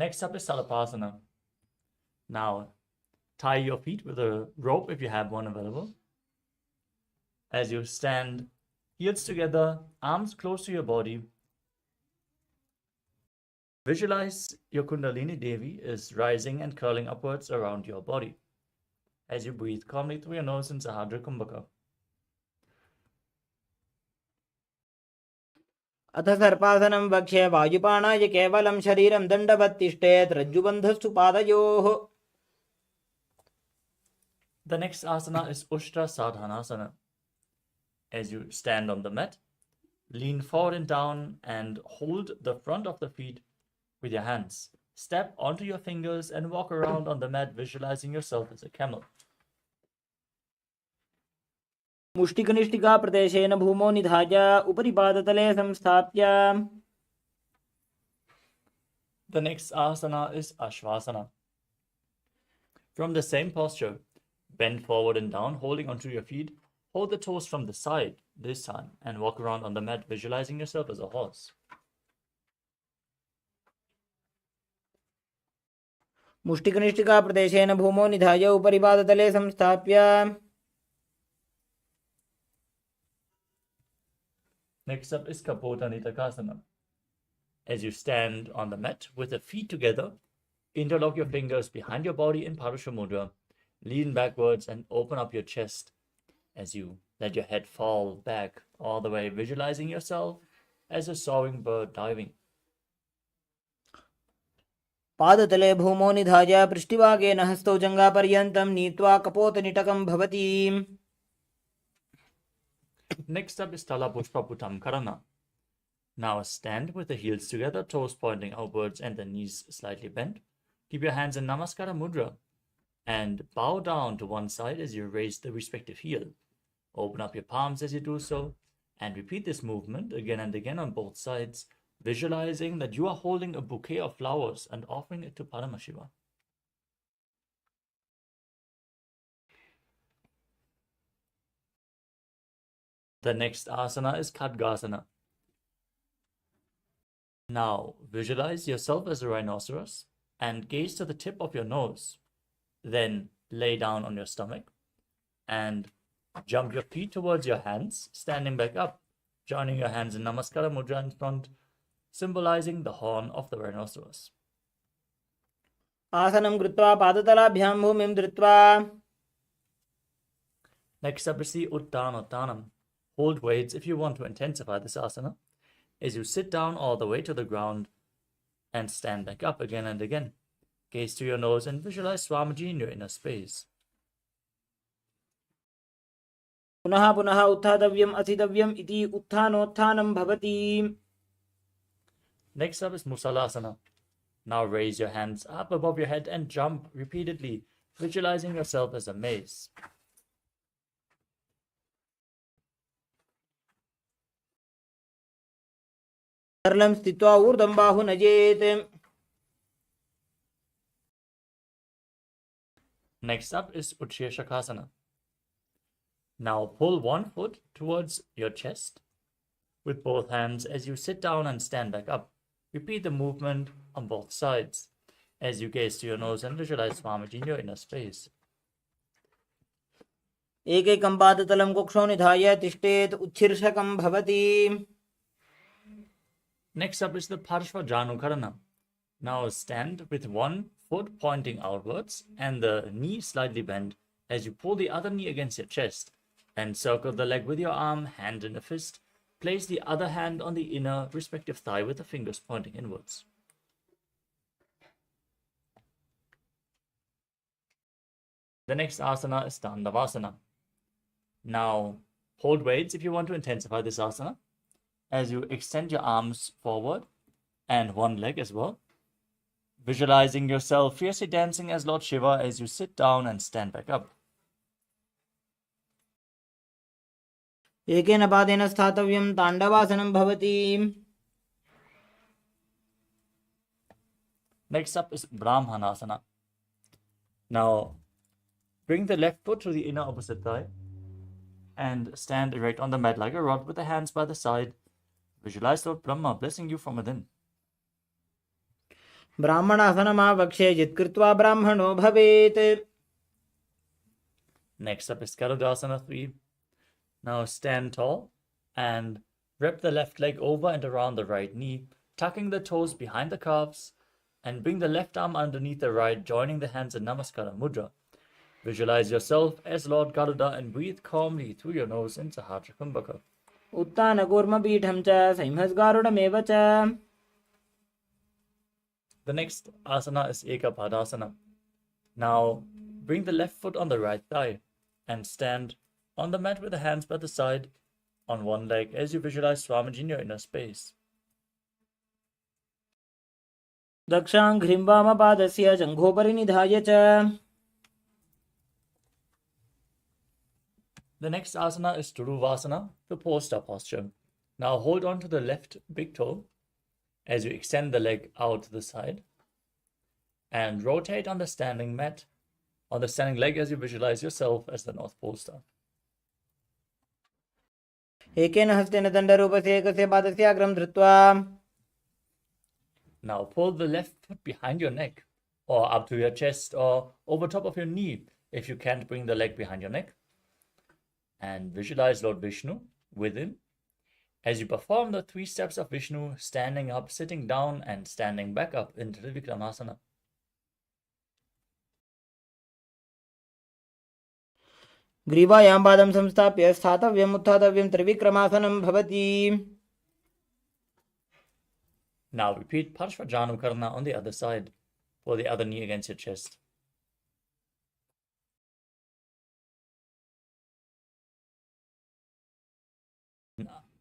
Next up is Salapasana. Now, tie your feet with a rope if you have one available. As you stand, heels together, arms close to your body. Visualize your Kundalini Devi is rising and curling upwards around your body. As you breathe calmly through your nose in Sahadra Kumbhaka. अथ सर्पासनं वक्ष्ये वायुपाणाय केवलं शरीरं दण्डवत् तिष्ठेत् रज्जुबन्धस्तु पादयोः. The next asana is Ushtra Sadhanasana. As you stand on the mat, lean forward and down and hold the front of the feet with your hands. Step onto your fingers and walk around on the mat, visualizing yourself as a camel. मुष्टिकनिष्ठिका प्रदेशेन भूमौ निधाय उपरि पादतले संस्थाप्य. The next asana is Ashvasana. From the same posture, bend forward and down, holding onto your feet. Hold the toes from the side this time and walk around on the mat, visualizing yourself as a horse. मुष्टिकनिष्ठिका प्रदेशेन भूमौ निधाय उपरि पादतले संस्थाप्य. Next up is Kapota Nitakasana. As you stand on the mat with the feet together, interlock your fingers behind your body in Parasha Mudra, lean backwards and open up your chest as you let your head fall back all the way, visualizing yourself as a soaring bird diving. पादतले भूमौ निधाय पृष्ठभागेन हस्तौ जङ्घापर्यन्तं नीत्वा कपोतनिटकं भवति. Next up is Tala Pushpa Putam Karana. Now stand with the heels together, toes pointing outwards and the knees slightly bent. Keep your hands in Namaskara Mudra and bow down to one side as you raise the respective heel. Open up your palms as you do so and repeat this movement again and again on both sides, visualizing that you are holding a bouquet of flowers and offering it to Paramashiva. The next asana is Khadgasana. Now visualize yourself as a rhinoceros and gaze to the tip of your nose. Then lay down on your stomach and jump your feet towards your hands, standing back up, joining your hands in Namaskara Mudra in front, symbolizing the horn of the rhinoceros. आसनं कृत्वा पादतलाभ्यां भूमिं धृत्वा. Next up is the Uttanottanam. Hold weights if you want to intensify this asana as you sit down all the way to the ground and stand back up again and again. Gaze to your nose and visualize Swamiji in your inner space. पुनः पुनः उत्थातव्यम् असितव्यम् इति उत्थानोत्थानं भवति. Next up is Musalasana. Now raise your hands up above your head and jump repeatedly, visualizing yourself as a mace. सरलं स्थित्वा ऊर्ध्वं बाहु नजेत्. Next up is Utshirshakasana. Now pull one foot towards your chest with both hands as you sit down and stand back up. Repeat the movement on both sides as you gaze to your nose and visualize Swamiji in your inner space. एकैकं पादतलं कुक्षौ निधाय तिष्ठेत् उच्छिर्षकं भवति. Next up is the Parshva Janukarana. Now stand with one foot pointing outwards and the knee slightly bent as you pull the other knee against your chest and circle the leg with your arm, hand in a fist. Place the other hand on the inner respective thigh with the fingers pointing inwards. The next asana is Dandavasana. Now hold weights if you want to intensify this asana as you extend your arms forward and one leg as well. Visualizing yourself fiercely dancing as Lord Shiva as you sit down and stand back up. एकेन पादेन स्थातव्यं ताण्डवासनं भवति. Next up is Brahmanasana. Now bring the left foot to the inner opposite thigh and stand erect on the mat like a rod with the hands by the side. Visualize Lord Brahma blessing you from within. ब्राह्मणासनमावक्ष्ये यत्कृत्वा ब्राह्मणो भवेत्. Next up is Garudasana 3. Now stand tall and wrap the left leg over and around the right knee, tucking the toes behind the calves, and bring the left arm underneath the right, joining the hands in Namaskara Mudra. Visualize yourself as Lord Garuda and breathe calmly through your nose in Sahasrara Kumbhaka. उत्तानकूर्मपीठं च संहस्गारुडमेव च. The next asana is Ekapadasana. Now bring the left foot on the right thigh and stand on the mat with the hands by the side on one leg as you visualize Swamiji in your inner space. दक्षाङ्घ्रिं वामपादस्य जङ्घोपरि निधाय च. The next asana is Turuvasana, the poster posture. Now hold on to the left big toe as you extend the leg out to the side and rotate on the standing mat, on the standing leg as you visualize yourself as the North Pole Star. एकेन हस्तेन दण्डरूपस्य एकस्य पादस्य अग्रं धृत्वा. Now pull the left foot behind your neck or up to your chest or over top of your knee if you can't bring the leg behind your neck. And visualize Lord Vishnu within as you perform the 3 steps of Vishnu, standing up, sitting down, and standing back up in Trivikramasana. ग्रीवायां पादं संस्थाप्य स्थातव्यम् उत्थातव्यं त्रिविक्रमासनं भवति. Now repeat Parshvajanukarna on the other side. Pull the other knee against your chest.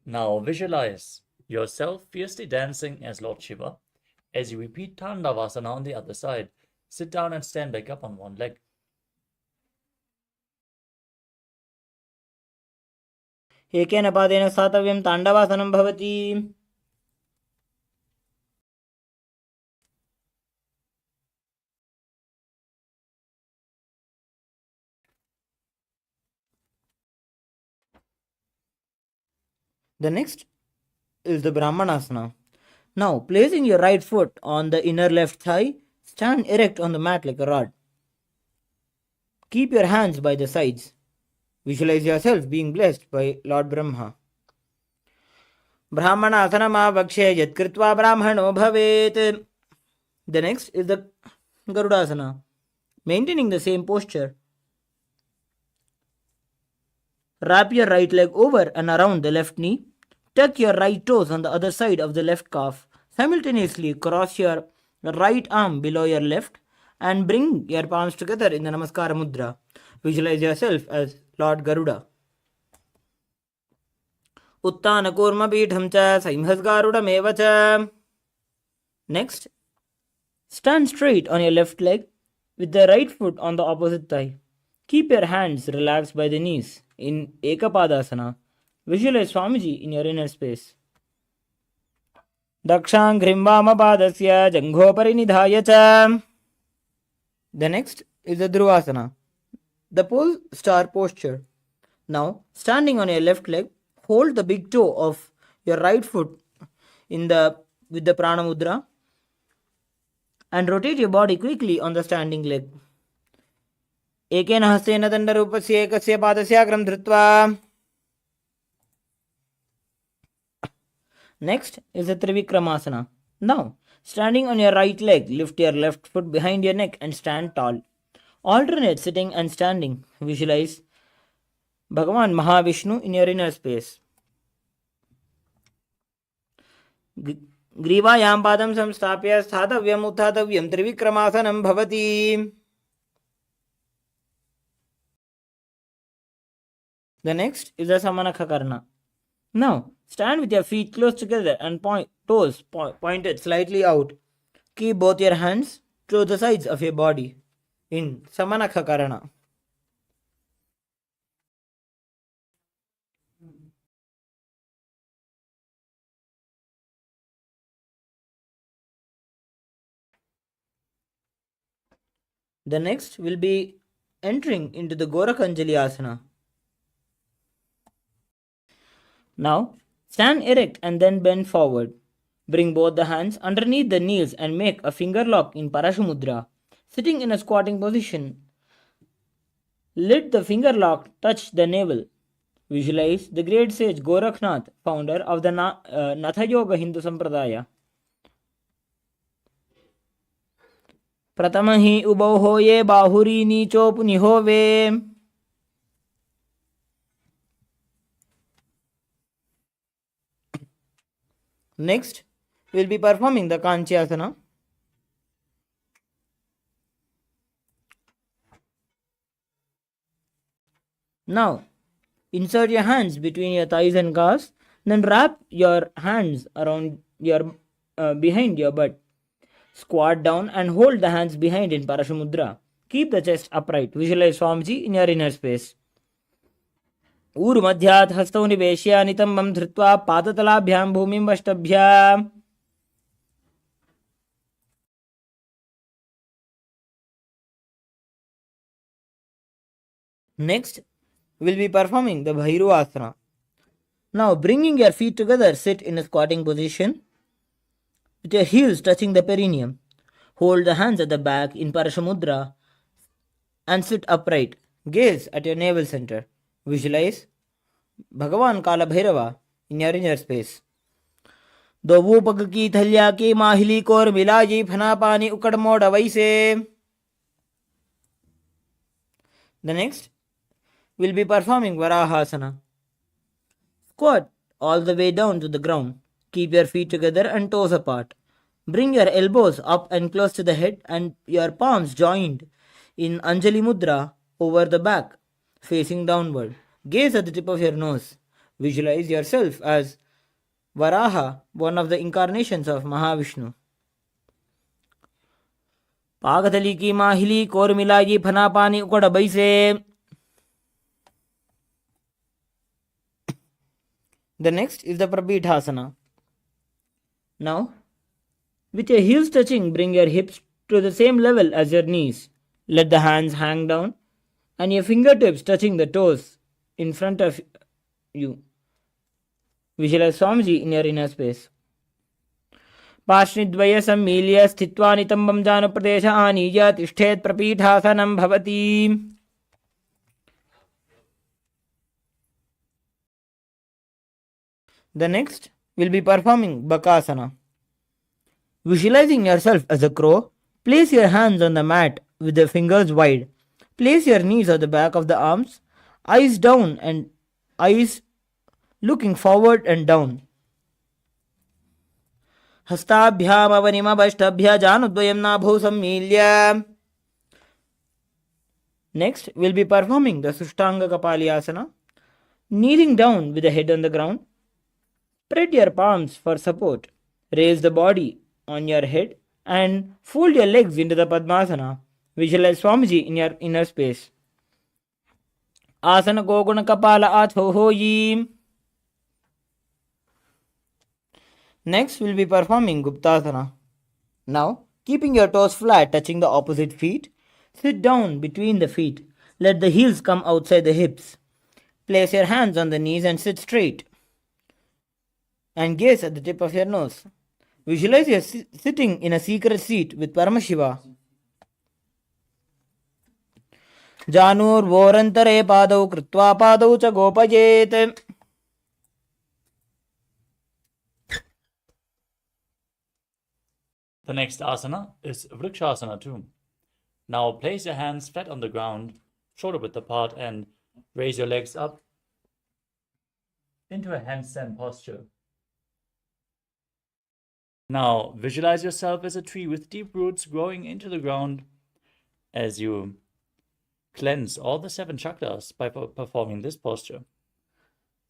Now visualize yourself fiercely dancing as Lord Shiva as you repeat Tandavasana on the other side. Sit down and stand back up on one leg. एकेन पादेन स्थातव्यं ताण्डवासनं भवति. The next is the Brahmanasana. Now, placing your right foot on the inner left thigh, stand erect on the mat like a rod. Keep your hands by the sides. Visualize yourself being blessed by Lord Brahma. Brahmanasanamavakshye yatkritva brahmano bhavet. The next is the Garudasana. Maintaining the same posture. Wrap your right leg over and around the left knee. Tuck your right toes on the other side of the left calf. Simultaneously cross your right arm below your left and bring your palms together in the Namaskara Mudra. Visualize yourself as Lord Garuda. Uttanakurmapitham cha Saimhasgarudameva cha. Next, stand straight on your left leg with the right foot on the opposite thigh. Keep your hands relaxed by the knees in Ekapadasana. Visualize Swamiji in your inner space. Dakshaṅghriṁ vāmapadasya jaṅghopari nidhāya ca. The next is the Dhruvasana, the pole star posture. Now, standing on your left leg, hold the big toe of your right foot with the Prana Mudra and rotate your body quickly on the standing leg. एकेन हस्तेन दण्डरूपस्य एकस्य पादस्य अग्रं धृत्वा. Next is the Trivikramasana. Now, standing on your right leg, lift your left foot behind your neck and stand tall. Alternate sitting and standing. Visualize Bhagavan Mahavishnu in your inner space. ग्रीवायां पादं संस्थाप्य स्थातव्यम् उत्थातव्यं त्रिविक्रमासनं भवति. The next is the Samanakha Karna. Now, stand with your feet close together and toes pointed slightly out. Keep both your hands to the sides of your body in Samanakha Karana. The next will be entering into the Gorakhanjali Asana. Now, stand erect and then bend forward. Bring both the hands underneath the knees and make a finger lock in Parashamudra. Sitting in a squatting position, let the finger lock touch the navel. Visualize the great sage Gorakhnath, founder of the Natha Yoga Hindu Sampradaya. Pratamahi ubau hoye bahuri nicho punihove. Next, we will be performing the Kanchyasana. Now, insert your hands between your thighs and calves, then wrap your hands around your behind your butt. Squat down and hold the hands behind in Parashamudra. Keep the chest upright. Visualize Swamiji in your inner space. ऊर्मध्यात् हस्तौ निवेश्य नितम्बं धृत्वा पादतलाभ्यां भूमिं वष्टभ्य. Next, we'll be performing the Bhairuvasana. Now, bringing your feet together, sit in a squatting position with your heels touching the perineum. Hold the hands at the back in Parashamudra and sit upright. Gaze at your navel center. Visualize Bhagavan Kala Bhairava in your inner space. दो पग की थलिया की माहिली core मिलाजी फना पानी उकड़ मोड़ वैसे. The next, we'll be performing Varahasana. Squat all the way down to the ground. Keep your feet together and toes apart. Bring your elbows up and close to the head and your palms joined in Anjali Mudra over the back, facing downward. Gaze at the tip of your nose. Visualize yourself as Varaha, one of the incarnations of Mahavishnu. पागथली की माहिली core मिलागी फना पानी उकड़ बैसे. The next is the Prabhithasana. Now, with your heels touching, bring your hips to the same level as your knees. Let the hands hang down and your fingertips touching the toes in front of you. Visualize Swamiji in your inner space. पार्श्वद्वय सम्मील्य स्थित्वा नितम्बं जानुप्रदेश आनीय तिष्ठेत् प्रपीठासनं भवति. The next, we'll be performing Bakasana. Visualizing yourself as a crow, place your hands on the mat with the fingers wide. Place your knees at the back of the arms, eyes down and eyes looking forward and down. हस्ताभ्याम अवनिमभष्टभ्य जानुद्वयं नाभौ सम्मील्य. Next, we'll be performing the Sushtanga Kapalyasana. Kneeling down with the head on the ground. Spread your palms for support. Raise the body on your head and fold your legs into the Padmasana. Visualize Swamiji in your inner space. Asana Goguna Kapala Atho Hoyi. Next, we'll be performing Guptasana. Now, keeping your toes flat touching the opposite feet, sit down between the feet. Let the heels come outside the hips. Place your hands on the knees and sit straight. And gaze at the tip of your nose. Visualize you sitting in a secret seat with Paramashiva. Janur vorantare padau krutva padau cha gopajet. The next asana is Vrikshasana too. Now place your hands flat on the ground, shoulder width apart, and raise your legs up into a handstand posture. Now visualize yourself as a tree with deep roots growing into the ground as you cleanse all the 7 chakras by performing this posture.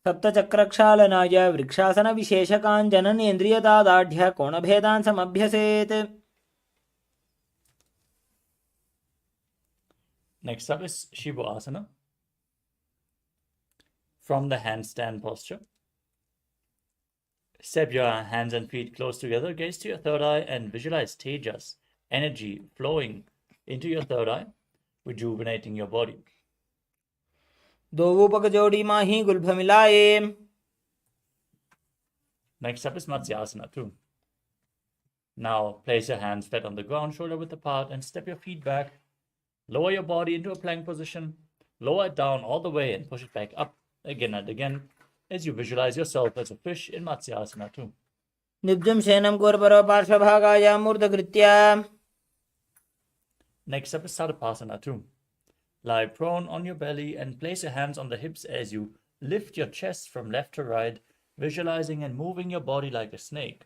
सप्तचक्रक्षालनाय vrikshasana विशेषकान् जननेन्द्रियतादाढ्य कोणभेदान् समभ्यसेत्. Next up is Shiva Asana. From the handstand posture, step your hands and feet close together, gaze to your third eye and visualize Tejas, energy flowing into your third eye, rejuvenating your body. दो पग जोड़ी माही गुल्भ मिलाए. Next up is Matsyasana too. Now place your hands flat on the ground, shoulder width apart, and step your feet back. Lower your body into a plank position. Lower it down all the way and push it back up again and again as you visualize yourself as a fish in Matsyasana 2. Nibjam Shenam Korparo Parshvabhagaya Murdakritya. Next up is Sadapasana 2. Lie prone on your belly and place your hands on the hips as you lift your chest from left to right, visualizing and moving your body like a snake.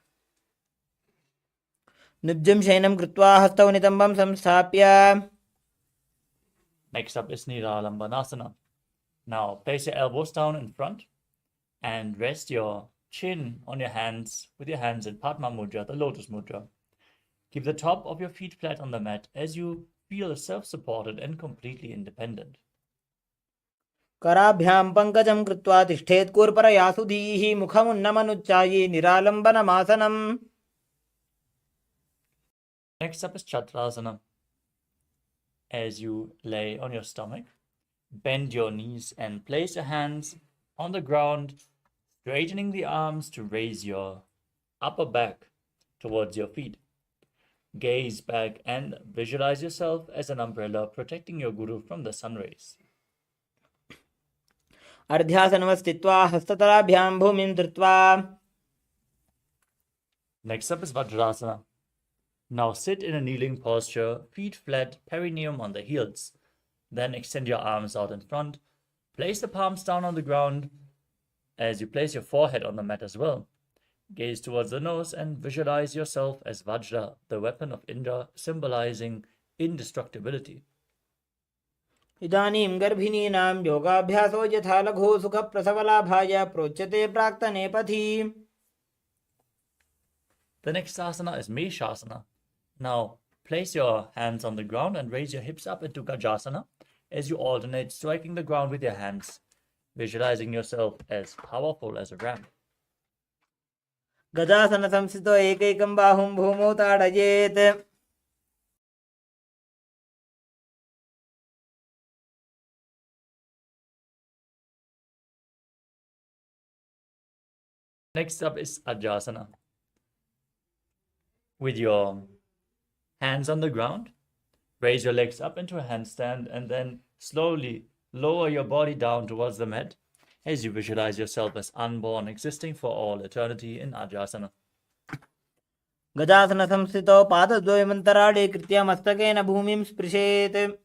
Nibjam Shenam Kritva Hastau Nitambam Samsthapya. Next up is Niralambanasana. Now place your elbows down in front and rest your chin on your hands with your hands in Padma Mudra, the lotus mudra. Keep the top of your feet flat on the mat as you feel self-supported and completely independent. Karabhyam Pankajam Kritva Tishthet Korparayasudhihi Mukhamunnamanuchayi Niralambanamasanam. Next up is Chakrasana. As you lay on your stomach, bend your knees and place your hands on the ground, straightening the arms to raise your upper back towards your feet. Gaze back and visualize yourself as an umbrella protecting your guru from the sun rays. Ardhyasanavastitva Hastatarabhyam Bhumim Dhritva. Next up is Vajrasana. Now sit in a kneeling posture, feet flat, perineum on the heels. Then extend your arms out in front. Place the palms down on the ground as you place your forehead on the mat as well. Gaze towards the nose and visualize yourself as Vajra, the weapon of Indra, symbolizing indestructibility. Idanim Garbhininam Yogabhyaso Yatha Lagho Sukha Prasavalabhaya Prochate Praktane Pathi. The next asana is Meshasana. Now place your hands on the ground and raise your hips up into Gajasana as you alternate striking the ground with your hands, visualizing yourself as powerful as a ram. Gajasana Samsito Ekaikam Bahum Bhumo Tadayet. Next up is Ajasana. With your hands on the ground, raise your legs up into a handstand and then slowly lower your body down towards the mat as you visualize yourself as unborn, existing for all eternity in Ajasana. Gajasana Samsito Padadvayamantaraade Kritya Mastakena Bhumim Sprishet.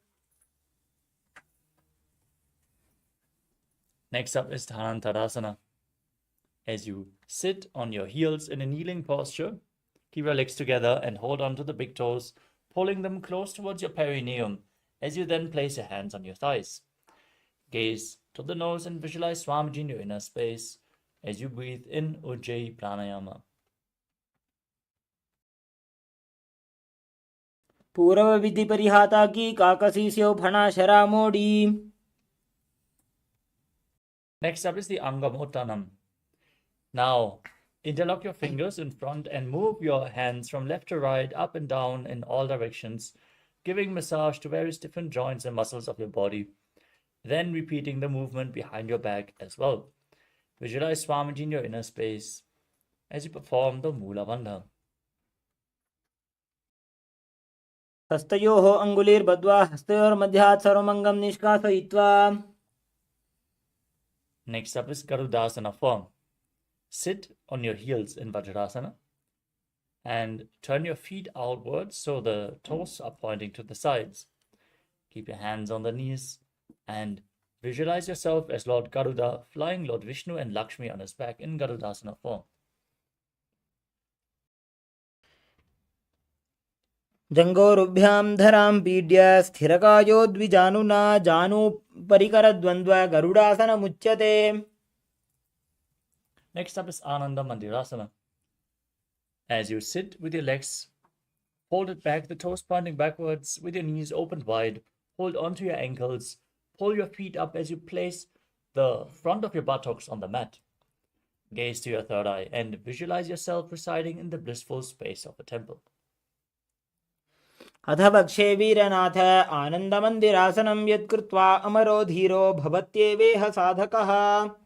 Next up is Dhanantarasana. As you sit on your heels in a kneeling posture, keep your legs together and hold on to the big toes, pulling them close towards your perineum as you then place your hands on your thighs. Gaze to the nose and visualize Swamiji in your inner space as you breathe in Ujjayi Pranayama. Purava Vidhi Parihata Ki Kakasisyo Phana Sharamodi. Next up is the Angamottanam. Now, interlock your fingers in front and move your hands from left to right, up and down in all directions, giving massage to various different joints and muscles of your body. Then repeating the movement behind your back as well. Visualize Swamiji in your inner space as you perform the Mula Bandha. Hastayoho Angulir Badwa Hastayor Madhyat Sarvamangam Nishkasayitva. Next up is Garudasana form. Sit on your heels in Vajrasana and turn your feet outwards so the toes are pointing to the sides. Keep your hands on the knees and visualize yourself as Lord Garuda flying Lord Vishnu and Lakshmi on his back in Garudasana form. Jangorubhyam Dharam Pidya Sthirakayo Dvijanuna Janu Parikaradvandva Garudasana Muchyate. Next up is Ananda Mandirasana. As you sit with your legs folded back, the toes pointing backwards, with your knees opened wide, hold onto your ankles, pull your feet up as you place the front of your buttocks on the mat. Gaze to your third eye and visualize yourself residing in the blissful space of a temple. Atha Bhakshe Veeranath Anandamandirāsanam Yadkrutva Amaro Dhiro Bhavatyeveha Sadhakaha.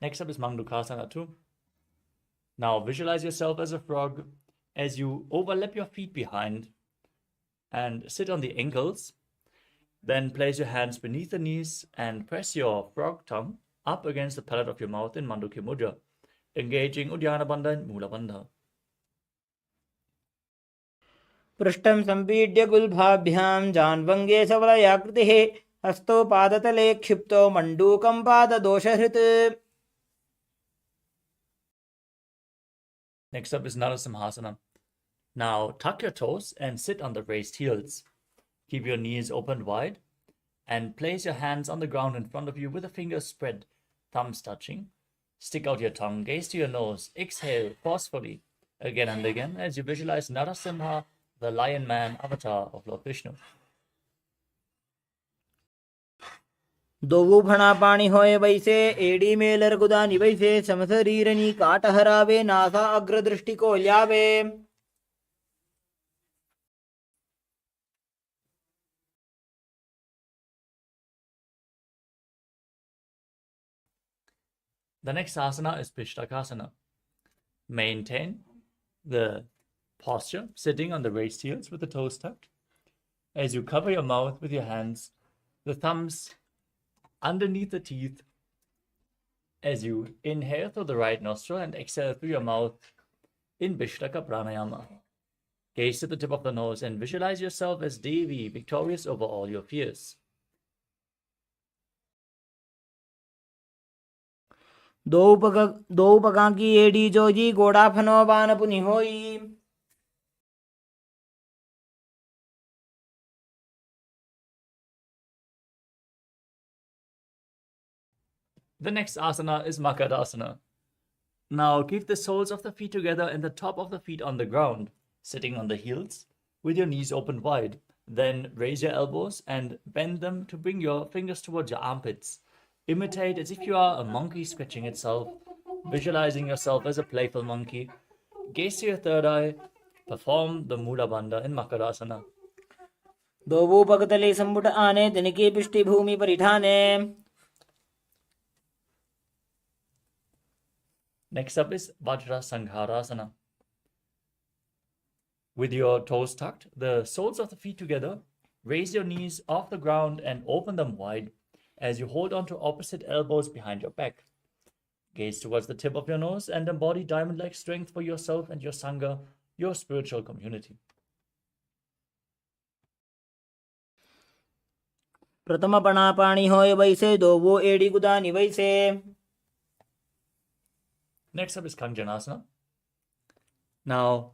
Next up is Mandukasana 2. Now visualize yourself as a frog, as you overlap your feet behind and sit on the ankles. Then place your hands beneath the knees and press your frog tongue up against the palate of your mouth in Mandukya Mudra, engaging Uddiyana Bandha and Mula Bandha. पृष्ठं सम्पीड्य गुल्भाभ्यां जान्वङ्गे सवलयाकृतिः हस्तौ पादतले क्षिप्तो मण्डूकं पाददोषहृत्. Next up is Narasimhasana. Now tuck your toes and sit on the raised heels. Keep your knees open wide and place your hands on the ground in front of you with the fingers spread, thumbs touching. Stick out your tongue, gaze to your nose, exhale forcefully again and again as you visualize Narasimha, the lion man avatar of Lord Vishnu. दोवो फणा पाणी होए वैसे AD Mailer गुदानी वैसे समशरीरनी काट हरावे NASA अग्रदृष्टि को ल्यावे. The next asana is Pishtakasana. Maintain the posture, sitting on the raised heels with the toes tucked. As you cover your mouth with your hands, the thumbs underneath the teeth, as you inhale through the right nostril and exhale through your mouth in Vishtaka Pranayama. Gaze to the tip of the nose and visualize yourself as Devi, victorious over all your fears. दो पगा की AD Joji गोड़ा फनो बान पुनि होई. The next asana is Makadasana. Now keep the soles of the feet together and the top of the feet on the ground, sitting on the heels with your knees open wide. Then raise your elbows and bend them to bring your fingers towards your armpits. Imitate as if you are a monkey scratching itself, visualizing yourself as a playful monkey. Gaze to your third eye. Perform the Mula Bandha in Makadasana. दोवो पगतले संबुट आने तिनके पिष्टि भूमि परिठाने. Next up is Vajra Sangharasana. With your toes tucked, the soles of the feet together, raise your knees off the ground and open them wide as you hold on to opposite elbows behind your back. Gaze towards the tip of your nose and embody diamond-like strength for yourself and your Sangha, your spiritual community. प्रथम पणा पाणी होए वैसे दोवो AD गुदानी वैसे. Next up is Kanjanasana. Now,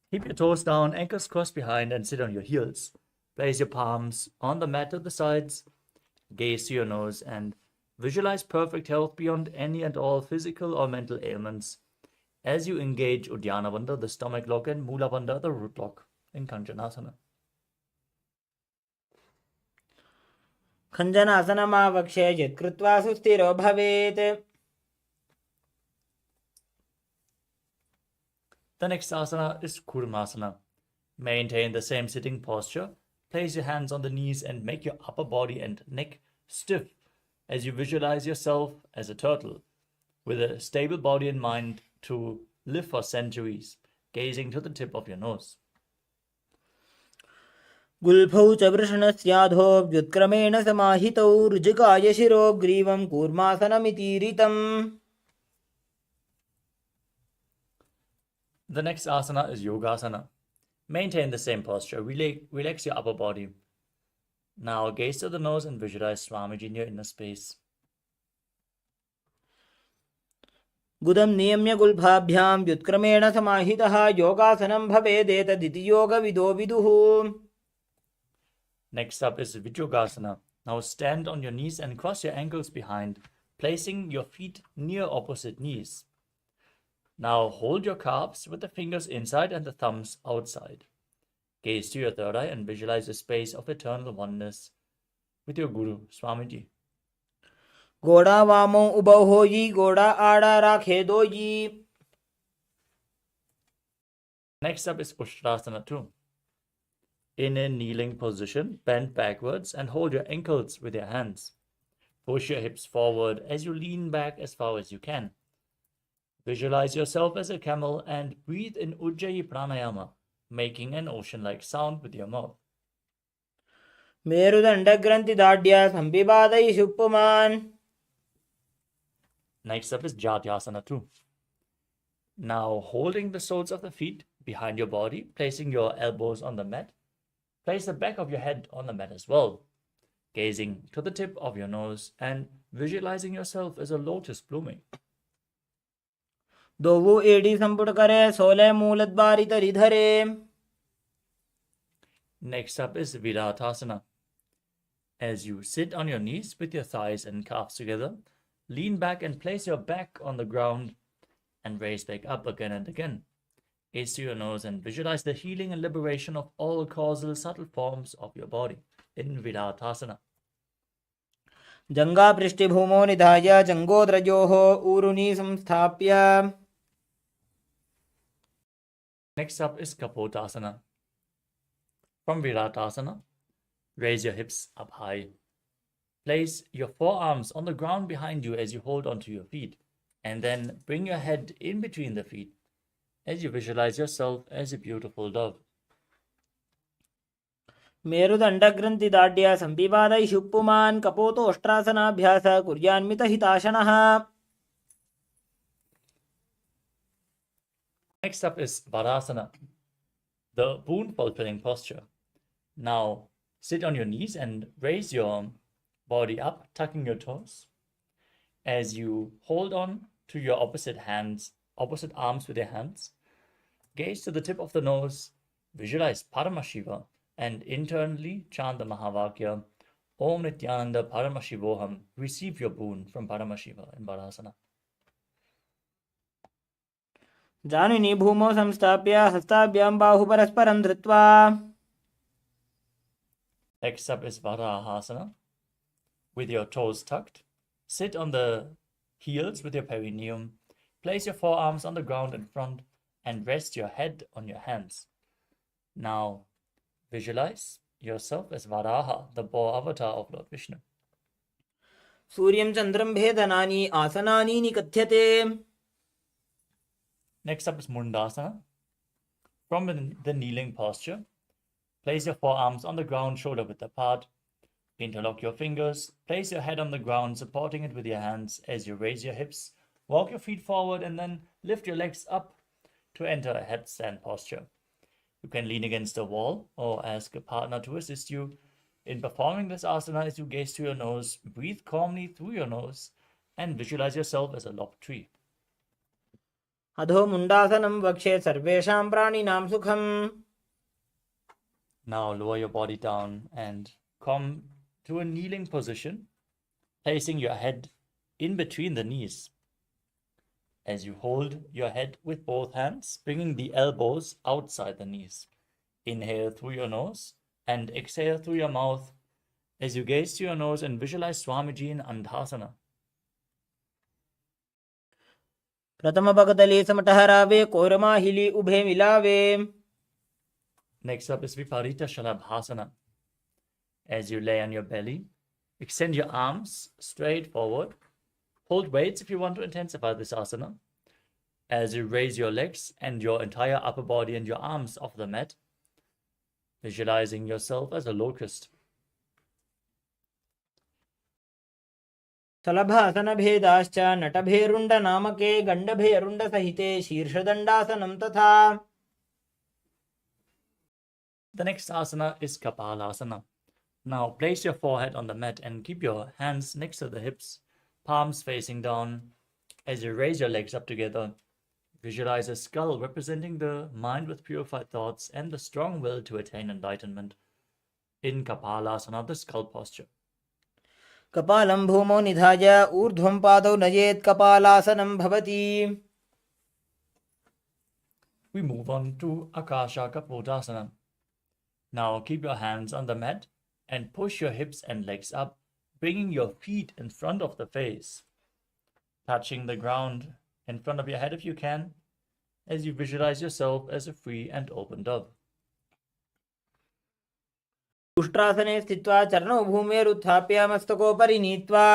keep your toes down, ankles crossed behind, and sit on your heels. Place your palms on the mat at the sides. Gaze to your nose and visualize perfect health beyond any and all physical or mental ailments as you engage Uddiyana Bandha, the stomach lock, and Mula Bandha, the root lock, in Kanjanasana. खञ्जनासनमावक्ष्य यत्कृत्वा सुस्थिरो भवेत्. The next asana is Kurmasana. Maintain the same sitting posture. Place your hands on the knees and make your upper body and neck stiff as you visualize yourself as a turtle with a stable body and mind to live for centuries, gazing to the tip of your nose. गुल्फौ च वृषणस्याधो व्युत्क्रमेण समाहितौ ऋजुकाय शिरो ग्रीवं कूर्मासनमितीरितम्. The next asana is Yogasana. Maintain the same posture. Relax your upper body. Now gaze to the nose and visualize Swamiji in your inner space. गुदं नियम्य गुल्फाभ्यां व्युत्क्रमेण समाहितः योगासनं भवेदेतदिति योगविदो विदुः. Next up is Vijyogasana. Now stand on your knees and cross your ankles behind, placing your feet near opposite knees. Now hold your calves with the fingers inside and the thumbs outside. Gaze to your third eye and visualize a space of eternal oneness with your Guru, Swamiji. गोड़ा वामो उबौ होई गोड़ा आड़ा राखे दोई. Next up is Ushtrasana 2. In a kneeling position, bend backwards and hold your ankles with your hands. Push your hips forward as you lean back as far as you can. Visualize yourself as a camel and breathe in Ujjayi Pranayama, making an ocean-like sound with your mouth. Merudandagranthi Sambivadai Shuppuman. Next up is Jatyasana 2. Now, holding the soles of the feet behind your body, placing your elbows on the mat, place the back of your head on the mat as well, gazing to the tip of your nose and visualizing yourself as a lotus blooming. Dovu edi samput kare sole mooladvari taridhare. Next up is Viratasana. As you sit on your knees with your thighs and calves together, lean back and place your back on the ground and raise back up again and again. Gaze to your nose and visualize the healing and liberation of all causal subtle forms of your body in Viratasana. Janga prishti bhumo nidhaya jangodrajoho uruni samsthapya. Next up is Kapotasana. From Viratasana, raise your hips up high. Place your forearms on the ground behind you as you hold onto your feet, and then bring your head in between the feet as you visualize yourself as a beautiful dove. मेरुदण्डग्रन्थि सम्पिबादै शुप्पुमान् कपोतो अष्ट्रासनाभ्यास कुर्यान्मितहिताशनः. Next up is Varasana, the boon fulfilling posture. Now sit on your knees and raise your body up, tucking your toes. As you hold on to your opposite arms with your hands, gaze to the tip of the nose, visualize Paramashiva, and internally chant the Mahavakya, Om Nithyananda Paramashivoham. Receive your boon from Paramashiva in Varasana. जानुनि भूमौ संस्थाप्य हस्ताभ्यां बाहु परस्परं धृत्वा. Next up is Varahasana. With your toes tucked, sit on the heels with your perineum. Place your forearms on the ground in front and rest your head on your hands. Now, visualize yourself as Varaha, the boar avatar of Lord Vishnu. सूर्यं चन्द्रं भेदनानि आसनानि निकथ्यते. Next up is Mundasana. From the kneeling posture, place your forearms on the ground, shoulder width apart. Interlock your fingers. Place your head on the ground, supporting it with your hands as you raise your hips. Walk your feet forward and then lift your legs up to enter a headstand posture. You can lean against a wall or ask a partner to assist you in performing this asana as you gaze to your nose, breathe calmly through your nose, and visualize yourself as a lopped tree. अधो मुण्डासनं वक्षे सर्वेषां प्राणिनां सुखम्. Now lower your body down and come to a kneeling position, placing your head in between the knees. As you hold your head with both hands, bringing the elbows outside the knees. Inhale through your nose and exhale through your mouth as you gaze to your nose and visualize Swamiji in Andhasana. प्रथम भगतले समटहरावे कोरमाहिली उभे मिलावे. Next up is Viparita Shalabhasana. As you lay on your belly, extend your arms straight forward. Hold weights if you want to intensify this asana. As you raise your legs and your entire upper body and your arms off the mat, visualizing yourself as a locust. सलभासन भेदाश्च नटभेरुण्ड नामके गण्डभेरुण्ड सहिते शीर्षदण्डासनं तथा. The next asana is Kapalasana. Now place your forehead on the mat and keep your hands next to the hips, palms facing down. As you raise your legs up together, visualize a skull representing the mind with purified thoughts and the strong will to attain enlightenment. In Kapalasana, the skull posture. कपालं भूमौ निधाय ऊर्ध्वं पादौ नयेत् कपालासनं भवति. We move on to Akasha Kapotasana. Now keep your hands on the mat and push your hips and legs up, bringing your feet in front of the face, touching the ground in front of your head if you can, as you visualize yourself as a free and open dove. उष्ट्रासने स्थित्वा चरणौ भूमेरुत्थाप्य मस्तकोपरि नीत्वा.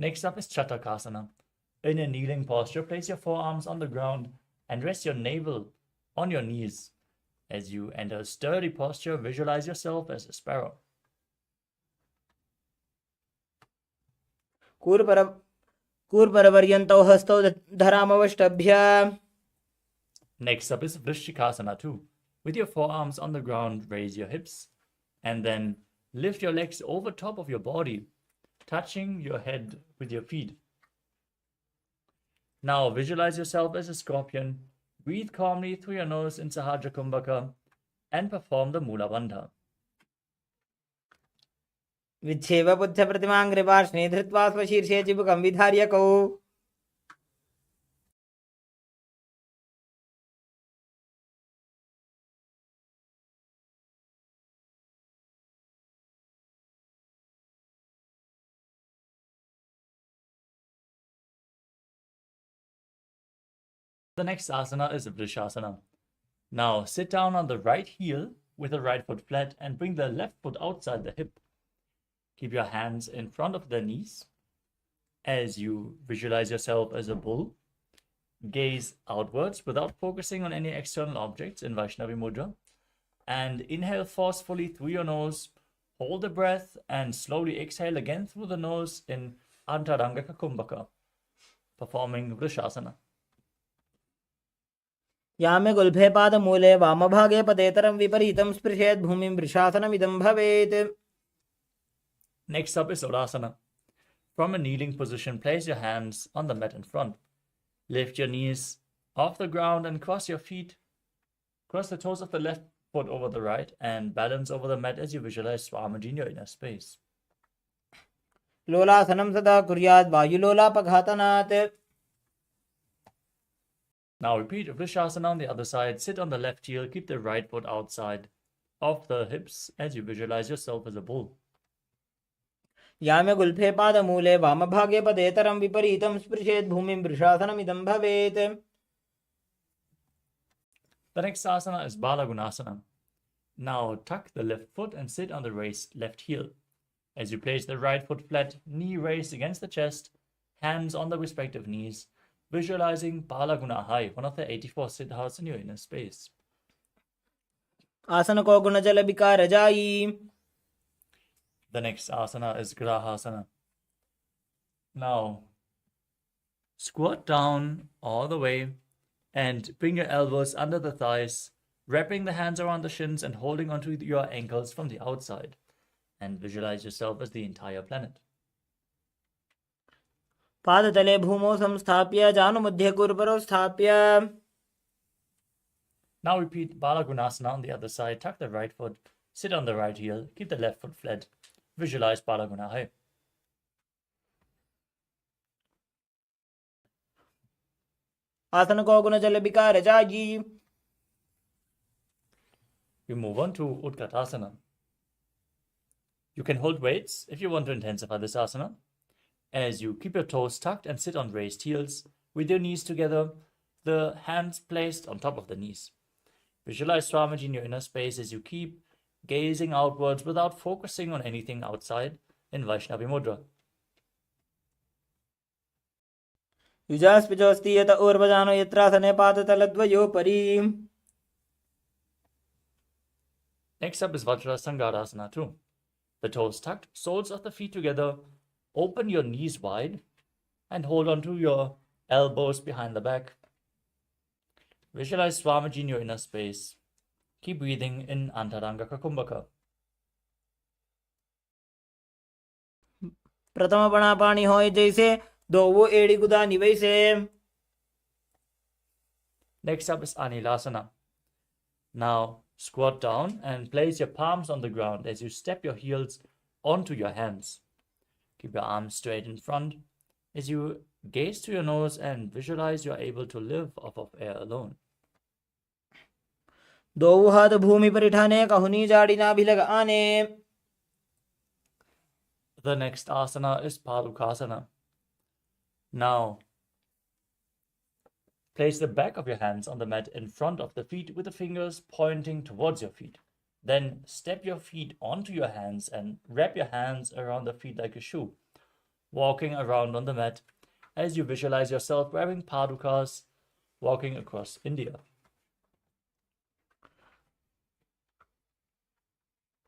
Next up is Chatakasana. In a kneeling posture, place your forearms on the ground and rest your navel on your knees. As you enter a sturdy posture, visualize yourself as a sparrow. कूर्परपर्यन्तौ हस्तौ धरामवष्टभ्य. Next up is Vrishikasana 2. With your forearms on the ground, raise your hips and then lift your legs over top of your body, touching your head with your feet. Now visualize yourself as a scorpion. Breathe calmly through your nose in Sahajra Kumbhaka and perform the Mula Bandha. विच्छेव पुच्छ प्रतिमाङ्घ्रिपार्ष्णे धृत्वा स्वशीर्षे चिबुकं विधार्यकौ. The next asana is Vrishasana. Now sit down on the right heel with the right foot flat and bring the left foot outside the hip. Keep your hands in front of the knees. As you visualize yourself as a bull, gaze outwards without focusing on any external objects in Vaishnavi Mudra, and inhale forcefully through your nose, hold the breath, and slowly exhale again through the nose in Antarangaka Kumbhaka, performing Vrishasana. यामे गुल्फे पादमूले वामभागे पदेतरं विपरीतं स्पृशेत् भूमिं वृषासनमिदं भवेत्. Next up is Urasana. From a kneeling position, place your hands on the mat in front. Lift your knees off the ground and cross your feet. Cross the toes of the left foot over the right and balance over the mat as you visualize Swamiji in your inner space. लोलासनं सदा कुर्यात् वायुलोलापघातनात्. Now repeat Vrishasana on the other side. Sit on the left heel. Keep the right foot outside of the hips as you visualize yourself as a bull. यामे गुल्फे पादमूले वामभागे पदेतरं विपरीतं स्पृशेत् भूमिं वृषासनमिदं भवेत्. The next asana is Balagunasana. Now tuck the left foot and sit on the raised left heel. As you place the right foot flat, knee raised against the chest, hands on the respective knees, visualizing Balagunahai, one of the 84 siddhas in your inner space. आसन को गुण जल विकार जाई. The next asana is Grahasana. Now, squat down all the way and bring your elbows under the thighs, wrapping the hands around the shins and holding onto your ankles from the outside. And visualize yourself as the entire planet. पादतले भूमौ संस्थाप्य जानुमध्ये कुर्परौ स्थाप्य. Now repeat Balagunasana on the other side. Tuck the right foot, sit on the right heel, keep the left foot flat. Visualize Balagunahai. आसन को गुण जल विकार जाई. We move on to Utkatasana. You can hold weights if you want to intensify this asana. As you keep your toes tucked and sit on raised heels with your knees together, the hands placed on top of the knees. Visualize Swamiji in your inner space as you keep gazing outwards without focusing on anything outside in Vaishnavi Mudra. युजास्पिजोस्ति यत ऊर्वजानो यत्रासने पादतलद्वयोपरि. Next up is Vajrasangarasana 2. The toes tucked, soles of the feet together, open your knees wide and hold on to your elbows behind the back. Visualize Swamiji in your inner space. Keep breathing in Antarangaka Kumbhaka. प्रथम बना पानी होय जैसे दो वो एड़ी गुदा निवैसे. Next up is Anilasana. Now squat down and place your palms on the ground as you step your heels onto your hands. Keep your arms straight in front as you gaze to your nose and visualize you are able to live off of air alone. दो हाथ भूमि पर उठाने कहुनी जाड़ी ना भी लगाने. The next asana is Padukasana. Now, place the back of your hands on the mat in front of the feet with the fingers pointing towards your feet. Then step your feet onto your hands and wrap your hands around the feet like a shoe. walking around on the mat as you visualize yourself wearing padukas, walking across India.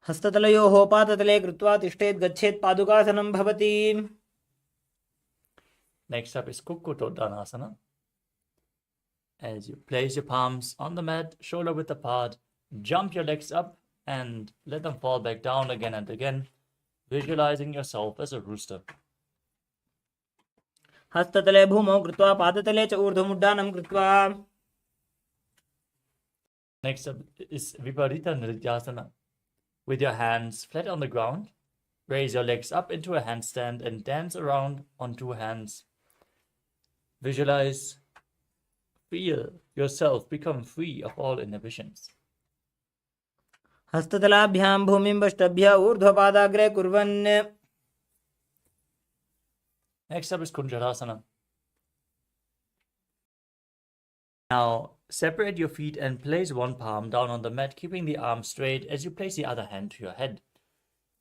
हस्ततलयोः पादतले कृत्वा तिष्ठेत् गच्छेत् पादुकासनं भवति. Next up is Kukkutoddanasana. As you place your palms on the mat, shoulder width apart, jump your legs up and let them fall back down again and again, visualizing yourself as a rooster. हस्ततले भूमौ कृत्वा पादतले च ऊर्ध्वमुड्डानं कृत्वा. Next up is Viparita Nrityasana. With your hands flat on the ground, raise your legs up into a handstand and dance around on two hands. Visualize, feel yourself become free of all inhibitions. हस्ततलाभ्यां भूमिं वष्टभ्य ऊर्ध्वपादाग्रे कुर्वन्. Next up is Kunjarasana. Now, separate your feet and place one palm down on the mat, keeping the arm straight as you place the other hand to your head.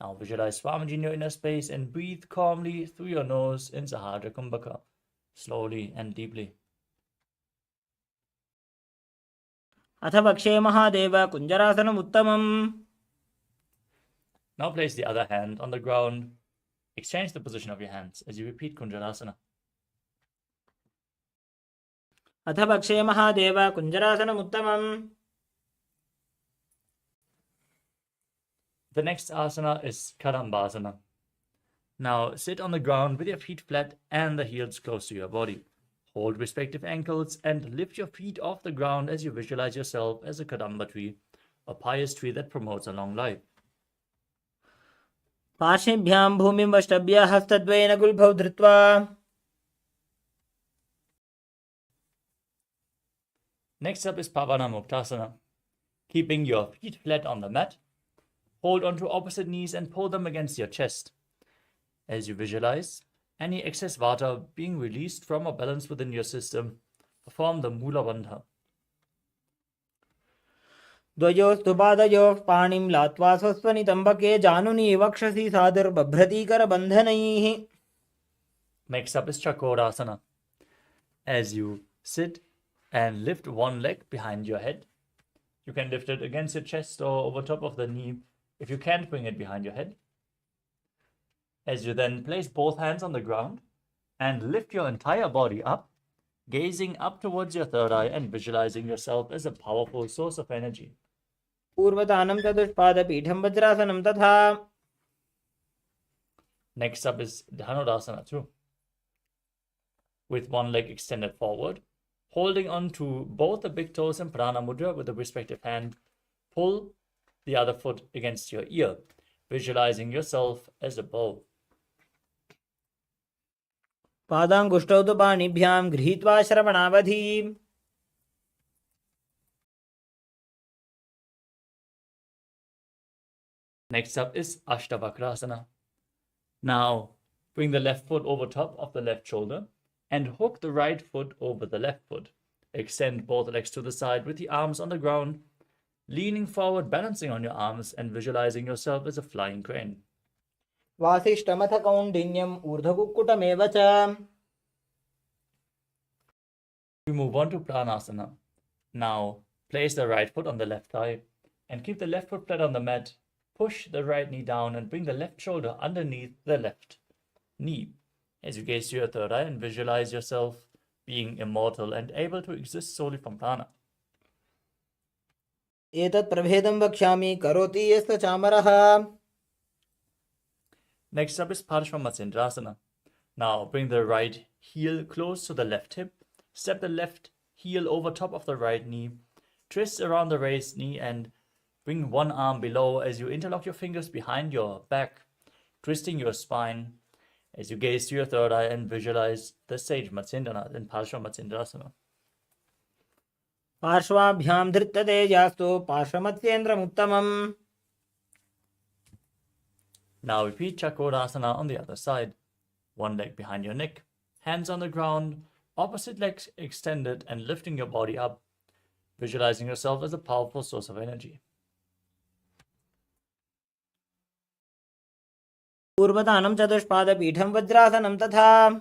Now, visualize Swamiji in your inner space and breathe calmly through your nose in Sahadra Kumbhaka, slowly and deeply. अथ वक्षे महादेव कुञ्जरासनम् उत्तमम्. Now place the other hand on the ground. Exchange the position of your hands as you repeat Kunjarasana. अथ वक्षे महादेव कुञ्जरासनम् उत्तमम्. The next asana is Kadambasana. Now sit on the ground with your feet flat and the heels close to your body. Hold respective ankles and lift your feet off the ground as you visualize yourself as a Kadamba tree, a pious tree that promotes a long life. पार्श्वेभ्यां भूमिं वष्टभ्य हस्तद्वयेन गुल्फौ धृत्वा. Next up is Pavana Muktasana. Keeping your feet flat on the mat, hold onto opposite knees and pull them against your chest. As you visualize any excess vata being released from or balanced within your system, perform the Mula Bandha. द्वयोस्तु पादयोः पाणिं लात्वा स्वस्वनितम्बके जानुनी वक्षसि सादुर्बभ्रतीकरबन्धनैः. Next up is Chakorasana. As you sit and lift one leg behind your head, you can lift it against your chest or over top of the knee if you can't bring it behind your head. As you then place both hands on the ground and lift your entire body up, gazing up towards your third eye and visualizing yourself as a powerful source of energy. पूर्वतानं चतुष्पादपीठं वज्रासनं तथा. Next up is Dhanurasana too. With one leg extended forward, holding on to both the big toes in Prana Mudra with the respective hand, pull the other foot against your ear, visualizing yourself as a bow. पादाङ्गुष्ठौ तु पाणिभ्यां गृहीत्वा श्रवणावधि. Next up is Ashtavakrasana. Now, bring the left foot over top of the left shoulder and hook the right foot over the left foot. Extend both legs to the side with the arms on the ground, leaning forward, balancing on your arms and visualizing yourself as a flying crane. वासिष्ठमथ कौण्डिन्यम् ऊर्ध्वकुक्कुटमेव च. We move on to Pranasana. Now, place the right foot on the left thigh and keep the left foot flat on the mat. Push the right knee down and bring the left shoulder underneath the left knee as you gaze to your third eye and visualize yourself being immortal and able to exist solely from prana. एतत् प्रभेदं वक्ष्यामि करोति यस्य चामरः. Next up is Parashvamatsindrasana. Now bring the right heel close to the left hip, step the left heel over top of the right knee, twist around the raised knee and bring one arm below as you interlock your fingers behind your back, twisting your spine as you gaze to your third eye and visualize the sage Matsindranath in Parashvamatsindrasana. पार्श्वाभ्यां धृत्ततेजास्तु पार्श्वमत्स्येन्द्रमुत्तमम्. Now repeat Chakorasana on the other side. One leg behind your neck, hands on the ground, opposite legs extended and lifting your body up, visualizing yourself as a powerful source of energy. पूर्वतानं चतुष्पादपीठं वज्रासनं तथा.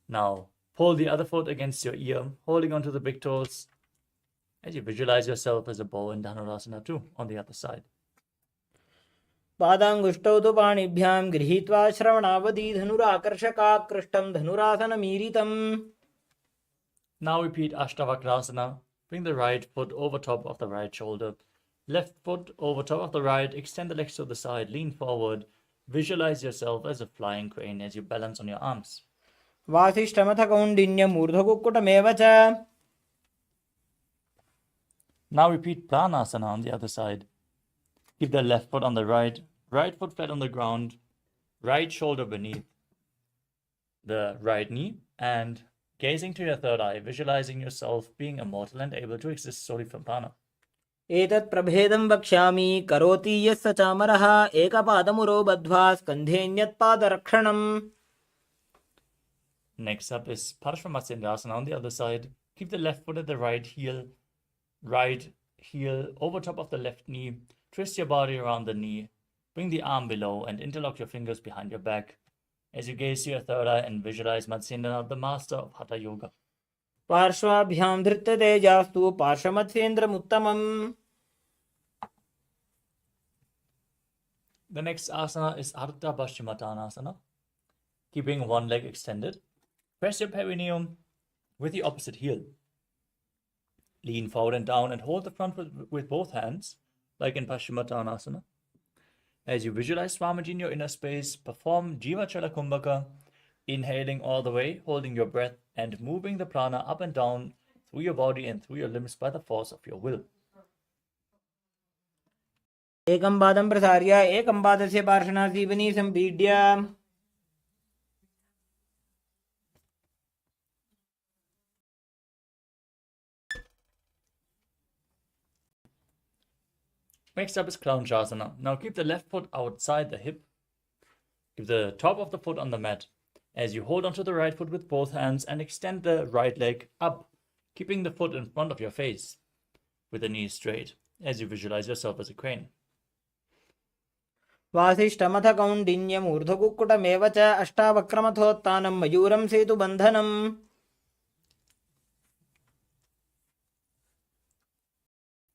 Now, pull the other foot against your ear, holding onto the big toes, as you visualize yourself as a bow in Dhanurasana too, on the other side. पादाङ्गुष्टौ तु पाणिभ्यां गृहीत्वा श्रवणावधि धनुराकर्षकाकृष्टं धनुरासनमीरितम्. Now repeat Ashtavakrasana. Bring the right foot over top of the right shoulder. Left foot over top of the right. Extend the legs to the side. Lean forward. Visualize yourself as a flying crane as you balance on your arms. वासिष्ठमथ कौण्डिन्यम् ऊर्ध्वकुक्कुटमेव च. Now repeat Pranasana on the other side. Keep the left foot on the right. Right foot flat on the ground. Right shoulder beneath the right knee. And gazing to your third eye, visualizing yourself being immortal and able to exist solely from prana. एतत् प्रभेदं वक्ष्यामि करोति यस्य चामरः एकपादमुरो बद्ध्वा स्कन्धेऽन्यत्पादरक्षणम्. Next up is Paramachivoham on the other side. Keep the left foot at the right heel over top of the left knee. Twist your body around the knee. Bring the arm below and interlock your fingers behind your back as you gaze to your third eye and visualize Nithyananda, the master of Hatha Yoga. पार्श्वाभ्यां धृत्यतेजास्तु पार्श्वमत्स्येन्द्रमुत्तमम्. The next asana is Ardha Paschimottanasana. Keeping one leg extended. Press your perineum with the opposite heel. Lean forward and down and hold the front with both hands, like in Paschimottanasana. As you visualize Swamiji in your inner space, perform Jivachala Kumbhaka, inhaling all the way, holding your breath, and moving the prana up and down through your body and through your limbs by the force of your will. एकं पादं प्रसार्य एकं पादस्य पार्श्वनासीवनी सम्पीड्य. Next up is Clownshasana. Now keep the left foot outside the hip. Keep the top of the foot on the mat as you hold onto the right foot with both hands and extend the right leg up, keeping the foot in front of your face with the knees straight as you visualize yourself as a crane. वासिष्ठमथ कौण्डिन्यम् ऊर्ध्वकुक्कुटमेव च अष्टावक्रमथोत्थानं मयूरं सेतुबन्धनम्.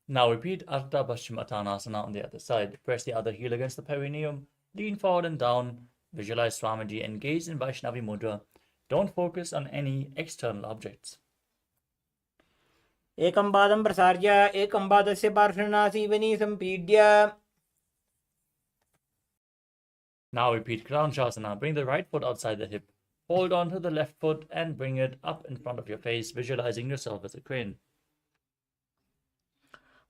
Now repeat Ardha Paschimottanasana on the other side. Press the other heel against the perineum, lean forward and down, visualize Swamiji and gaze in Vaishnavi Mudra. Don't focus on any external objects. एकं पादं प्रसार्य एकं पादस्य पार्श्वनासीवनी सम्पीड्य. Now repeat Clownshasana. Bring the right foot outside the hip. Hold on to the left foot and bring it up in front of your face, visualizing yourself as a crane.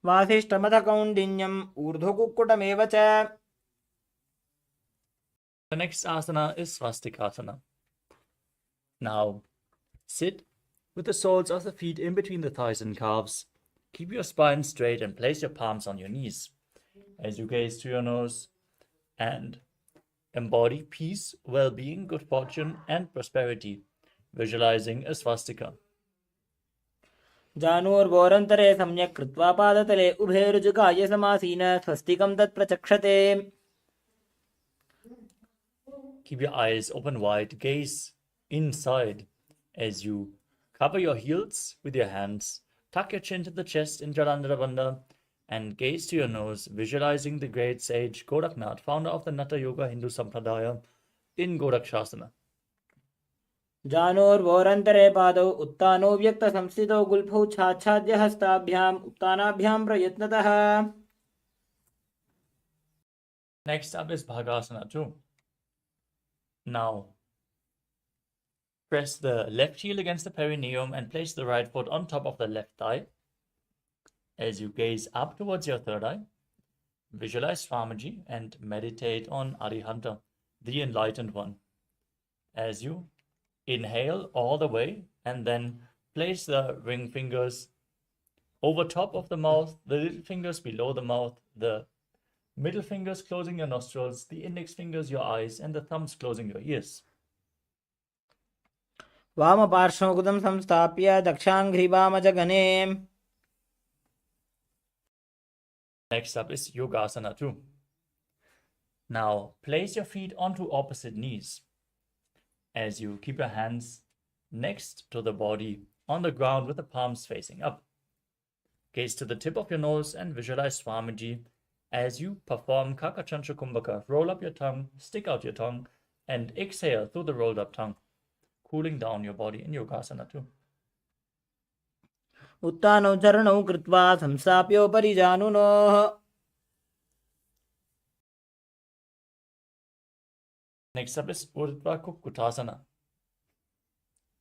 वासिष्ठमथ कौण्डिन्यम् ऊर्ध्वकुक्कुटमेव च. The next asana is Swastikasana. Now sit with the soles of the feet in between the thighs and calves. Keep your spine straight and place your palms on your knees as you gaze to your nose and embody peace, well-being, good fortune, and prosperity, visualizing a swastika. जानूर्वोरन्तरे सम्यक् कृत्वा पादतले उभे ऋजुकाय समासीन स्वस्तिकं तत् प्रचक्षते. Keep your eyes open wide, gaze inside as you cover your heels with your hands, tuck your chin to the chest in Jalandhara Bandha, and gaze to your nose, visualizing the great sage Goraknath, founder of the Natha Yoga Hindu Sampradaya, in Gorakshasana. जानोर्वोरन्तरे पादौ उत्तानो व्यक्तसंस्थितौ गुल्फौ छाच्छाद्य हस्ताभ्याम् उत्तानाभ्यां प्रयत्नतः. Next up is Bhagasana 2. Now, press the left heel against the perineum and place the right foot on top of the left thigh. As you gaze up towards your third eye, visualize Swamiji and meditate on Arihanta, the enlightened one. As you inhale all the way and then place the ring fingers over top of the mouth, the little fingers below the mouth, the middle fingers closing your nostrils, the index fingers your eyes, and the thumbs closing your ears. वामपार्श्वमुकुतं संस्थाप्य दक्षाङ्घ्रिवामजगने. Next up is Yogasana 2. Now place your feet onto opposite knees as you keep your hands next to the body on the ground with the palms facing up. Gaze to the tip of your nose and visualize Swamiji as you perform Kakachantra Kumbhaka. Roll up your tongue, stick out your tongue, and exhale through the rolled up tongue, cooling down your body in Yogasana too. उत्तानौ चरणौ कृत्वा संस्थाप्योपरि जानुनोः. Next up is Urdhva Kukkutasana.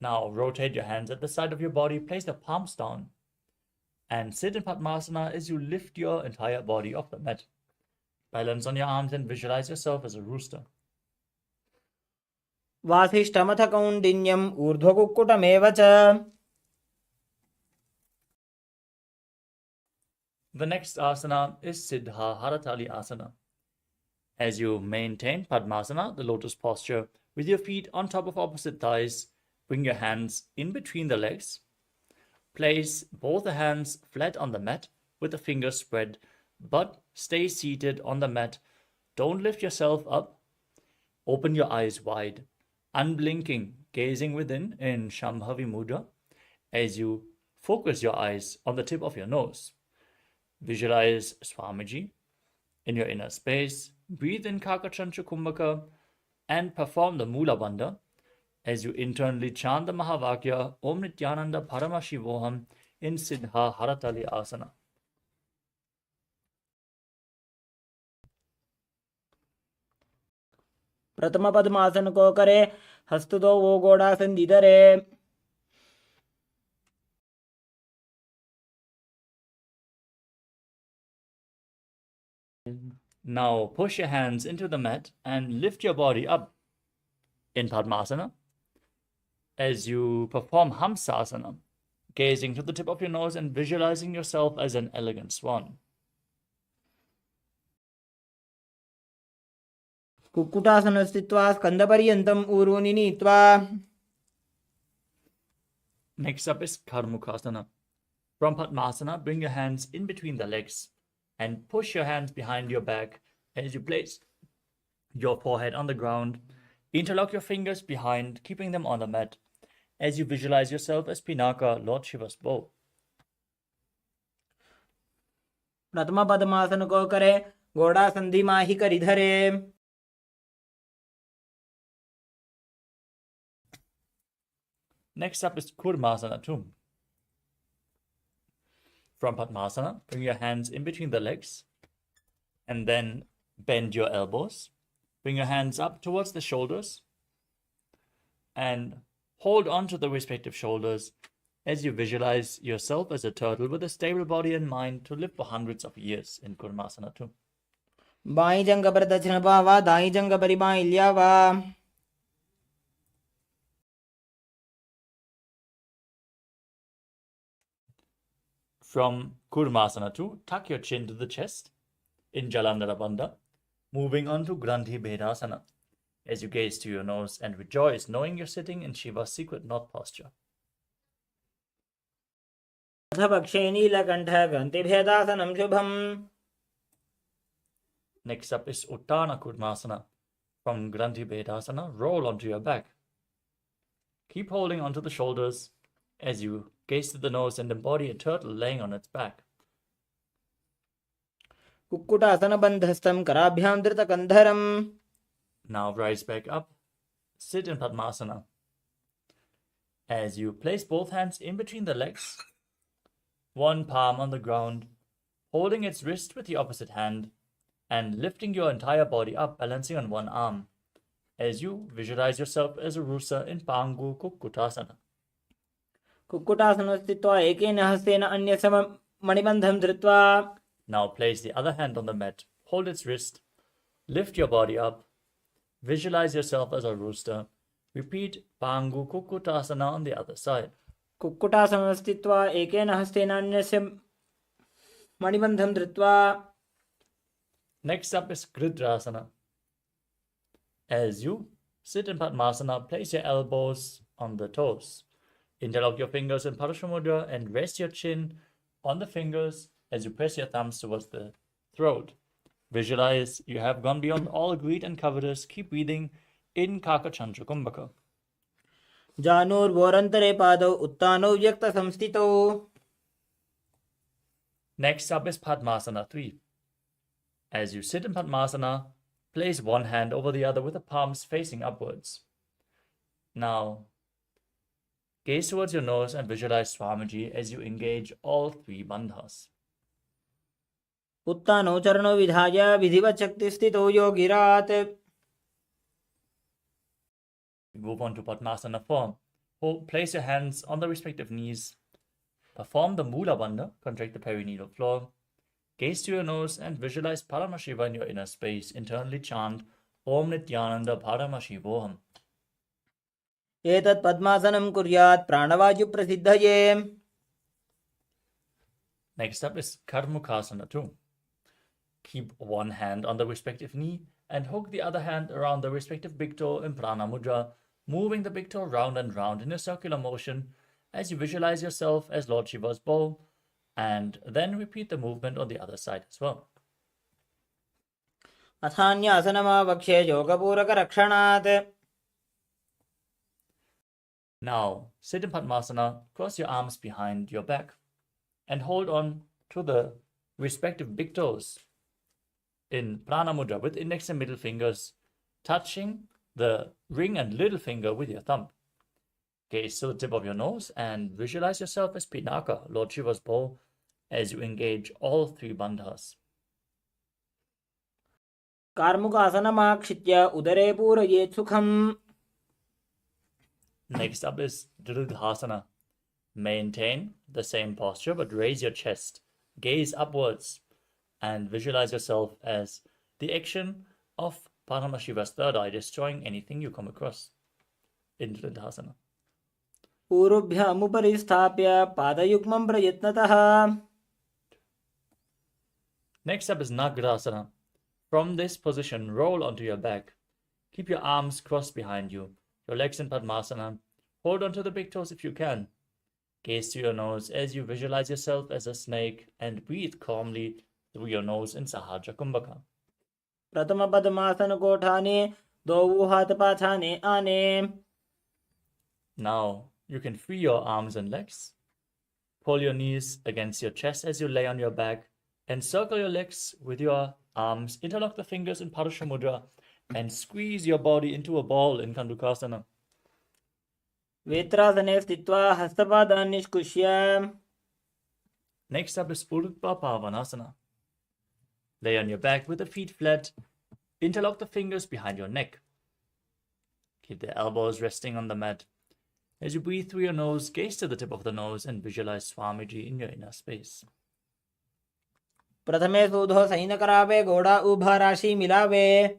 Now rotate your hands at the side of your body, place the palms down, and sit in Padmasana as you lift your entire body off the mat. Balance on your arms and visualize yourself as a rooster. वासिष्ठमथ कौण्डिन्यम् ऊर्ध्वकुक्कुटमेव च. The next asana is Siddha Haratali Asana. As you maintain Padmasana, the lotus posture, with your feet on top of opposite thighs, bring your hands in between the legs. Place both the hands flat on the mat with the fingers spread, but stay seated on the mat. Don't lift yourself up. Open your eyes wide, unblinking, gazing within in Shambhavi Mudra as you focus your eyes on the tip of your nose. Visualize Swamiji in your inner space. Breathe in Kakachantra Kumbhaka and perform the Mula Bandha as you internally chant the Mahavakya Om Nithyananda Paramashivoham in Siddha Haratali Asana. प्रथम पद्मासन को करे, हस्त दो वो गोड़ासन धरे. Now push your hands into the mat and lift your body up in Padmasana as you perform Hamsasana, gazing to the tip of your nose and visualizing yourself as an elegant swan. Kukkutasana स्थित्वा स्कन्धपर्यन्तम् ऊरूनि नीत्वा. Next up is Karmukasana. From Padmasana, bring your hands in between the legs and push your hands behind your back as you place your forehead on the ground. Interlock your fingers behind, keeping them on the mat as you visualize yourself as Pinaka, Lord Shiva's bow. प्रथम पद्मासन को करे, गोड़ासन धीमाहि करि धरे. Next up is Kurmasana too. From Padmasana, bring your hands in between the legs and then bend your elbows. Bring your hands up towards the shoulders and hold on to the respective shoulders as you visualize yourself as a turtle with a stable body and mind to live for hundreds of years in Kurmasana too. By जंग पर दक्षिण पावा, दाई जंग परि by ल्यावा. From Kurmasana too, tuck your chin to the chest in Jalandhara Bandha, moving on to Grandhi Bhedasana as you gaze to your nose and rejoice knowing you're sitting in Shiva's secret knot posture. अथ पक्षे नीलकण्ठ ग्रन्थिभेदासनं शुभम्. Next up is Uttana Kurmasana. From Grandhi Bhedasana, roll onto your back. Keep holding onto the shoulders as you gaze to the nose and embody a turtle laying on its back. Kukkutasana बन्धस्थं कराभ्यां धृतकन्धरम्. Now rise back up. Sit in Padmasana. As you place both hands in between the legs, one palm on the ground, holding its wrist with the opposite hand, and lifting your entire body up, balancing on one arm, as you visualize yourself as a rooster in Pangu Kukkutasana. Kukkutasana स्थित्वा एकेन हस्तेन अन्यस्य मणिबन्धं धृत्वा. Now place the other hand on the mat, hold its wrist, lift your body up, visualize yourself as a rooster. Repeat Pangu Kukkutasana on the other side. Kukkutasana स्थित्वा एकेन हस्तेन अन्यस्य मणिबन्धं धृत्वा. Next up is Gridrasana. As you sit in Padmasana, place your elbows on the toes. Interlock your fingers in Parashamudra and rest your chin on the fingers as you press your thumbs towards the throat. Visualize you have gone beyond all greed and covetous. Keep breathing in Kakachandra Kumbhaka. जानुर्वोरन्तरे पादौ उत्तानौ व्यक्तसंस्थितौ. Next up is Padmasana 3. As you sit in Padmasana, place one hand over the other with the palms facing upwards. Now, gaze towards your nose and visualize Swamiji as you engage all three bandhas. उत्तानौ चरणौ विधाय विधिवत् शक्तिस्थितौ योगिरात्. Move on to Padmasana 4. Place your hands on the respective knees. Perform the Mula Bandha, contract the perineal floor. Gaze to your nose and visualize Paramashiva in your inner space. Internally chant Om Nithyananda Paramashivoham. एतत् पद्मासनं कुर्यात् प्राणवायुप्रसिद्धये. Next up is Karmukasana 2. Keep one hand on the respective knee and hook the other hand around the respective big toe in Prana Mudra, moving the big toe round and round in a circular motion as you visualize yourself as Lord Shiva's bowl, and then repeat the movement on the other side as well. अथान्यासनमावक्ष्ये योगपूरकरक्षणात्. Now, sit in Padmasana, cross your arms behind your back, and hold on to the respective big toes in Prana Mudra with index and middle fingers touching the ring and little finger with your thumb. Gaze to the tip of your nose and visualize yourself as Pinaka, Lord Shiva's bowl, as you engage all three bandhas. कार्मुकासनमाक्षित्य उदरे पूरयेत् सुखम्. Next up is Dridhasana. Maintain the same posture but raise your chest, gaze upwards, and visualize yourself as the action of Paramashiva's third eye destroying anything you come across in Dridhasana. पूर्वभ्यामुपरि स्थाप्य पादयुग्मं प्रयत्नतः. Next up is Nagrasana. From this position, roll onto your back. Keep your arms crossed behind you, your legs in Padmasana. Hold onto the big toes if you can. Gaze to your nose as you visualize yourself as a snake and breathe calmly through your nose in Sahaja Kumbhaka. प्रथमपद्मासनकोठाने द्वौ हातपाथाने आने. Now, you can free your arms and legs. Pull your knees against your chest as you lay on your back and circle your legs with your arms. Interlock the fingers in Parusha Mudra and squeeze your body into a ball in Kandukasana. वेत्रासने स्थित्वा हस्तपादान् निष्कुष्य. Next up is Urdhva Pavanasana. Lay on your back with the feet flat. Interlock the fingers behind your neck. Keep the elbows resting on the mat. As you breathe through your nose, gaze to the tip of the nose and visualize Swamiji in your inner space. प्रथमे सूधो सैनकरावे घोड़ा उभा राशि मिलावे.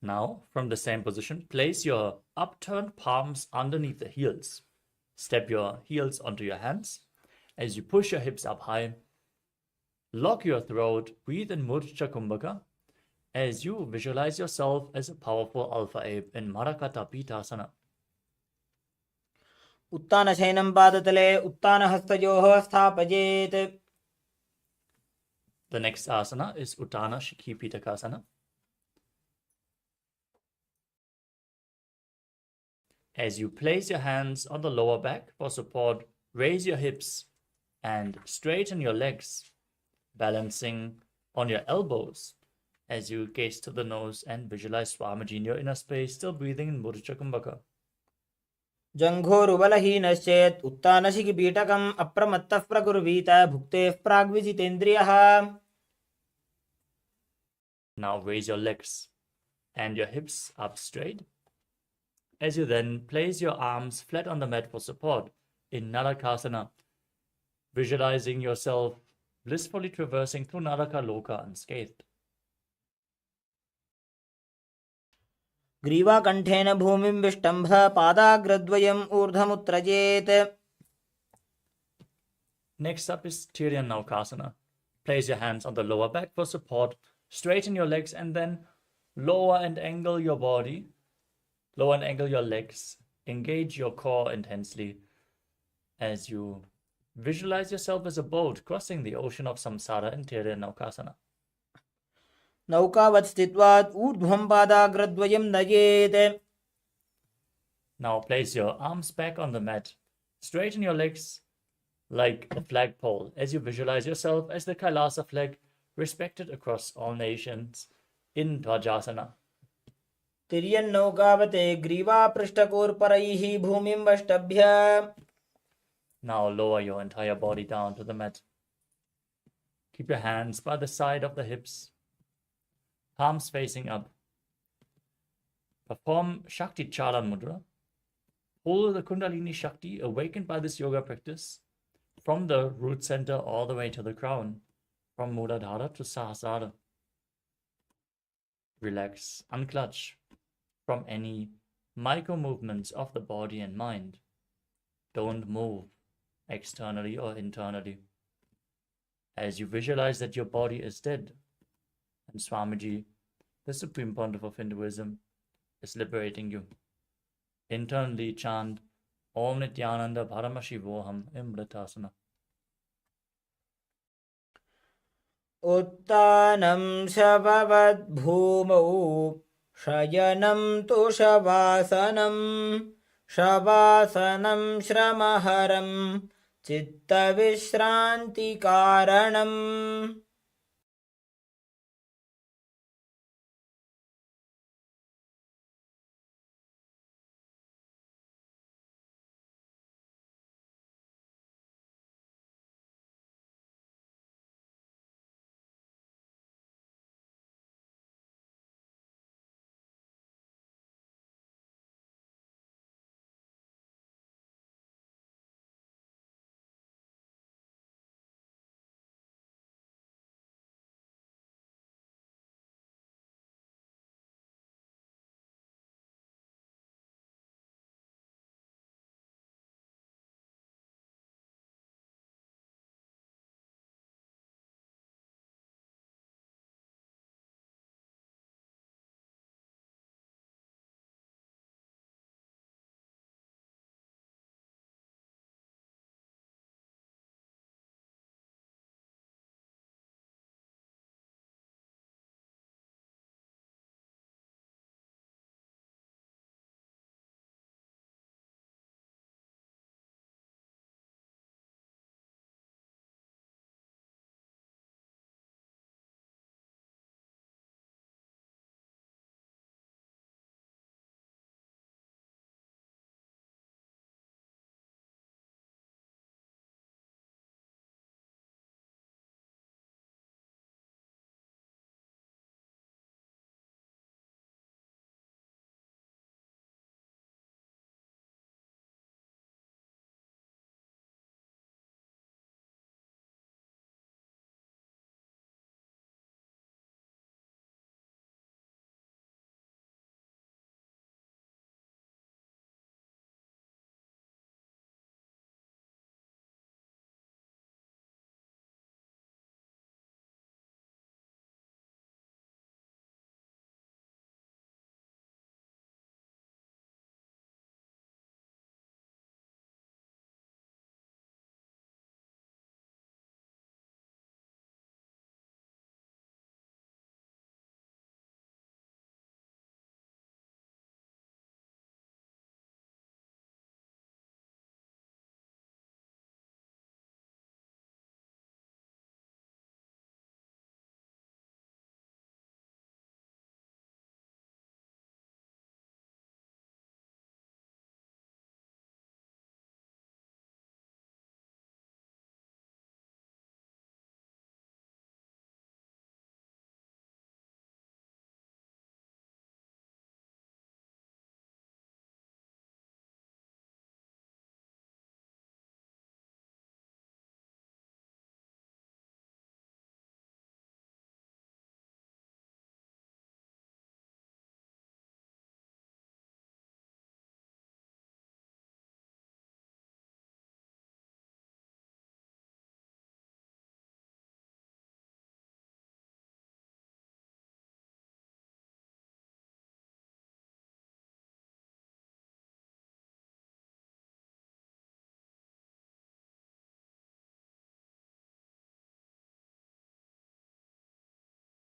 Now, from the same position, place your upturned palms underneath the heels. Step your heels onto your hands as you push your hips up high. Lock your throat, breathe in Murcha Kumbhaka as you visualize yourself as a powerful alpha ape in Marakata Pitasana. उत्तानशयनं पादतले उत्तानहस्तयोः स्थापयेत्. The next asana is Uttana Shikhi Pitakasana. As you place your hands on the lower back for support, raise your hips and straighten your legs, balancing on your elbows as you gaze to the nose and visualize Swamiji in your inner space, still breathing in Murcha Kumbhaka. जङ्घोरुबलहीनश्चेत् उत्तानशिखिपीठकम् अप्रमत्तः प्रकुर्वीत भुक्तेः प्राग्विजितेन्द्रियः. Now raise your legs and your hips up straight. As you then place your arms flat on the mat for support in Narakasana, visualizing yourself blissfully traversing through Naraka Loka unscathed. ग्रीवाकण्ठेन भूमिं विष्टम्भ पादाग्रद्वयम् ऊर्ध्वमुत्त्रजेत्. Next up is Tiryannaukasana. Place your hands on the lower back for support. Straighten your legs and then lower and angle your body. Lower and angle your legs. Engage your core intensely as you visualize yourself as a boat crossing the ocean of samsara in Tiryannaukasana. नौकावत् स्थित्वात् ऊर्ध्वं पादाग्रद्वयं नयेत्. Now place your arms back on the mat. Straighten your legs like a flagpole as you visualize yourself as the Kailasa flag, respected across all nations in Dvajasana. तिर्यन्नौकावते ग्रीवापृष्ठकोर्परैः भूमिं वष्टभ्य. Now lower your entire body down to the mat. Keep your hands by the side of the hips, palms facing up. Perform Shakti Chalan Mudra. Pull the Kundalini Shakti awakened by this yoga practice from the root center all the way to the crown, from Muladhara to Sahasrara. Relax, unclutch from any micro movements of the body and mind. Don't move externally or internally. As you visualize that your body is dead, and Swamiji, the Supreme Pontiff of Hinduism, is liberating you. Internally chant Om Nithyananda Paramashivoham Imritasana. उत्तानं शववद्भूमौ शयनं तु शवासनं शवासनं श्रमहरं चित्तविश्रान्तिकारणम्.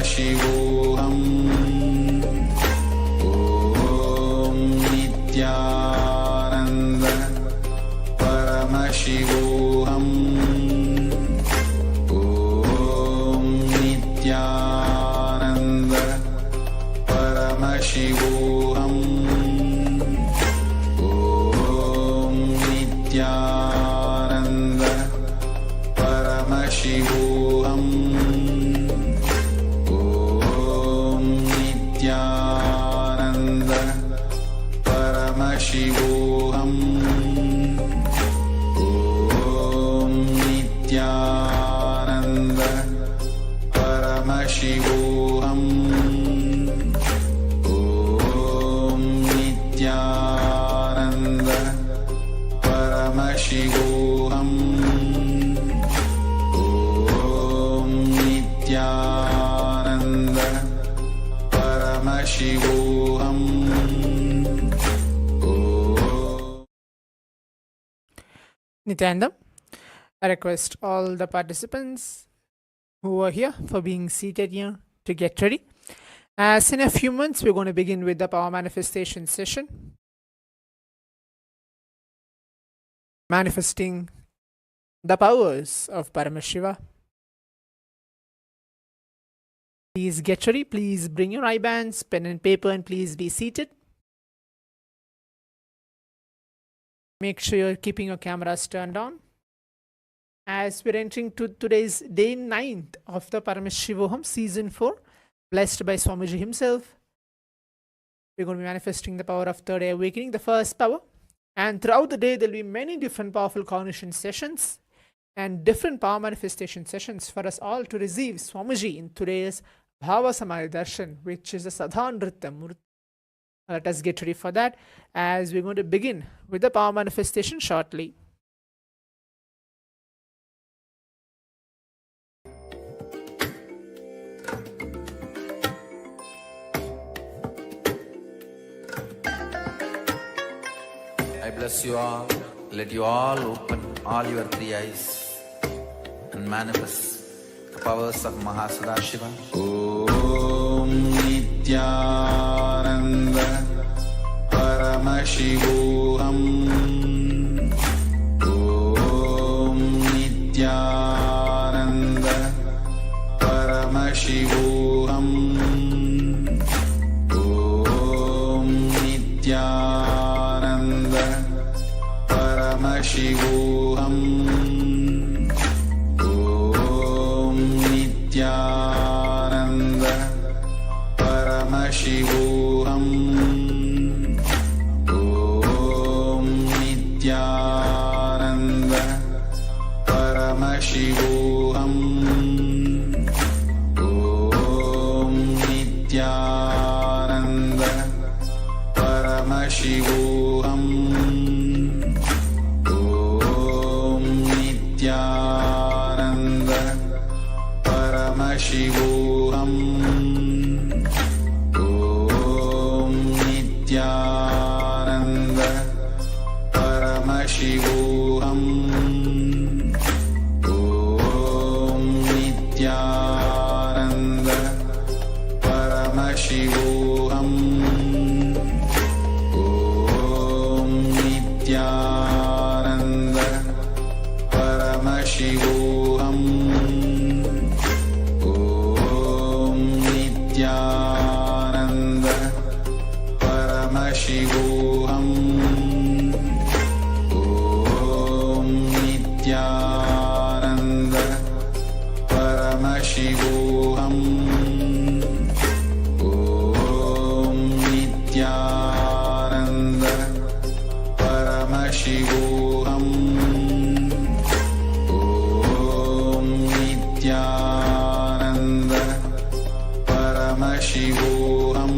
Paramashivoham. Om Nithyananda Paramashivoham. Om Nithyananda Paramashivoham. Om Nithyananda Paramashivoham. Om Nithyananda Paramashivoham. Om Nithyananda Paramashivoham. Om Nithyananda Paramashivoham. Om Nithyananda Paramashivoham. Nithyananda, I request all the participants who are here for being seated here to get ready. As in a few months, we're going to begin with the power manifestation session. Manifesting the powers of Paramashiva. Please get ready. Please bring your eye bands, pen and paper, and please be seated. Make sure you're keeping your cameras turned on. As we're entering to today's day 9th of the Paramashivoham season 4, blessed by Swamiji himself, we're going to be manifesting the power of third eye awakening, the first power. And throughout the day, there'll be many different powerful cognition sessions and different power manifestation sessions for us all to receive Swamiji in today's Bhava Samadhi Darshan, which is a Sadhanrita Murti. Let us get ready for that, as we're going to begin with the power manifestation shortly. I bless you all. Let you all open all your three eyes and manifest the powers of Sadashiva. Om Nithyananda Paramashivoham. Om Nithyananda Paramashivoham. Om Nithyananda Paramashivoham. Om Nithyananda Paramashivoham. Om Nithyananda Paramashivoham. Om Nithyananda Paramashivoham. Om Nithyananda Paramashivoham. Om Nithyananda Paramashivoham. Om Nithyananda Paramashivoham. Om Nithyananda Paramashivoham. Om Nithyananda Paramashivoham. Om Nithyananda Paramashivoham. Om Nithyananda Paramashivoham. Om Nithyananda Paramashivoham.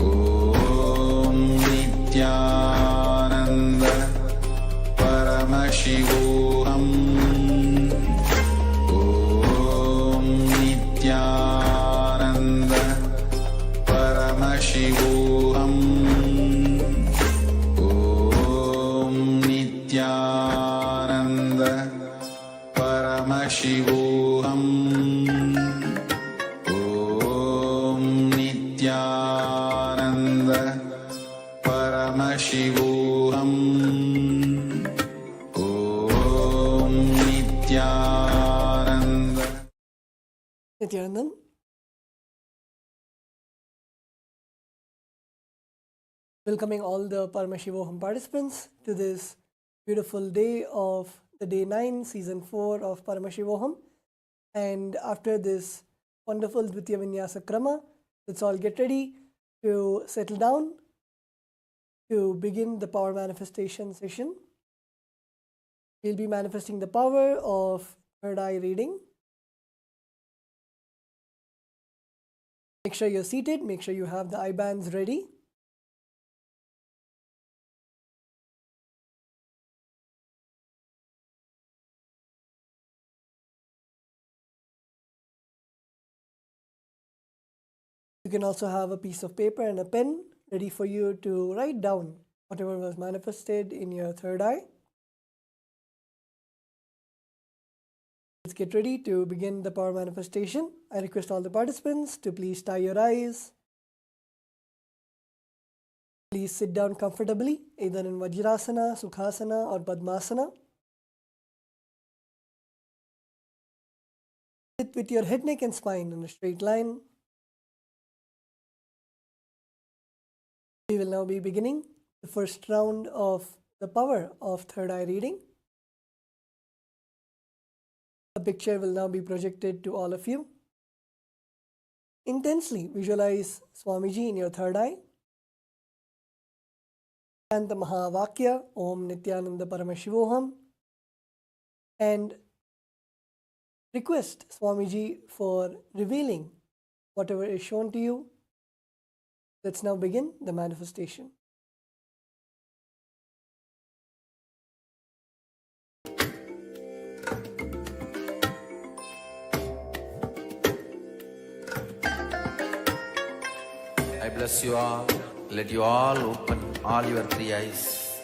Om Nithyananda Paramashivoham. Om Nithyananda Paramashivoham. Om Nithyananda Paramashivoham. Nithyananda. Welcoming all the Paramashivoham participants to this beautiful day of the day 9, season 4 of Paramashivoham. And after this wonderful Dvitiya Vinyasa Krama, let's all get ready to settle down to begin the power manifestation session. We'll be manifesting the power of third eye reading. Make sure you're seated, make sure you have the eye bands ready. You can also have a piece of paper and a pen ready for you to write down whatever was manifested in your third eye. Let's get ready to begin the power manifestation. I request all the participants to please tie your eyes. Please sit down comfortably, either in Vajrasana, Sukhasana or Padmasana. Sit with your head, neck and spine in a straight line. We will now be beginning the first round of the power of third eye reading. A picture will now be projected to all of you. Intensely visualize Swamiji in your third eye. And the Mahavakya, Om Nithyananda Paramashivoham. And request Swamiji for revealing whatever is shown to you. Let's now begin the manifestation. I bless you all. Let you all open all your three eyes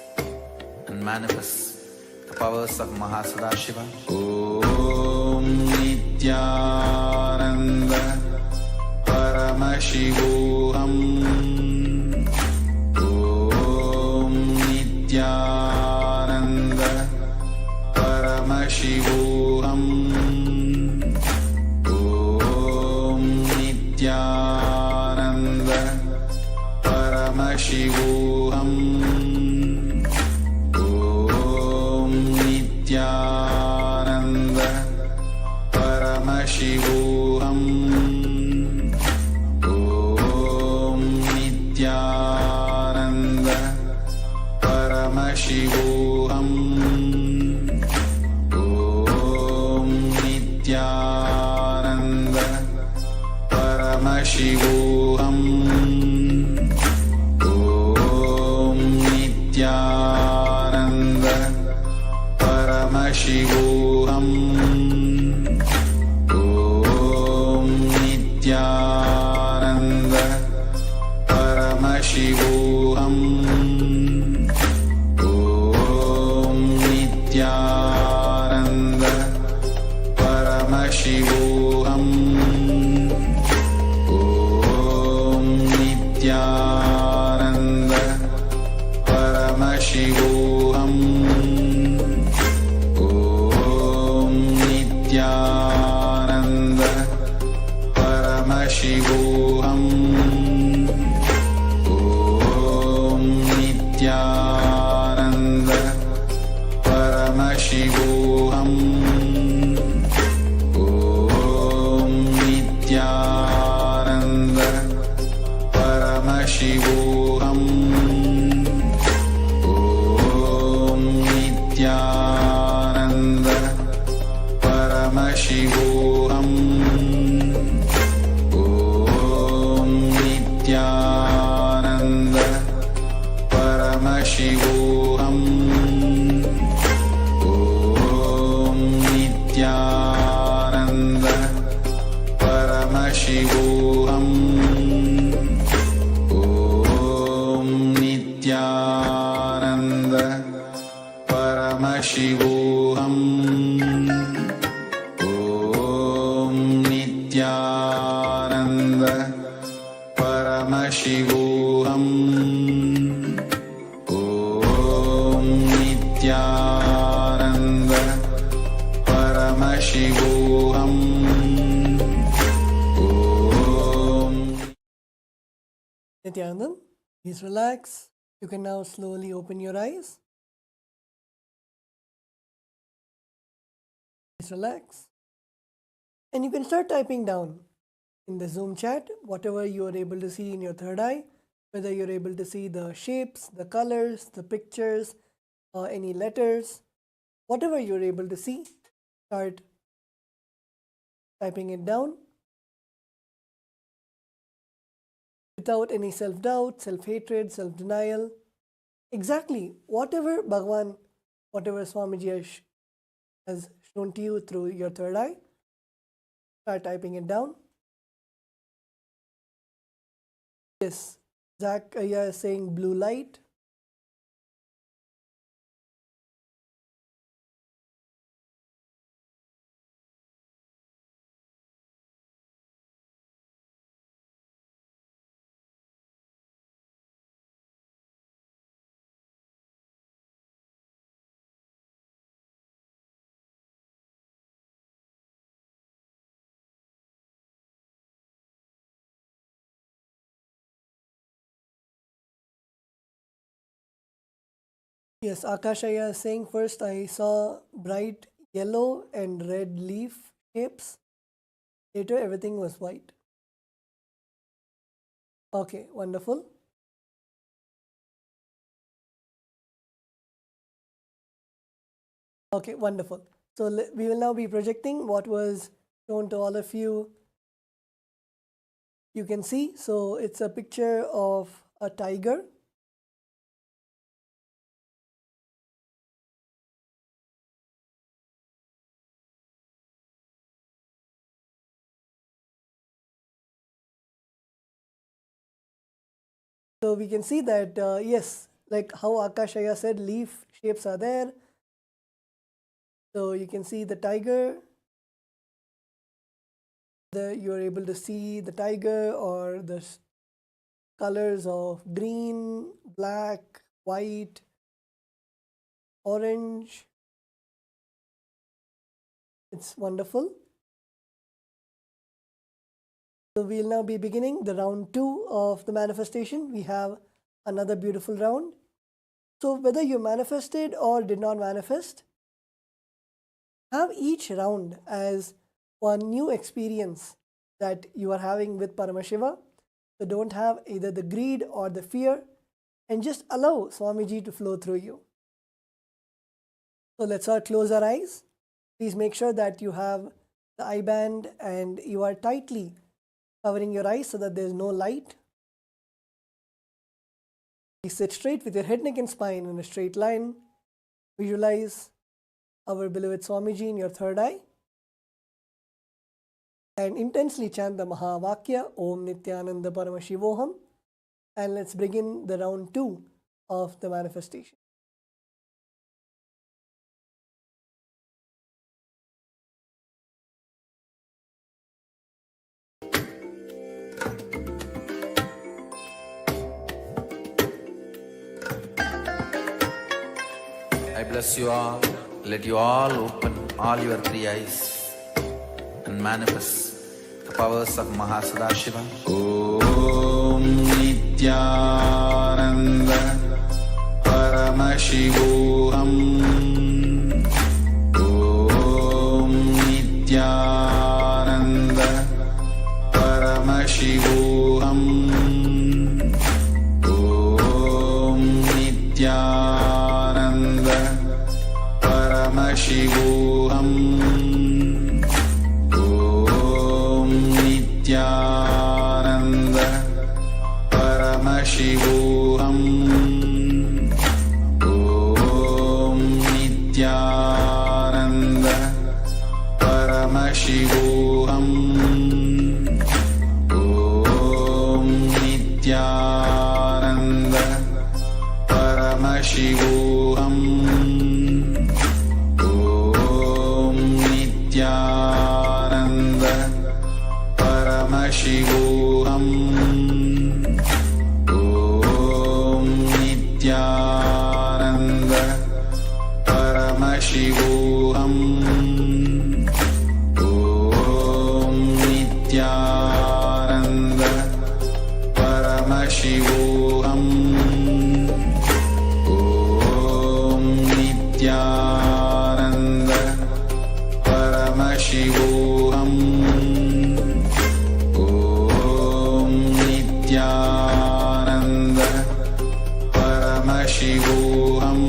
and manifest the powers of Sadashiva. Om Nithyananda Paramashivoham. Om Nithyananda Paramashivoham. Om Nithyananda Paramashivoham. Om Nithyananda Paramashivoham. Om Nithyananda Paramashivoham. Om Nithyananda Paramashivoham. Om Nithyananda Paramashivoham. Om Nithyananda Paramashivoham. Om Nithyananda Paramashivoham. Om Nithyananda Paramashivoham. Om Nithyananda Paramashivoham. Om Nithyananda Paramashivoham. Om Nithyananda Paramashivoham. Om Nithyananda Paramashivoham. Om Nithyananda Paramashivoham. Om Nithyananda Paramashivoham. Om Nithyananda Paramashivoham. Om Nithyananda Paramashivoham. Om Nithyananda Paramashivoham. Nithyananda, please relax. You can now slowly open your eyes. Please relax. And you can start typing down in the Zoom chat whatever you are able to see in your third eye, whether you're able to see the shapes, the colors, the pictures, or any letters, whatever you're able to see, start typing it down without any self-doubt, self-hatred, self-denial. Exactly whatever Bhagavan, whatever Swamiji has shown to you through your third eye, start typing it down. Yes, Zach is saying blue light. Yes, Akashaya is saying first I saw bright yellow and red leaf shapes. Later everything was white. Okay, wonderful. Okay, wonderful. So we will now be projecting what was shown to all of you. You can see, so it's a picture of a tiger. So we can see that, yes, like how Akashaya said, leaf shapes are there. So you can see the tiger. You're able to see the tiger or the colors of green, black, white, orange. It's wonderful. So we'll now be beginning the round 2 of the manifestation. We have another beautiful round. So whether you manifested or did not manifest, have each round as one new experience that you are having with Paramashiva. So don't have either the greed or the fear, and just allow Swamiji to flow through you. So let's all close our eyes. Please make sure that you have the eye band and you are tightly covering your eyes so that there is no light. Please sit straight with your head, neck and spine in a straight line. Visualize our beloved Swamiji in your third eye. And intensely chant the Mahavakya, Om Nithyananda Paramashivoham. And let's begin the round 2 of the manifestation. I bless you all. Let you all open all your 3 eyes and manifest the powers of Sadashiva. Om Nithyananda Paramashivoham. Om Nithyananda Paramashivoham. Om Nithyananda Paramashivoham. Om Nithyananda Paramashivoham. Om Nithyananda Paramashivoham. Om Nithyananda Paramashivoham. Nithyananda Paramashivoham. Om Nithyananda Paramashivoham. Om Nithyananda Paramashivoham. Paramashivoham. Om Nithyananda Paramashivoham. Om Nithyananda Paramashivoham.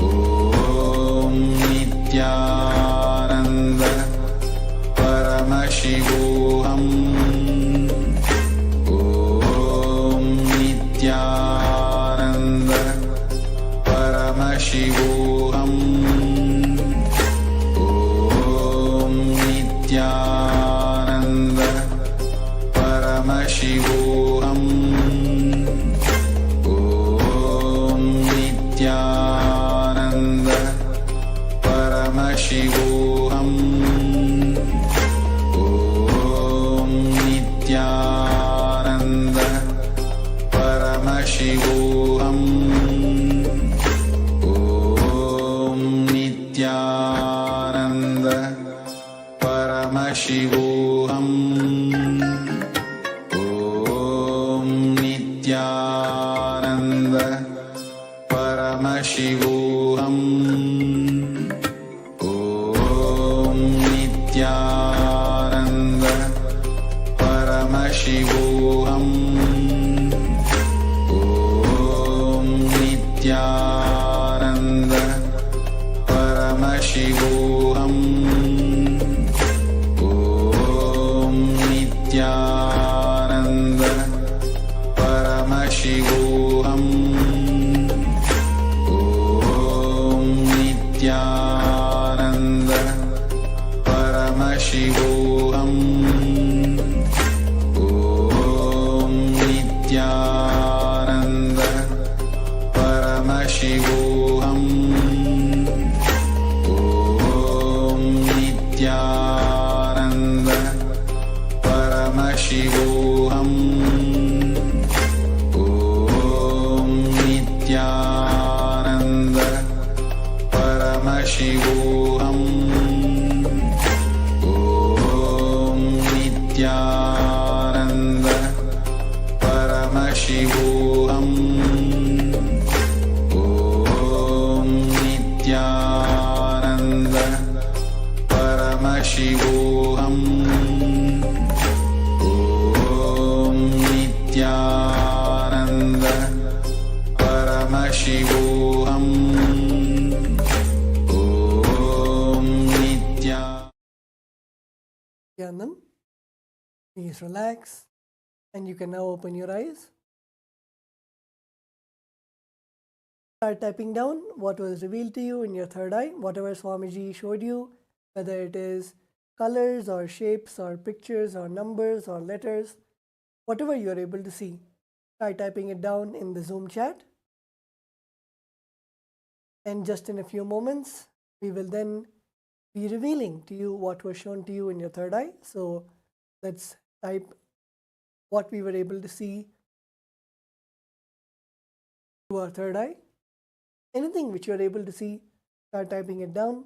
Om Nithyananda Paramashivoham. Om Nithyananda Paramashivoham. Om Nithyananda Paramashivoham. Om Nithyananda Paramashivoham. Om Nithyananda Paramashivoham. Om Nithyananda Paramashivoham. Om Nithyananda Paramashivoham. Om Nithyananda Paramashivoham. Om Nithyananda Paramashivoham. Om Nithyananda Paramashivoham. Om Nithyananda Paramashivoham. Om Nithyananda Paramashivoham. Om Nithyananda Paramashivoham. Om Nithyananda Paramashivoham. Om Nithyananda Paramashivoham. Om Nithyananda Paramashivoham. Om Nithyananda Paramashivoham. Om Nithyananda. Please relax, and you can now open your eyes. Start typing down what was revealed to you in your third eye, whatever Swamiji showed you, whether it is colors or shapes or pictures or numbers or letters, whatever you are able to see. Start typing it down in the Zoom chat. And just in a few moments, we will then be revealing to you what was shown to you in your third eye. So let's type what we were able to see through our third eye. Anything which you are able to see, start typing it down.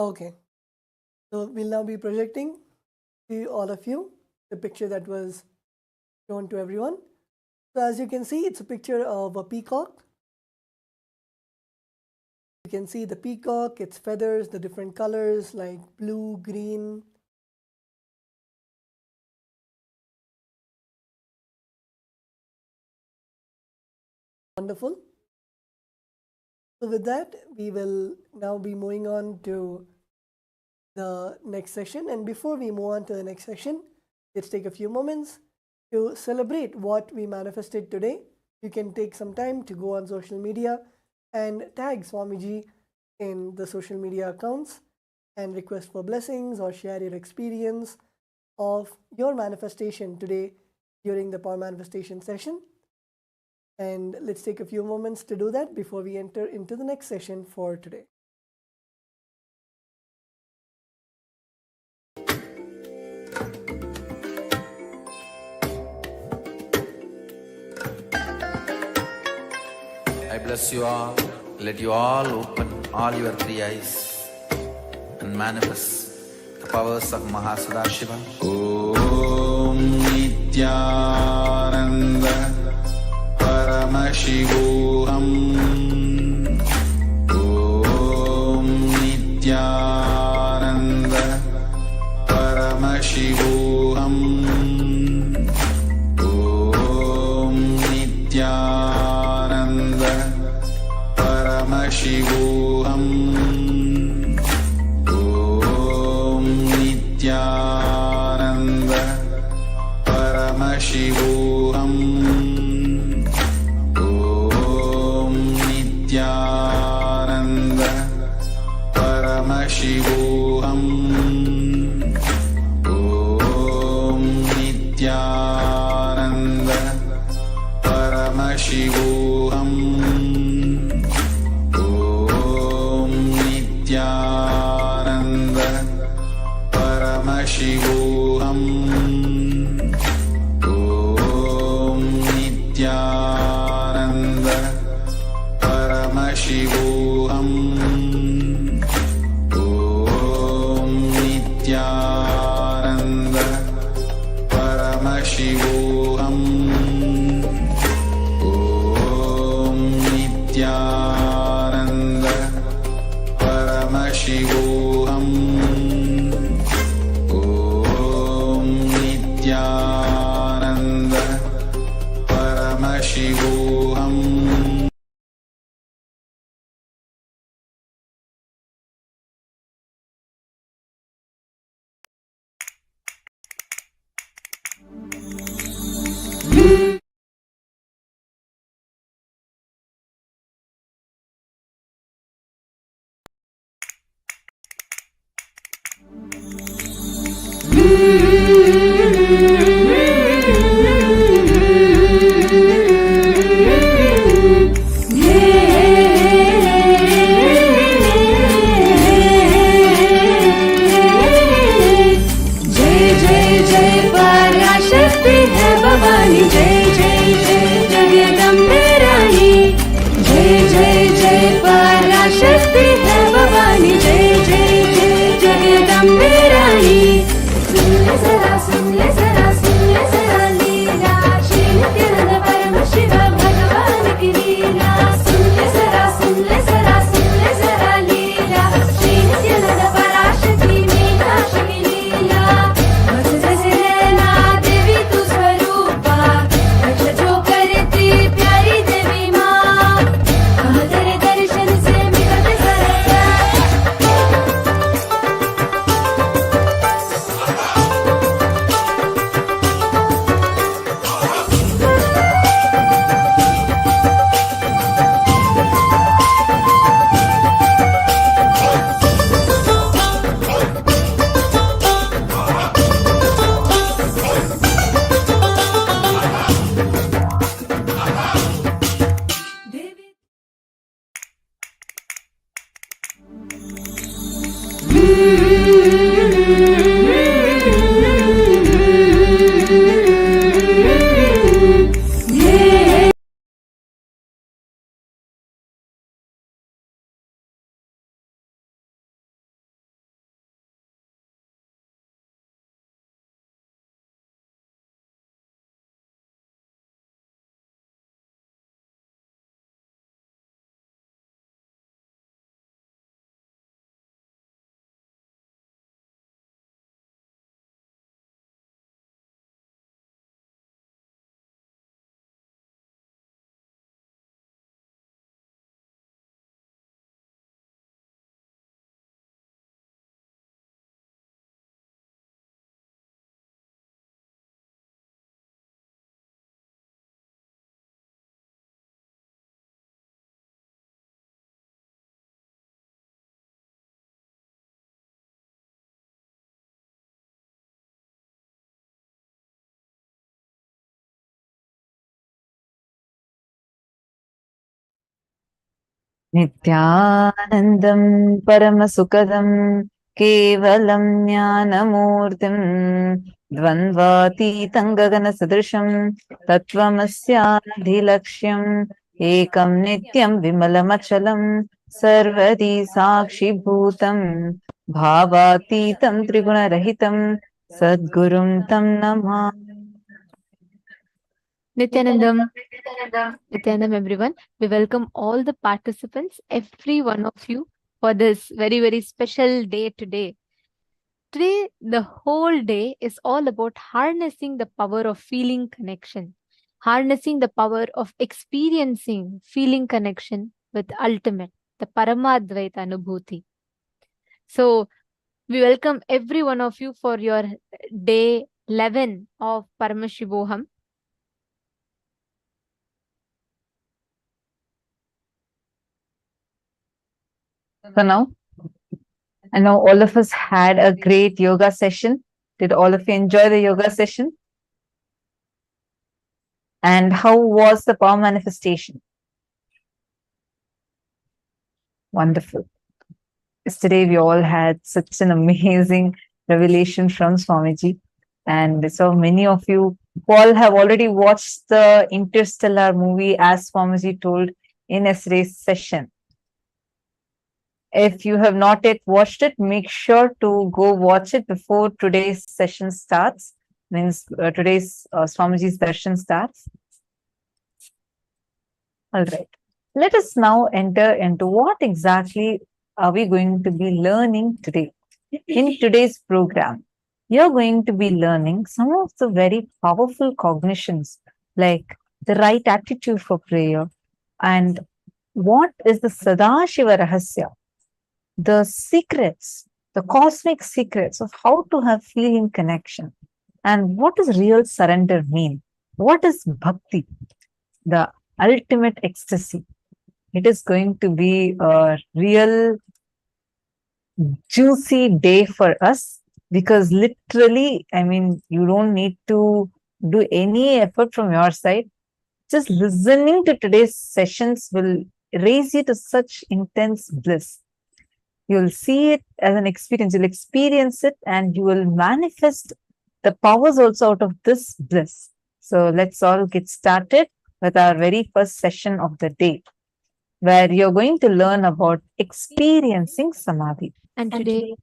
Okay, so we'll now be projecting to all of you the picture that was shown to everyone. So as you can see, it's a picture of a peacock. You can see the peacock, its feathers, the different colors like blue, green. Wonderful. So with that, we will now be moving on to the next section. And before we move on to the next section, let's take a few moments to celebrate what we manifested today. You can take some time to go on social media and tag Swamiji in the social media accounts and request for blessings or share your experience of your manifestation today during the power manifestation session. And let's take a few moments to do that before we enter into the next session for today. I bless you all. Let you all open all your three eyes and manifest the powers of Sadashiva. Om Nithyananda Paramashivoham. Om Nithyananda Paramashivoham. Om Nithyananda Paramashivoham. Om Nithyananda Paramashivoham. Om Nithyananda Paramashivoham. Om Nithyananda Paramashivoham. Om Nithyananda Paramashivoham. Om Nithyananda Paramashivoham. Om Nithyananda Paramashivoham. Om Nithyananda Paramashivoham. Om Nithyananda नित्यानन्दं परमसुखदं केवलं ज्ञानमूर्तिं द्वन्द्वातीतं गगनसदृशं तत्त्वमस्याधिलक्ष्यम् एकं नित्यं विमलमचलं सर्वदी साक्षिभूतं भावातीतं त्रिगुणरहितं सद्गुरुं तं Namami. Nithyanandam, Nithyanandam, everyone. We welcome all the participants, every one of you, for this very, very special day today. Today, the whole day is all about harnessing the power of feeling connection, harnessing the power of experiencing feeling connection with ultimate, the Parama Advaita Anubhuti. So, we welcome every one of you for your day 11 of Paramashivoham. So now, I know all of us had a great yoga session. Did all of you enjoy the yoga session? And how was the power manifestation? Wonderful. Yesterday, we all had such an amazing revelation from Swamiji. And so many of you all have already watched the Interstellar movie, as Swamiji told in yesterday's session. If you have not yet watched it, make sure to go watch it before today's session starts, means today's Swamiji's darshan starts. All right. Let us now enter into what exactly are we going to be learning today. In today's program, you're going to be learning some of the very powerful cognitions, like the right attitude for prayer, and what is the Sadashiva Rahasya, the secrets, the cosmic secrets of how to have feeling connection, and what does real surrender mean? What is Bhakti, the ultimate ecstasy? It is going to be a real juicy day for us, because literally, I mean, you don't need to do any effort from your side. Just listening to today's sessions will raise you to such intense bliss. You'll see it as an experience, you'll experience it, and you will manifest the powers also out of this bliss. So let's all get started with our very first session of the day, where you're going to learn about experiencing Samadhi. And today,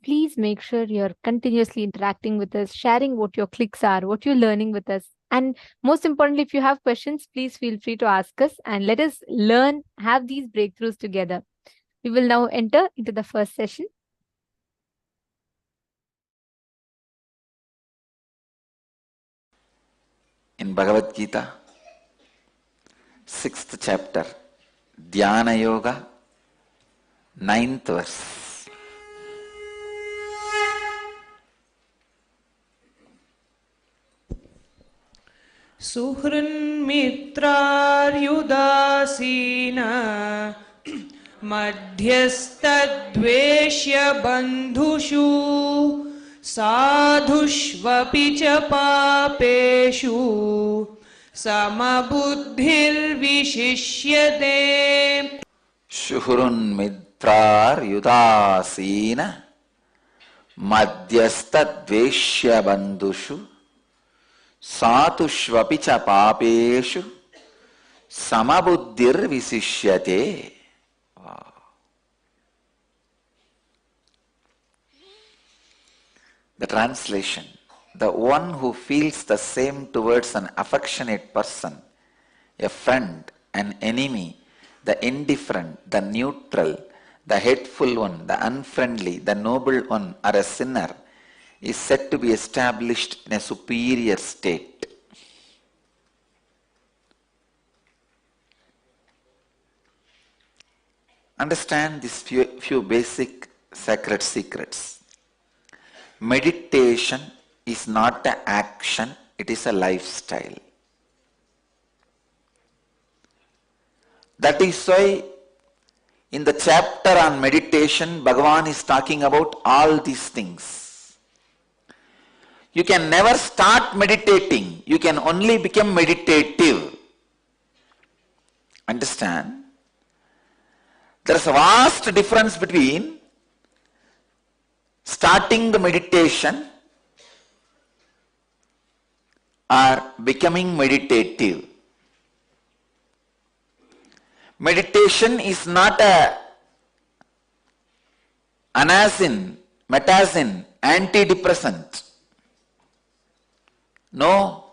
please make sure you're continuously interacting with us, sharing what your clicks are, what you're learning with us. And most importantly, if you have questions, please feel free to ask us and let us learn, have these breakthroughs together. We will now enter into the first session. In Bhagavad Gita, 6th chapter, Dhyana Yoga, 9th verse. सुहृन्मित्रार्युदासीना मध्यस्तद्वेष्य बन्धुषु साधुष्वपि च पापेषु समबुद्धिर्विशिष्यते. सुहृन्मित्रार्युदासीना मध्यस्तद्वेष्य बन्धुषु सातुष्वपि च पापेषु समबुद्धिर्विशिष्यते. Wow. The translation: the one who feels the same towards an affectionate person, a friend, an enemy, the indifferent, the neutral, the hateful one, the unfriendly, the noble one, or a sinner, is said to be established in a superior state. Understand these few basic sacred secrets. Meditation is not an action, it is a lifestyle. That is why in the chapter on meditation, Bhagavan is talking about all these things. You can never start meditating. You can only become meditative. Understand? There's a vast difference between starting the meditation or becoming meditative. Meditation is not a anacin, metazin, antidepressant. No.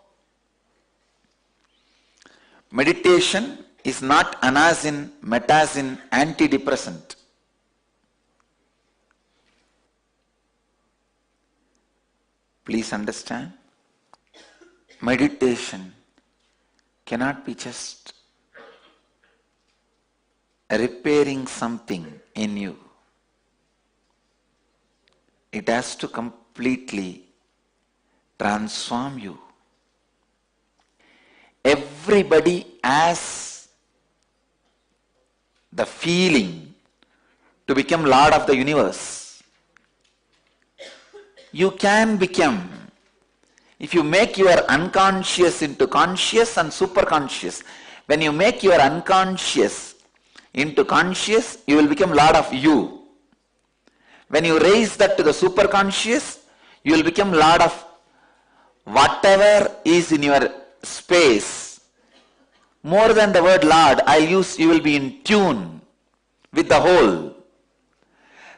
Meditation is not anacin, metazin, antidepressant. Please understand. Meditation cannot be just repairing something in you. It has to completely transform you. Everybody has the feeling to become Lord of the universe. You can become, if you make your unconscious into conscious and superconscious. When you make your unconscious into conscious, you will become Lord of you. When you raise that to the superconscious, you will become Lord of whatever is in your space. More than the word Lord, I'll use you will be in tune with the whole.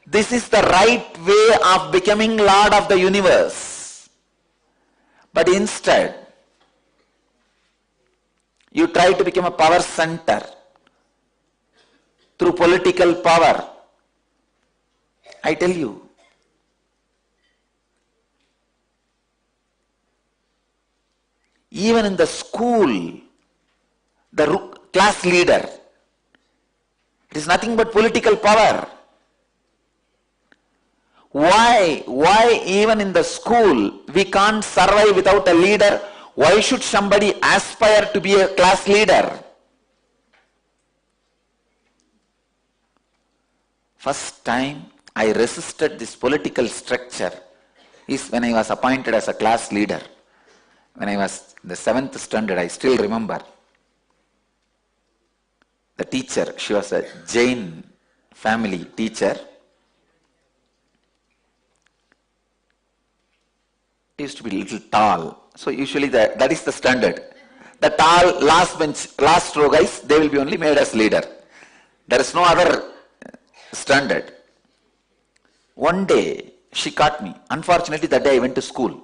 This is the right way of becoming Lord of the universe. But instead, you try to become a power center through political power. I tell you, even in the school, the class leader, it is nothing but political power. Why even in the school we can't survive without a leader? Why should somebody aspire to be a class leader? First time I resisted this political structure is when I was appointed as a class leader. When I was in the 7th standard, I still remember. The teacher, she was a Jain family teacher. Used to be a little tall. So usually that is the standard. The tall last bench, last row guys, they will be only made as leader. There is no other standard. One day she caught me. Unfortunately that day I went to school.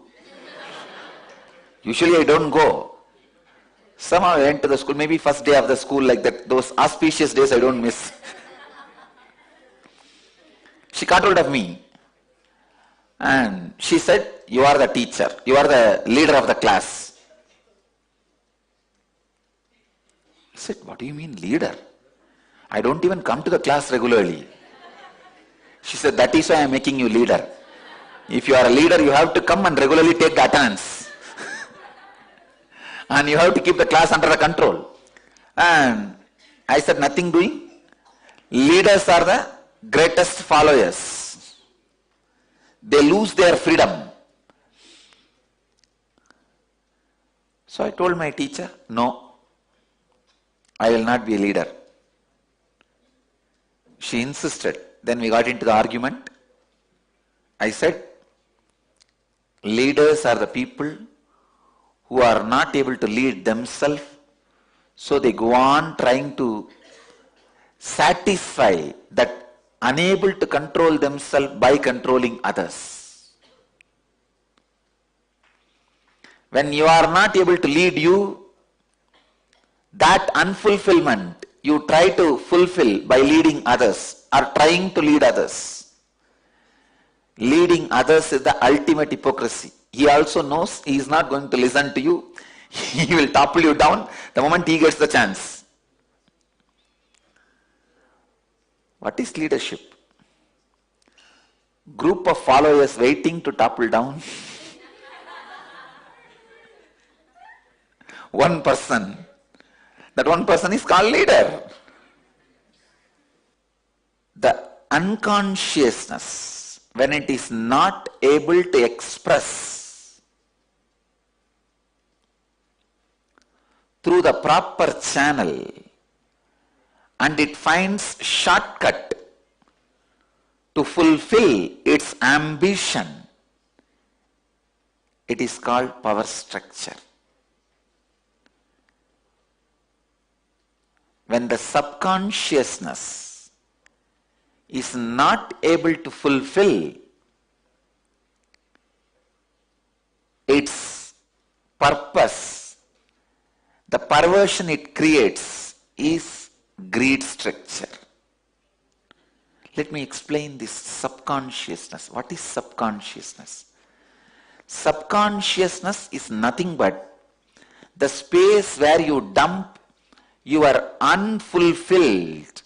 Usually I don't go. Somehow I went to the school, maybe first day of the school, like that, those auspicious days I don't miss. She caught hold of me and she said, you are the teacher, you are the leader of the class. I said, what do you mean leader? I don't even come to the class regularly. She said, that is why I am making you leader. If you are a leader, you have to come and regularly take the attendance. And you have to keep the class under the control. And I said, nothing doing. Leaders are the greatest followers. They lose their freedom. So I told my teacher, no, I will not be a leader. She insisted. Then we got into the argument. I said, leaders are the people who are not able to lead themselves, so they go on trying to satisfy that unable to control themselves by controlling others. When you are not able to lead you, that unfulfillment you try to fulfill by leading others or trying to lead others. Leading others is the ultimate hypocrisy. He also knows he is not going to listen to you. He will topple you down the moment he gets the chance. What is leadership? Group of followers waiting to topple down. One person. That one person is called leader. The unconsciousness, when it is not able to express through the proper channel and it finds shortcut to fulfill its ambition, it is called power structure. When the subconsciousness is not able to fulfill its purpose, the perversion it creates is greed structure. Let me explain this subconsciousness. What is subconsciousness? Subconsciousness is nothing but the space where you dump your unfulfilled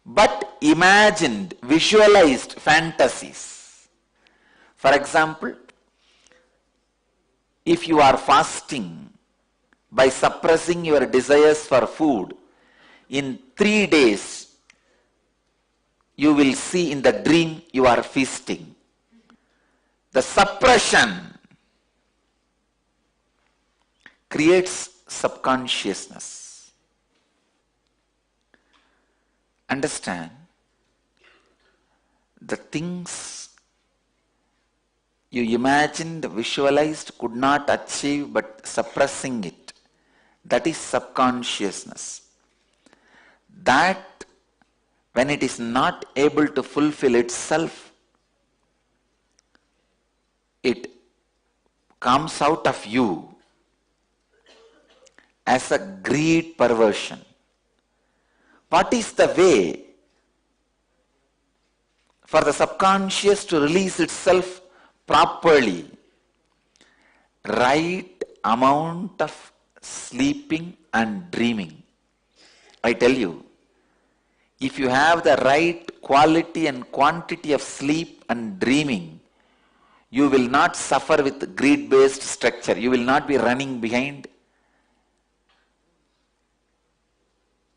but imagined, visualized fantasies. For example, if you are fasting by suppressing your desires for food, in 3 days you will see in the dream you are feasting. The suppression creates subconsciousness. Understand, the things you imagined, visualized, could not achieve but suppressing it, that is subconsciousness. That, when it is not able to fulfill itself, it comes out of you as a greed perversion. What is the way for the subconscious to release itself properly? Right amount of sleeping and dreaming. I tell you, if you have the right quality and quantity of sleep and dreaming, you will not suffer with greed-based structure. You will not be running behind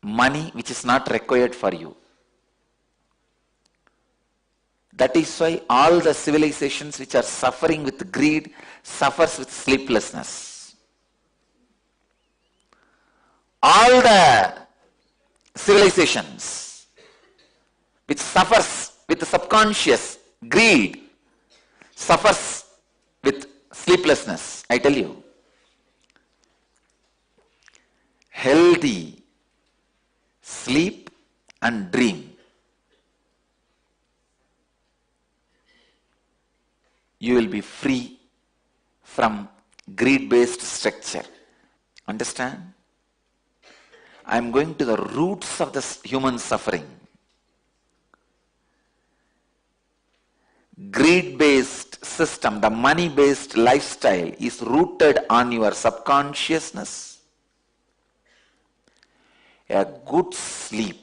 money which is not required for you. That is why all the civilizations which are suffering with greed suffers with sleeplessness. All the civilizations which suffers with the subconscious greed suffers with sleeplessness. I tell you, healthy sleep and dream, you will be free from greed-based structure. Understand? I am going to the roots of the human suffering. Greed-based system, the money-based lifestyle is rooted on your subconsciousness. A good sleep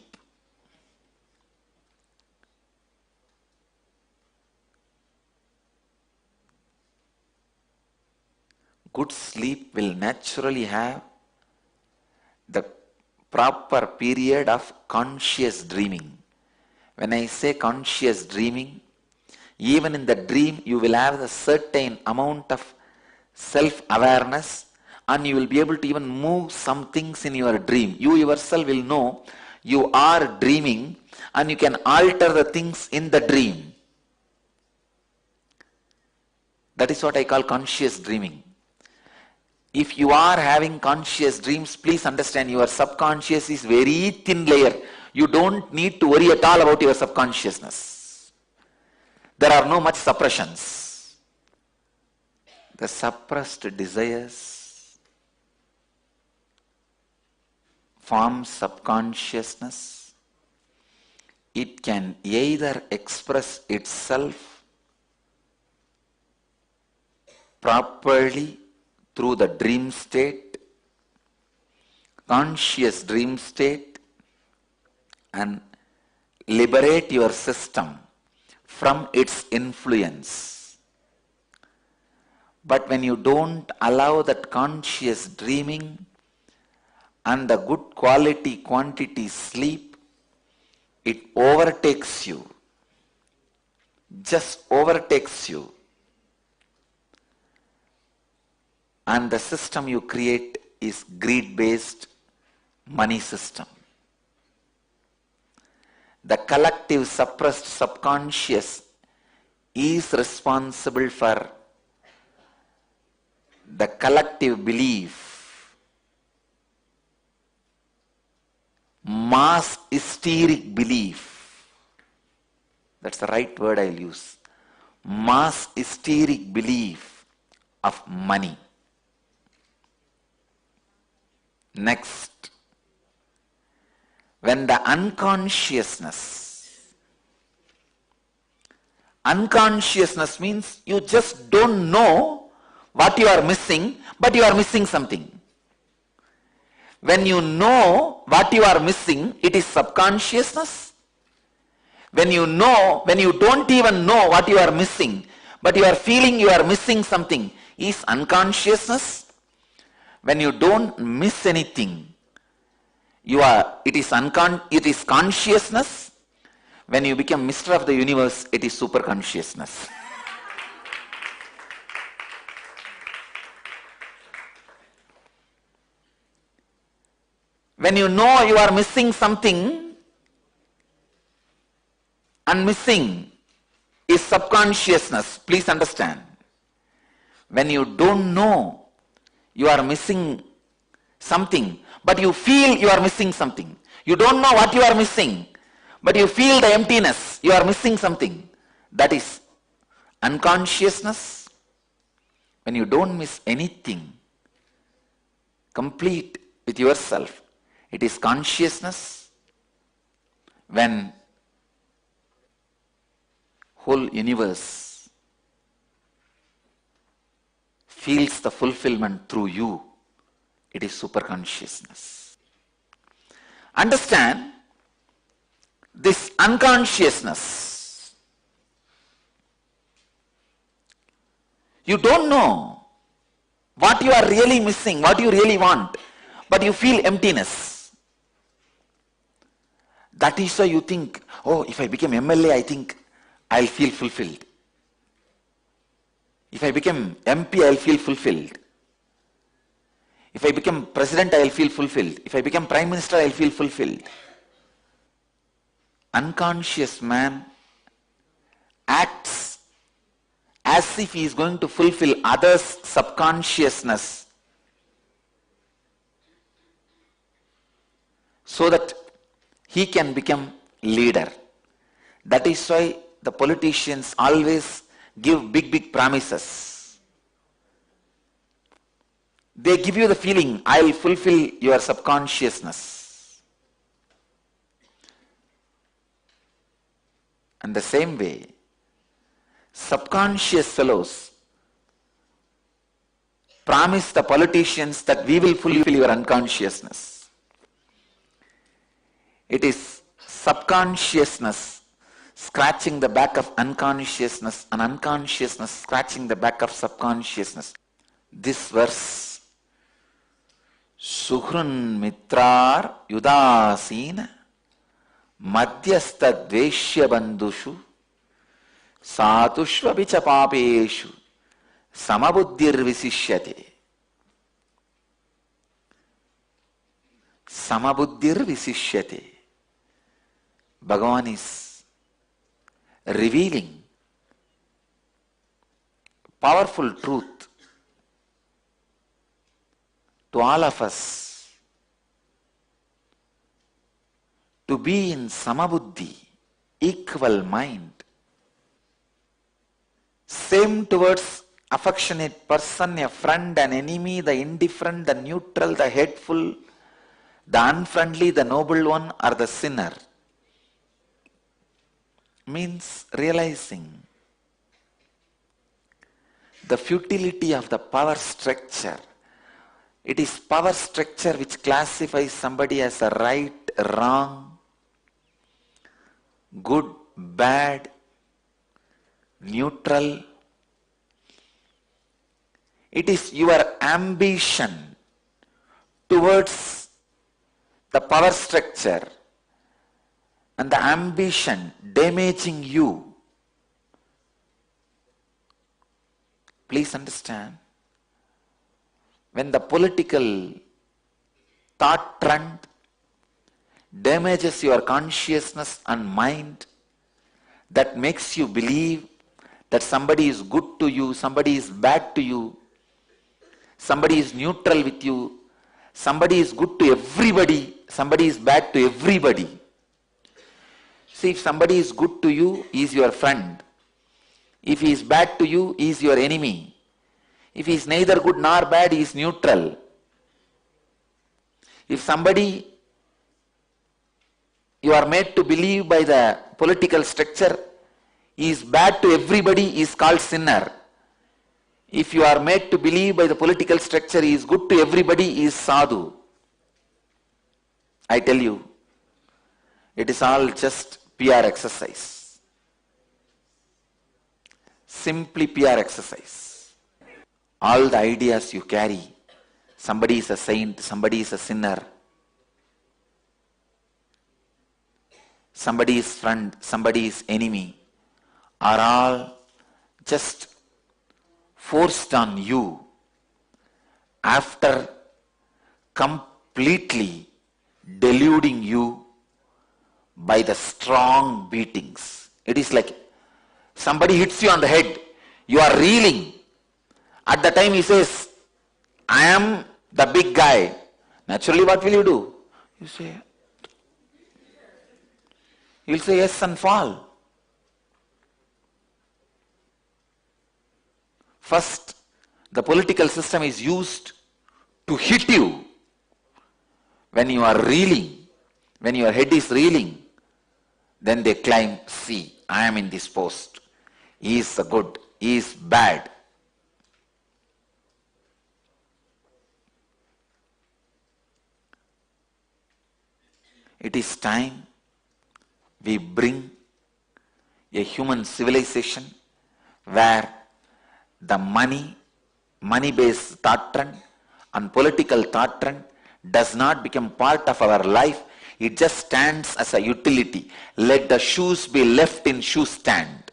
will naturally have the proper period of conscious dreaming. When I say conscious dreaming, even in the dream you will have a certain amount of self-awareness, and you will be able to even move some things in your dream. You yourself will know you are dreaming, and you can alter the things in the dream. That is what I call conscious dreaming. If you are having conscious dreams, please understand your subconscious is very thin layer. You don't need to worry at all about your subconsciousness. There are no much suppressions. The suppressed desires form subconsciousness. It can either express itself properly through the dream state, conscious dream state, and liberate your system from its influence. But when you don't allow that conscious dreaming and the good quality quantity sleep, it overtakes you, just overtakes you, and the system you create is greed-based money system. the collective suppressed subconscious is responsible for the collective belief, mass hysteric belief. That's the right word I'll use. Mass hysteric belief of money. Next, when the unconsciousness means you just don't know what you are missing, but you are missing something. When you know what you are missing, it is subconsciousness. When you don't even know what you are missing, but you are feeling you are missing something, is unconsciousness. When you don't miss anything, it is consciousness. When you become Mr. of the universe, it is super consciousness. When you know you are missing something, and missing is subconsciousness. Please understand. When you don't know you are missing something, but you feel you are missing something. You don't know what you are missing, but you feel the emptiness. You are missing something. That is unconsciousness. When you don't miss anything, complete with yourself, it is consciousness. When whole universe feels the fulfillment through you, it is superconsciousness. Understand this unconsciousness. You don't know what you are really missing, what you really want, but you feel emptiness. That is why you think, oh, if I become MLA, I think I'll feel fulfilled. If I become MP, I'll feel fulfilled. If I become president, I'll feel fulfilled. If I become prime minister, I'll feel fulfilled. Unconscious man acts as if he is going to fulfill others' subconsciousness so that he can become leader. That is why the politicians always give big promises. They give you the feeling, I will fulfill your subconsciousness. And the same way, subconscious fellows promise the politicians that we will fulfill your unconsciousness. It is subconsciousness scratching the back of unconsciousness and unconsciousness scratching the back of subconsciousness. This verse, Suhrun Mitrar Yudasina Madhyastha Dveshya Bandhushu Satushva Vicha Papeshu Samabuddhir Visishyate. Samabuddhir Visishyate. Bhagavan is revealing powerful truth to all of us to be in samabuddhi, equal mind, same towards affectionate person, a friend, an enemy, the indifferent, the neutral, the hateful, the unfriendly, the noble one, or the sinner. Means realizing the futility of the power structure. It is power structure which classifies somebody as a right, wrong, good, bad, neutral. It is your ambition towards the power structure and the ambition damaging you. Please understand, when the political thought trend damages your consciousness and mind, that makes you believe that somebody is good to you, somebody is bad to you, somebody is neutral with you, somebody is good to everybody, somebody is bad to everybody. See, if somebody is good to you, he is your friend. If he is bad to you, he is your enemy. If he is neither good nor bad, he is neutral. If somebody you are made to believe by the political structure, he is bad to everybody, he is called sinner. If you are made to believe by the political structure, he is good to everybody, he is sadhu. I tell you, it is all just PR exercise. Simply PR exercise. All the ideas you carry, somebody is a saint, somebody is a sinner, somebody is friend, somebody is enemy, are all just forced on you after completely deluding you by the strong beatings. It is like somebody hits you on the head, you are reeling. At the time he says, I am the big guy. Naturally, what will you do? You'll say yes and fall. First, the political system is used to hit you when you are reeling, when your head is reeling. Then they claim, see, I am in this post. He is the good, he is bad. It is time we bring a human civilization where the money-based thought trend and political thought trend does not become part of our life. It just stands as a utility. Let the shoes be left in shoe stand.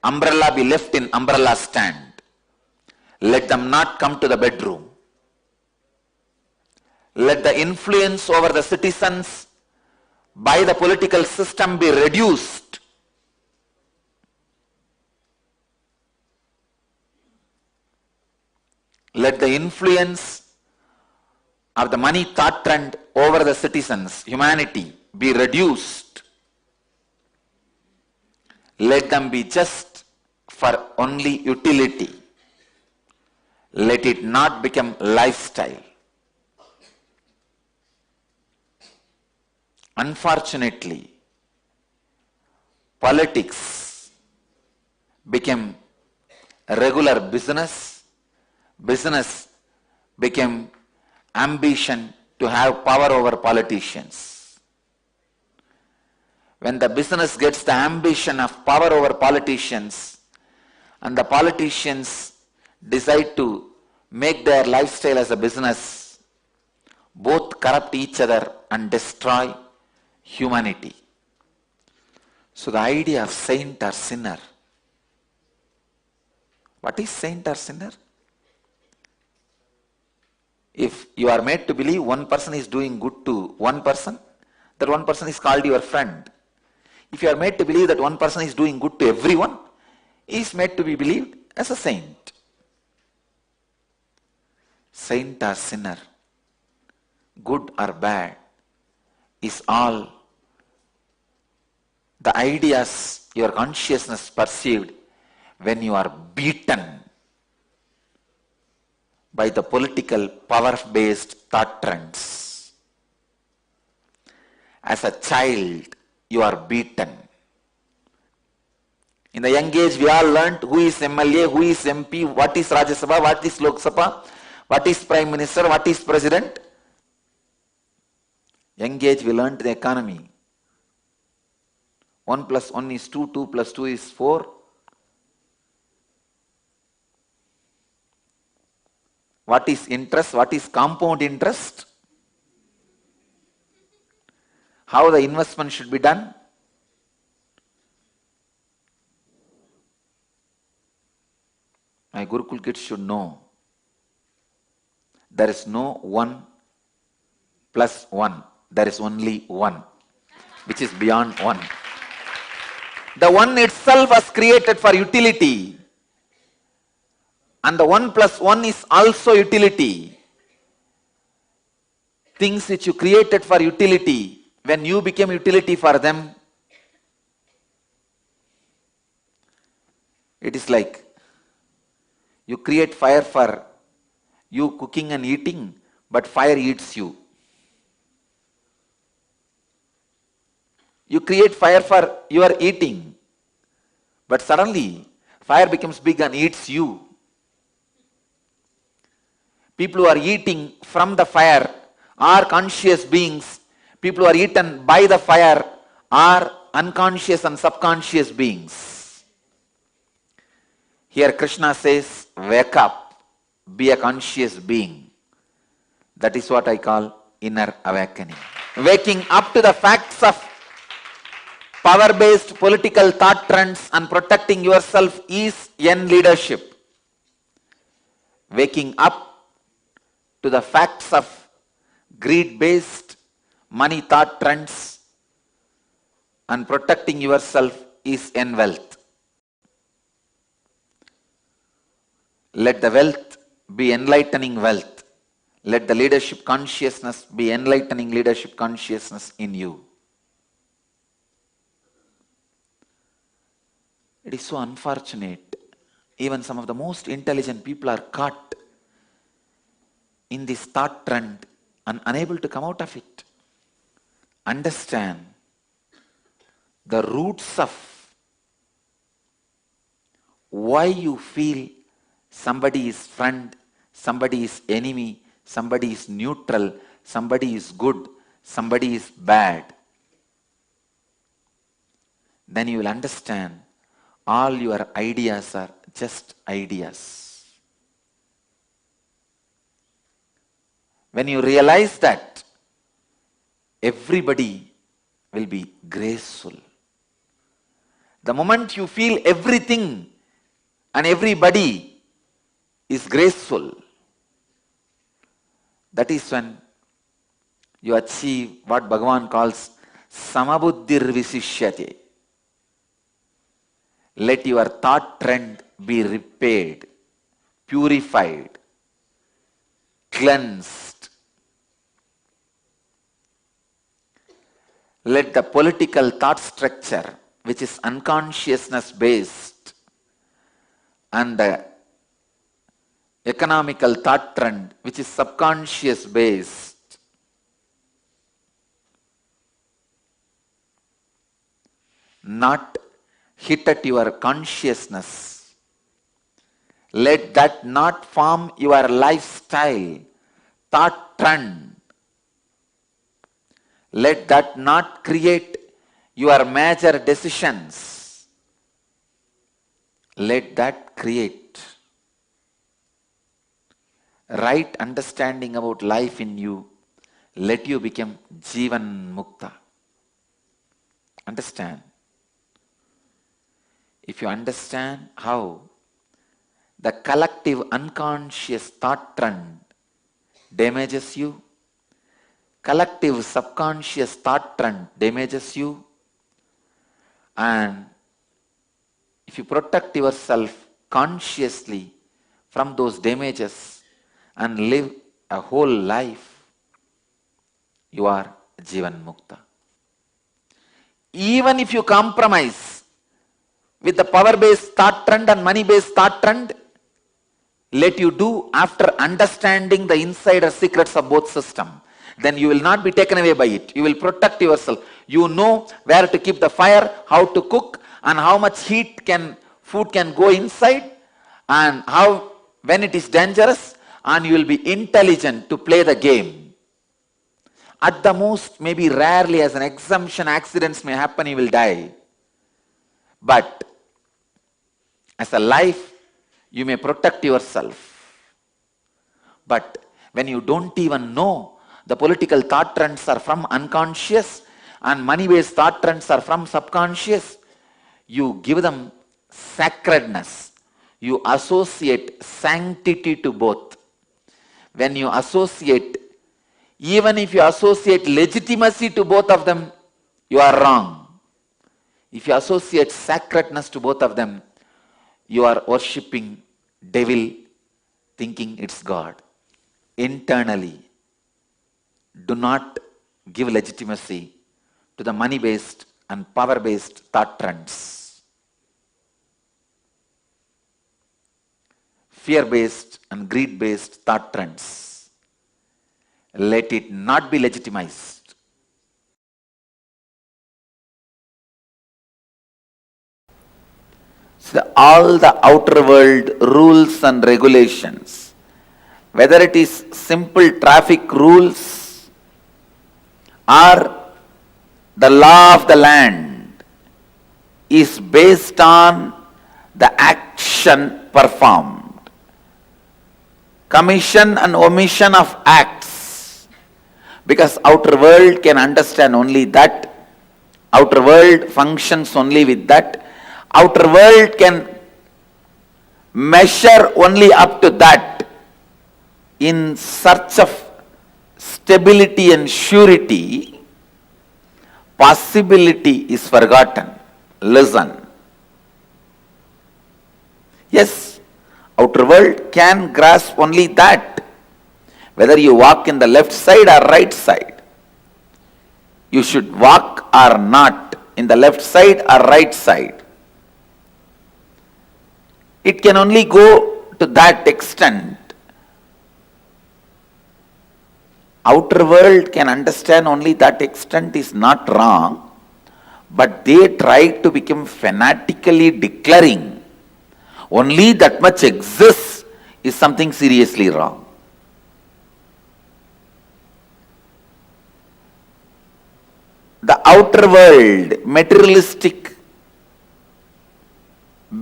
Umbrella be left in umbrella stand. Let them not come to the bedroom. Let the influence over the citizens by the political system be reduced. Let the influence of the money thought trend over the citizens, humanity, be reduced. Let them be just for only utility. Let it not become lifestyle. Unfortunately, politics became a regular business. Business became ambition to have power over politicians. When the business gets the ambition of power over politicians, and the politicians decide to make their lifestyle as a business, both corrupt each other and destroy humanity. So the idea of saint or sinner. What is saint or sinner? If you are made to believe one person is doing good to one person, that one person is called your friend. If you are made to believe that one person is doing good to everyone, he is made to be believed as a saint. Saint or sinner, good or bad, is all the ideas your consciousness perceived when you are beaten by the political power-based thought trends. As a child, you are beaten. In the young age, we all learnt who is MLA, who is MP, what is Rajya Sabha, what is Lok Sabha, what is Prime Minister, what is President. Young age, we learnt the economy. 1 plus 1 is 2, 2 plus 2 is 4. What is interest? What is compound interest? How the investment should be done? My Gurukul kids should know. There is no 1 plus 1. There is only one, which is beyond one. The one itself was created for utility. And the 1 plus 1 is also utility. Things which you created for utility, when you became utility for them, it is like you create fire for you cooking and eating, but fire eats you. You create fire for your eating, but suddenly fire becomes big and eats you. People who are eating from the fire are conscious beings. People who are eaten by the fire are unconscious and subconscious beings. Here Krishna says, wake up, be a conscious being. That is what I call inner awakening. Waking up to the facts of power-based political thought trends and protecting yourself is yen leadership. Waking up to the facts of greed-based money thought trends and protecting yourself is yen wealth. Let the wealth be enlightening wealth. Let the leadership consciousness be enlightening leadership consciousness in you. It is so unfortunate. Even some of the most intelligent people are caught in this thought trend and unable to come out of it. Understand the roots of why you feel somebody is friend, somebody is enemy, somebody is neutral, somebody is good, somebody is bad. Then you will understand all your ideas are just ideas. When you realize that, everybody will be graceful. The moment you feel everything and everybody is graceful, that is when you achieve what Bhagavan calls samabuddhir visishyate. Let your thought trend be repaired, purified, cleansed. Let the political thought structure, which is unconsciousness based, and the economical thought trend, which is subconscious based, not hit at your consciousness. Let that not form your lifestyle, thought trend. Let that not create your major decisions. Let that create right understanding about life in you. Let you become Jivan Mukta. Understand? If you understand how the collective unconscious thought trend damages you, collective subconscious thought trend damages you, and if you protect yourself consciously from those damages and live a whole life, you are Jivan Mukta. Even if you compromise with the power-based thought trend and money-based thought trend, let you do after understanding the insider secrets of both systems. Then you will not be taken away by it. You will protect yourself. You know where to keep the fire, how to cook, and how much food can go inside, and how when it is dangerous, and you will be intelligent to play the game. At the most, maybe rarely as an exemption, accidents may happen, you will die. But as a life, you may protect yourself. But when you don't even know the political thought trends are from unconscious and money-based thought trends are from subconscious, you give them sacredness. You associate sanctity to both. When you associate Even if you associate legitimacy to both of them, you are wrong. If you associate sacredness to both of them, you are worshipping devil, thinking it's God. Internally, do not give legitimacy to the money-based and power-based thought trends. Fear-based and greed-based thought trends. Let it not be legitimized. So all the outer world rules and regulations, whether it is simple traffic rules or the law of the land, is based on the action performed. Commission and omission of acts. Because outer world can understand only that. Outer world functions only with that. Outer world can measure only up to that. In search of stability and surety, possibility is forgotten. Listen. Yes, outer world can grasp only that. Whether you walk in the left side or right side, you should walk or not in the left side or right side. It can only go to that extent. Outer world can understand only that extent is not wrong, but they try to become fanatically declaring only that much exists is something seriously wrong. The outer world, materialistic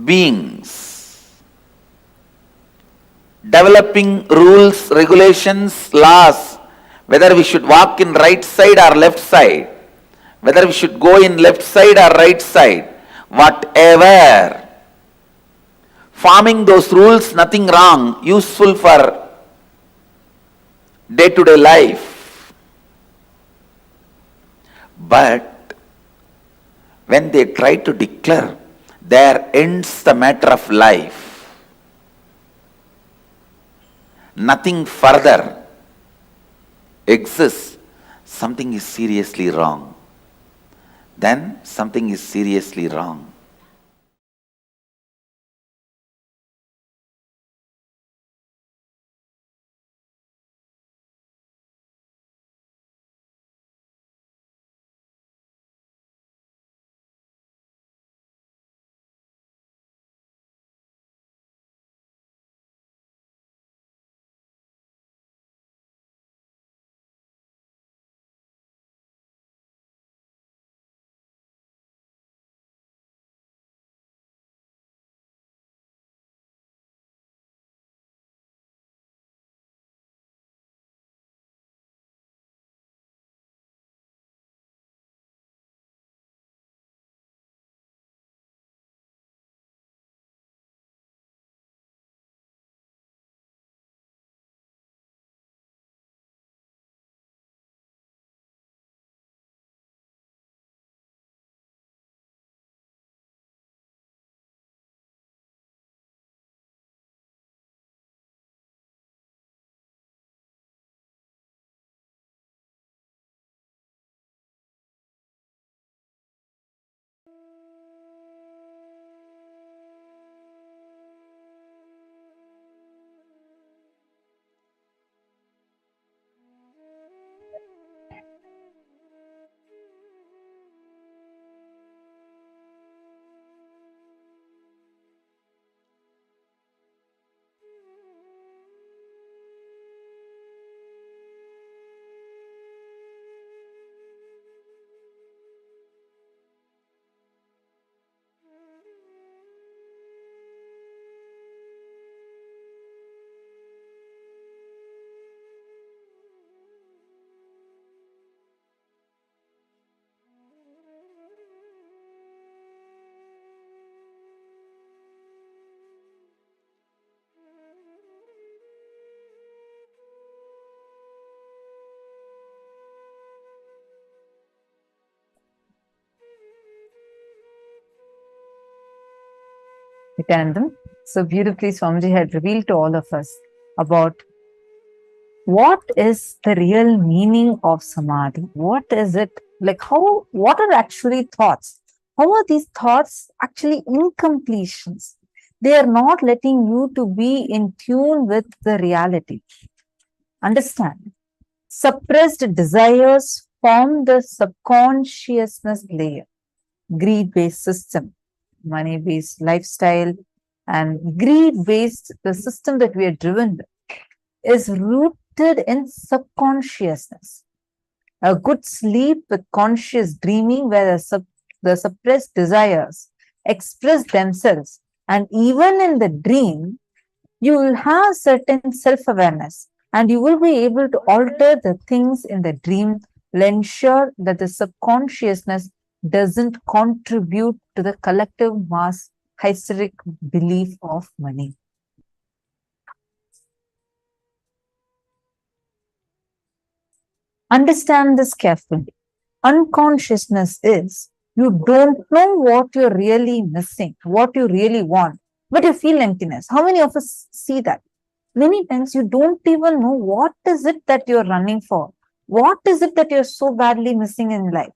beings, developing rules, regulations, laws, whether we should walk in right side or left side, whether we should go in left side or right side, whatever. Forming those rules, nothing wrong, useful for day-to-day life. But when they try to declare, there ends the matter of life. Nothing further exists, something is seriously wrong. Then something is seriously wrong. Nithyanandam. So beautifully, Swamiji had revealed to all of us about what is the real meaning of Samadhi. What is it? Like what are actually thoughts? How are these thoughts actually incompletions? They are not letting you to be in tune with the reality. Understand? Suppressed desires form the subconsciousness layer, greed-based system, money-based lifestyle, and greed-based, the system that we are driven with, is rooted in subconsciousness. A good sleep with conscious dreaming, where the suppressed desires express themselves, and even in the dream, you will have certain self-awareness, and you will be able to alter the things in the dream, will ensure that the subconsciousness doesn't contribute to the collective mass hysteric belief of money. Understand this carefully. Unconsciousness is you don't know what you're really missing, what you really want, but you feel emptiness. How many of us see that? Many times you don't even know what is it that you're running for. What is it that you're so badly missing in life?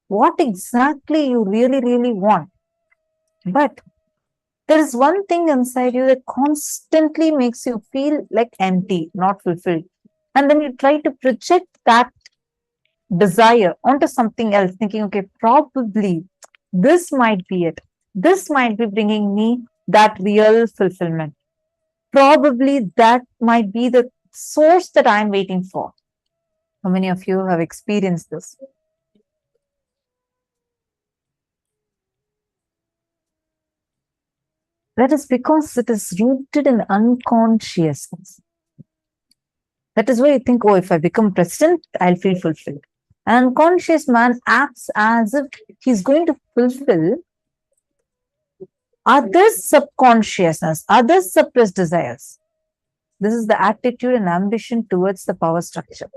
What exactly you really, really want? But there is one thing inside you that constantly makes you feel like empty, not fulfilled. And then you try to project that desire onto something else, thinking, okay, probably this might be it. This might be bringing me that real fulfillment. Probably that might be the source that I'm waiting for. How many of you have experienced this? That is because it is rooted in unconsciousness. That is why you think, oh, if I become president, I'll feel fulfilled. An unconscious man acts as if he's going to fulfill others' subconsciousness, others' suppressed desires. This is the attitude and ambition towards the power structure.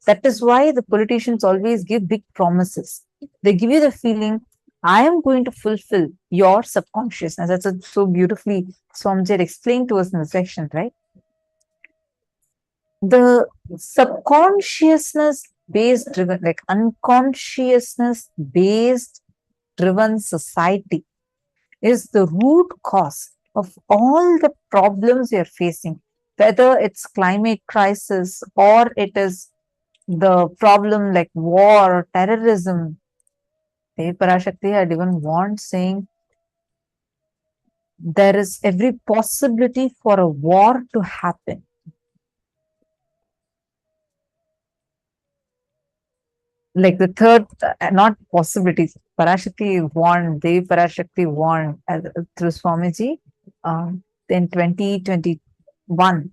That is why the politicians always give big promises. They give you the feeling, I am going to fulfill your subconsciousness. That's so beautifully Swamiji had explained to us in the section, right? The subconsciousness based driven, like unconsciousness based driven society is the root cause of all the problems we are facing, whether it's climate crisis or it is the problem like war or terrorism. Parashakti had even warned, saying there is every possibility for a war to happen. Like the third, not possibilities. Parashakti warned, Devi Parashakti warned through Swamiji in 2021,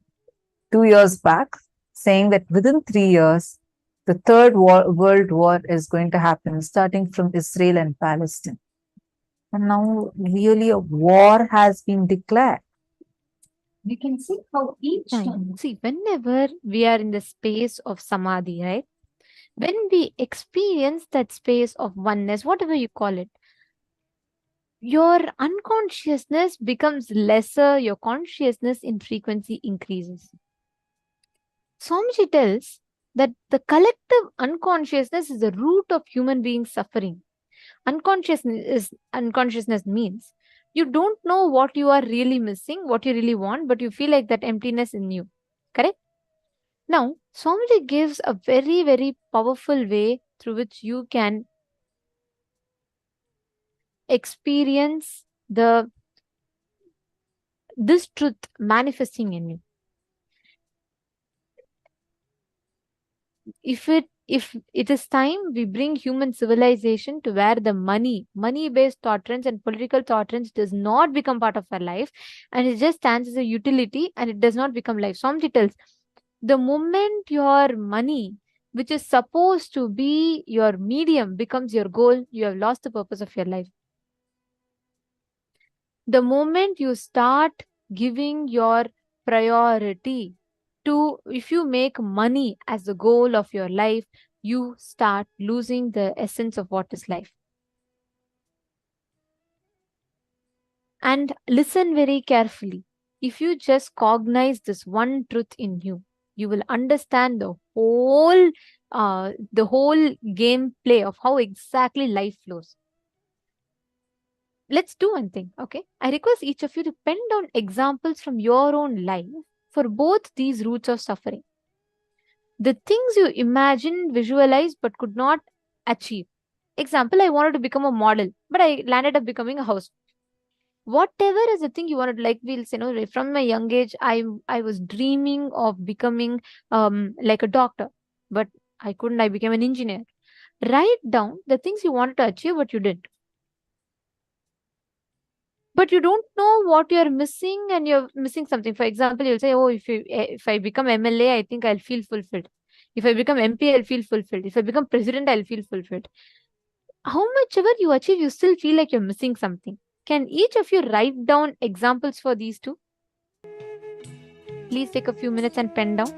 2 years back, saying that within 3 years, the third world war is going to happen, starting from Israel and Palestine. And now really a war has been declared. We can see how each time. See, whenever we are in the space of Samadhi, right? When we experience that space of oneness, whatever you call it, your unconsciousness becomes lesser, your consciousness in frequency increases. Swamiji tells that the collective unconsciousness is the root of human beings' suffering. Unconsciousness means you don't know what you are really missing, what you really want, but you feel like that emptiness in you. Correct? Now, Swamiji gives a very, very powerful way through which you can experience this truth manifesting in you. If it is time, we bring human civilization to where the money-based thought trends and political thought trends does not become part of our life, and it just stands as a utility and it does not become life. Swamiji tells, the moment your money, which is supposed to be your medium, becomes your goal, you have lost the purpose of your life. The moment you start giving your priority to, if you make money as the goal of your life, you start losing the essence of what is life. And listen very carefully. If you just cognize this one truth in you, you will understand the whole gameplay of how exactly life flows. Let's do one thing, okay? I request each of you to pen down examples from your own life for both these roots of suffering. The things you imagined, visualized, but could not achieve. Example, I wanted to become a model, but I landed up becoming a house. Whatever is the thing you wanted, like we'll say, from my young age, I was dreaming of becoming like a doctor, but I couldn't. I became an engineer. Write down the things you wanted to achieve, but you didn't. But you don't know what you're missing, and you're missing something. For example, you'll say, oh, if I become MLA, I think I'll feel fulfilled. If I become MP, I'll feel fulfilled. If I become president, I'll feel fulfilled. How much ever you achieve, you still feel like you're missing something. Can each of you write down examples for these two? Please take a few minutes and pen down.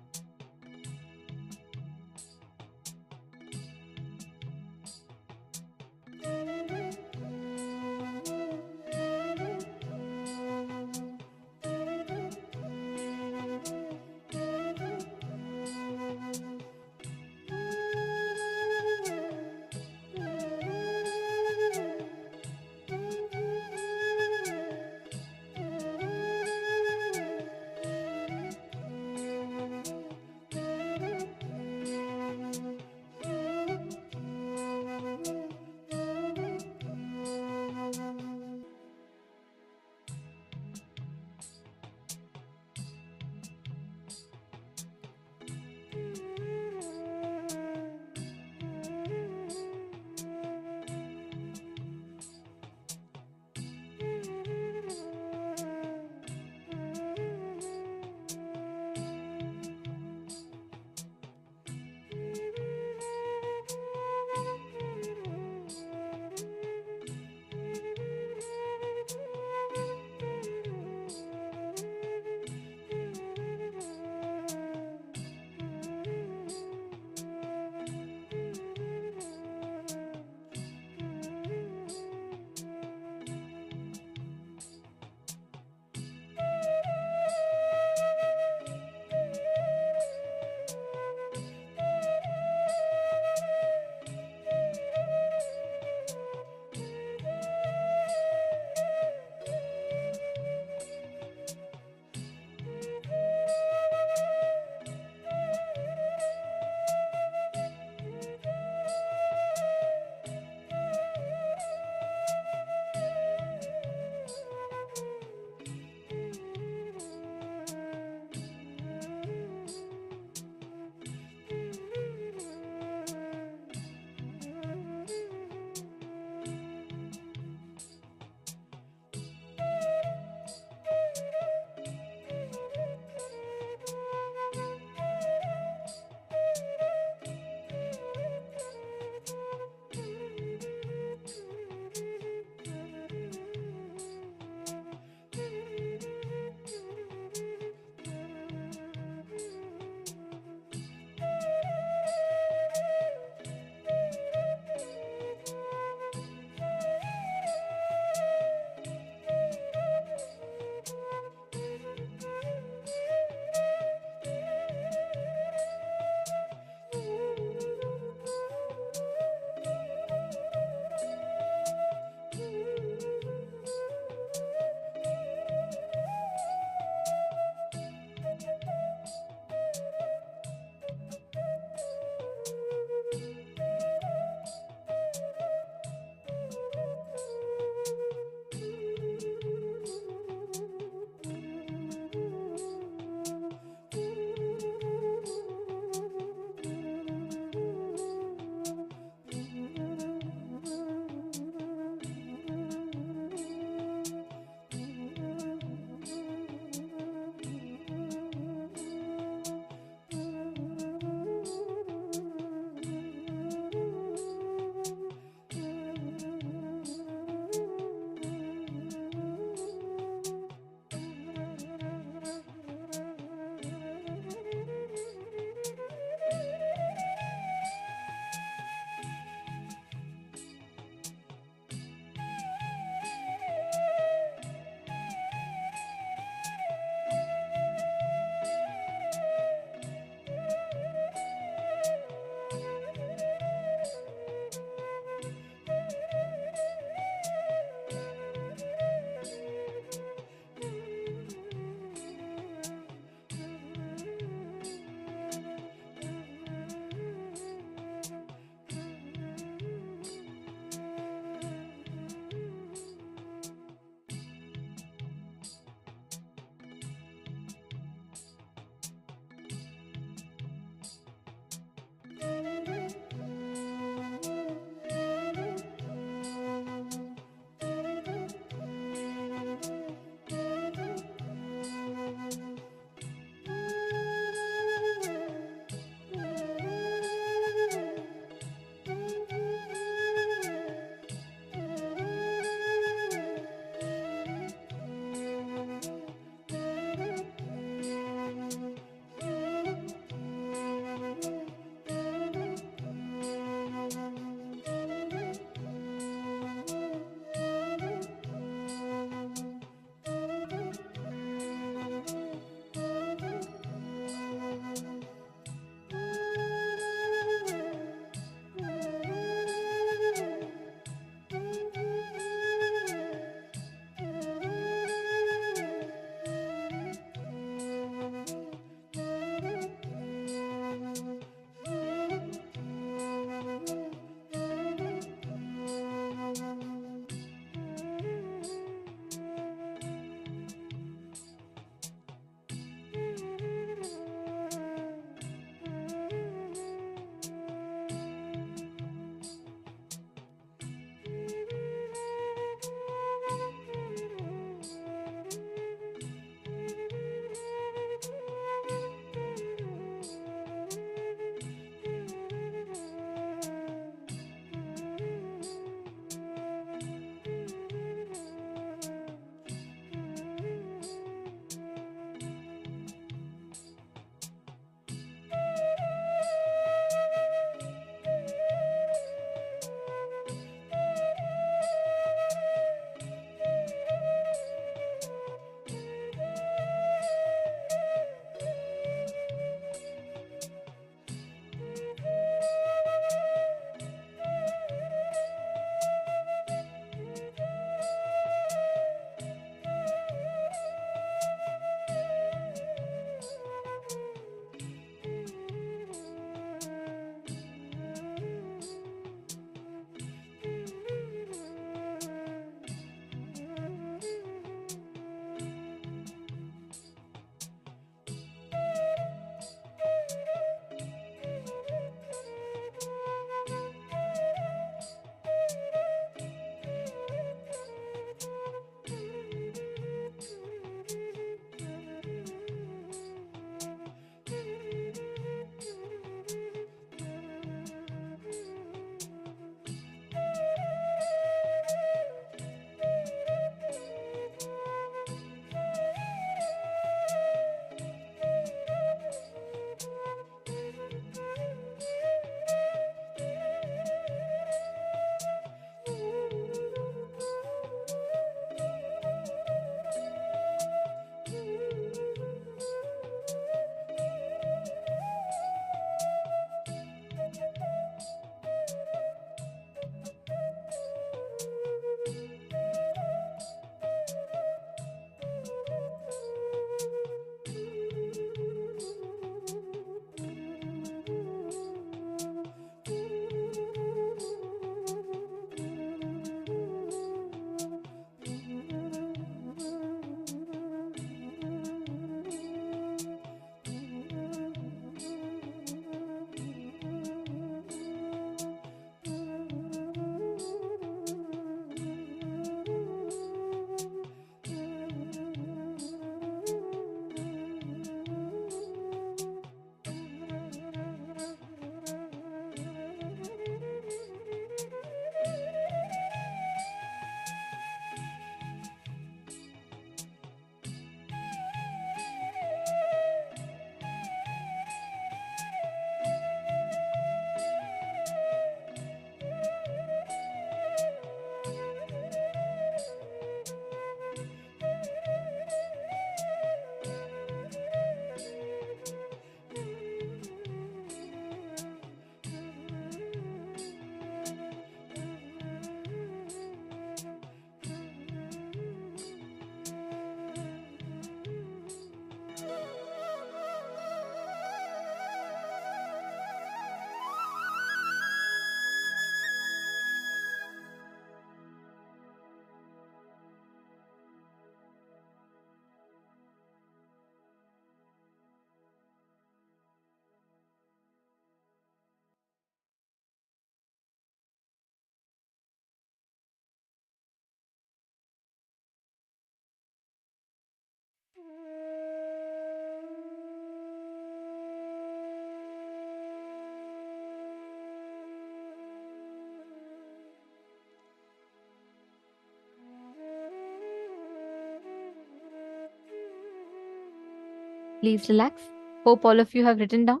Please relax. Hope all of you have written down.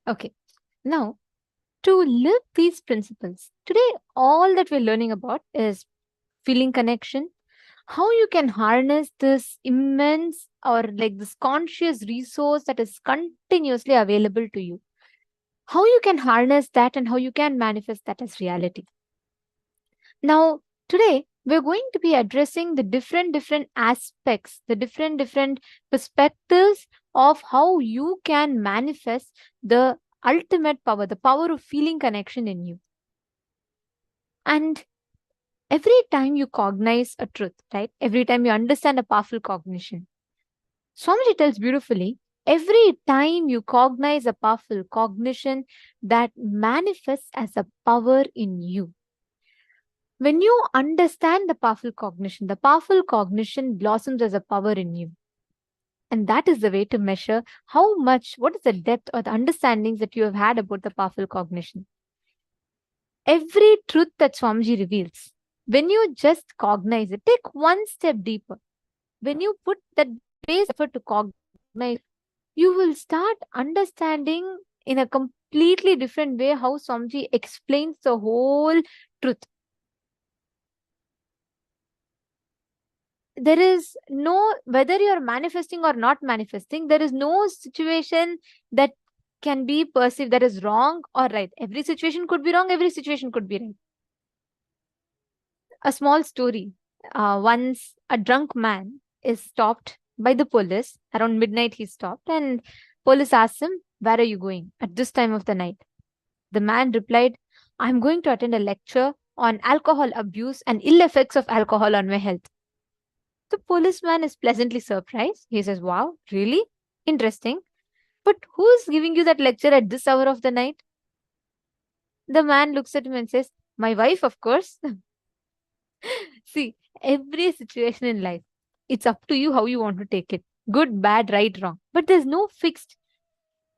Okay. Now, to live these principles, today all that we're learning about is feeling connection, how you can harness this immense or like this conscious resource that is continuously available to you, how you can harness that and how you can manifest that as reality. Now, today we're going to be addressing the different aspects, the different perspectives of how you can manifest the ultimate power, the power of feeling connection in you. And every time you cognize a truth, right? Every time you understand a powerful cognition, Swamiji tells beautifully, every time you cognize a powerful cognition that manifests as a power in you. When you understand the powerful cognition blossoms as a power in you. And that is the way to measure how much, what is the depth or the understandings that you have had about the powerful cognition. Every truth that Swamiji reveals, when you just cognize it, take one step deeper. When you put that base effort to cognize, you will start understanding in a completely different way how Swamiji explains the whole truth. There is no, whether you're manifesting or not manifesting, there is no situation that can be perceived that is wrong or right. Every situation could be wrong, every situation could be right. A small story. Once a drunk man is stopped by the police. Around midnight he stopped and police asked him, "Where are you going at this time of the night?" The man replied, "I'm going to attend a lecture on alcohol abuse and ill effects of alcohol on my health." The policeman is pleasantly surprised. He says, "Wow, really? Interesting. But who's giving you that lecture at this hour of the night?" The man looks at him and says, "My wife, of course." See, every situation in life, it's up to you how you want to take it. Good, bad, right, wrong. But there's no fixed.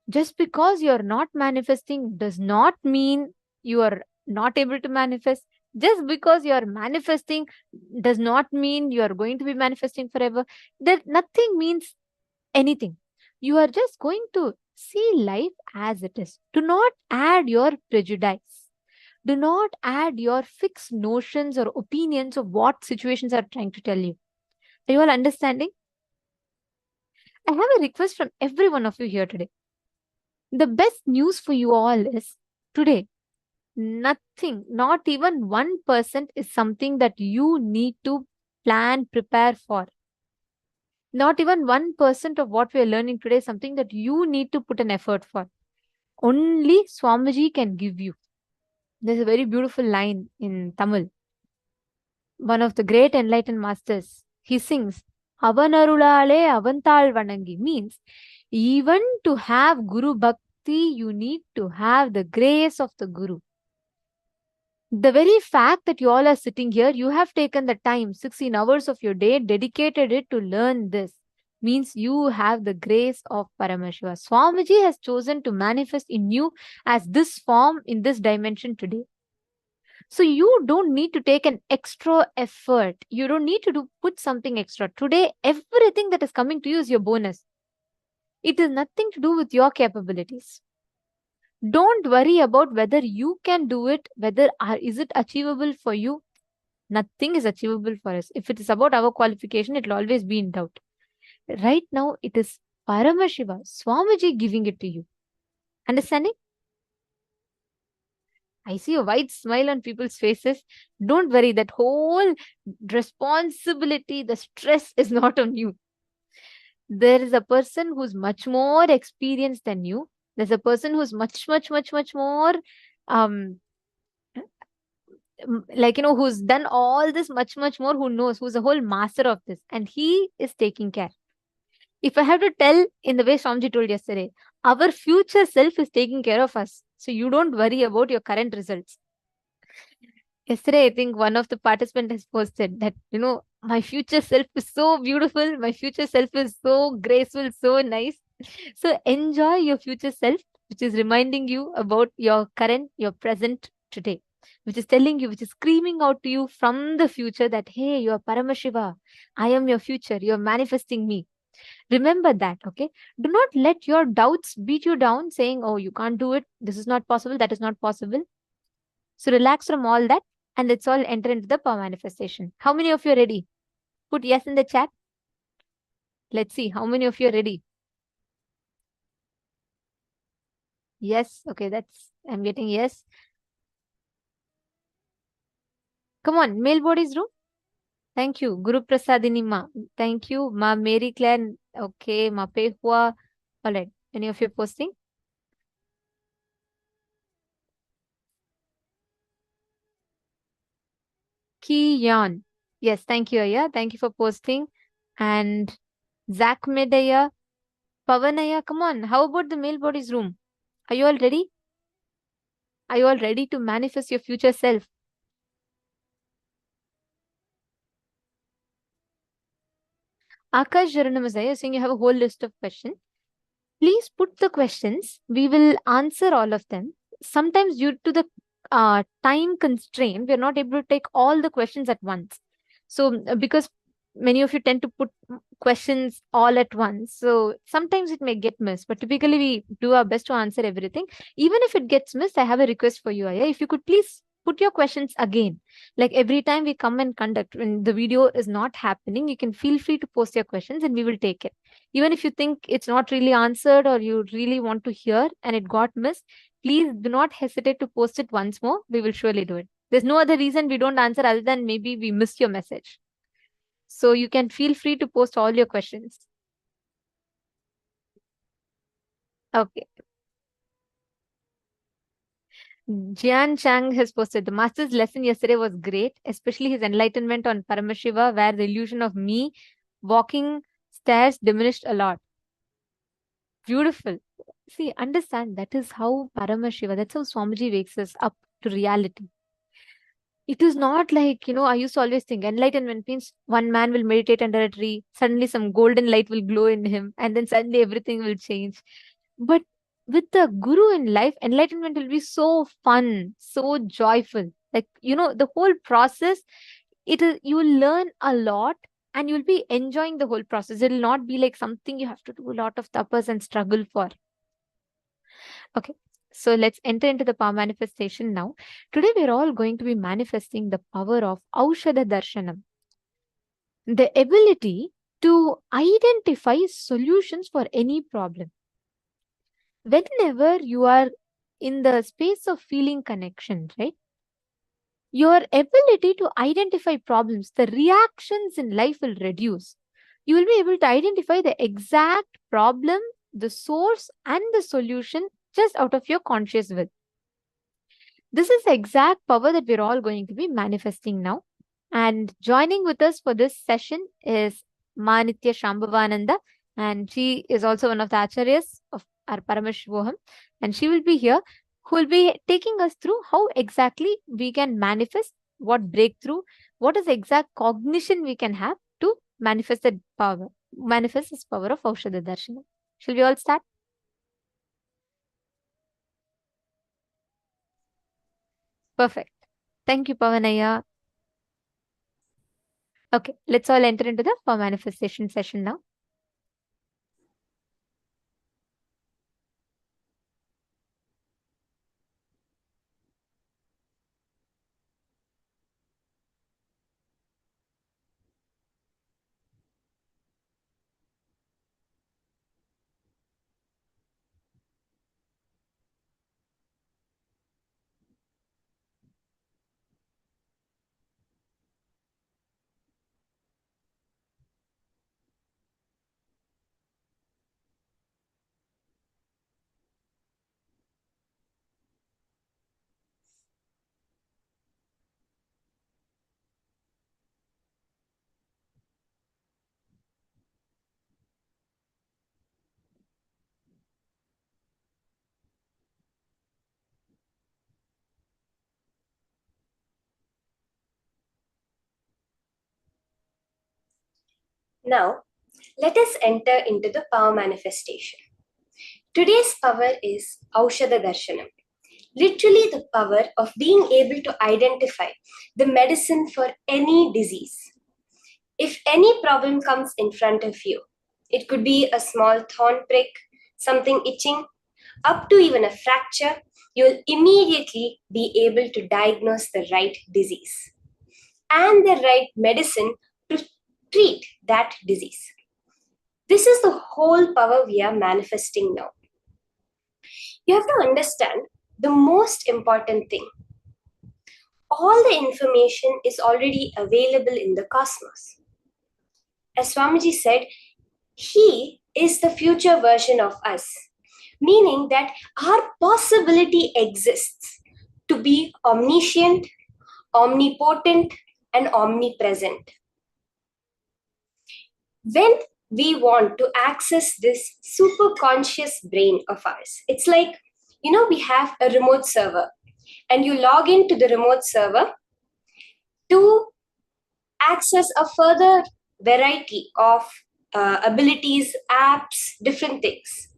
Just because you're not manifesting does not mean you are not able to manifest. Just because you're manifesting does not mean you're going to be manifesting forever. That nothing means anything. You are just going to see life as it is. Do not add your prejudice. Do not add your fixed notions or opinions of what situations are trying to tell you. Are you all understanding? I have a request from every one of you here today. The best news for you all is today, nothing, not even 1% is something that you need to plan, prepare for. Not even 1% of what we are learning today is something that you need to put an effort for. Only Swamiji can give you. There's a very beautiful line in Tamil. One of the great enlightened masters, he sings, "Avanarulale avantal vanangi," means even to have Guru Bhakti, you need to have the grace of the Guru. The very fact that you all are sitting here, you have taken the time, 16 hours of your day, dedicated it to learn this, means you have the grace of Paramashiva. Swamiji has chosen to manifest in you as this form in this dimension today. So you don't need to take an extra effort. You don't need to put something extra. Today, everything that is coming to you is your bonus. It is nothing to do with your capabilities. Don't worry about whether you can do it, whether is it achievable for you. Nothing is achievable for us. If it is about our qualification, it will always be in doubt. Right now, it is Paramashiva, Swamiji giving it to you. Understanding? I see a wide smile on people's faces. Don't worry, that whole responsibility, the stress is not on you. There is a person who's much more experienced than you. There's a person who's much more who's done all this much more, who knows, who's a whole master of this, and he is taking care. If I have to tell in the way Swamiji told yesterday, our future self is taking care of us. So you don't worry about your current results. Yesterday, I think one of the participants has posted that, my future self is so beautiful. My future self is so graceful, so nice. So enjoy your future self, which is reminding you about your current, your present today, which is telling you, which is screaming out to you from the future that, hey, you are Paramashiva. I am your future. You are manifesting me. Remember that, okay? Do not let your doubts beat you down saying, oh, you can't do it. This is not possible. That is not possible. So relax from all that and let's all enter into the power manifestation. How many of you are ready? Put yes in the chat. Let's see how many of you are ready. Yes. Okay, I'm getting yes. Come on, male bodies room. Thank you. Guru Prasadini Ma. Thank you. Ma Mary Claire. Okay. Ma Pehua. All right. Any of you posting? Kiyan. Yes. Thank you, Aya. Thank you for posting. And Zach Medaya. Pavanaya. Come on. How about the male bodies room? Are you all ready? Are you all ready to manifest your future self? Akash Jaranamazaya saying you have a whole list of questions. Please put the questions. We will answer all of them. Sometimes due to the time constraint, we are not able to take all the questions at once. So because many of you tend to put questions all at once, so sometimes it may get missed, but typically we do our best to answer everything. Even if it gets missed, I have a request for you, Aya. If you could please put your questions again. Like every time we come and conduct, when the video is not happening, you can feel free to post your questions and we will take it. Even if you think it's not really answered or you really want to hear and it got missed, please do not hesitate to post it once more. We will surely do it. There's no other reason we don't answer other than maybe we missed your message. So you can feel free to post all your questions. Okay. Jian Chang has posted, the master's lesson yesterday was great, especially his enlightenment on Paramashiva, where the illusion of me walking stairs diminished a lot. Beautiful. See, understand that is how Paramashiva, that's how Swamiji wakes us up to reality. It is not like, I used to always think enlightenment means one man will meditate under a tree, suddenly some golden light will glow in him, and then suddenly everything will change. But with the Guru in life, enlightenment will be so fun, so joyful. Like, the whole process, you will learn a lot and you'll be enjoying the whole process. It will not be like something you have to do a lot of tapas and struggle for. Okay, so let's enter into the power manifestation now. Today, we're all going to be manifesting the power of Aushadha Darshanam, the ability to identify solutions for any problem. Whenever you are in the space of feeling connection, right? Your ability to identify problems, the reactions in life will reduce. You will be able to identify the exact problem, the source, and the solution just out of your conscious will. This is the exact power that we're all going to be manifesting now. And joining with us for this session is Ma Nitya Shambhavananda, and she is also one of the acharyas of our Paramashivoham, and she will be here, who will be taking us through how exactly we can manifest, what breakthrough, what is the exact cognition we can have to manifest that power, manifest this power of Aushadha Darshanam. Shall we all start? Perfect. Thank you, Pavanaya. Okay, let's all enter into the power manifestation session now. Now, let us enter into the power manifestation. Today's power is Aushadha Darshanam, literally the power of being able to identify the medicine for any disease. If any problem comes in front of you, It could be a small thorn prick, something itching, up to even a fracture. You'll immediately be able to diagnose the right disease and the right medicine to treat that disease. This is the whole power we are manifesting now. You have to understand the most important thing. All the information is already available in the cosmos. As Swamiji said, he is the future version of us, meaning that our possibility exists to be omniscient, omnipotent, and omnipresent. When we want to access this super conscious brain of ours, it's like, we have a remote server, and you log into the remote server to access a further variety of abilities, apps, different things.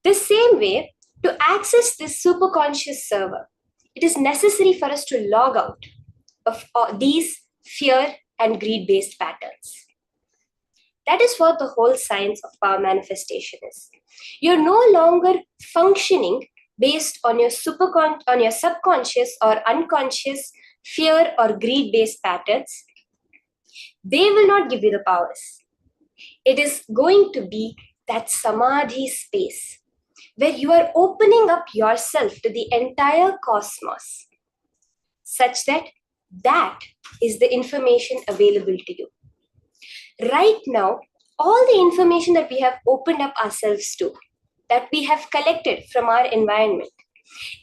The same way, to access this superconscious server, it is necessary for us to log out of these fear and greed-based patterns. That is what the whole science of power manifestation is. You're no longer functioning based on your subconscious or unconscious fear or greed-based patterns. They will not give you the powers. It is going to be that Samadhi space where you are opening up yourself to the entire cosmos, such that that is the information available to you. Right now, all the information that we have opened up ourselves to, that we have collected from our environment,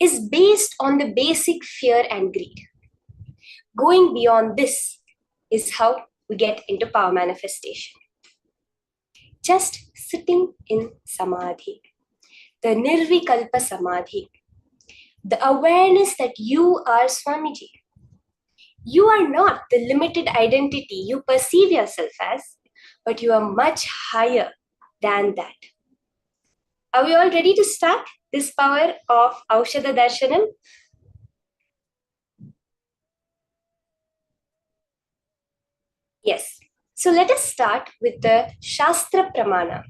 is based on the basic fear and greed. Going beyond this is how we get into power manifestation. Just sitting in Samadhi, the Nirvikalpa Samadhi, the awareness that you are Swamiji. You are not the limited identity you perceive yourself as, but you are much higher than that. Are we all ready to start this power of Aushadha Darshanam? Yes. So let us start with the Shastra Pramana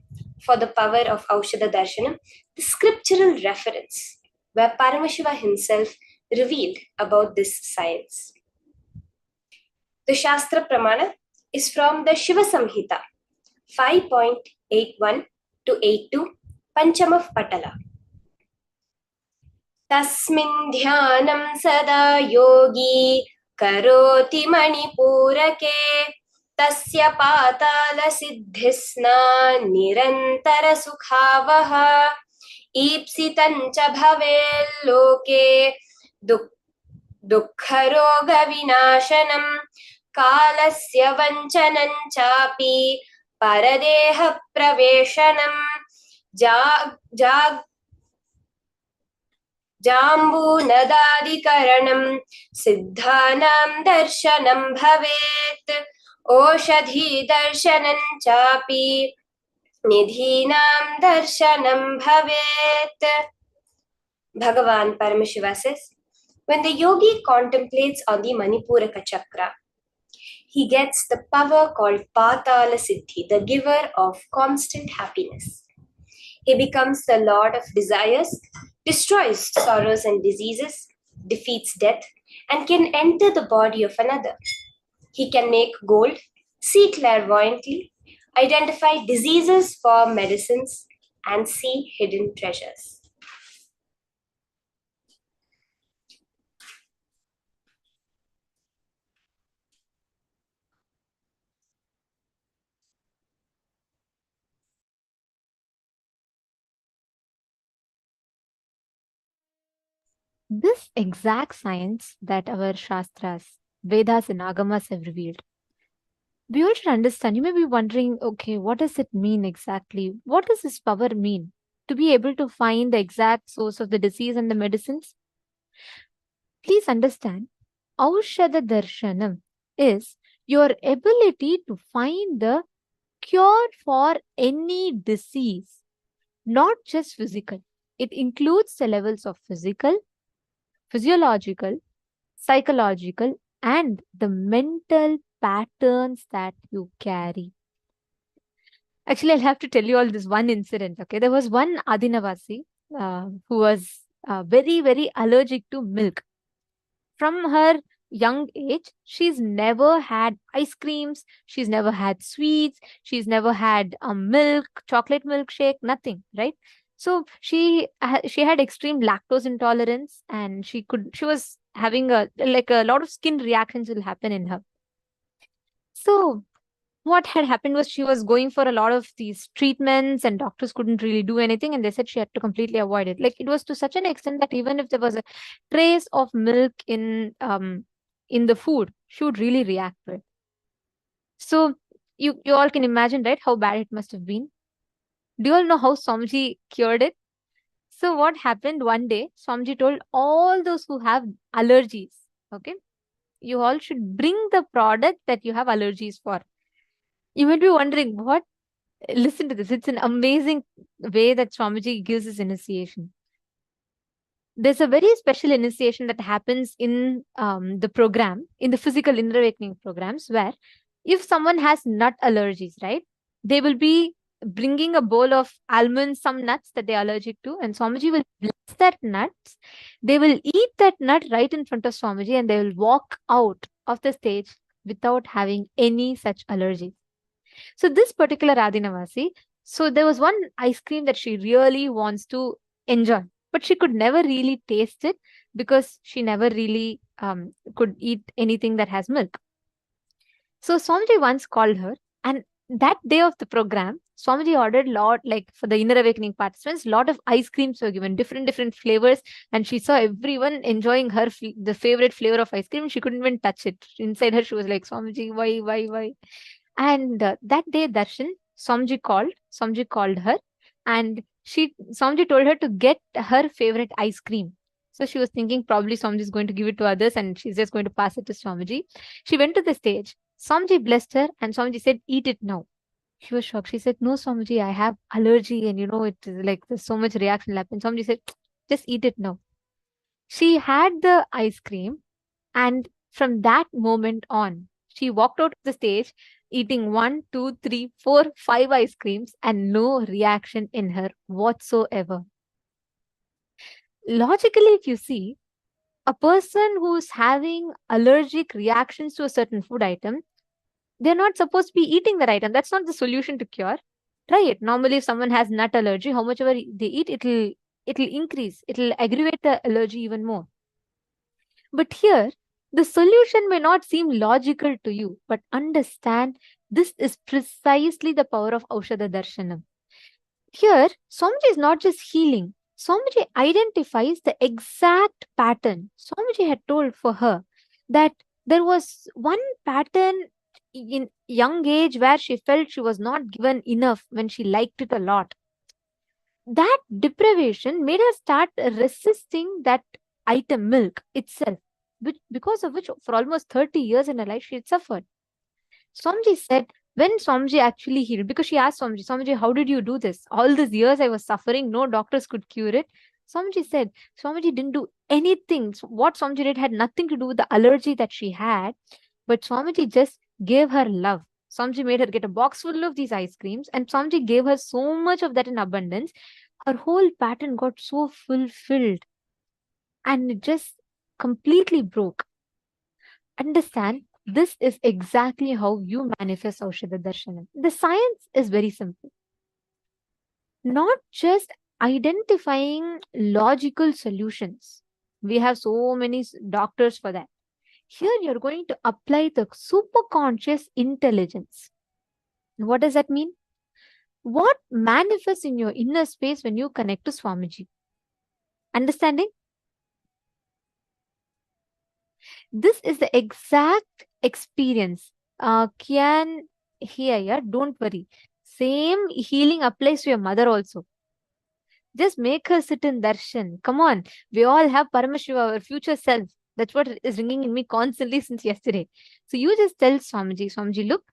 for the power of Aushadha Darshanam, the scriptural reference where Paramashiva himself revealed about this science. The Shastra Pramana is from the Shiva Samhita 5.81 to 82, Panchamav Patala. Tasmin dhyanam sada yogi karoti manipurake tasya patala siddhisna nirantara sukhavah ipsitancha bhavel loke dukkharoga vinashanam kalasya vanchanam chapi paradeha praveshanam Jambu nadadikaranam siddhanam darshanam bhavet oshadhi darshanam chapi nidhinam darshanam bhavet. Bhagavan Paramashiva says, when the yogi contemplates on the Manipuraka chakra, he gets the power called Patala Siddhi, the giver of constant happiness. He becomes the lord of desires, destroys sorrows and diseases, defeats death, and can enter the body of another. He can make gold, see clairvoyantly, identify diseases for medicines, and see hidden treasures. This exact science that our Shastras, Vedas and Agamas have revealed. We all should understand. You may be wondering, okay, what does it mean exactly? What does this power mean? To be able to find the exact source of the disease and the medicines? Please understand, Aushadha Darshanam is your ability to find the cure for any disease, not just physical. It includes the levels of physical, physiological, psychological, and the mental patterns that you carry. Actually, I'll have to tell you all this one incident. Okay, there was one Adinavasi who was very, very allergic to milk. From her young age, she's never had ice creams, she's never had sweets, she's never had milk, chocolate milkshake, nothing, right? So she had extreme lactose intolerance, and she was having a lot of skin reactions will happen in her. So what had happened was she was going for a lot of these treatments, and doctors couldn't really do anything, and they said she had to completely avoid it. Like, it was to such an extent that even if there was a trace of milk in the food, she would really react to it. So you all can imagine, right, how bad it must have been. Do you all know how Swamiji cured it? So what happened one day, Swamiji told all those who have allergies, okay, you all should bring the product that you have allergies for. You might be wondering, what? Listen to this. It's an amazing way that Swamiji gives his initiation. There's a very special initiation that happens in the program, in the physical inner awakening programs, where if someone has nut allergies, right, they will be bringing a bowl of almonds, some nuts that they're allergic to, and Swamiji will bless that nuts. They will eat that nut right in front of Swamiji, and they will walk out of the stage without having any such allergies. So this particular Adinavasi, so there was one ice cream that she really wants to enjoy, but she could never really taste it because she never really could eat anything that has milk. So Swamiji once called her, and that day of the program, Swamiji ordered for the inner awakening participants, lot of ice creams were given, different flavors, and she saw everyone enjoying the favorite flavor of ice cream. She couldn't even touch it. Inside her, she was like, Swamiji, why? And that day, Darshan, Swamiji called her, and Swamiji told her to get her favorite ice cream. So she was thinking probably Swamiji is going to give it to others, and she's just going to pass it to Swamiji. She went to the stage. Swamiji blessed her, and Swamiji said, eat it now. She was shocked. She said, no, Swamiji, I have allergy, and it is like there's so much reaction happen. Swamiji said, just eat it now. She had the ice cream, and from that moment on, she walked out of the stage eating 1, 2, 3, 4, 5 ice creams, and no reaction in her whatsoever. Logically, if you see, a person who's having allergic reactions to a certain food item, they're not supposed to be eating that item. That's not the solution to cure. Try it. Normally, if someone has nut allergy, how much ever they eat, it'll increase. It'll aggravate the allergy even more. But here, the solution may not seem logical to you, but understand this is precisely the power of Aushadha Darshanam. Here, Swamiji is not just healing. Swamiji identifies the exact pattern. Swamiji had told for her that there was one pattern in young age where she felt she was not given enough when she liked it a lot. That deprivation made her start resisting that item, milk itself, because of which for almost 30 years in her life she had suffered. Swamiji said, when Swamiji actually healed, because she asked Swamiji, how did you do this? All these years I was suffering, no doctors could cure it. Swamiji said, Swamiji didn't do anything. What Swamiji did had nothing to do with the allergy that she had, but Swamiji just gave her love. Swamiji made her get a box full of these ice creams, and Swamiji gave her so much of that in abundance. Her whole pattern got so fulfilled, and it just completely broke. Understand, this is exactly how you manifest Aushadha Darshanam. The science is very simple. Not just identifying logical solutions. We have so many doctors for that. Here you're going to apply the superconscious intelligence. What does that mean? What manifests in your inner space when you connect to Swamiji? Understanding? This is the exact experience. Kian here, don't worry. Same healing applies to your mother also. Just make her sit in darshan. Come on. We all have Paramashiva, our future self. That's what is ringing in me constantly since yesterday. So you just tell Swamiji, look,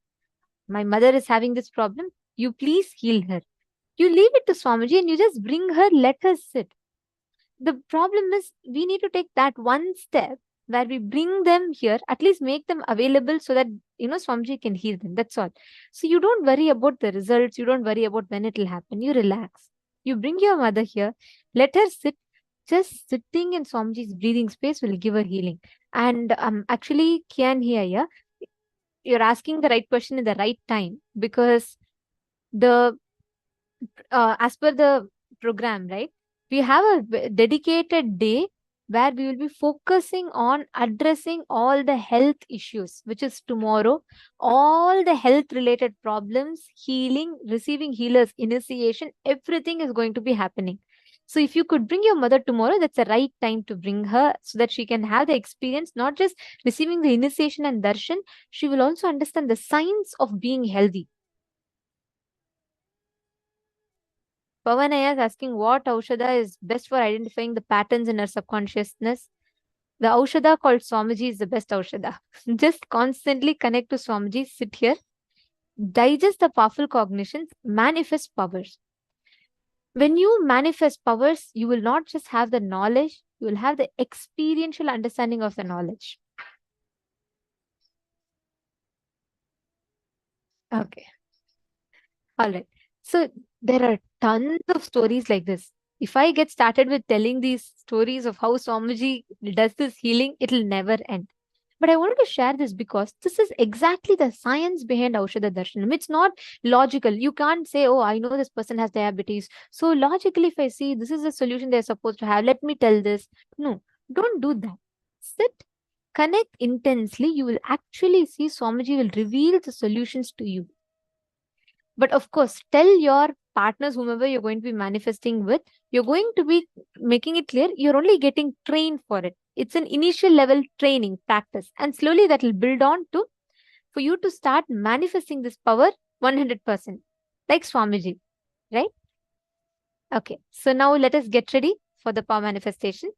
my mother is having this problem. You please heal her. You leave it to Swamiji and you just bring her, let her sit. The problem is we need to take that one step where we bring them here, at least make them available so that Swamiji can heal them. That's all. So you don't worry about the results. You don't worry about when it will happen. You relax. You bring your mother here. Let her sit. Just sitting in Swamiji's breathing space will give her healing. And actually, Kian here, yeah, you're asking the right question in the right time, because the as per the program, right, we have a dedicated day where we will be focusing on addressing all the health issues, which is tomorrow. All the health related problems, healing, receiving healers, initiation, everything is going to be happening. So if you could bring your mother tomorrow, that's the right time to bring her, so that she can have the experience, not just receiving the initiation and darshan, she will also understand the science of being healthy. Pavanaya is asking what Aushadha is best for identifying the patterns in our subconsciousness. The Aushadha called Swamiji is the best Aushadha. Just constantly connect to Swamiji, sit here, digest the powerful cognitions, manifest powers. When you manifest powers, you will not just have the knowledge, you will have the experiential understanding of the knowledge. Okay. All right. So there are tons of stories like this. If I get started with telling these stories of how Swamiji does this healing, it'll never end. But I wanted to share this because this is exactly the science behind Aushadha Darshanam. It's not logical. You can't say, oh, I know this person has diabetes. So logically, if I see this is the solution they're supposed to have, let me tell this. No, don't do that. Sit, connect intensely. You will actually see Swamiji will reveal the solutions to you. But of course, tell your partners, whomever you're going to be manifesting with, you're going to be making it clear you're only getting trained for it. It's an initial level training, practice. And slowly that will build on to, for you to start manifesting this power 100%. Like Swamiji, right? Okay, so now let us get ready for the power manifestation.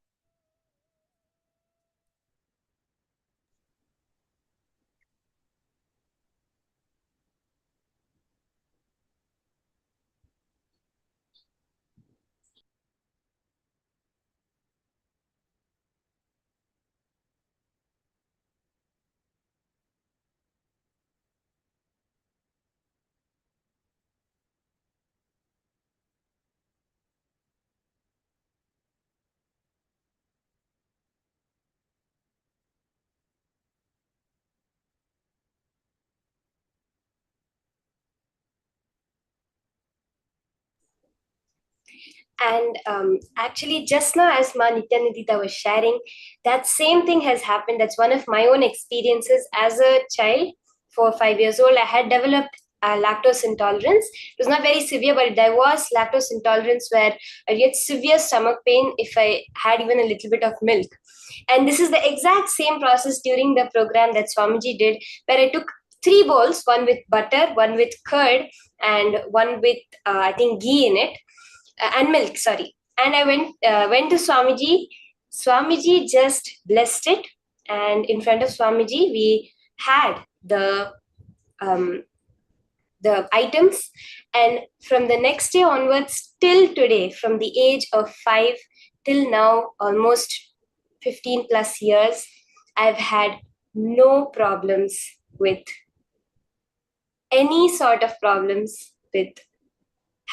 And actually, just now, as Ma Nithyananda was sharing, that same thing has happened. That's one of my own experiences as a child. 4 or 5 years old, I had developed lactose intolerance. It was not very severe, but there was lactose intolerance where I get severe stomach pain if I had even a little bit of milk. And this is the exact same process during the program that Swamiji did, where I took 3 bowls, one with butter, one with curd, and one with, I think, ghee in it. And milk, sorry. And I went to Swamiji. Swamiji just blessed it, and in front of Swamiji we had the items. And from the next day onwards till today, from the age of 5 till now, almost 15 plus years, I've had no problems with any sort of problems with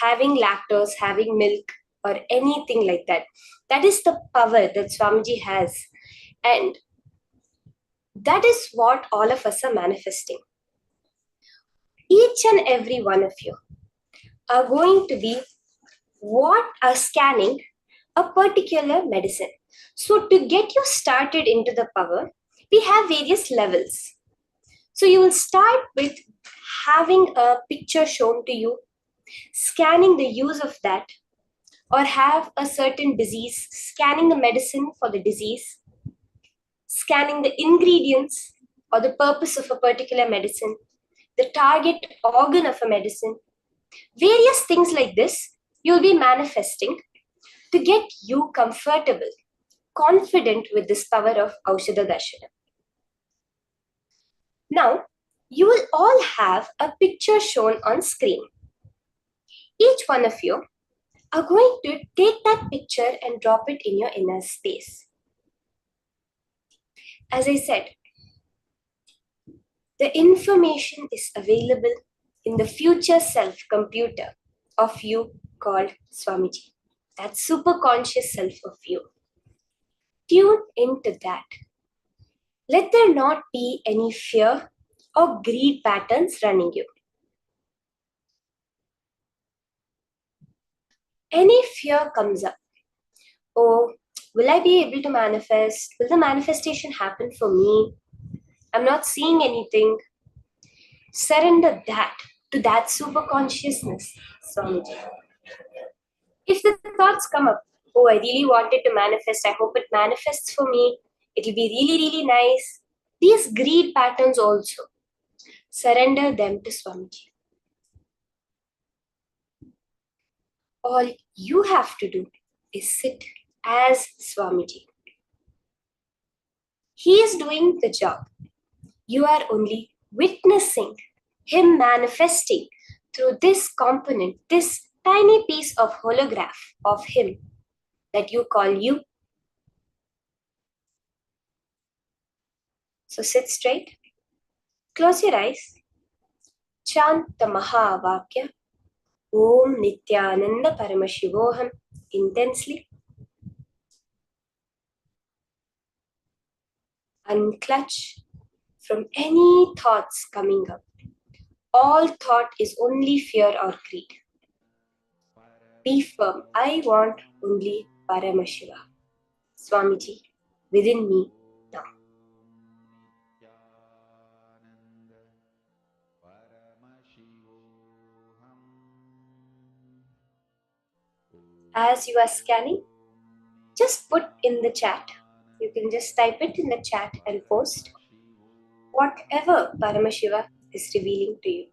having lactose, having milk, or anything like that. That is the power that Swamiji has. And that is what all of us are manifesting. Each and every one of you are going to be scanning a particular medicine. So to get you started into the power, we have various levels. So you will start with having a picture shown to you, scanning the use of that, or have a certain disease, scanning the medicine for the disease, scanning the ingredients or the purpose of a particular medicine, the target organ of a medicine, various things like this you'll be manifesting to get you comfortable, confident with this power of Aushadha Darshanam. Now, you will all have a picture shown on screen. Each one of you are going to take that picture and drop it in your inner space. As I said, The information is available in the future self computer of you called Swamiji. That super conscious self of you. Tune into that. Let there not be any fear or greed patterns running you. Any fear comes up. Oh, will I be able to manifest? Will the manifestation happen for me? I'm not seeing anything. Surrender that to that super consciousness, Swamiji. If the thoughts come up, oh, I really wanted to manifest, I hope it manifests for me, it'll be really, really nice. These greed patterns also, surrender them to Swamiji. All you have to do is sit as Swamiji. He is doing the job. You are only witnessing him manifesting through this component, this tiny piece of holograph of him that you call you. So sit straight, close your eyes, chant the Mahavakya, Om Nithyananda Paramashivoham intensely. Unclutch from any thoughts coming up. All thought is only fear or greed. Be firm. I want only Paramashiva. Swamiji, within me now. As you are scanning, just put in the chat. You can just type it in the chat and post whatever Paramashiva is revealing to you.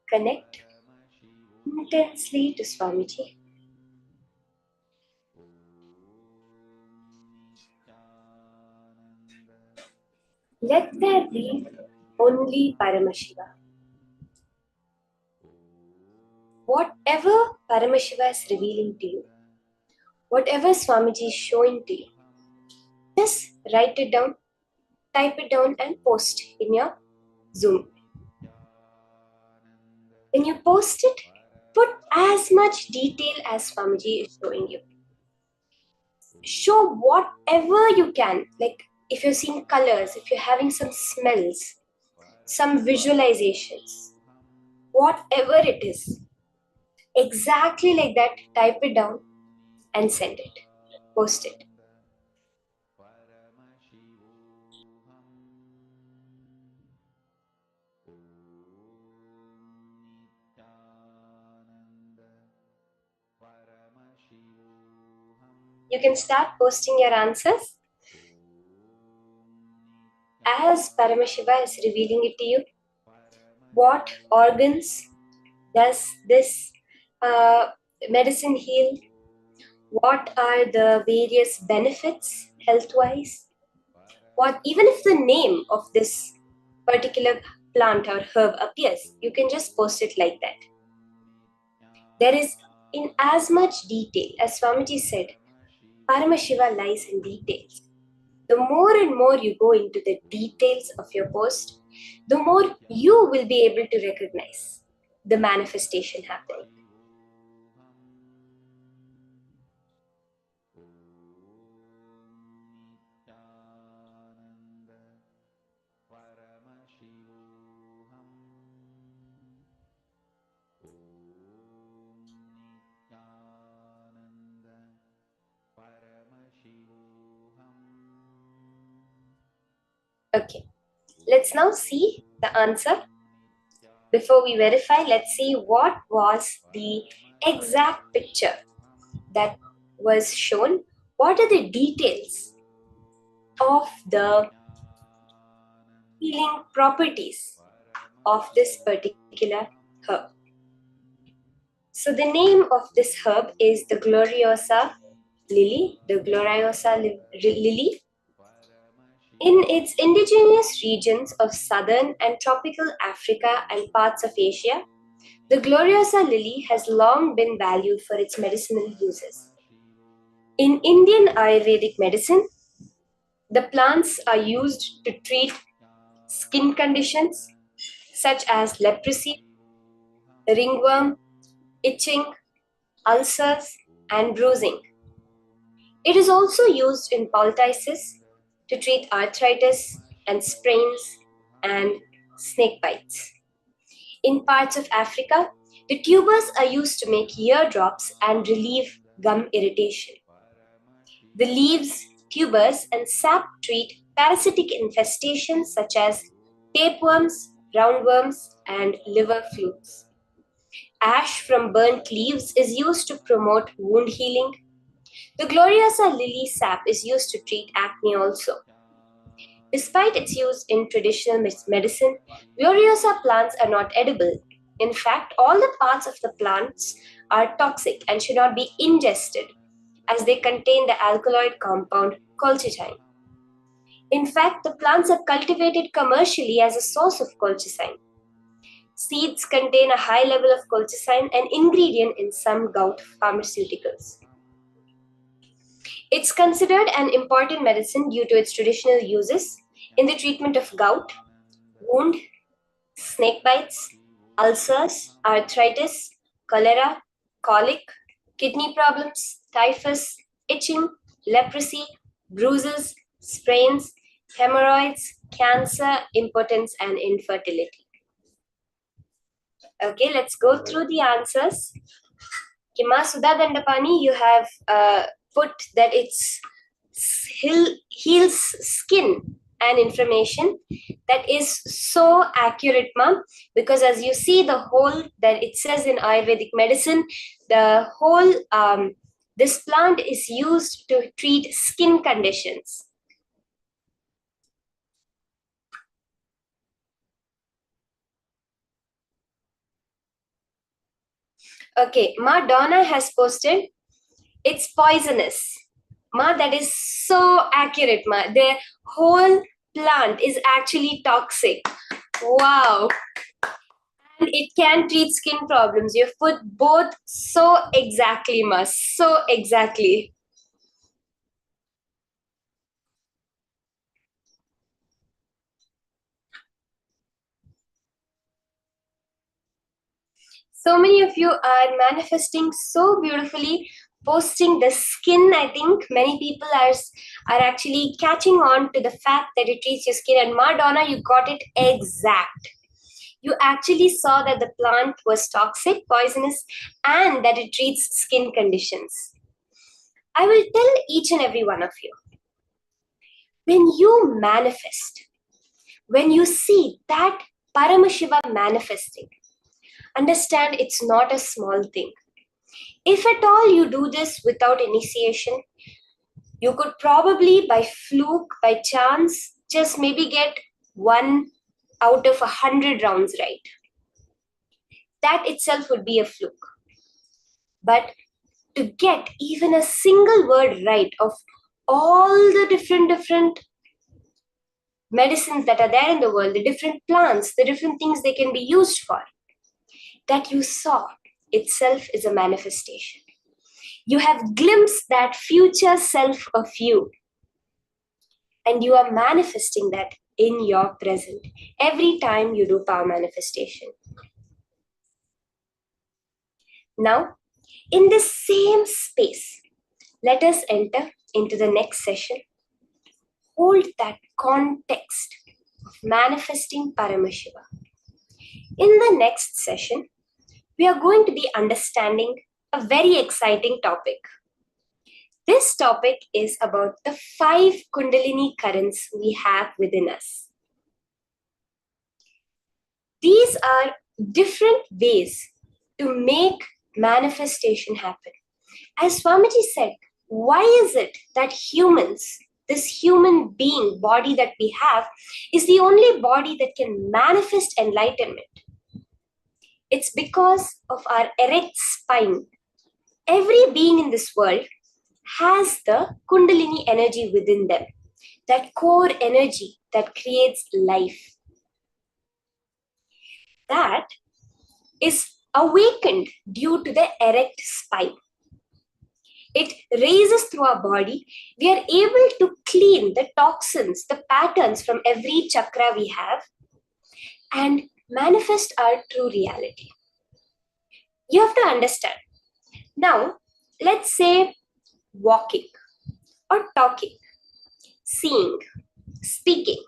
Connect intensely to Swamiji. Let there be only Paramashiva. Whatever Paramashiva is revealing to you, whatever Swamiji is showing to you, just write it down, type it down and post in your Zoom. When you post it, put as much detail as Swamiji is showing you. Show whatever you can, like if you're seeing colors, if you're having some smells, some visualizations, whatever it is, exactly like that, type it down and send it, post it. You can start posting your answers as Paramashiva is revealing it to you. What organs does this medicine heal? What are the various benefits health-wise? What, even if the name of this particular plant or herb appears, you can just post it like that. There is, in as much detail, as Swamiji said, Paramashiva lies in details. The more and more you go into the details of your post, the more you will be able to recognize the manifestation happening. Okay, let's now see the answer. Before we verify, let's see what was the exact picture that was shown. What are the details of the healing properties of this particular herb? So the name of this herb is the Gloriosa lily, lily. In its indigenous regions of southern and tropical Africa and parts of Asia, the Gloriosa lily has long been valued for its medicinal uses. In Indian Ayurvedic medicine, the plants are used to treat skin conditions such as leprosy, ringworm, itching, ulcers, and bruising. It is also used in poultices to treat arthritis and sprains and snake bites. In parts of Africa, the tubers are used to make eardrops and relieve gum irritation. The leaves, tubers, and sap treat parasitic infestations such as tapeworms, roundworms, and liver flukes. Ash from burnt leaves is used to promote wound healing. The Gloriosa lily sap is used to treat acne also. Despite its use in traditional medicine, Gloriosa plants are not edible. In fact, all the parts of the plants are toxic and should not be ingested, as they contain the alkaloid compound colchicine. In fact, the plants are cultivated commercially as a source of colchicine. Seeds contain a high level of colchicine, an ingredient in some gout pharmaceuticals. It's considered an important medicine due to its traditional uses in the treatment of gout, wound, snake bites, ulcers, arthritis, cholera, colic, kidney problems, typhus, itching, leprosy, bruises, sprains, hemorrhoids, cancer, impotence, and infertility. Okay, let's go through the answers. Kima Sudha Dandapani, you have put that it's heals skin and inflammation. That is so accurate, ma'am, because as you see the whole that it says in Ayurvedic medicine, the whole this plant is used to treat skin conditions. Okay, Ma Donna has posted, it's poisonous. Ma, that is so accurate, Ma. The whole plant is actually toxic. Wow. And it can treat skin problems. You've put both so exactly, Ma. So exactly. So many of you are manifesting so beautifully, posting the skin. I think many people are actually catching on to the fact that it treats your skin. And Madonna, you got it exact. You actually saw that the plant was toxic, poisonous, and that it treats skin conditions. I will tell each and every one of you, when you manifest, when you see that Paramashiva manifesting, understand it's not a small thing. If at all you do this without initiation, you could probably by fluke, by chance, just maybe get 1 out of 100 rounds right. That itself would be a fluke. But to get even a single word right of all the different medicines that are there in the world, the different plants, the different things they can be used for, that you saw itself is a manifestation. You have glimpsed that future self of you, and you are manifesting that in your present every time you do power manifestation. Now, in this same space, let us enter into the next session. Hold that context of manifesting Paramashiva. In the next session, we are going to be understanding a very exciting topic. This topic is about the 5 Kundalini currents we have within us. These are different ways to make manifestation happen. As Swamiji said, why is it that humans, this human being body that we have, is the only body that can manifest enlightenment? It's because of our erect spine. Every being in this world has the Kundalini energy within them, that core energy that creates life. That is awakened due to the erect spine. It raises through our body. We are able to clean the toxins, the patterns from every chakra we have, and manifest our true reality. You have to understand. Now, let's say walking or talking, seeing, speaking.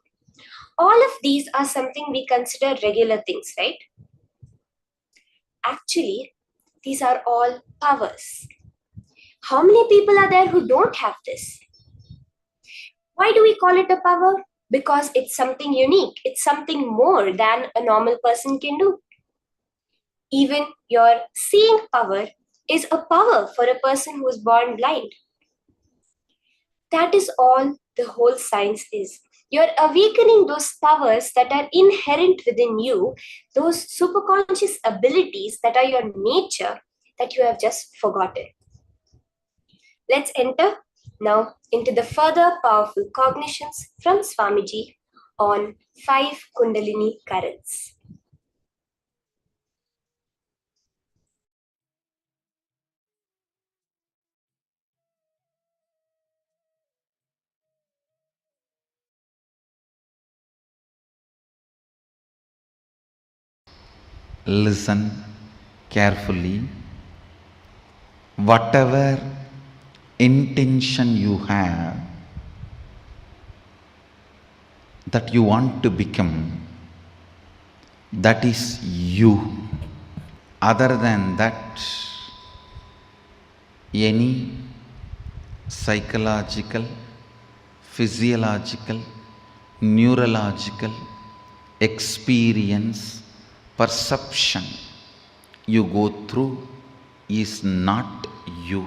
All of these are something we consider regular things, right? Actually, these are all powers. How many people are there who don't have this? Why do we call it a power? Because it's something unique. It's something more than a normal person can do. Even your seeing power is a power for a person who is born blind. That is all the whole science is. You're awakening those powers that are inherent within you, those superconscious abilities that are your nature that you have just forgotten. Let's enter now into the further powerful cognitions from Swamiji on 5 Kundalini currents. Listen carefully. Whatever intention you have that you want to become, that is you. Other than that, any psychological, physiological, neurological experience, perception you go through is not you.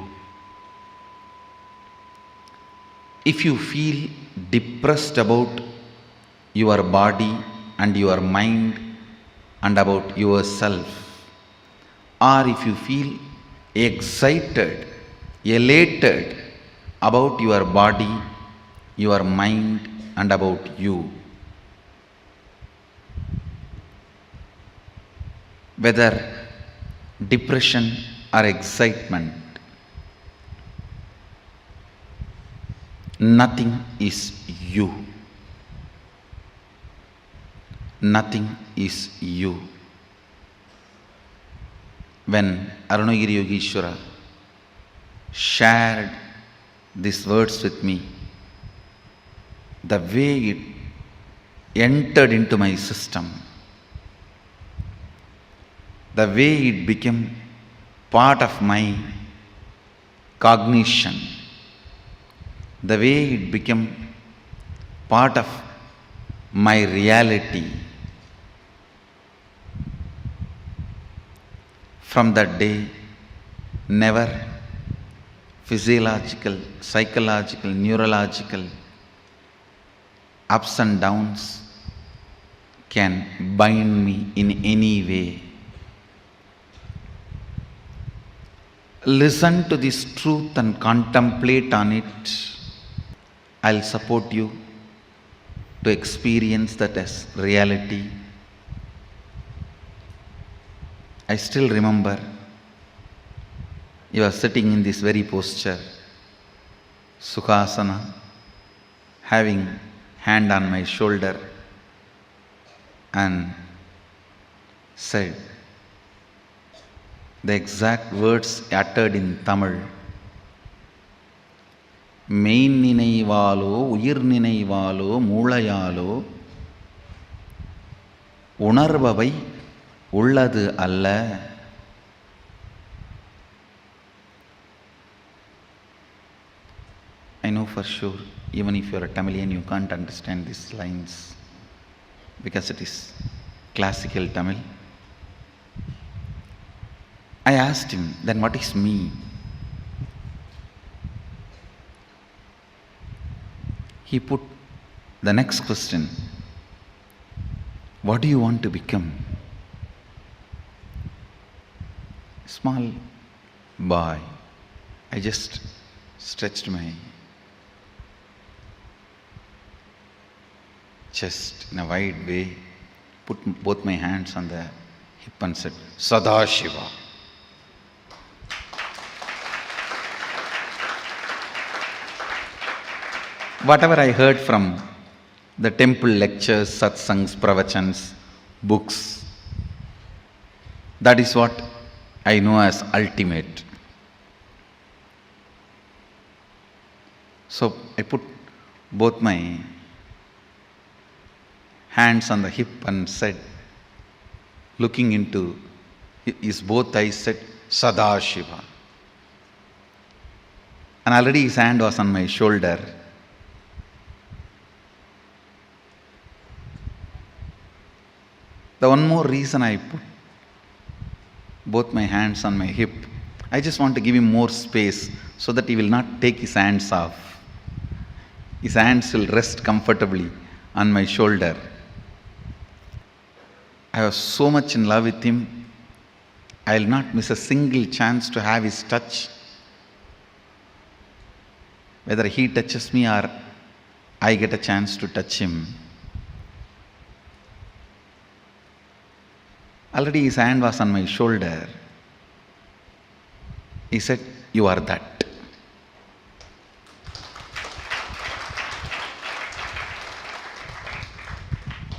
If you feel depressed about your body and your mind and about yourself, or if you feel excited, elated about your body, your mind, and about you. Whether depression or excitement, nothing is you. Nothing is you. When Arunagiri Yogeshwara shared these words with me, the way it entered into my system, the way it became part of my cognition, the way it became part of my reality, from that day, never physiological, psychological, neurological ups and downs can bind me in any way. Listen to this truth and contemplate on it. I'll support you to experience that as reality. I still remember you are sitting in this very posture, Sukhasana, having hand on my shoulder, and said the exact words uttered in Tamil. மெயின் நினைவாலோ உயிர் நினைவாலோ மூளையாலோ உணர்பவை உள்ளது அல்ல. I know for sure, even if you are a Tamilian, you can't understand these lines because it is classical Tamil. I asked him, then what is me? He put the next question, what do you want to become? Small boy. I just stretched my chest in a wide way, put both my hands on the hip and said, Sadashiva. Whatever I heard from the temple lectures, satsangs, pravachans, books, that is what I know as ultimate. So I put both my hands on the hip and said, looking into his both eyes, said, Sadashiva. And already his hand was on my shoulder. The one more reason I put both my hands on my hip, I just want to give him more space so that he will not take his hands off. His hands will rest comfortably on my shoulder. I was so much in love with him, I will not miss a single chance to have his touch. Whether he touches me or I get a chance to touch him. Already his hand was on my shoulder. He said, you are that.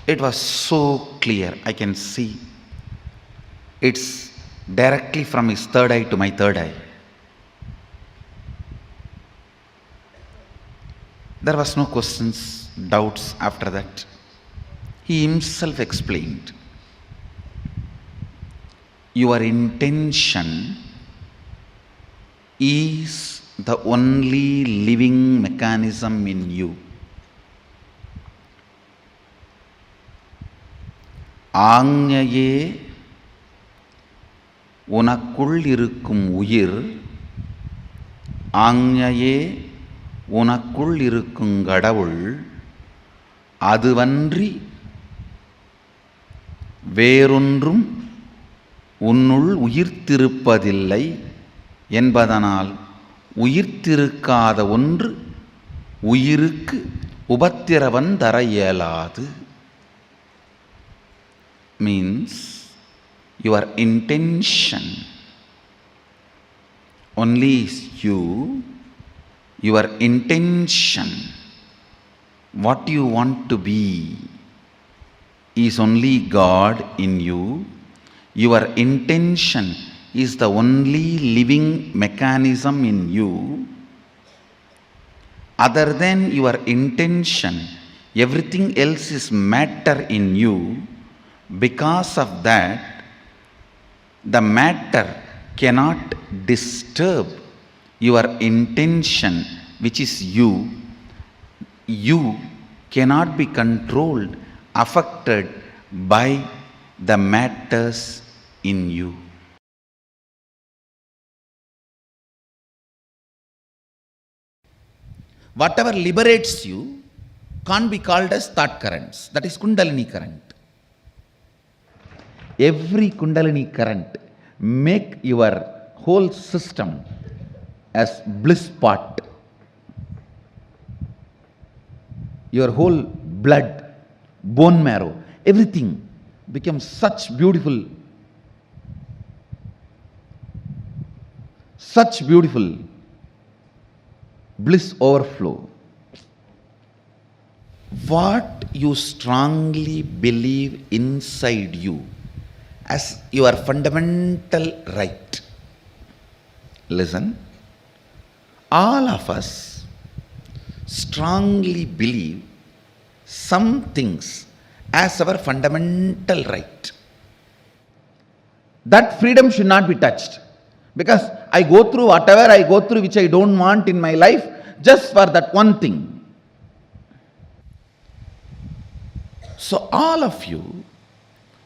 It was so clear, I can see. It's directly from his third eye to my third eye. There was no questions, doubts after that. He himself explained. Your intention is the only living mechanism in you. ஆஞ்ஞையே உனக்குள் இருக்கும் உயிர், ஆஞ்ஞையே உனக்குள் இருக்கும் கடவுள், அதுவன்றி வேறொன்றும் உன்னுள் உயிர்த்திருப்பதில்லை என்பதனால் உயிர்த்திருக்காத ஒன்று உயிருக்கு உபத்திரவம் தர இயலாது. Means your intention only is you, your intention, what you want to be is only God in you. Your intention is the only living mechanism in you. Other than your intention, everything else is matter in you. Because of that, the matter cannot disturb your intention, which is you. You cannot be controlled, affected by the matters in you. Whatever liberates you can't be called as thought currents. That is Kundalini current. Every Kundalini current make your whole system as bliss pot. Your whole blood, bone marrow, everything becomes such beautiful bliss overflow. What you strongly believe inside you as your fundamental right. Listen, all of us strongly believe some things as our fundamental right. That freedom should not be touched, because I go through whatever I go through which I don't want in my life just for that one thing. So all of you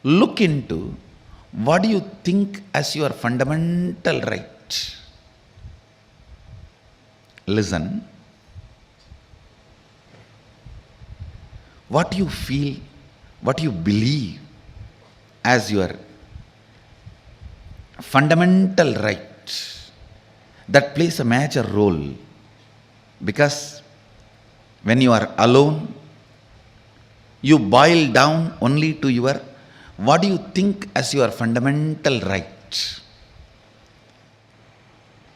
look into what do you think as your fundamental right. Listen, what you feel, what you believe as your fundamental right, that plays a major role. Because when you are alone, you boil down only to your what do you think as your fundamental right.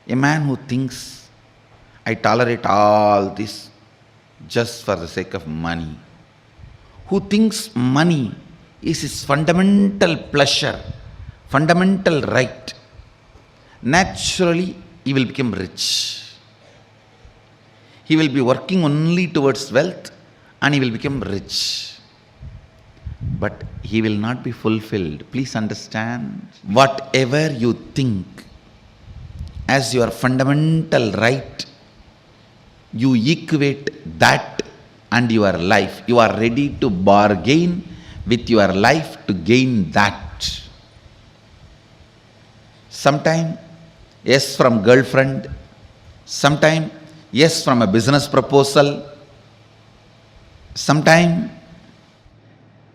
A man who thinks, I tolerate all this just for the sake of money, who thinks money is his fundamental pleasure, fundamental right, naturally he will become rich. He will be working only towards wealth and he will become rich. But he will not be fulfilled. Please understand, whatever you think as your fundamental right, you equate that and your life. You are ready to bargain with your life to gain that. Sometime yes from girlfriend, sometime yes from a business proposal, sometime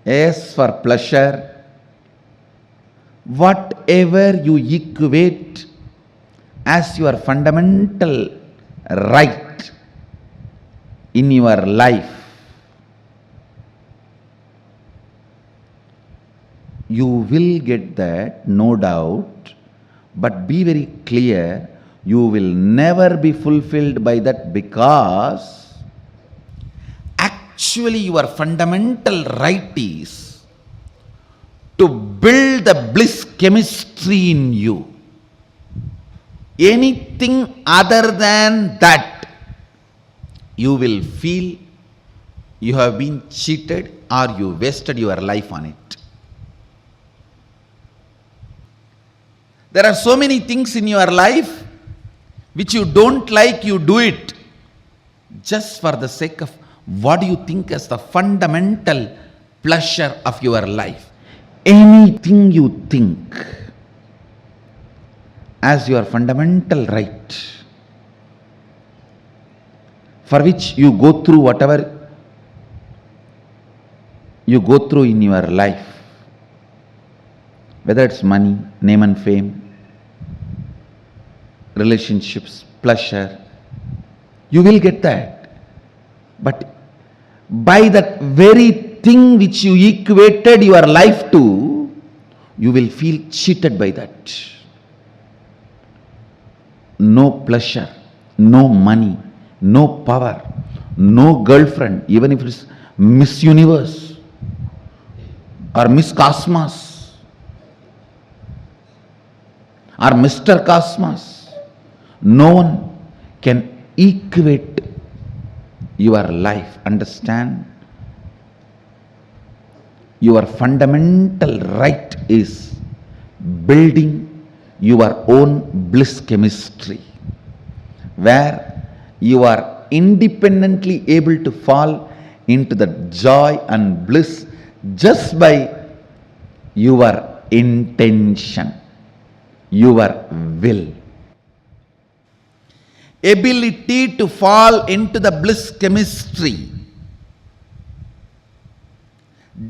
yes for pleasure. Whatever you equate as your fundamental right in your life, you will get that, no doubt. But be very clear, you will never be fulfilled by that, because actually your fundamental right is to build the bliss chemistry in you. Anything other than that, you will feel you have been cheated or you wasted your life on it. There are so many things in your life which you don't like, you do it just for the sake of what do you think as the fundamental pleasure of your life. Anything you think as your fundamental right, for which you go through whatever you go through in your life, whether it's money, name and fame, relationships, pleasure, you will get that. But by that very thing which you equated your life to, you will feel cheated by that. No pleasure, no money, no power, no girlfriend, even if it's Miss Universe or Miss Cosmos or Mr. Cosmos, no one can equate your life. Understand? Your fundamental right is building your own bliss chemistry, where you are independently able to fall into the joy and bliss just by your intention, your will. Ability to fall into the bliss chemistry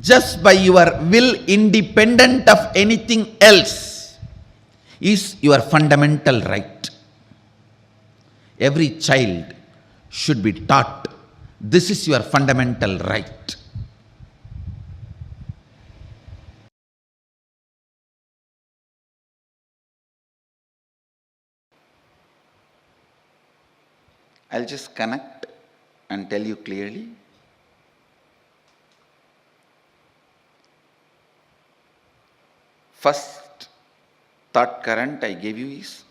just by your will, independent of anything else, is your fundamental right. Every child should be taught this is your fundamental right. I'll just connect and tell you clearly. First thought current I gave you is,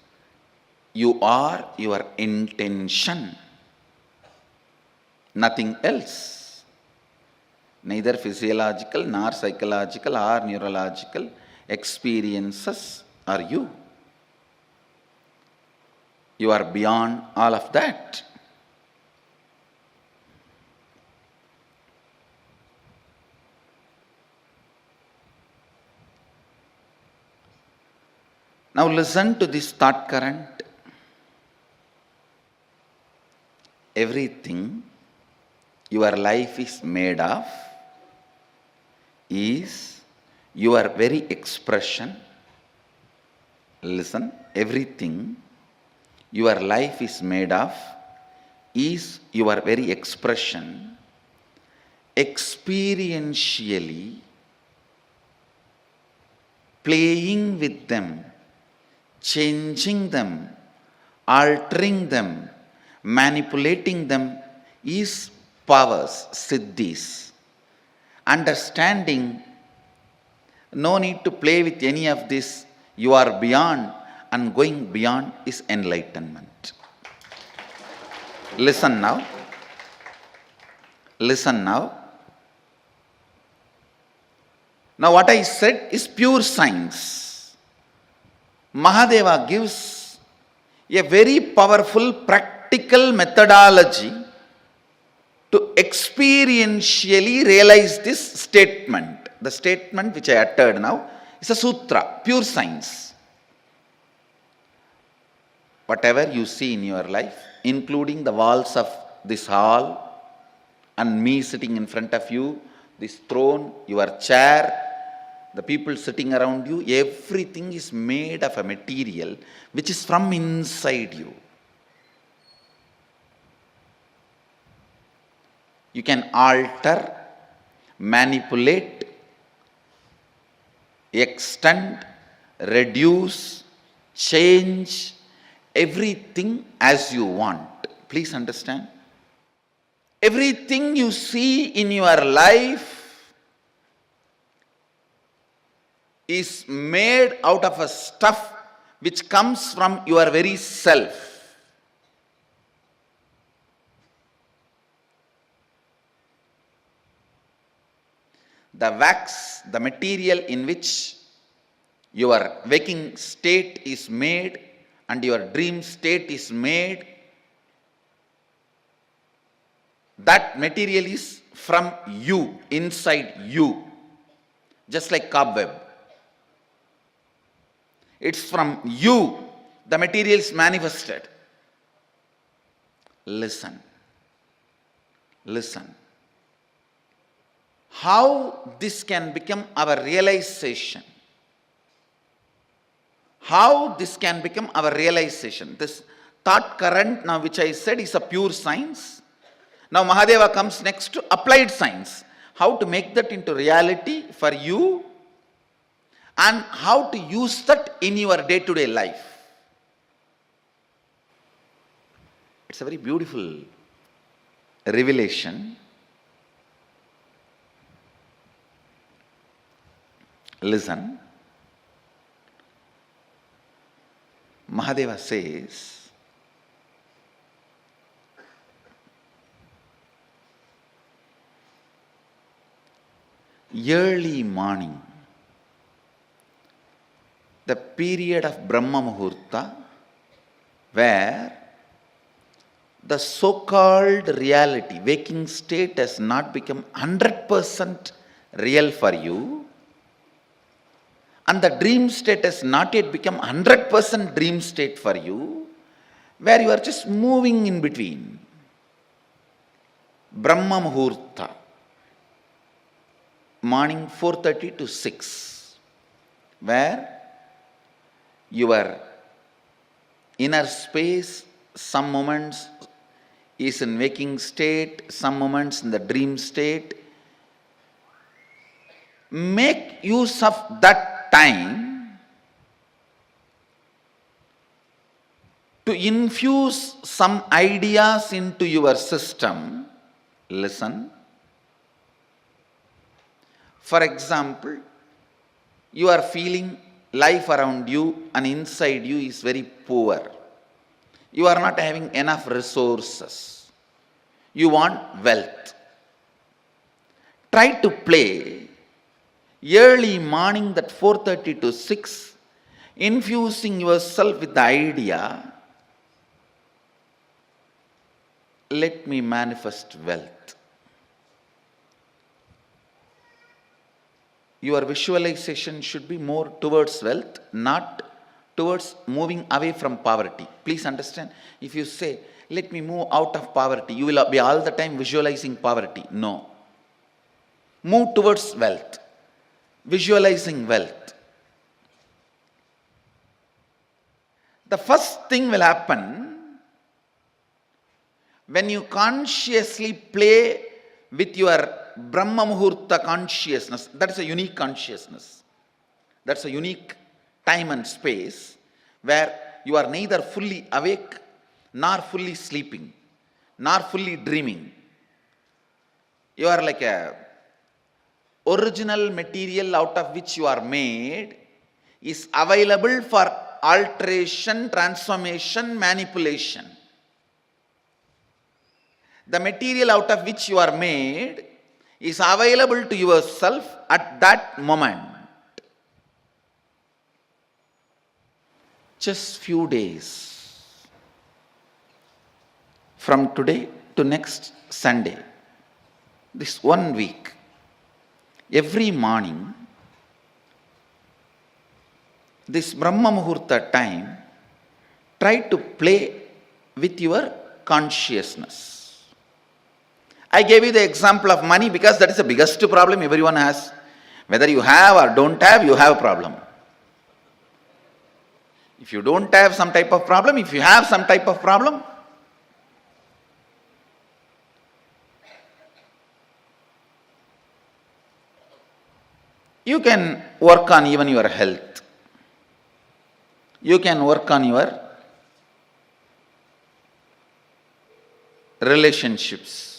you are your intention, nothing else. Neither physiological nor psychological or neurological experiences are you. You are beyond all of that. Now listen to this thought current. Everything your life is made of is your very expression. Listen, everything your life is made of is your very expression, experientially playing with them, changing them, altering them, manipulating them is powers, siddhis. Understanding, no need to play with any of this, you are beyond, and going beyond is enlightenment. Listen now. Listen now. Now what I said is pure science. Mahadeva gives a very powerful practical methodology to experientially realize this statement. The statement which I uttered now is a sutra, pure science. Whatever you see in your life, including the walls of this hall and me sitting in front of you, this throne, your chair, the people sitting around you, everything is made of a material which is from inside you. You can alter, manipulate, extend, reduce, change everything as you want. Please understand. Everything you see in your life is made out of a stuff which comes from your very self. The wax, the material in which your waking state is made and your dream state is made, that material is from you, inside you, just like cobweb. It's from you, the material is manifested. Listen. Listen. How this can become our realization? how this can become our realization. This thought current now which I said is a pure science. Now Mahadeva comes next to applied science. How to make that into reality for you and how to use that in your day-to-day life. It's a very beautiful revelation. Listen. Mahadeva says, early morning, the period of Brahma Muhurta, where the so-called reality, waking state has not become 100% real for you, and the dream state has not yet become 100% dream state for you, where you are just moving in between. Brahma Muhurta, morning 4:30 to 6, where your inner space, some moments is in waking state, some moments in the dream state. Make use of that time to infuse some ideas into your system. Listen. For example, you are feeling life around you and inside you is very poor. You are not having enough resources. You want wealth. Try to play early morning, that 4:30 to 6, infusing yourself with the idea, let me manifest wealth. Your visualization should be more towards wealth, not towards moving away from poverty. Please understand, if you say, let me move out of poverty, you will be all the time visualizing poverty. No. Move towards wealth. Visualizing wealth. The first thing will happen when you consciously play with your Brahma Muhurta consciousness. That is a unique consciousness. That's a unique time and space where you are neither fully awake nor fully sleeping nor fully dreaming. You are like a original material out of which you are made is available for alteration, transformation, manipulation. The material out of which you are made is available to yourself at that moment. Just few days from today to next Sunday, this 1 week, every morning, this Brahma Muhurta time, try to play with your consciousness. I gave you the example of money because that is the biggest problem everyone has. Whether you have or don't have, you have a problem. If you don't have some type of problem, if you have some type of problem, you can work on even your health. You can work on your relationships.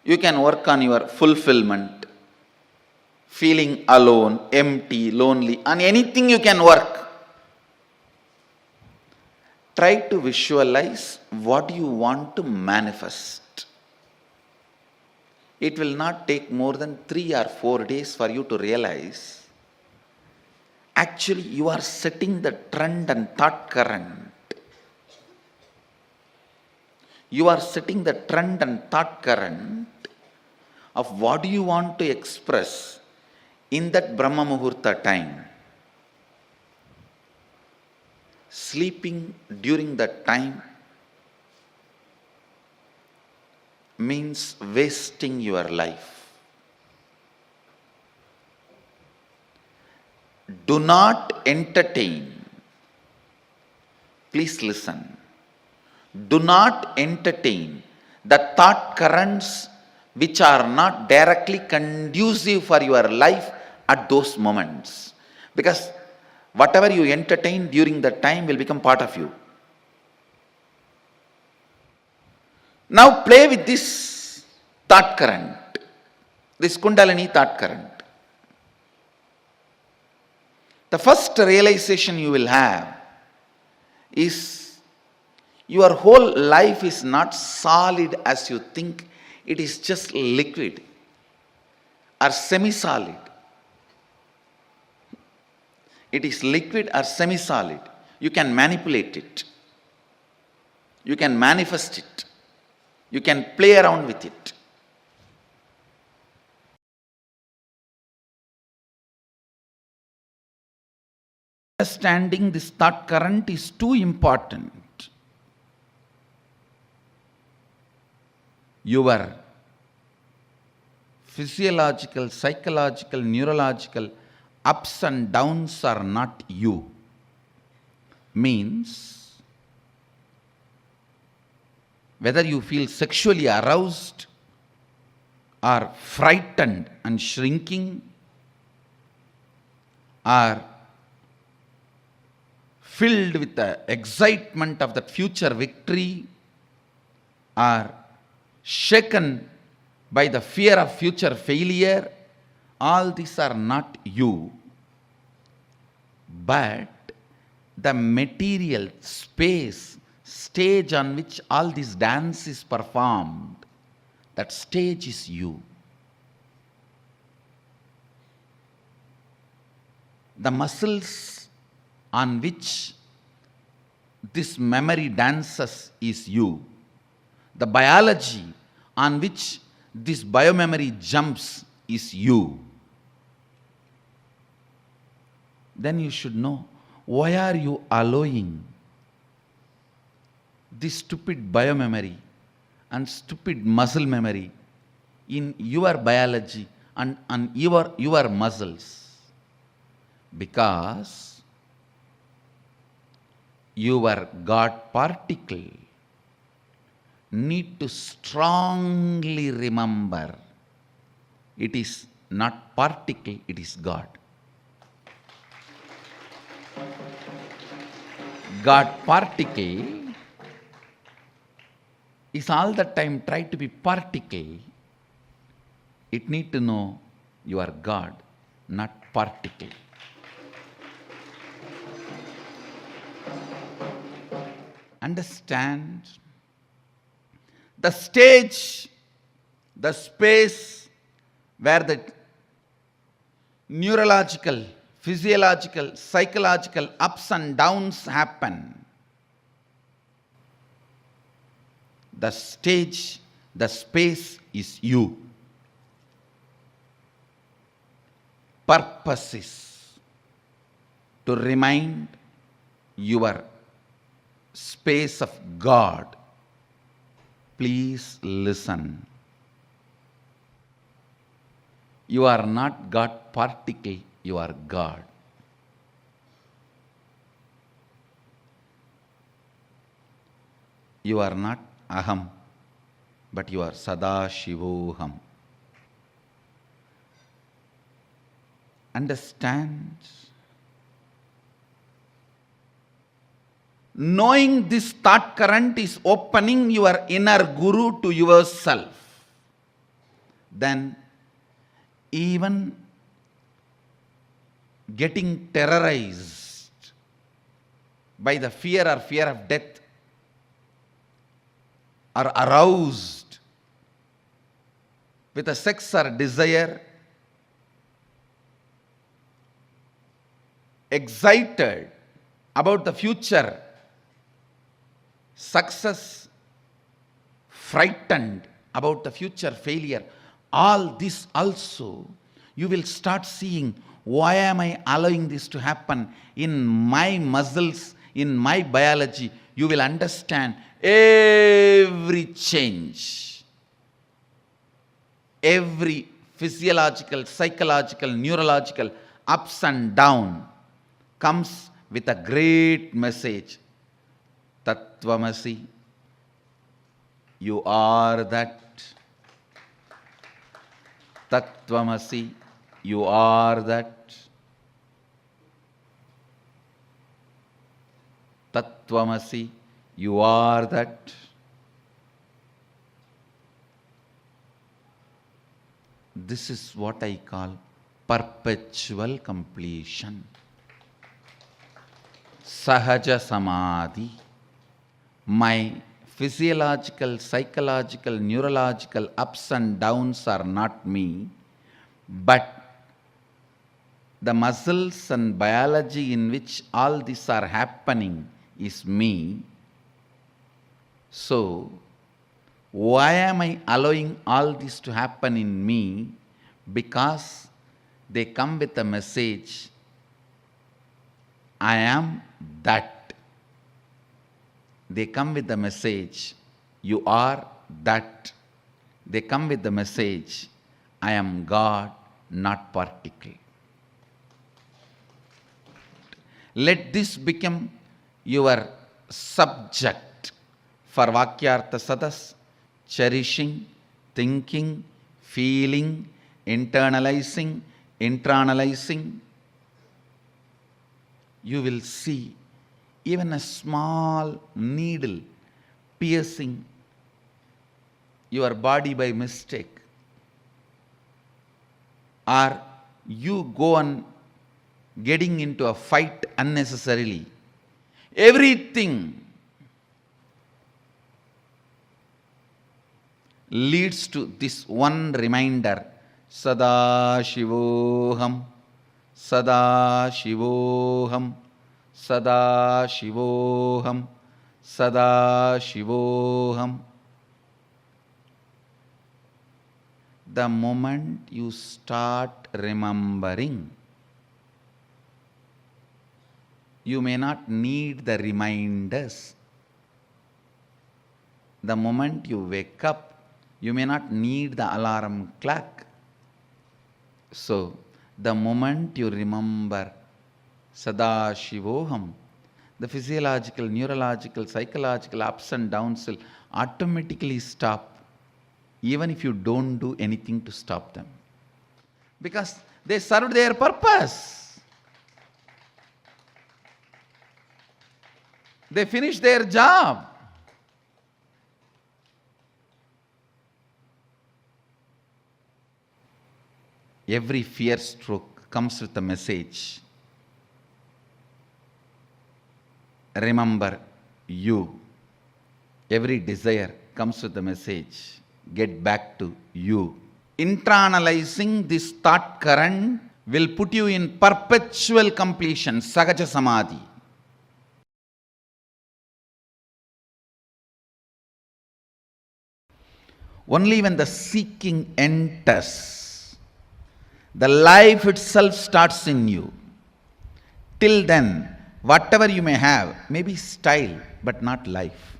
You can work on your fulfillment, feeling alone, empty, lonely, on anything you can work. Try to visualize what you want to manifest. It will not take more than 3 or 4 days for you to realize, actually you are setting the trend and thought current. You are setting the trend and thought current of what you want to express in that Brahma Muhurta time. Sleeping during that time means wasting your life. Do not entertain please listen. Do not entertain the thought currents which are not directly conducive for your life at those moments. Because whatever you entertain during that time will become part of you. Now play with this thought current, this Kundalini thought current. The first realization you will have is your whole life is not solid as you think. It is just liquid or semi-solid. It is liquid or semi-solid. You can manipulate it. You can manifest it. You can play around with it. Understanding this thought current is too important. Your physiological, psychological, neurological ups and downs are not you. Means, whether you feel sexually aroused or frightened and shrinking, or filled with the excitement of the future victory, or shaken by the fear of future failure, all these are not you, but the material space, stage on which all this dance is performed, that stage is you. The muscles on which this memory dances is you. The biology on which this biomemory jumps is you. Then you should know, why are you allowing this stupid biomemory and stupid muscle memory in your biology and your muscles? Because your God particle need to strongly remember it is not particle, it is God. God particle is all the time try to be particle. It need to know you are God, not particle. Understand? The stage, the space where the neurological, physiological, psychological ups and downs happen. The stage, the space is you. Purpose is to remind your space of God. Please listen. You are not God particle, you are God. You are not Aham, but you are Sadashivoham. Understand? Knowing this thought current is opening your inner guru to yourself. Then even getting terrorized by the fear of death, or aroused with a sex or desire, excited about the future success, frightened about the future failure, all this also you will start seeing, why am I allowing this to happen in my muscles, in my biology? You will understand every change, every physiological, psychological, neurological ups and down comes with a great message. Tattvamasi, you are that. Tattvamasi, you are that. Tattvamasi, you are that. This is what I call perpetual completion. Sahaja Samadhi. My physiological, psychological, neurological ups and downs are not me, but the muscles and biology in which all these are happening is me. So, why am I allowing all this to happen in me? Because they come with a message, I am that. They come with the message, you are that. They come with the message, I am God, not particle. Let this become your subject for Vakyartha Sadas, cherishing, thinking, feeling, internalizing, internalizing. You will see even a small needle piercing your body by mistake, or you go on getting into a fight unnecessarily. Everything leads to this one reminder, Sadashivoham, Sadashivoham, Sadashivoham, Sadashivoham. The moment you start remembering, you may not need the reminders. The moment you wake up, you may not need the alarm clock. So, the moment you remember Sadashivoham, the physiological, neurological, psychological ups and downs will automatically stop, even if you don't do anything to stop them. Because they served their purpose. They finished their job. Every fear stroke comes with a message. Remember you. Every desire comes with a message. Get back to you. Internalizing this thought current will put you in perpetual completion, Sahaja Samadhi. Only when the seeking enters, the life itself starts in you. Till then, whatever you may have may be style, but not life.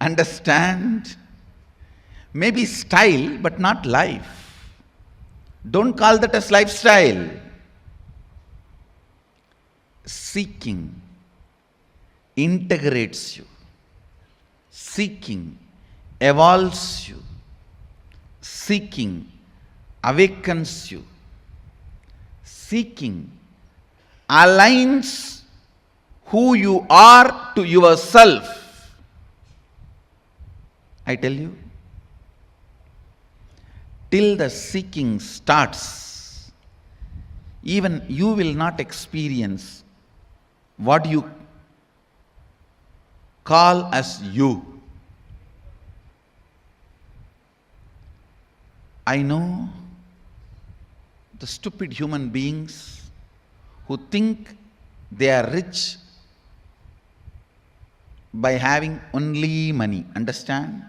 Understand? Maybe style, but not life. Don't call that as lifestyle. Seeking integrates you. Seeking evolves you. Seeking awakens you. Seeking aligns who you are to yourself. I tell you, till the seeking starts, even you will not experience what you call as you. I know the stupid human beings who think they are rich by having only money. Understand?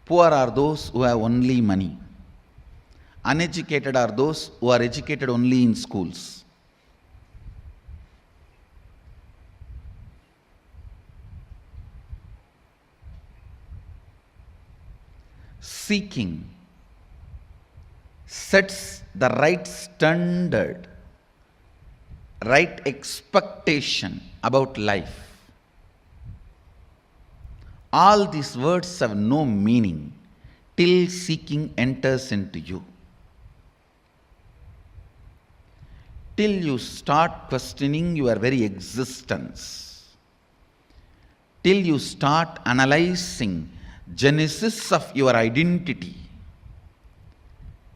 Poor are those who have only money. Uneducated are those who are educated only in schools. Seeking sets the right standard, right expectation about life. All these words have no meaning till seeking enters into you. Till you start questioning your very existence. Till you start analyzing genesis of your identity.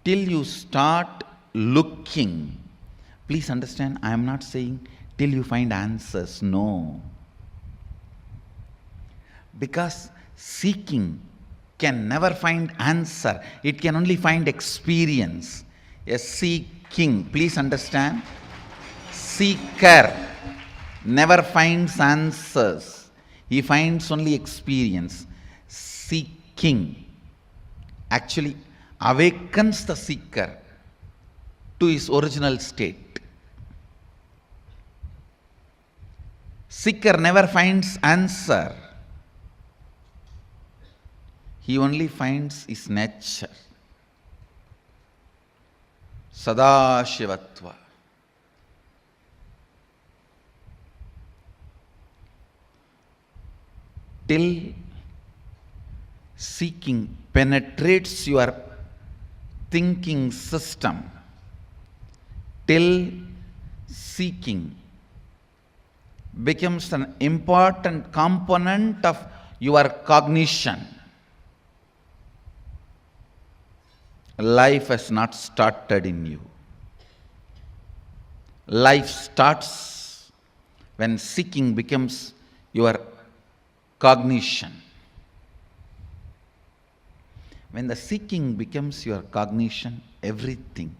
Till you start looking. Please understand, I am not saying till you find answers. No. Because seeking can never find answer. It can only find experience. A seeking, please understand. Seeker never finds answers. He finds only experience. Seeking actually awakens the seeker to his original state. Seeker never finds answer. He only finds his nature. Sadashivatva. Till seeking penetrates your thinking system, till seeking becomes an important component of your cognition, life has not started in you. Life starts when seeking becomes your cognition. When the seeking becomes your cognition, everything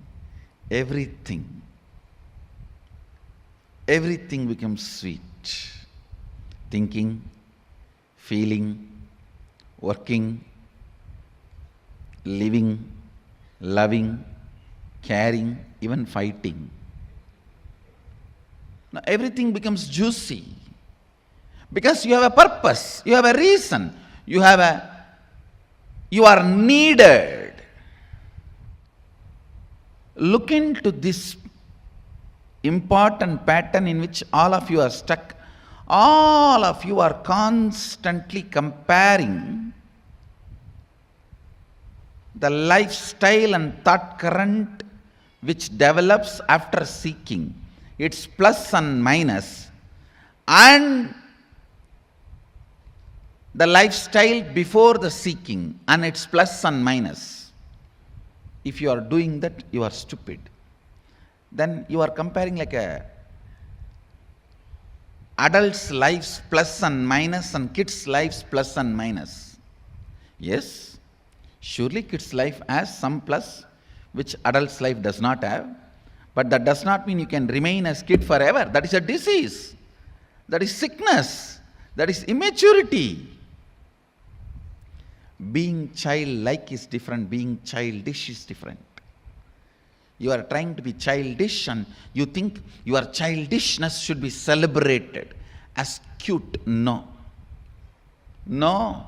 becomes sweet. Thinking, feeling, working, living, loving, caring, even fighting. Now everything becomes juicy. Because you have a purpose, you have a reason, you are needed. Look into this important pattern in which all of you are stuck. All of you are constantly comparing the lifestyle and thought current which develops after seeking. Its plus and minus, and the lifestyle before the seeking and its plus and minus. If you are doing that, you are stupid. Then you are comparing like a adults' lives plus and minus and kids' lives plus and minus. Yes, surely kids' life has some plus which adults' life does not have. But that does not mean you can remain as kid forever. That is a disease. That is sickness. That is immaturity. Being childlike is different. Being childish is different. You are trying to be childish and you think your childishness should be celebrated as cute. No. No.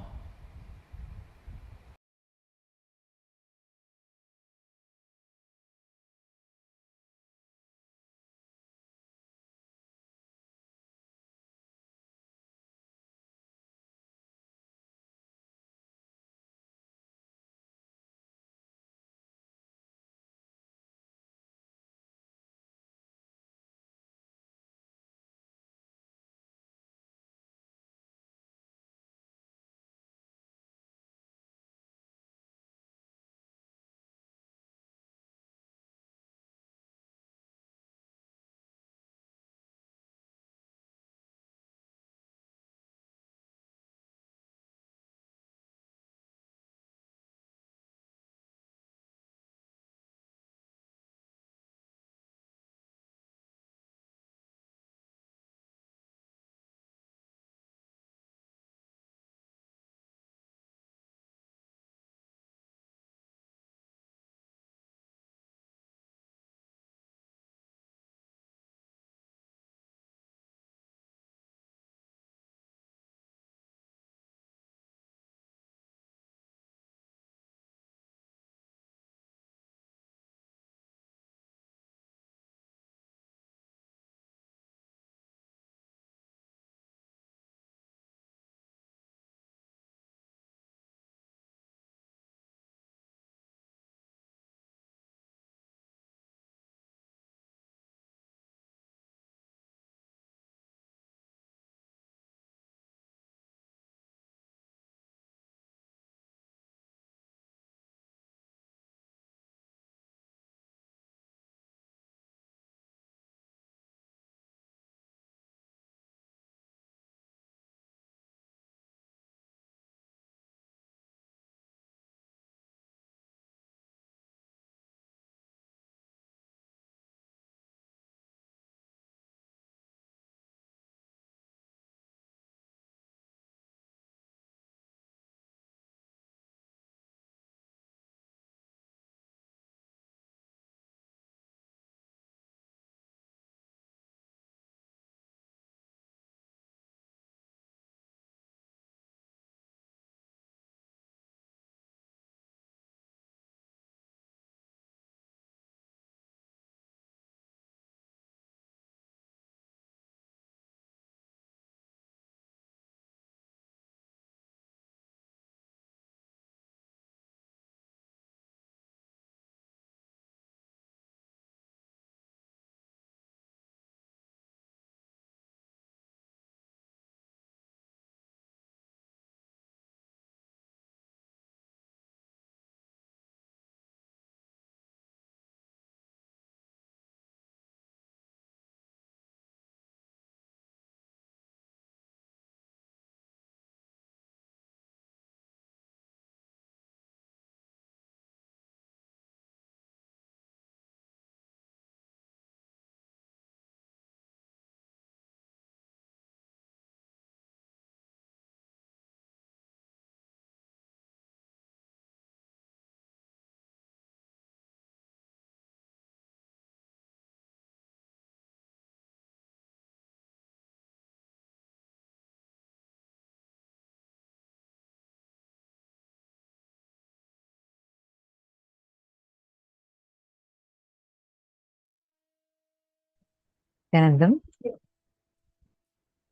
Nityanandam.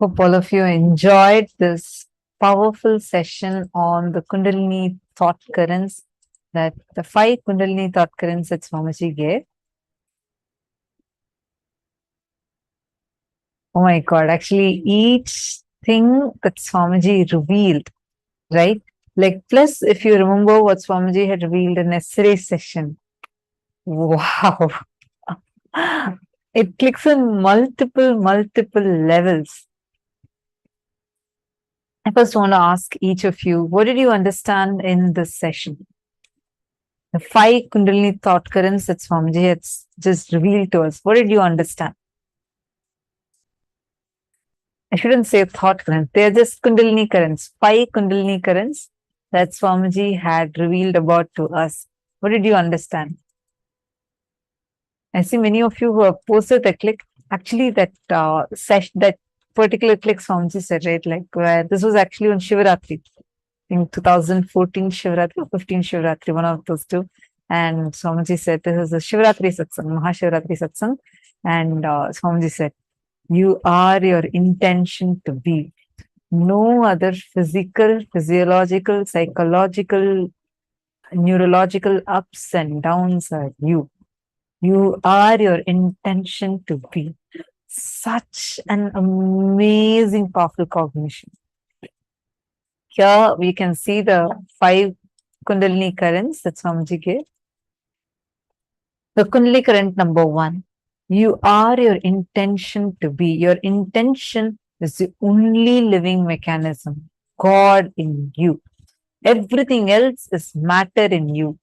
Hope all of you enjoyed this powerful session on the Kundalini thought currents, that the 5 Kundalini thought currents that Swamiji gave. Oh my God, actually each thing that Swamiji revealed, right? Like, plus if you remember what Swamiji had revealed in yesterday's session, wow. It clicks on multiple levels. I first want to ask each of you, what did you understand in this session? The 5 Kundalini thought currents that Swamiji had just revealed to us. What did you understand? I shouldn't say thought currents. They're just Kundalini currents. 5 Kundalini currents that Swamiji had revealed about to us. What did you understand? I see many of you who have posted the click. Actually, that that particular click Swamiji said, right? Like, where this was actually on Shivaratri. In 2014 Shivaratri or 15 Shivaratri, one of those two. And Swamiji said, this is the Shivaratri Satsang, Mahashivaratri Satsang. And Swamiji said, you are your intention to be. No other physical, physiological, psychological, neurological ups and downs are you. You are your intention to be. Such an amazing, powerful cognition. Here we can see the 5 Kundalini currents that Swamiji gave. The Kundalini current number 1. You are your intention to be. Your intention is the only living mechanism. God in you. Everything else is matter in you.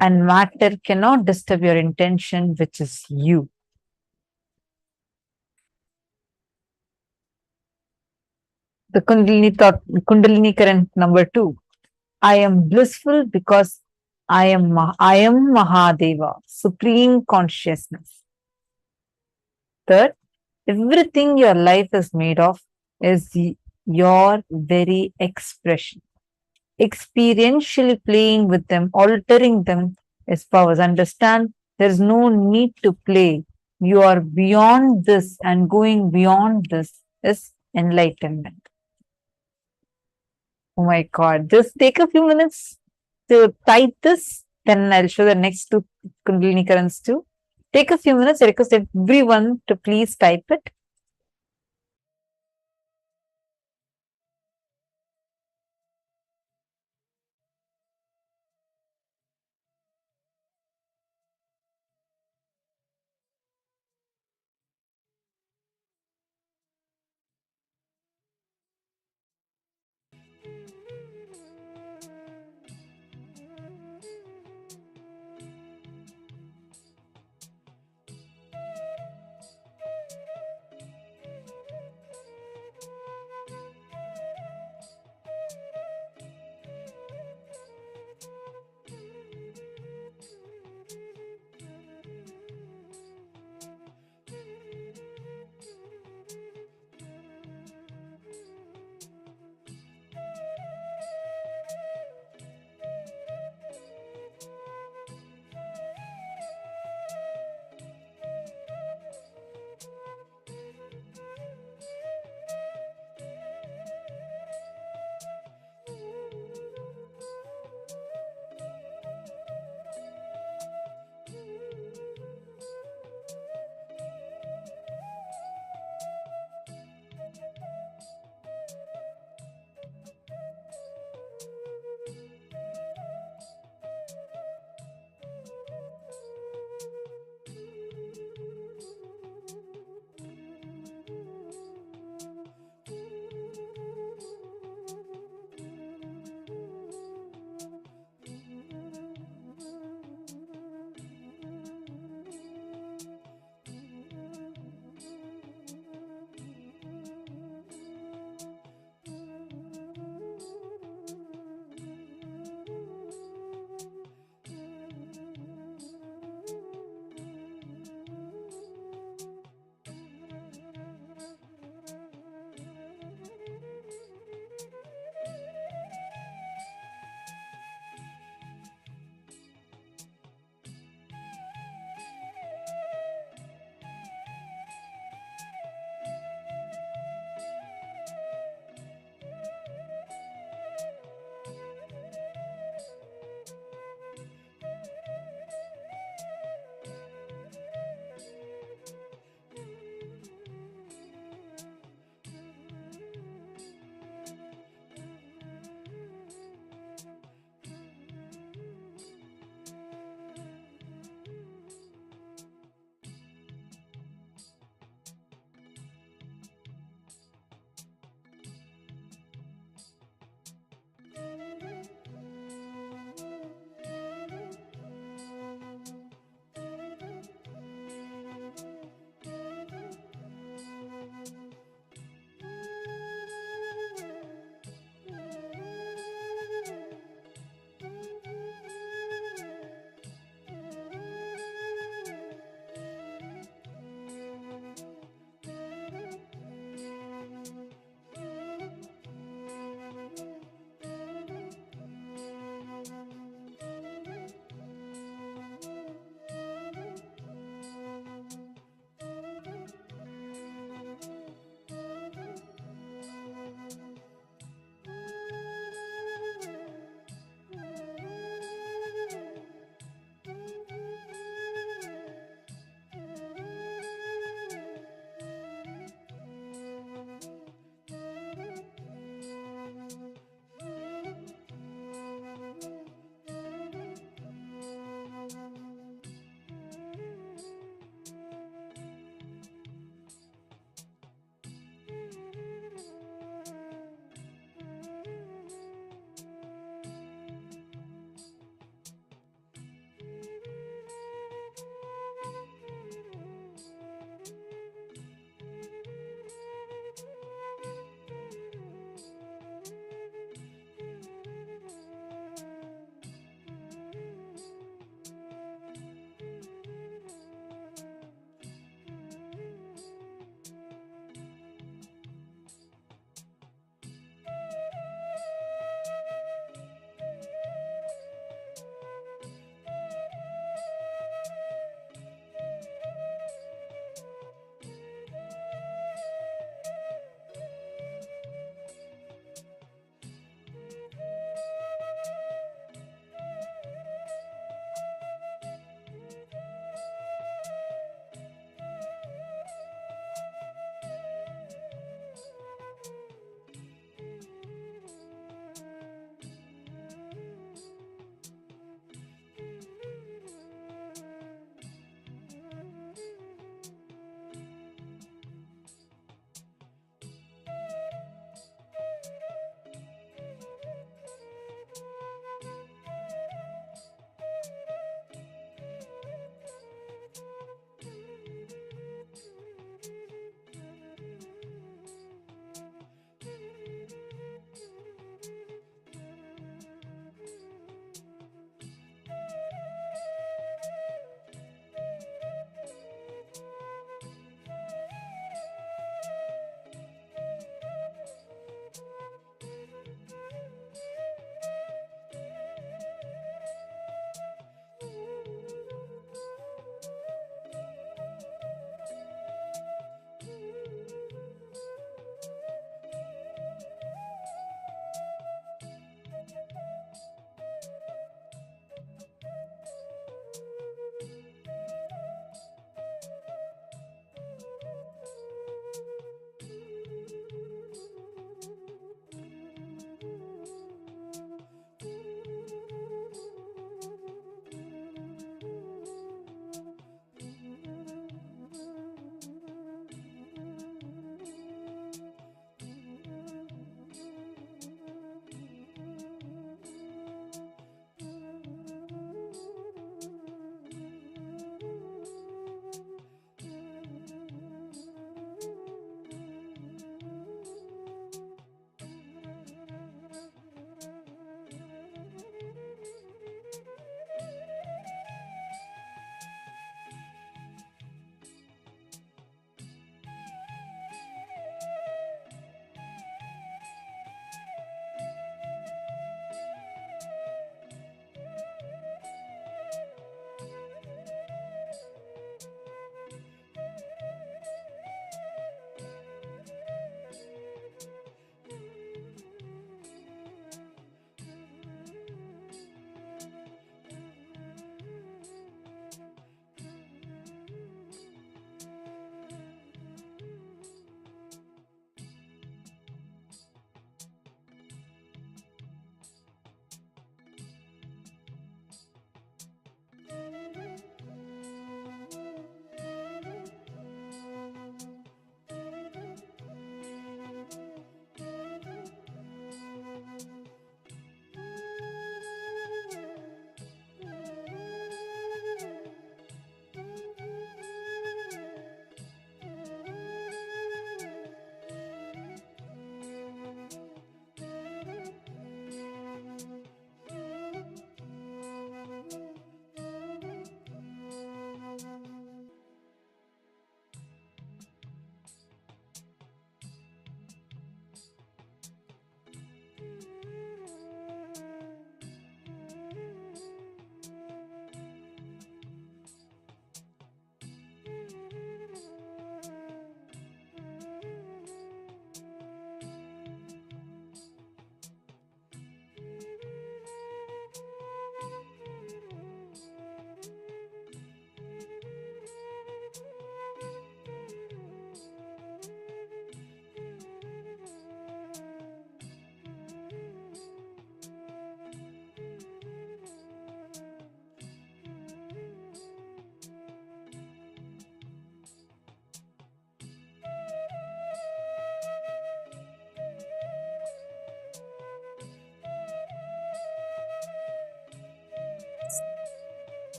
And matter cannot disturb your intention, which is you. The Kundalini current number 2. I am blissful because I am Mahadeva, supreme consciousness. Third, everything your life is made of is your very expression. Experientially playing with them, altering them is powers. Understand, there is no need to play. You are beyond this, and going beyond this is enlightenment. Oh my God, just take a few minutes to type this, then I'll show the next 2 Kundalini currents too. Take a few minutes. I request everyone to please type it.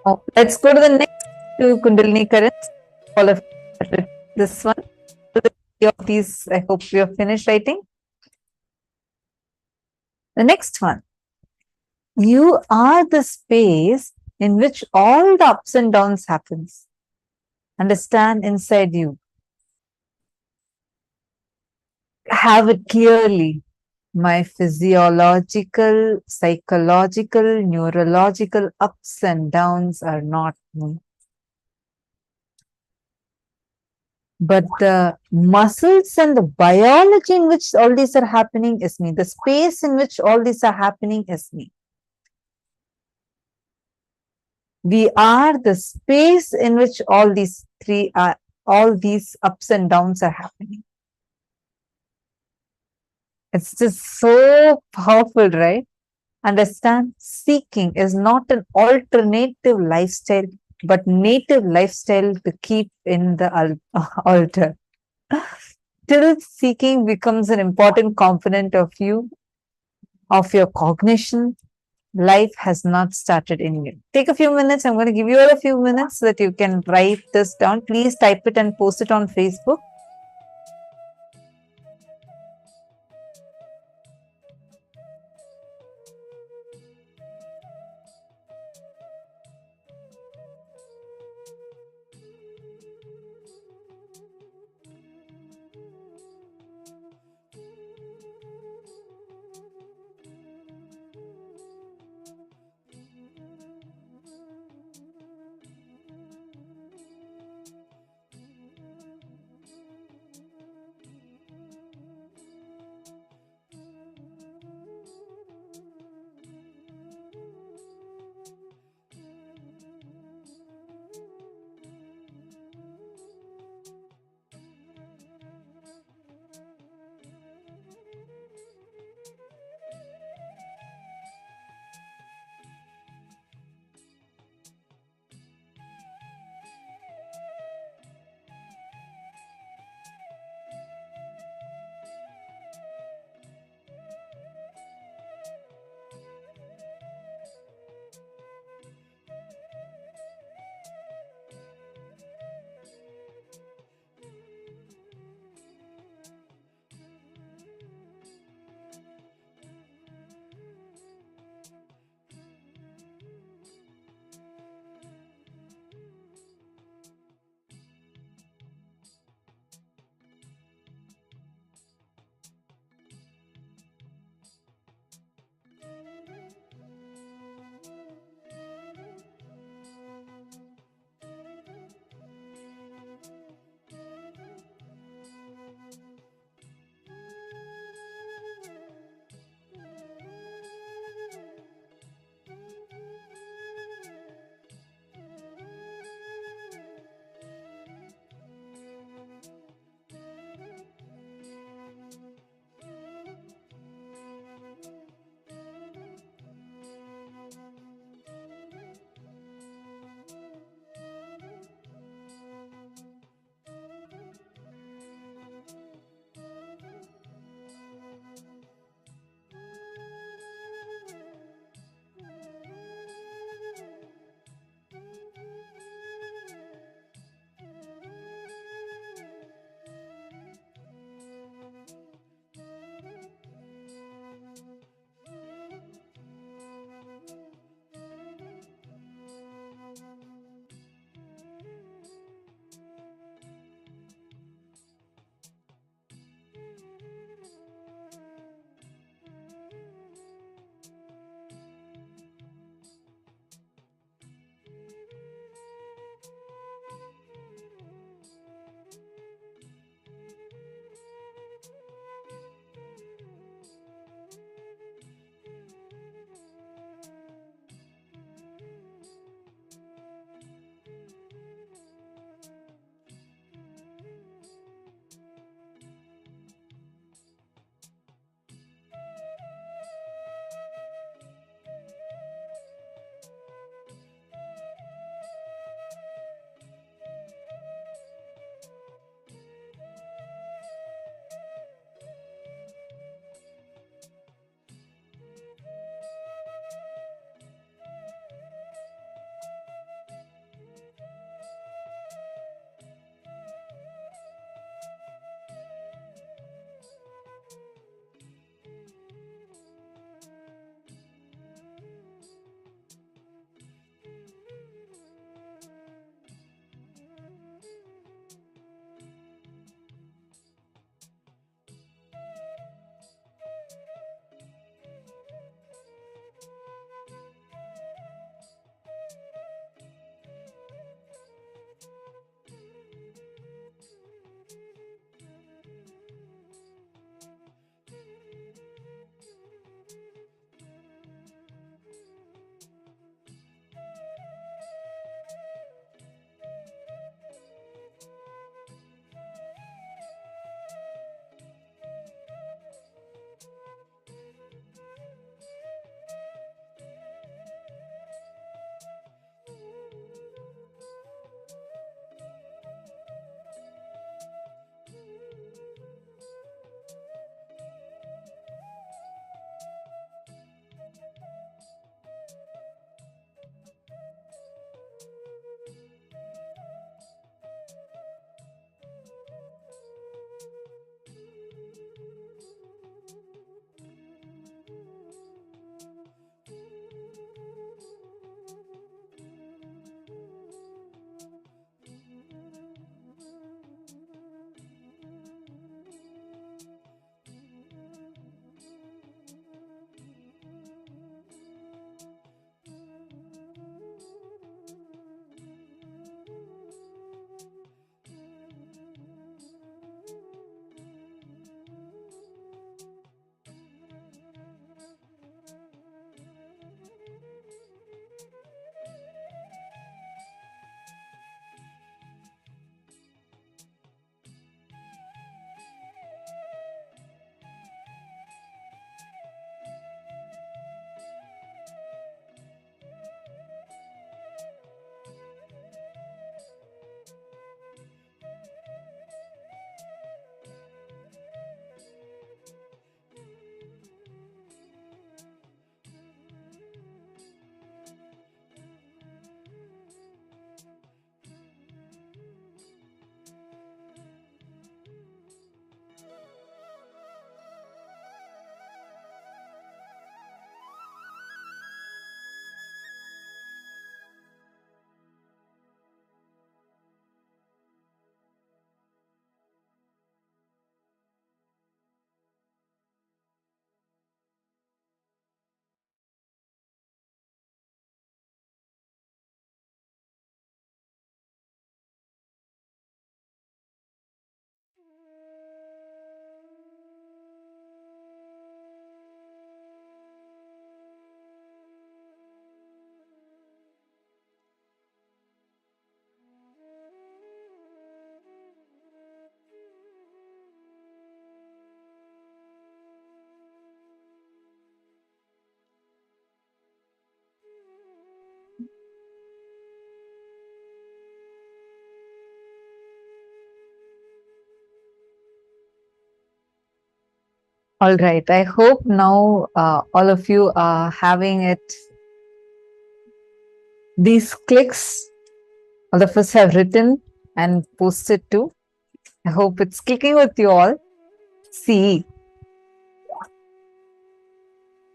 Now, let's go to the next two Kundalini currents. All of this one. Of these, I hope we have finished writing. The next one. You are the space in which all the ups and downs happens. Understand inside you. Have it clearly. My physiological, psychological, neurological ups and downs are not me. But the muscles and the biology in which all these are happening is me. The space in which all these are happening is me. We are the space in which all these ups and downs are happening. It's just so powerful, right? Understand, seeking is not an alternative lifestyle, but native lifestyle to keep in the altar. Till seeking becomes an important component of you, of your cognition, life has not started in you. Take a few minutes. I'm going to give you all a few minutes so that you can write this down. Please type it and post it on Facebook. All right. I hope now all of you are having it. These clicks, all of us have written and posted too. I hope it's clicking with you all. See,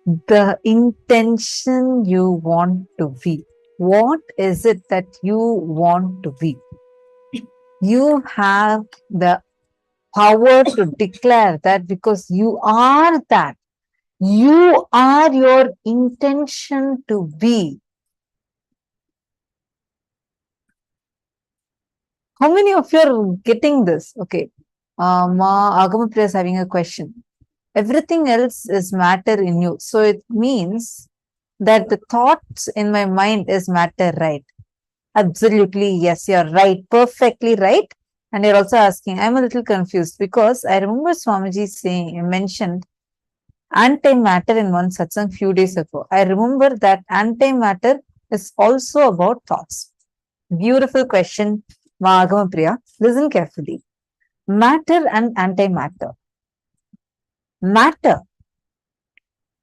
the intention you want to be. What is it that you want to be? You have the power to declare that because you are that. You are your intention to be. How many of you are getting this? Okay. Ma Agamapriya is having a question. Everything else is matter in you. So it means that the thoughts in my mind is matter, right? Absolutely, yes, you're right. Perfectly right. And you're also asking, I'm a little confused because I remember Swamiji saying, mentioned antimatter in one satsang few days ago. I remember that antimatter is also about thoughts. Beautiful question, Mahagama Priya. Listen carefully. Matter and antimatter. Matter,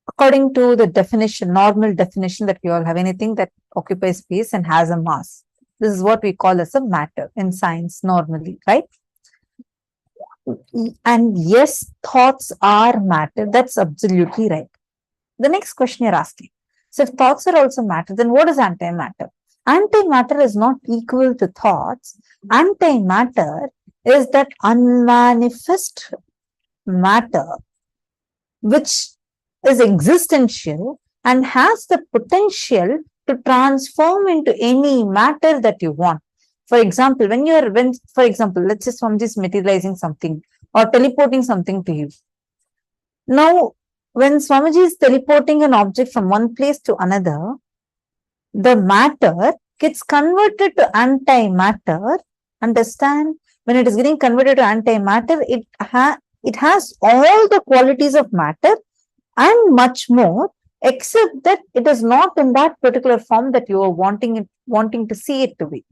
according to the definition, normal definition that we all have, anything that occupies space and has a mass. This is what we call as a matter in science normally, right? And yes, thoughts are matter. That's absolutely right. The next question you're asking. So if thoughts are also matter, then what is antimatter? Antimatter is not equal to thoughts. Antimatter is that unmanifest matter which is existential and has the potential to transform into any matter that you want. For example, for example, let's say Swamiji is materializing something or teleporting something to you. Now, when Swamiji is teleporting an object from one place to another, the matter gets converted to antimatter. Understand? When it is getting converted to antimatter, it has all the qualities of matter and much more, except that it is not in that particular form that you are wanting to see it to be.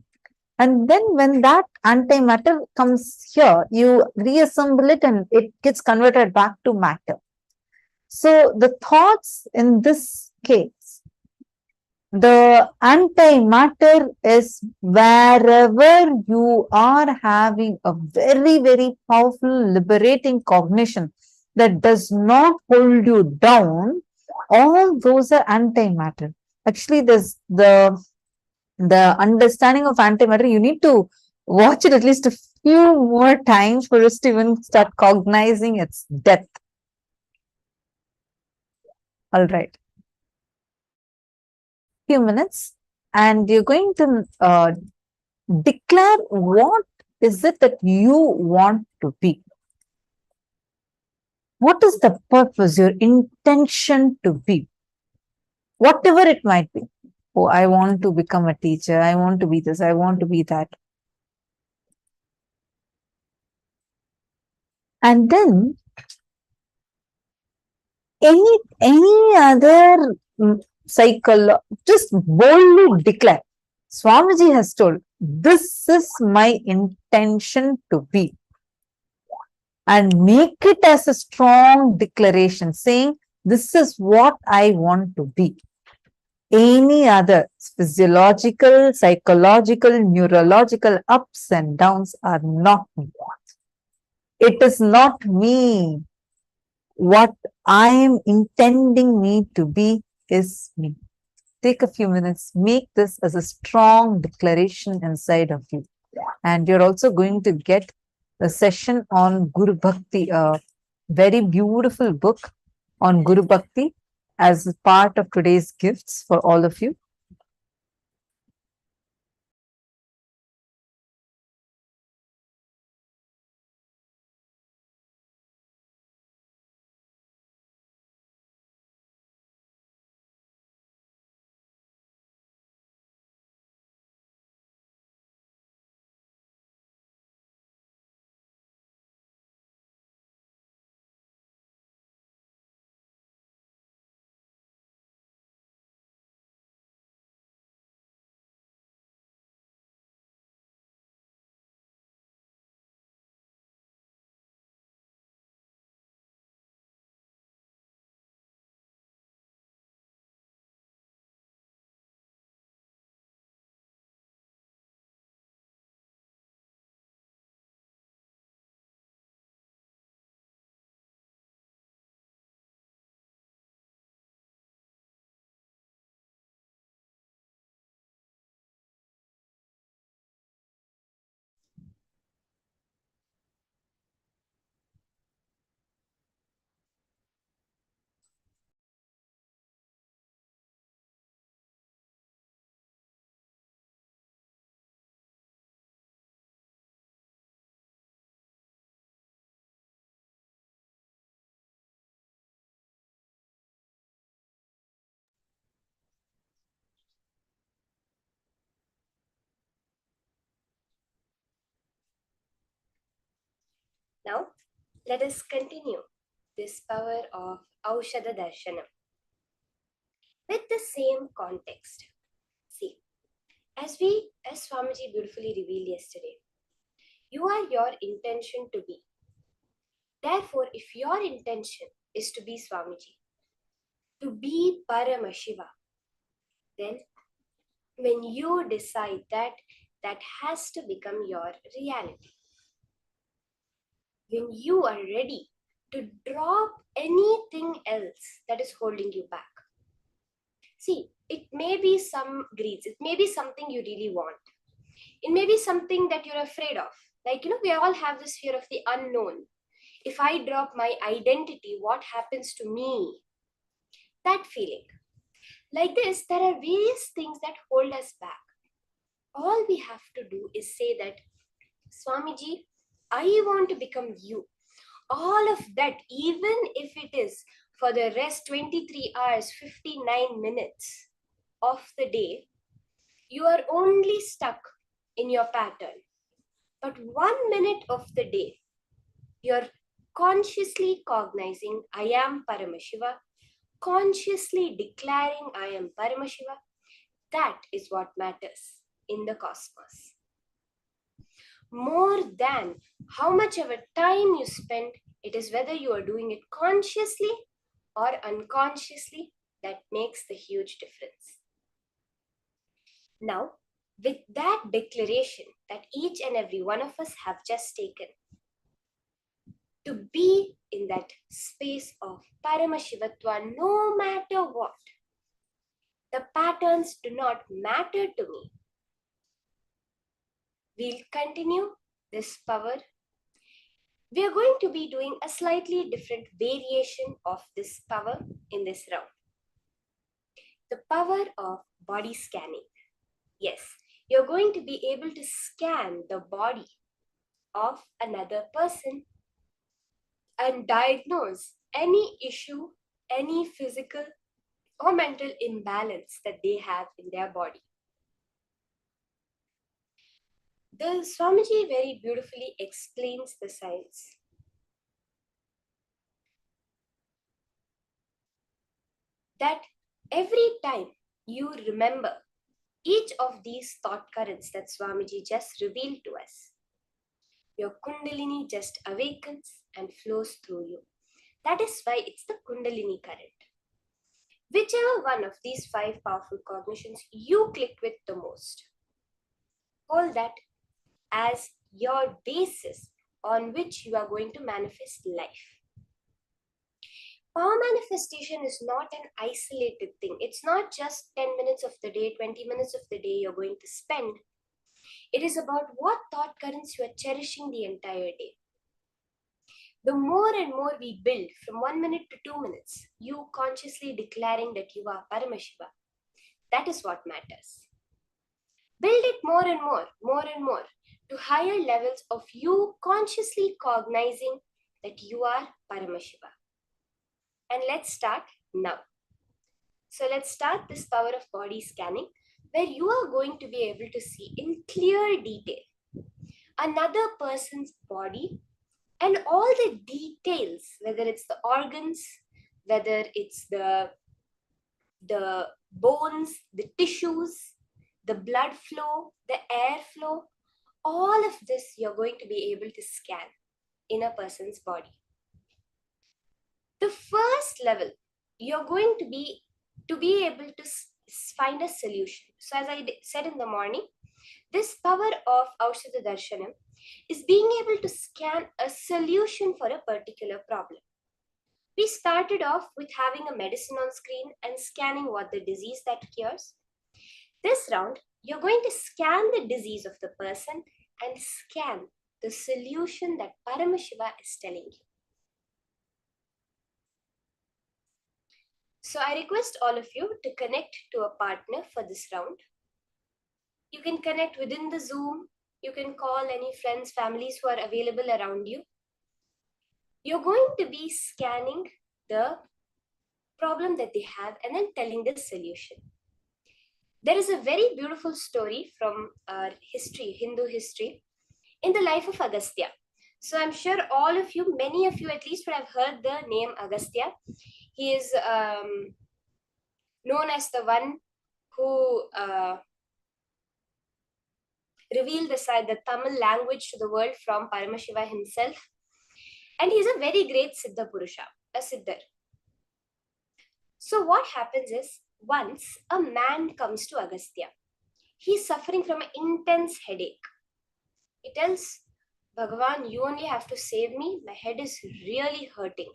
And then when that antimatter comes here, you reassemble it and it gets converted back to matter. So the thoughts in this case, the antimatter is wherever you are having a very, very powerful liberating cognition that does not hold you down, all those are antimatter. Actually, there's the understanding of antimatter, you need to watch it at least a few more times for us to even start cognizing its depth. All right. Few minutes, and you're going to declare what is it that you want to be. What is the purpose, your intention to be? Whatever it might be. Oh, I want to become a teacher. I want to be this. I want to be that. And then any other cycle, just boldly declare. Swamiji has told, this is my intention to be. And make it as a strong declaration saying, this is what I want to be. Any other physiological, psychological, neurological ups and downs are not me. It is not me. What I am intending me to be is me. Take a few minutes, make this as a strong declaration inside of you. And you're also going to get a session on Guru Bhakti, a very beautiful book on Guru Bhakti as part of today's gifts for all of you. Now, let us continue this power of Aushadha Darshanam with the same context. See, as Swamiji beautifully revealed yesterday, you are your intention to be. Therefore, if your intention is to be Swamiji, to be Paramashiva, then when you decide that, that has to become your reality. When you are ready to drop anything else that is holding you back. See, it may be some greeds, it may be something you really want. It may be something that you're afraid of. Like, we all have this fear of the unknown. If I drop my identity, what happens to me? That feeling. Like this, there are various things that hold us back. All we have to do is say that, Swamiji, I want to become you. All of that, even if it is for the rest 23 hours, 59 minutes of the day, you are only stuck in your pattern. But 1 minute of the day, you're consciously cognizing, I am Paramashiva, consciously declaring, I am Paramashiva. That is what matters in the cosmos. More than how much of a time you spend, it is whether you are doing it consciously or unconsciously that makes the huge difference. Now, with that declaration that each and every one of us have just taken, to be in that space of Paramashivatva, no matter what, the patterns do not matter to me. We'll continue this power. We are going to be doing a slightly different variation of this power in this round. The power of body scanning. Yes, you're going to be able to scan the body of another person and diagnose any issue, any physical or mental imbalance that they have in their body. The Swamiji very beautifully explains the science. That every time you remember each of these thought currents that Swamiji just revealed to us, your Kundalini just awakens and flows through you. That is why it's the Kundalini current. Whichever one of these 5 powerful cognitions you click with the most, hold that as your basis on which you are going to manifest life. Power manifestation is not an isolated thing. It's not just 10 minutes of the day, 20 minutes of the day you're going to spend. It is about what thought currents you are cherishing the entire day. The more and more we build from 1 minute to 2 minutes, you consciously declaring that you are Paramashiva, that is what matters. Build it more and more, to higher levels of you consciously cognizing that you are Paramashiva. And let's start now. So let's start this power of body scanning, where you are going to be able to see in clear detail another person's body and all the details, whether it's the organs, whether it's the bones, the tissues, the blood flow, the air flow, all of this you're going to be able to scan in a person's body. The first level, you're going to be able to find a solution. So as I said in the morning, this power of Aushadha Darshanam is being able to scan a solution for a particular problem. We started off with having a medicine on screen and scanning what the disease that cures. This round, you're going to scan the disease of the person and scan the solution that Paramashiva is telling you. So I request all of you to connect to a partner for this round. You can connect within the Zoom. You can call any friends, families who are available around you. You're going to be scanning the problem that they have and then telling the solution. There is a very beautiful story from our history, Hindu history, in the life of Agastya. So I'm sure all of you, many of you at least, would have heard the name Agastya. He is known as the one who revealed the Tamil language to the world from Paramashiva himself. And he's a very great Siddha Purusha, a Siddhar. So what happens is, once a man comes to Agastya, he's suffering from an intense headache. He tells Bhagavan, you only have to save me. My head is really hurting.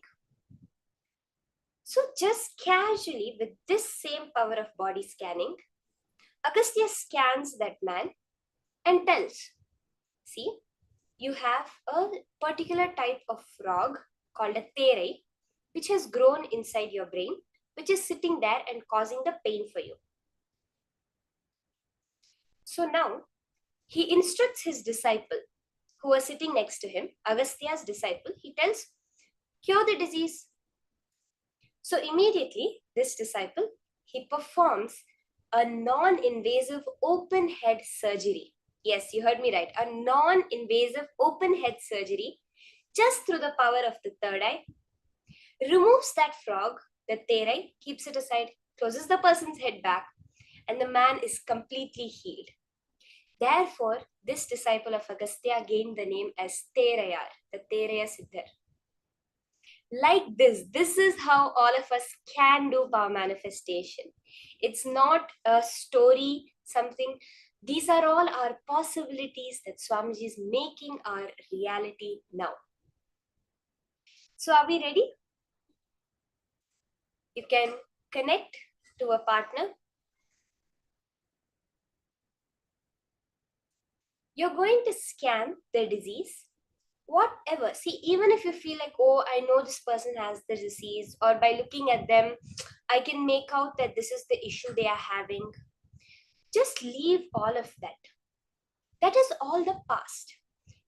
So just casually, with this same power of body scanning, Agastya scans that man and tells, see, you have a particular type of frog called a terai, which has grown inside your brain, which is sitting there and causing the pain for you. So now, he instructs his disciple, who was sitting next to him, Agastya's disciple, he tells, cure the disease. So immediately, this disciple, he performs a non-invasive open head surgery. Yes, you heard me right. A non-invasive open head surgery, just through the power of the third eye, removes that frog, the terai, keeps it aside, closes the person's head back, and the man is completely healed. Therefore, this disciple of Agastya gained the name as Terayar, the Teraya Siddhar. Like this is how all of us can do power manifestation. It's not a story, something. These are all our possibilities that Swamiji is making our reality now. So are we ready? You can connect to a partner. You're going to scan the disease, whatever. See, even if you feel like, oh, I know this person has the disease, or by looking at them, I can make out that this is the issue they are having. Just leave all of that. That is all the past.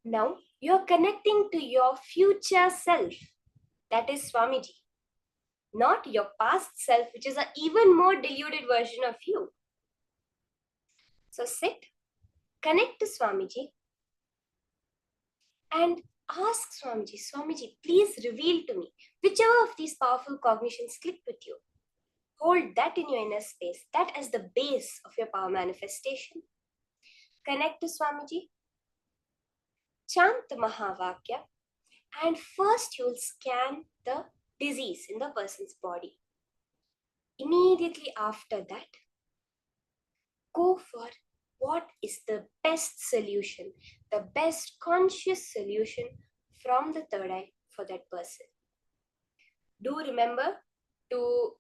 Now, you're connecting to your future self. That is Swamiji. Not your past self, which is an even more deluded version of you. So sit, connect to Swamiji, and ask Swamiji, Swamiji, please reveal to me whichever of these powerful cognitions click with you. Hold that in your inner space. That is the base of your power manifestation. Connect to Swamiji, chant the Mahavakya, and first you'll scan the disease in the person's body. Immediately after that, go for what is the best solution, the best conscious solution from the third eye for that person. Do remember to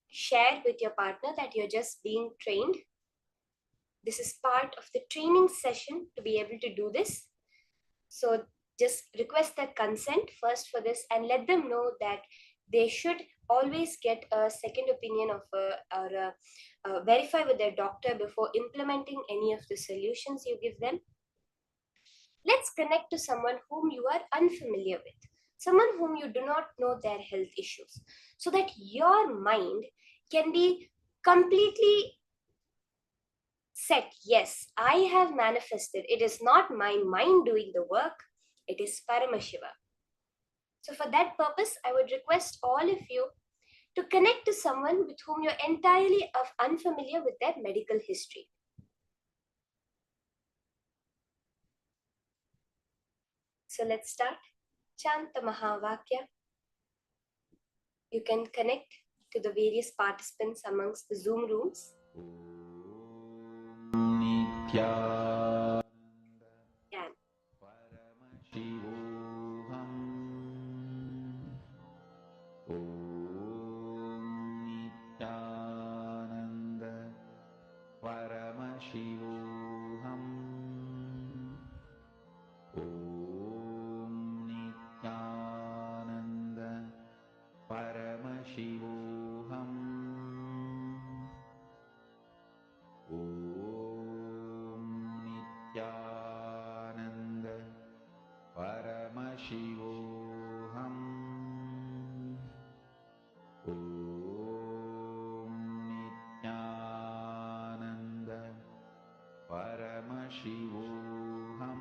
share with your partner that you're just being trained. This is part of the training session to be able to do this. So just request their consent first for this and let them know that they should always get a second opinion of verify with their doctor before implementing any of the solutions you give them. Let's connect to someone whom you are unfamiliar with, someone whom you do not know their health issues, so that your mind can be completely set. Yes, I have manifested. It is not my mind doing the work. It is Paramashiva. So for that purpose, I would request all of you to connect to someone with whom you're entirely unfamiliar with their medical history. So let's start. Chant the Mahavakya. You can connect to the various participants amongst the Zoom rooms. Nithyananda Can. Paramashivoham. Om Nithyananda Paramashivoham. Om Nithyananda Paramashivoham. Om Nithyananda Paramashivoham. Om Nithyananda Paramashivoham.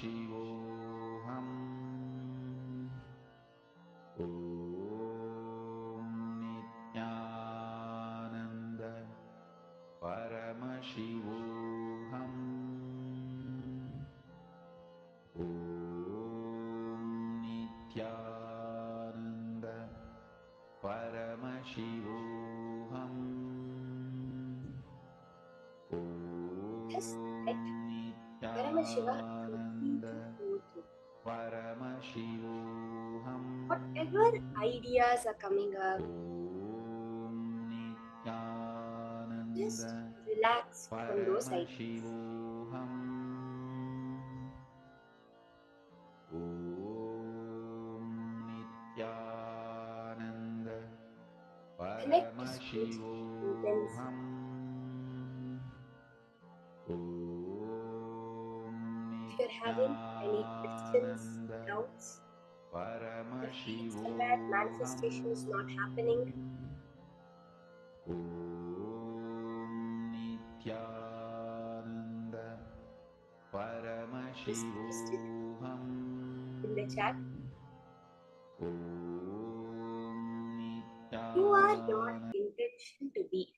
Paramashivoham. Om Nithyananda Paramashivoham. Om Nithyananda Paramashivoham. Just let Paramashiva Nithyananda completely flow through. Paramashivoham. Whatever ideas are coming up, Om just Nithyananda relax from those ideas. Paramashivoham. Om Nithyananda Connect to spirit intensely. Paramashivoham. Om If you're having any questions, Nithyananda doubts, you're feeling somewhere Paramashivoham. manifestation is not happening, Om Nithyananda just post it Paramashivoham. in the chat. Om You are your Nithyananda intention to be,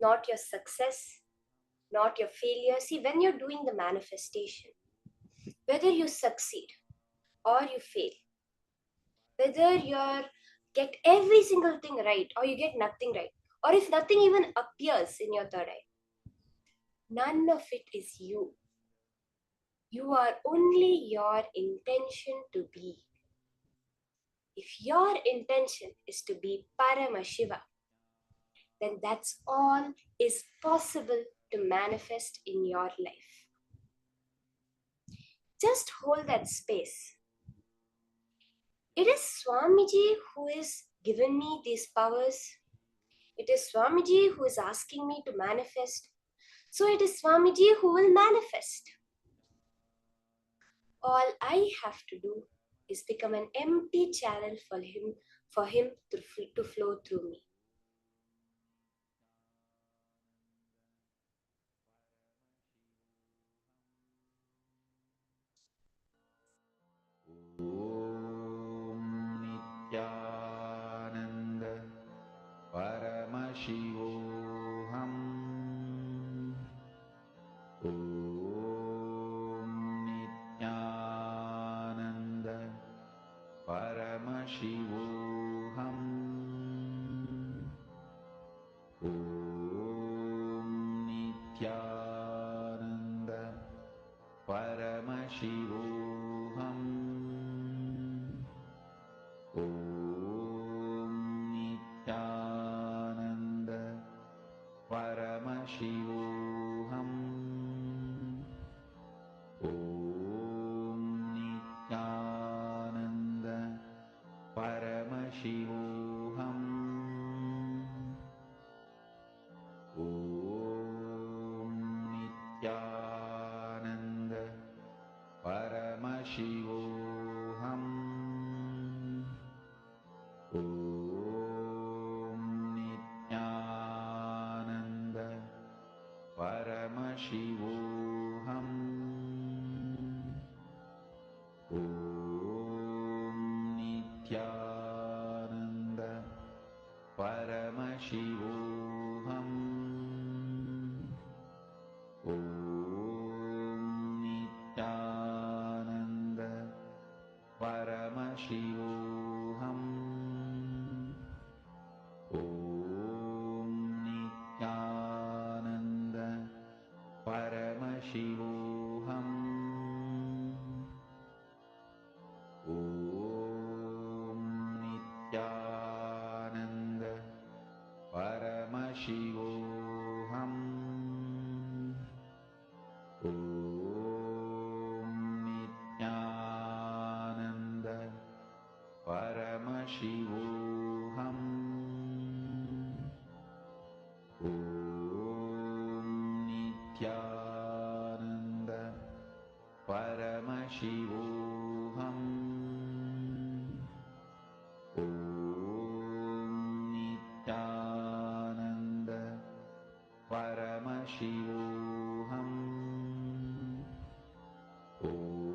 not your success, not your failure. See, when you're doing the manifestation, whether you succeed or you fail, whether you get every single thing right or you get nothing right, or if nothing even appears in your third eye, none of it is you. You are only your intention to be. If your intention is to be Paramashiva, then that's all is possible to manifest in your life. Just hold that space. It is Swamiji who is given me these powers. It is Swamiji who is asking me to manifest. So it is Swamiji who will manifest. All I have to do is become an empty channel for him to flow through me. Om Nithyananda Paramashivoham. Om Nithyananda Paramashivoham. Om Nithyananda Paramashivoham. Om Nithyananda Paramashivoham. Om Nithyananda Paramashivoham. Om Nithyananda Paramashivoham. Om Nithyananda Paramashivoham. Om Nithyananda Paramashivoham. Om Nithyananda Paramashivoham. Om Nithyananda Paramashivoham. Om Nithyananda Paramashivoham. Om Nithyananda Paramashivoham. Om Nithyananda Paramashivoham. Om Nithyananda Paramashivoham. Om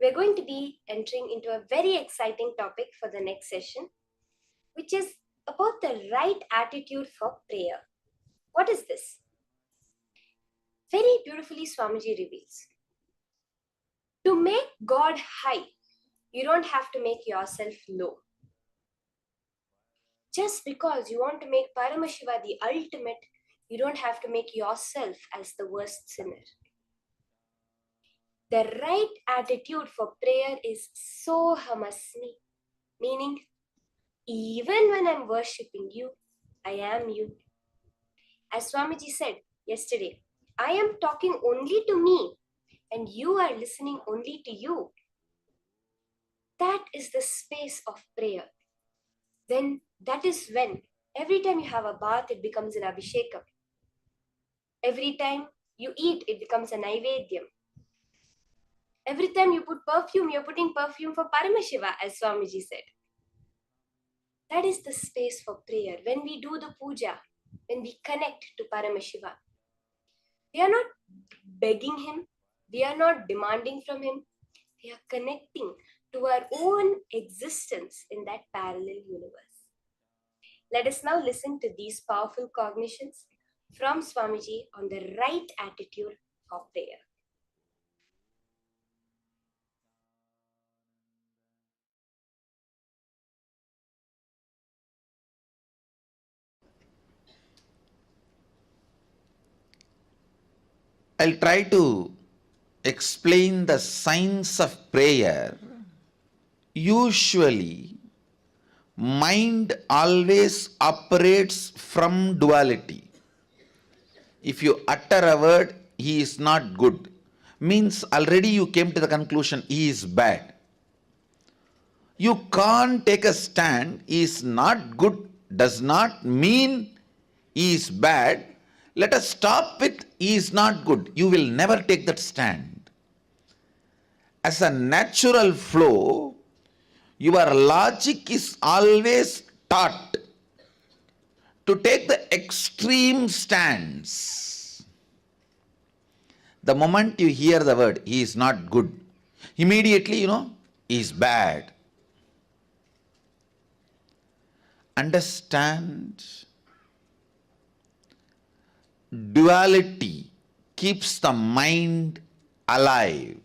we're going to be entering into a very exciting topic for the next session, which is about the right attitude for prayer. What is this? Very beautifully, Swamiji reveals. To make God high, you don't have to make yourself low. Just because you want to make Paramashiva the ultimate, you don't have to make yourself as the worst sinner. The right attitude for prayer is Sohamasmi, meaning even when I'm worshipping you, I am you. As Swamiji said yesterday, I am talking only to me and you are listening only to you. That is the space of prayer. Then that is when every time you have a bath, it becomes an abhishekam. Every time you eat, it becomes a naivedyam. Every time you put perfume, you're putting perfume for Paramashiva, as Swamiji said. That is the space for prayer. When we do the puja, when we connect to Paramashiva, we are not begging him, we are not demanding from him, we are connecting to our own existence in that parallel universe. Let us now listen to these powerful cognitions from Swamiji on the right attitude for prayer. I'll try to explain the science of prayer. Usually, mind always operates from duality. If you utter a word, he is not good, means already you came to the conclusion he is bad. You can't take a stand, he is not good, does not mean he is bad. Let us stop with he is not good. You will never take that stand. As a natural flow, your logic is always taught to take the extreme stance. The moment you hear the word, he is not good, immediately he is bad. Understand, duality keeps the mind alive.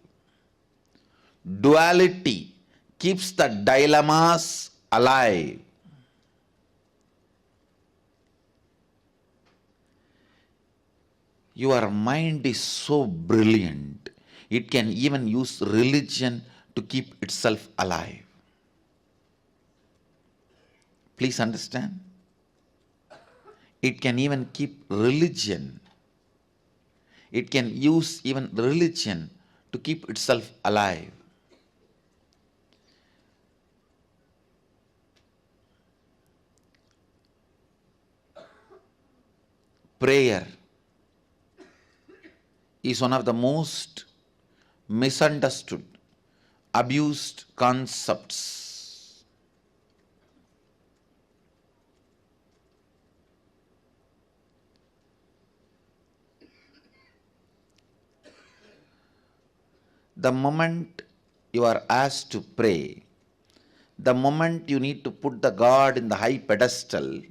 Duality keeps the dilemmas alive. Your mind is so brilliant, it can even use religion to keep itself alive. Please understand. It can even keep religion. It can use even religion to keep itself alive. Prayer is one of the most misunderstood, abused concepts. The moment you are asked to pray, the moment you need to put the God in the high pedestal,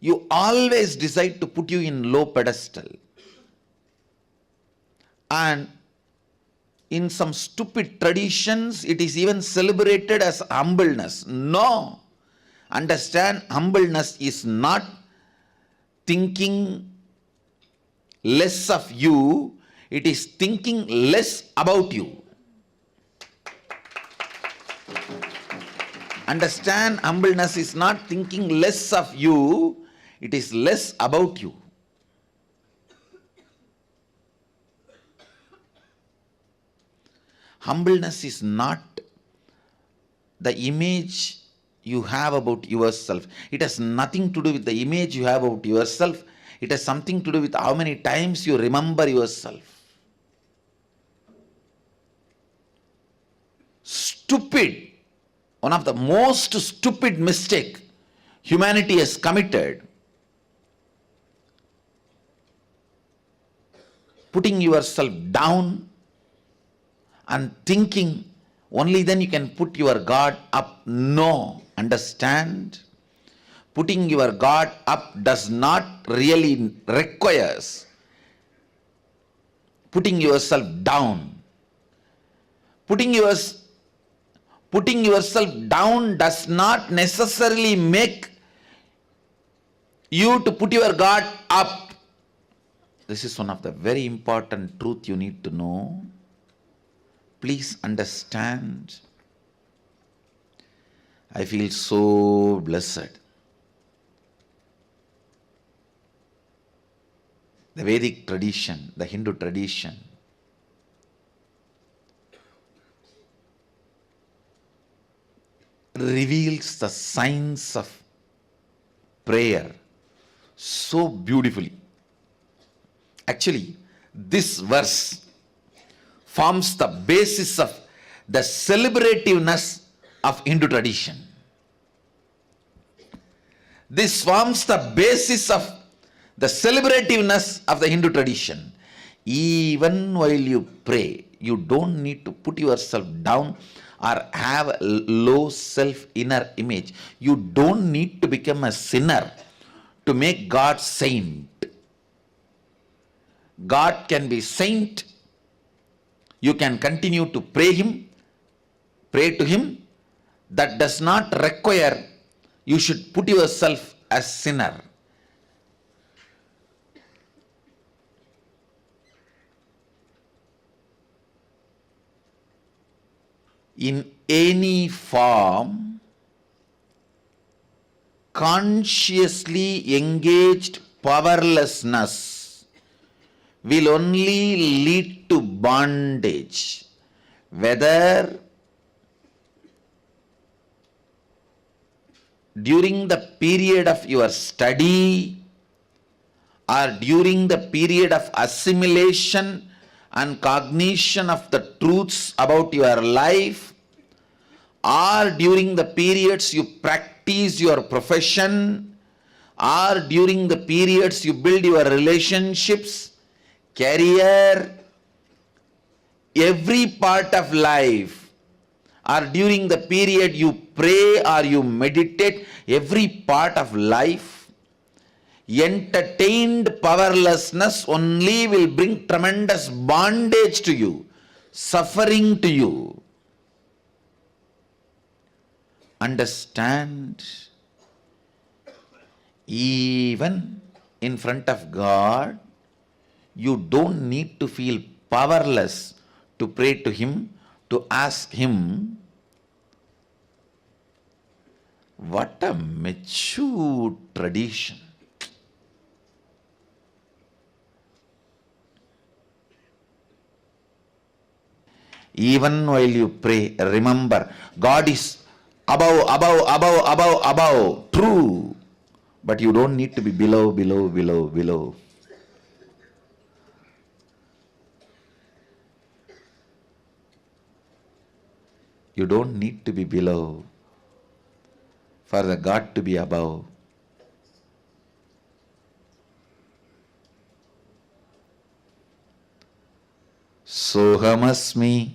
you always decide to put you in low pedestal. And in some stupid traditions, it is even celebrated as humbleness. No. Understand, humbleness is not thinking less of you, it is thinking less about you. Understand, humbleness is not thinking less of you, it is less about you. Humbleness is not the image you have about yourself. It has nothing to do with the image you have about yourself. It has something to do with how many times you remember yourself. Stupid, one of the most stupid mistake humanity has committed, putting yourself down and thinking only then you can put your guard up. No, understand? Putting your guard up does not really requires putting yourself down. Putting yourself down does not necessarily make you to put your guard up. This is one of the very important truth you need to know. Please understand. I feel so blessed. The Vedic tradition, the Hindu tradition, reveals the science of prayer so beautifully. Actually, this verse forms the basis of the celebrativeness of Hindu tradition. This forms the basis of the celebrativeness of the Hindu tradition. Even while you pray, you don't need to put yourself down or have a low self-inner image. You don't need to become a sinner to make God saint. God can be saint. You can continue to pray to Him. That does not require you should put yourself as sinner. In any form, consciously engaged powerlessness will only lead to bondage, whether during the period of your study or during the period of assimilation and cognition of the truths about your life, or during the periods you practice your profession, or during the periods you build your relationships, career, every part of life, or during the period you pray or you meditate, every part of life, entertained powerlessness only will bring tremendous bondage to you, suffering to you. Understand, even in front of God, you don't need to feel powerless to pray to Him, to ask Him. What a mature tradition. Even while you pray, remember, God is above, true. But you don't need to be below. You don't need to be below for the God to be above. Sohamasmi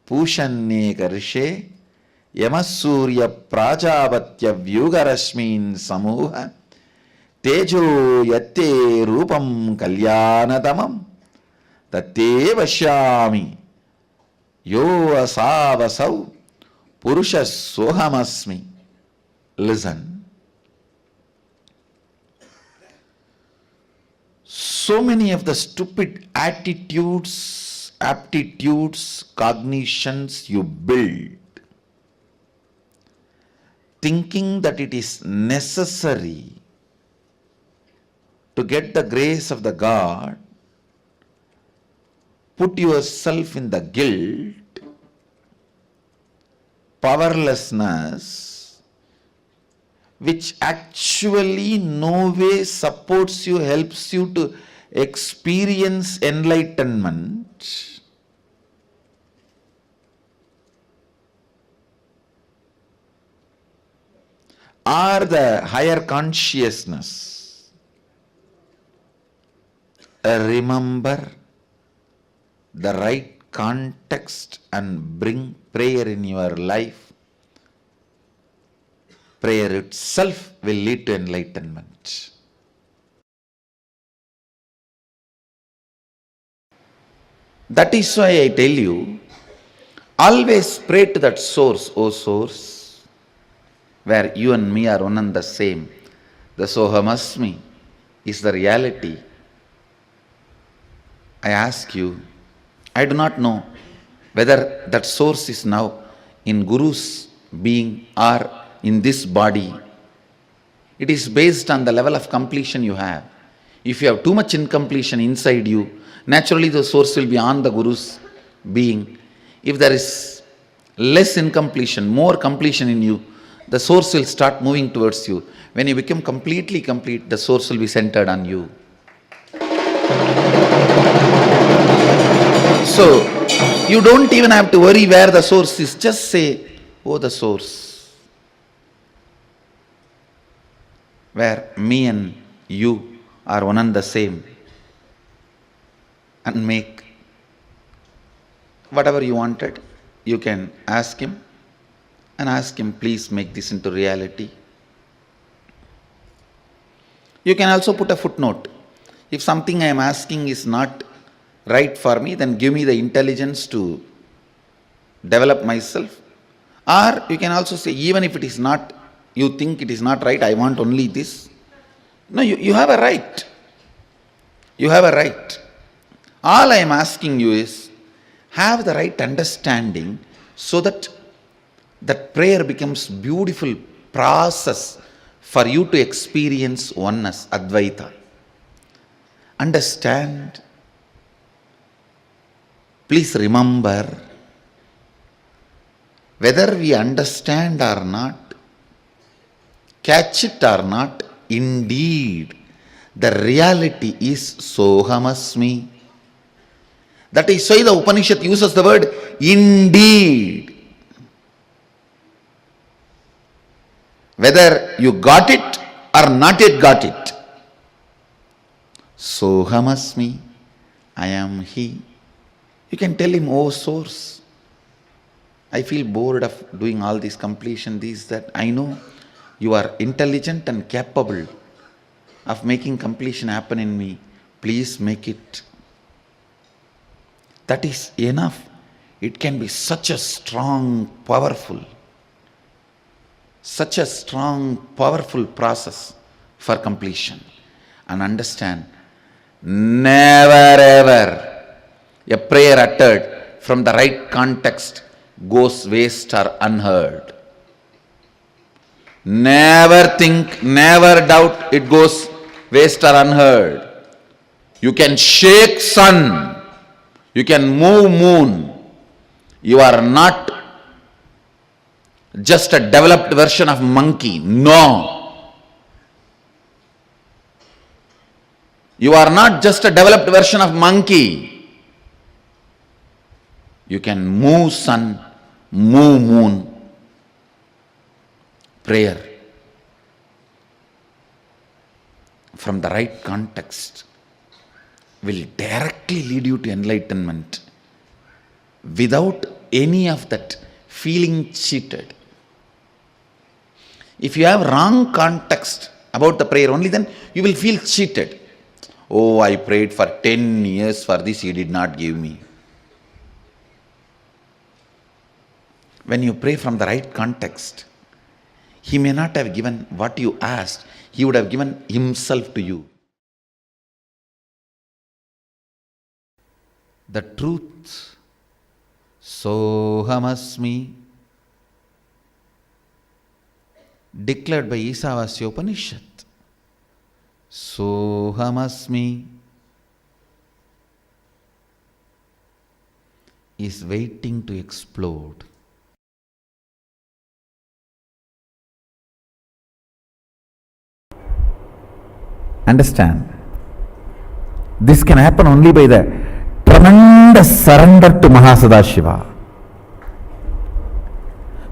Pushanye Karshe Yamasurya Prajavatya Vyugarashmin Samuha Tejo Yatte Rupam Kalyanadamam Tate Vashyami Yo Asavasau Purusha Sohamasmi. Listen. So many of the stupid attitudes, aptitudes, cognitions you build, thinking that it is necessary to get the grace of the God, put yourself in the guilt, powerlessness, which actually no way supports you, helps you to experience enlightenment. Or the higher consciousness. Remember the right context and bring prayer in your life, prayer itself will lead to enlightenment. That is why I tell you, always pray to that source, O source, where you and me are one and the same. The Sohamasmi is the reality. I ask you, I do not know whether that source is now in Guru's being or in this body. It is based on the level of completion you have. If you have too much incompletion inside you, naturally the source will be on the Guru's being. If there is less incompletion, more completion in you, the source will start moving towards you. When you become completely complete, the source will be centered on you. So, you don't even have to worry where the source is. Just say, oh, the source, where me and you are one and the same, and make whatever you wanted. You can ask him and ask him, please make this into reality. You can also put a footnote. If something I am asking is not right for me, then give me the intelligence to develop myself. Or you can also say, even if it is not, you think it is not right, I want only this. No, you have a right. You have a right. All I am asking you is, have the right understanding so that that prayer becomes beautiful process for you to experience oneness, Advaita. Understand. Please remember, whether we understand or not, catch it or not, indeed, the reality is Sohamasmi. That is why the Upanishad uses the word indeed. Whether you got it or not yet got it. Sohamasmi, I am He. You can tell him, oh source, I feel bored of doing all this completion, this, that. I know you are intelligent and capable of making completion happen in me. Please make it. That is enough. It can be such a strong, powerful process for completion. And understand, never ever a prayer uttered from the right context goes waste or unheard. Never think, never doubt it goes waste or unheard. You can shake sun, you can move moon. You are not just a developed version of monkey. No. You are not just a developed version of monkey. You can move sun, move moon. Prayer from the right context will directly lead you to enlightenment without any of that feeling cheated. If you have wrong context about the prayer only, then you will feel cheated. Oh, I prayed for 10 years for this, He did not give me. When you pray from the right context, He may not have given what you asked, He would have given Himself to you. The truth, Sohamasmi, declared by Isavasya Upanishad. Sohamasmi is waiting to explode. Understand, this can happen only by the tremendous surrender to Sadashiva.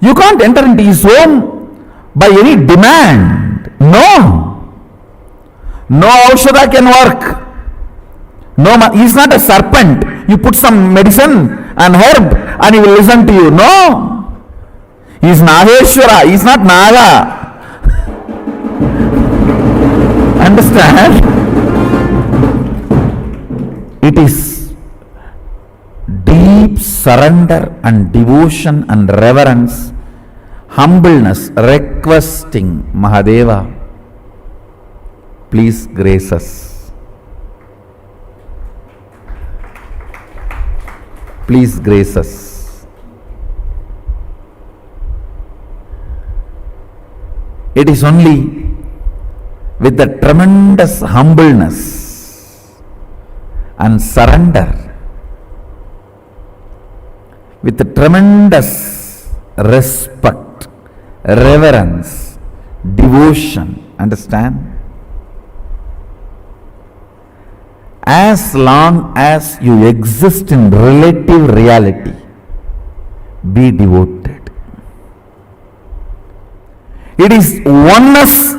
You can't enter into his home by any demand. No. No Aushadha can work. No, he is not a serpent. you put some medicine and herb and he will listen to you. No. He is Nageshwara, he is not Naga. Understand? It is deep surrender and devotion and reverence, humbleness, requesting Mahadeva, please grace us. Please grace us. It is only with the tremendous humbleness and surrender, with the tremendous respect, reverence, devotion, understand? As long as you exist in relative reality, be devoted. It is oneness.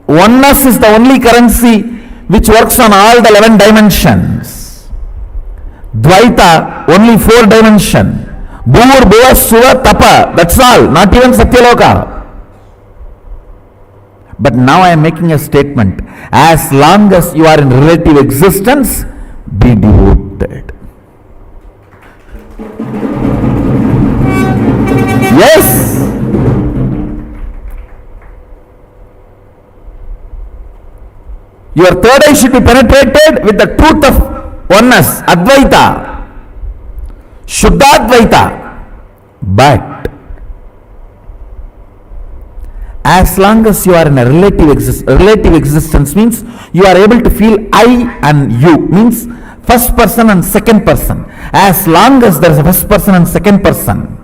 Oneness is the only currency which works on all the 11 dimensions. Dvaita, only 4 dimension. Bhur, Bhuva, Suva, Tapa, that's all, not even Satyaloka. But now I am making a statement. As long as you are in relative existence, be devoted. Yes. Your third eye should be penetrated with the truth of oneness, Advaita, Shuddhadvaita. But as long as you are in a relative existence means you are able to feel I and you, means first person and second person. As long as there is a first person and second person.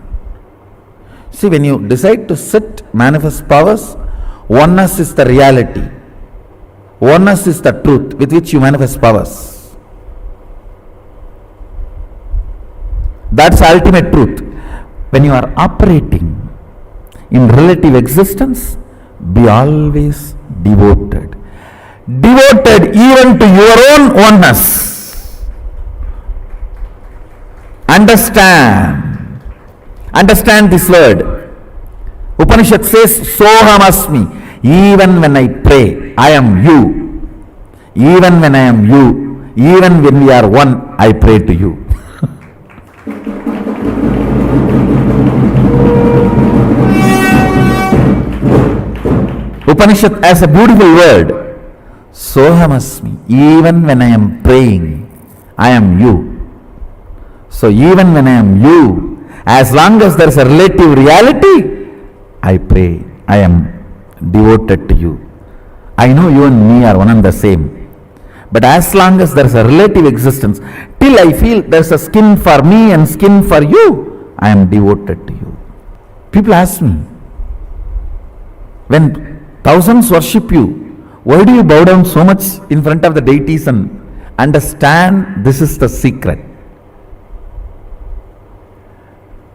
See, when you decide to sit, manifest powers, oneness is the reality. Oneness is the truth with which you manifest powers. That's the ultimate truth. When you are operating in relative existence, be always devoted. Devoted even to your own oneness. Understand. Understand this word. Upanishad says, Sohamasmi. Even when I pray, I am you. Even when I am you, even when we are one, I pray to you. Upanishad has a beautiful word. Sohamasmi. Even when I am praying, I am you. So even when I am you, as long as there is a relative reality, I pray, I am devoted to you. I know you and me are one and the same. But as long as there is a relative existence, till I feel there is a skin for me and skin for you, I am devoted to you. People ask me, when thousands worship you, why do you bow down so much in front of the deities? And understand, this is the secret.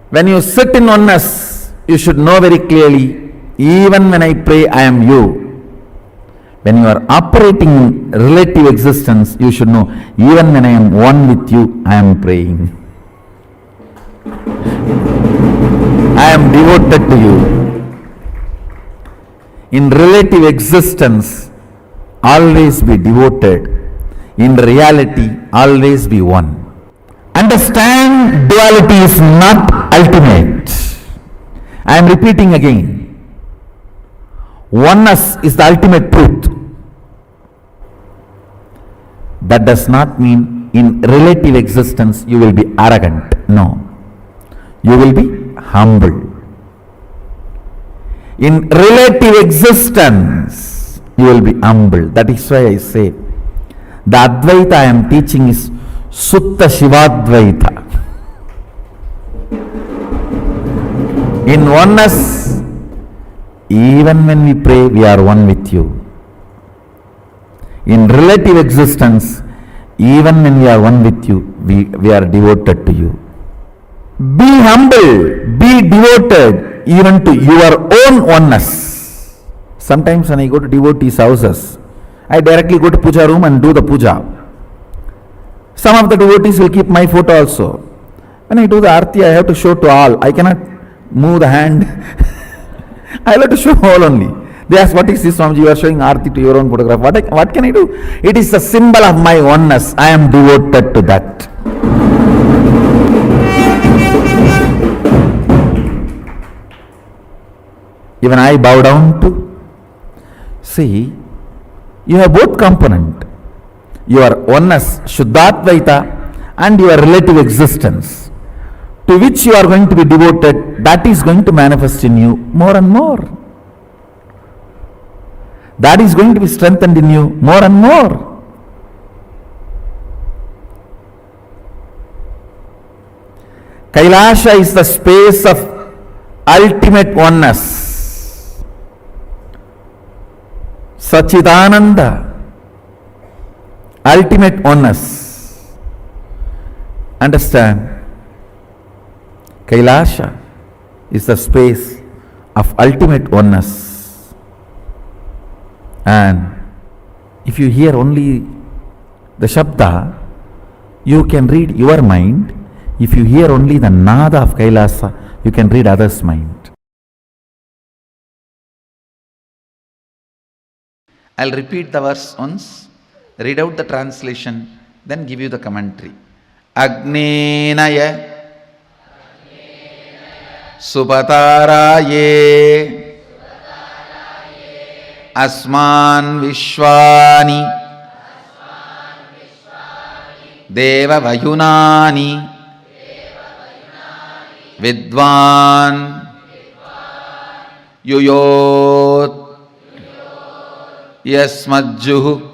When you sit in oneness, you should know very clearly, even when I pray, I am you. When you are operating in relative existence, you should know, even when I am one with you, I am praying. I am devoted to you. In relative existence, always be devoted. In reality, always be one. Understand, duality is not ultimate. I am repeating again. Oneness is the ultimate truth. That does not mean in relative existence you will be arrogant. No. You will be humble. In relative existence, you will be humble. That is why I say, the Advaita I am teaching is Sutta Shivadvaita. In oneness, even when we pray, we are one with you. In relative existence, even when we are one with you, we are devoted to you. Be humble, be devoted even to your own oneness. Sometimes when I go to devotees' houses, I directly go to puja room and do the puja. Some of the devotees will keep my photo also. When I do the arti, I have to show to all. I cannot move the hand. I have to show all only. They ask, what is this, Swamiji? You are showing arti to your own photograph. What can I do? It is the symbol of my oneness. I am devoted to that. Even I bow down to. See, you have both component. Your oneness, Shuddhadvaita, and your relative existence, to which you are going to be devoted, that is going to manifest in you more and more. That is going to be strengthened in you more and more. Kailasa is the space of ultimate oneness. Sachidananda, ultimate oneness. Understand? Kailasa is the space of ultimate oneness. And if you hear only the Shabda, you can read your mind. If you hear only the Nada of Kailasa, you can read others' mind. I'll repeat the verse once, read out the translation, then give you the commentary. Agnenaya Supataraye Asman Vishwani Deva Vayunani Vidvan Yuyot Yasmajjuhu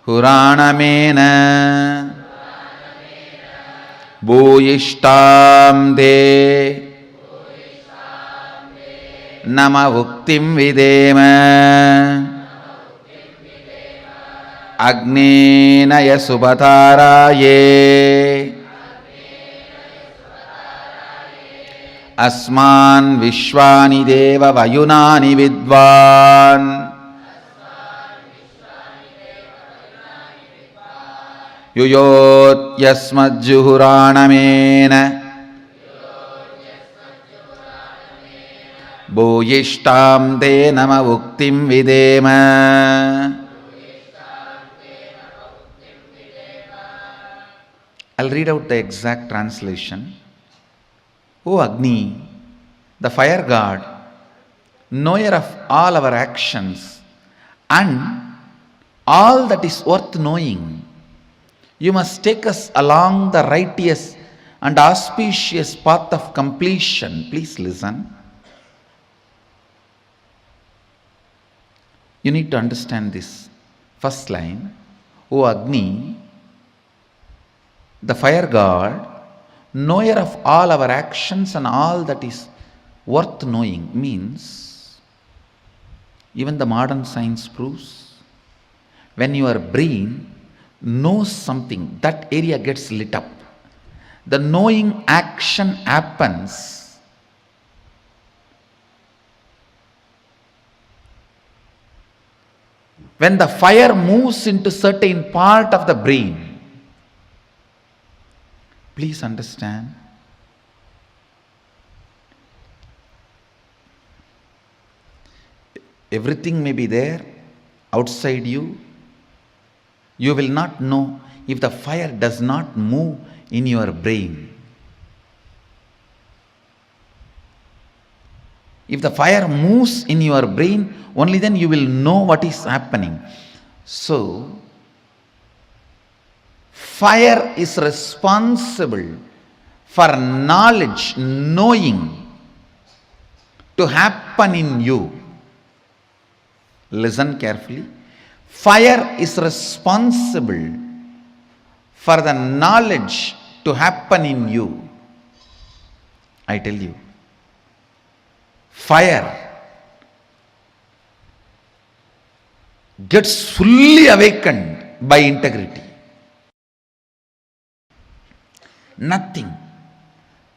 Huranamena Bhuyishtam De Nama Vuktim Videma Agnena Yasubhataraye Asman Vishwani Deva Vayunani Vidvan Yuyot Yasmajjuhuranamena Bhuyishtam Te Nama Vuktim Videma. I'll read out the exact translation. O Agni, the fire god, knower of all our actions and all that is worth knowing, you must take us along the righteous and auspicious path of completion. Please listen. You need to understand this. First line, O Agni, the fire god, knower of all our actions and all that is worth knowing, means even the modern science proves when your brain knows something, that area gets lit up. The knowing action happens when the fire moves into certain part of the brain. Please understand. Everything may be there outside you. You will not know if the fire does not move in your brain. If the fire moves in your brain, only then you will know what is happening. So, fire is responsible for knowledge, knowing to happen in you. Listen carefully. Fire is responsible for the knowledge to happen in you. I tell you, fire gets fully awakened by integrity. Nothing.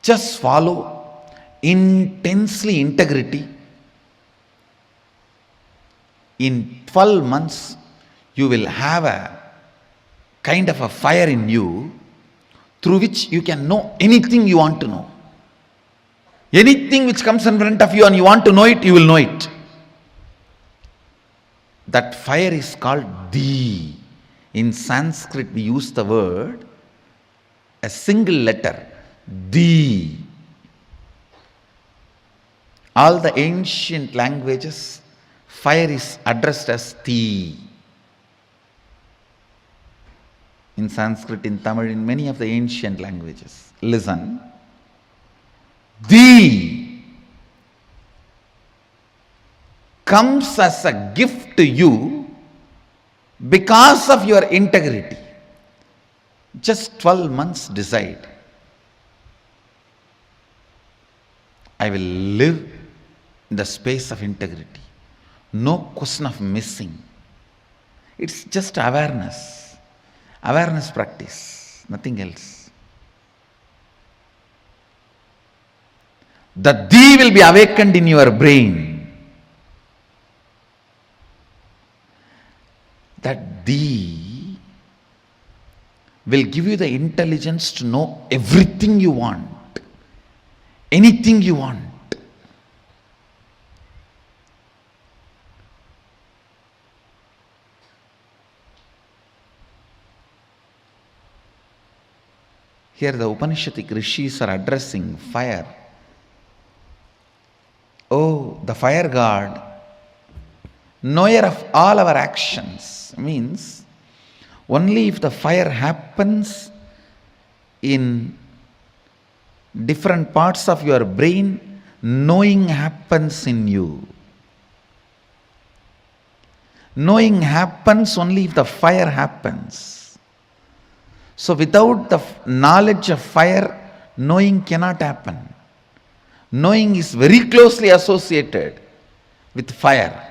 Just follow intensely integrity. In 12 months, you will have a kind of a fire in you through which you can know anything you want to know. Anything which comes in front of you and you want to know it, you will know it. That fire is called Di. In Sanskrit, we use the word, a single letter, Di. All the ancient languages, fire is addressed as Ti. In Sanskrit, in Tamil, in many of the ancient languages. Listen. Di comes as a gift to you because of your integrity. Just 12 months decide. I will live in the space of integrity. No question of missing. It's just awareness. Awareness practice, nothing else. The Di will be awakened in your brain. That Di will give you the intelligence to know everything you want, anything you want. Here the Upanishadic rishis are addressing fire. Oh, the fire god, knower of all our actions, means only if the fire happens in different parts of your brain, knowing happens in you. Knowing happens only if the fire happens. So without the knowledge of fire, knowing cannot happen. Knowing is very closely associated with fire.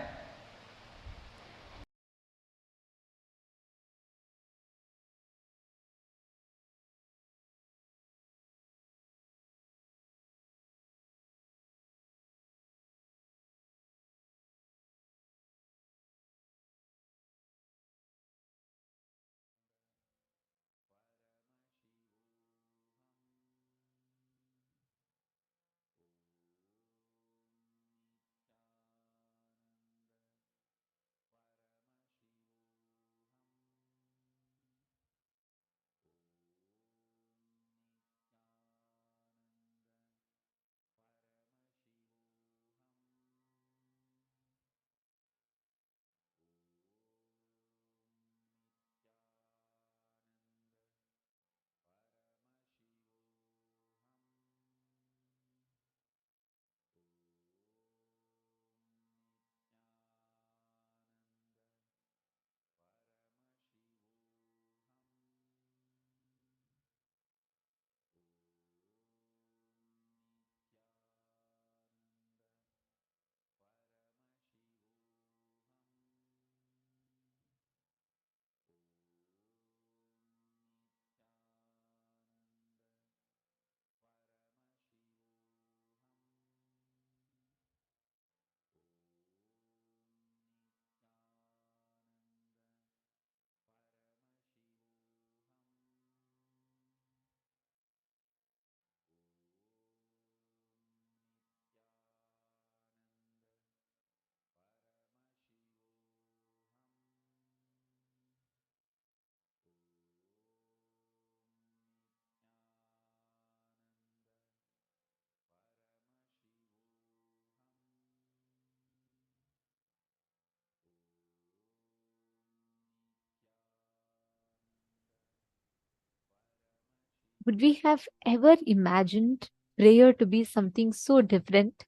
Would we have ever imagined prayer to be something so different?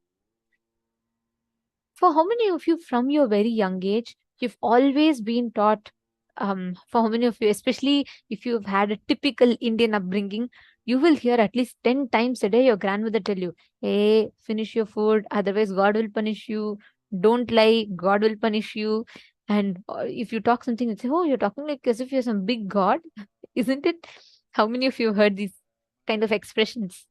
For how many of you from your very young age, you've always been taught, for how many of you, especially if you've had a typical Indian upbringing, you will hear at least 10 times a day your grandmother tell you, hey, finish your food, otherwise God will punish you. Don't lie, God will punish you. And if you talk something, they say, oh, you're talking like as if you're some big God, isn't it? How many of you heard these kind of expressions?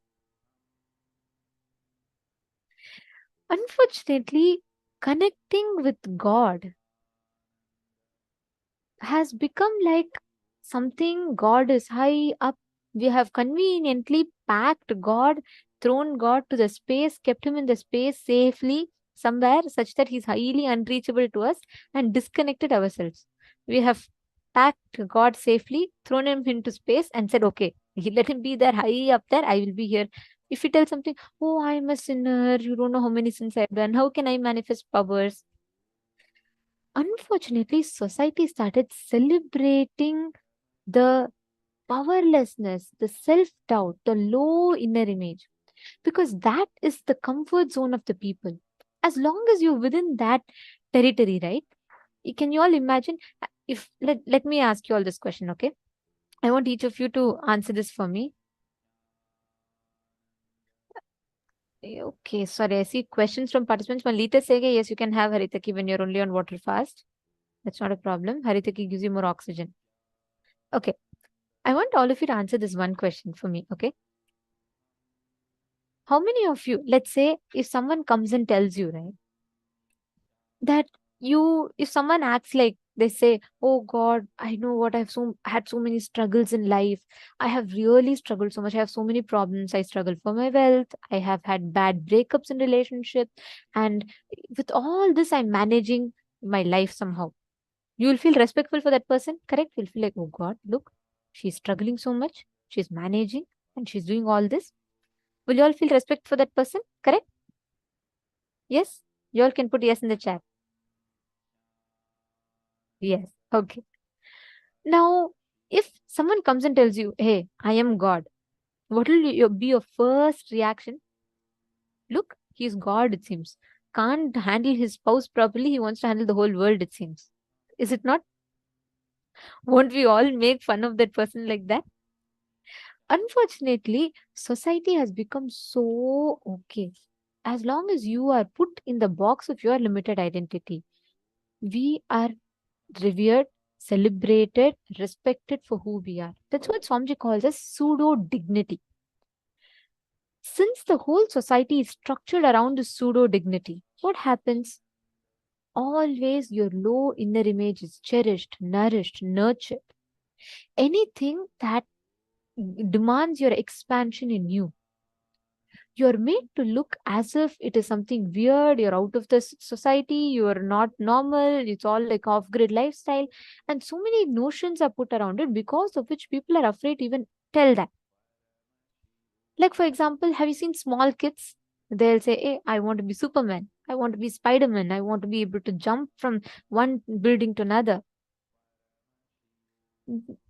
Unfortunately, connecting with God has become like something, God is high up. We have conveniently packed God, thrown God to the space, kept him in the space safely somewhere such that he's highly unreachable to us, and disconnected ourselves. We have packed God safely, thrown him into space, and said, okay, let him be there high up there, I will be here. If you tell something, oh, I'm a sinner, you don't know how many sins I've done, how can I manifest powers? Unfortunately, society started celebrating the powerlessness, the self doubt, the low inner image, because that is the comfort zone of the people. As long as you're within that territory, right? Can you all imagine? If let me ask you all this question, okay? I want each of you to answer this for me. Okay, sorry, I see questions from participants. Malita saying, yes, you can have Haritaki when you're only on water fast. That's not a problem. Haritaki gives you more oxygen. Okay. I want all of you to answer this one question for me, okay? How many of you, let's say, if someone comes and tells you, right, that if someone acts like they say, oh God, I know what had so many struggles in life. I have really struggled so much. I have so many problems. I struggle for my wealth. I have had bad breakups in relationships. And with all this, I'm managing my life somehow. You will feel respectful for that person, correct? You'll feel like, oh God, look, she's struggling so much. She's managing and she's doing all this. Will you all feel respect for that person, correct? Yes? You all can put yes in the chat. Yes. Okay. Now, if someone comes and tells you, hey, I am God, what will be your first reaction? Look, he's God, it seems. Can't handle his spouse properly. He wants to handle the whole world, it seems. Is it not? Won't we all make fun of that person like that? Unfortunately, society has become so okay. As long as you are put in the box of your limited identity, we are revered, celebrated, respected for who we are. That's what Swamiji calls as pseudo dignity. Since the whole society is structured around the pseudo dignity, what happens? Always your low inner image is cherished, nourished, nurtured. Anything that demands your expansion in you, you're made to look as if it is something weird, you're out of the society, you're not normal, it's all like off-grid lifestyle. And so many notions are put around it, because of which people are afraid to even tell that. Like, for example, have you seen small kids? They'll say, hey, I want to be Superman. I want to be Spider-Man. I want to be able to jump from one building to another.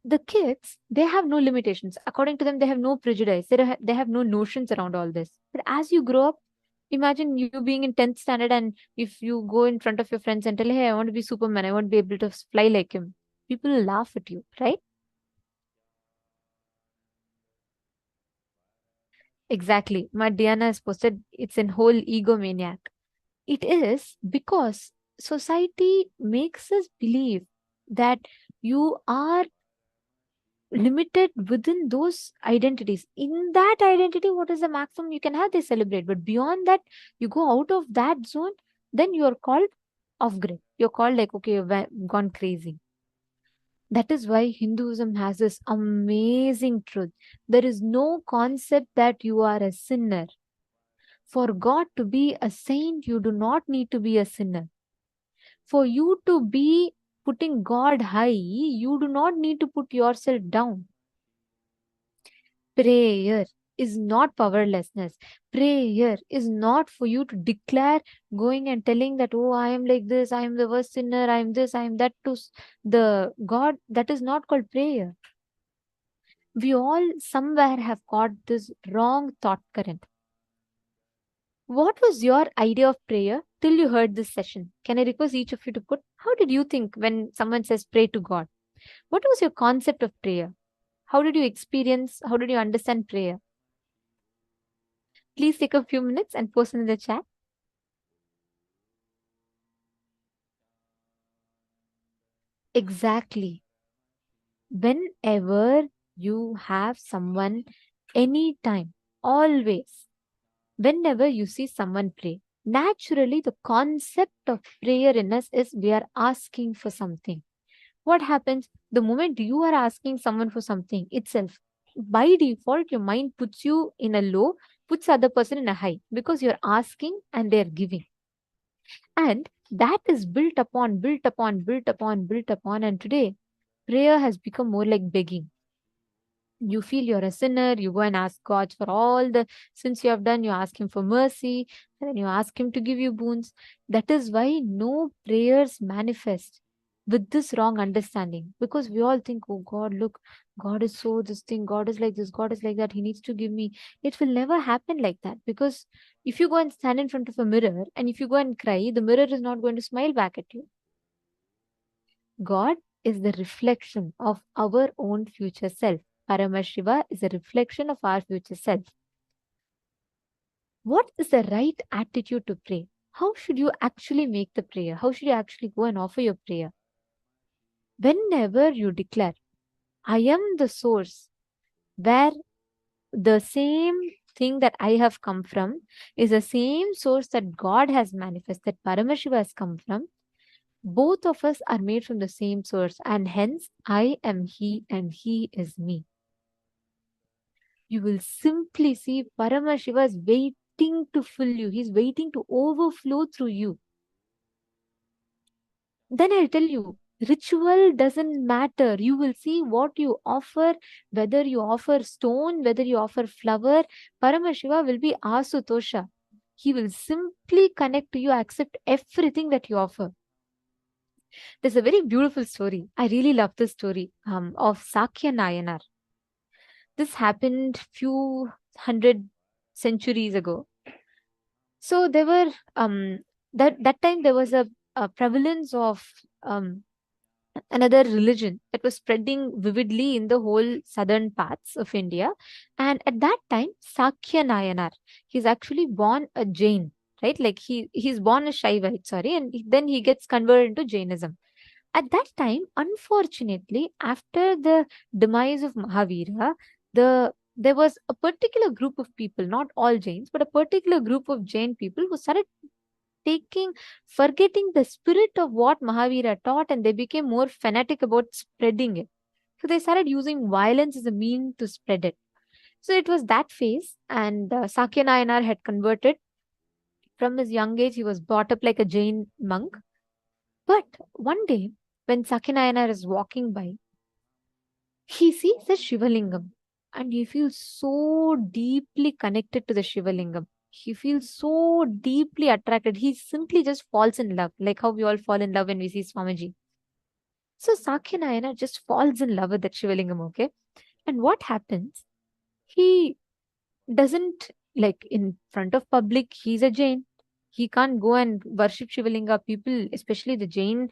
The kids, they have no limitations. According to them, they have no prejudice. They have no notions around all this. But as you grow up, imagine you being in 10th standard, and if you go in front of your friends and tell, hey, I want to be Superman, I want to be able to fly like him, people will laugh at you, right? Exactly. My Diana has posted, it's in whole egomaniac. It is because society makes us believe that you are limited within those identities. In that identity, what is the maximum you can have? They celebrate. But beyond that, you go out of that zone, then you're called off grid. You're called like, okay, you've gone crazy. That is why Hinduism has this amazing truth. There is no concept that you are a sinner. For God to be a saint, you do not need to be a sinner. For you to be putting God high, you do not need to put yourself down. Prayer is not powerlessness. Prayer is not for you to declare, going and telling that, oh, I am like this, I am the worst sinner, I am this, I am that, to the God. That is not called prayer. We all somewhere have got this wrong thought current. What was your idea of prayer till you heard this session? Can I request each of you to put, how did you think when someone says pray to God? What was your concept of prayer? How did you experience, how did you understand prayer? Please take a few minutes and post in the chat. Exactly. Whenever you have someone, anytime, always, whenever you see someone pray, naturally the concept of prayer in us is we are asking for something. What happens? The moment you are asking someone for something itself, by default, your mind puts you in a low, puts other person in a high, because you're asking and they're giving. And that is built upon, built upon, built upon, built upon. And today, prayer has become more like begging. You feel you're a sinner, you go and ask God for all the sins you have done, you ask Him for mercy, and then you ask Him to give you boons. That is why no prayers manifest with this wrong understanding, because we all think, oh God, look, God is so this thing, God is like this, God is like that, He needs to give me. It will never happen like that, because if you go and stand in front of a mirror and if you go and cry, the mirror is not going to smile back at you. God is the reflection of our own future self. Paramashiva is a reflection of our future self. What is the right attitude to pray? How should you actually make the prayer? How should you actually go and offer your prayer? Whenever you declare, I am the source, where the same thing that I have come from is the same source that God has manifested, Paramashiva has come from. Both of us are made from the same source, and hence I am He and He is me. You will simply see Paramashiva is waiting to fill you. He's waiting to overflow through you. Then I'll tell you, ritual doesn't matter. You will see what you offer, whether you offer stone, whether you offer flower. Paramashiva will be Asutosha. He will simply connect to you, accept everything that you offer. There's a very beautiful story. I really love this story of Sakya Nayanar. This happened few hundred centuries ago. So there were that time there was a prevalence of another religion that was spreading vividly in the whole southern parts of India. And at that time, Sakya Nayanar, he's actually born a Jain, right? Like he's born a Shaivite, sorry, and then he gets converted into Jainism. At that time, unfortunately, after the demise of Mahavira, there was a particular group of people, not all Jains, but a particular group of Jain people who started forgetting the spirit of what Mahavira taught, and they became more fanatic about spreading it. So they started using violence as a mean to spread it. So it was that phase, and Sakya Nayanar had converted. From his young age, he was brought up like a Jain monk. But one day, when Sakya Nayanar is walking by, he sees the Shivalingam and he feels so deeply connected to the Shivalingam. He feels so deeply attracted. He simply just falls in love, like how we all fall in love when we see Swamiji. So Sakya Nayanar just falls in love with that Shivalingam, okay? And what happens? He doesn't, like in front of public, he's a Jain. He can't go and worship Shivalinga. People, especially the Jain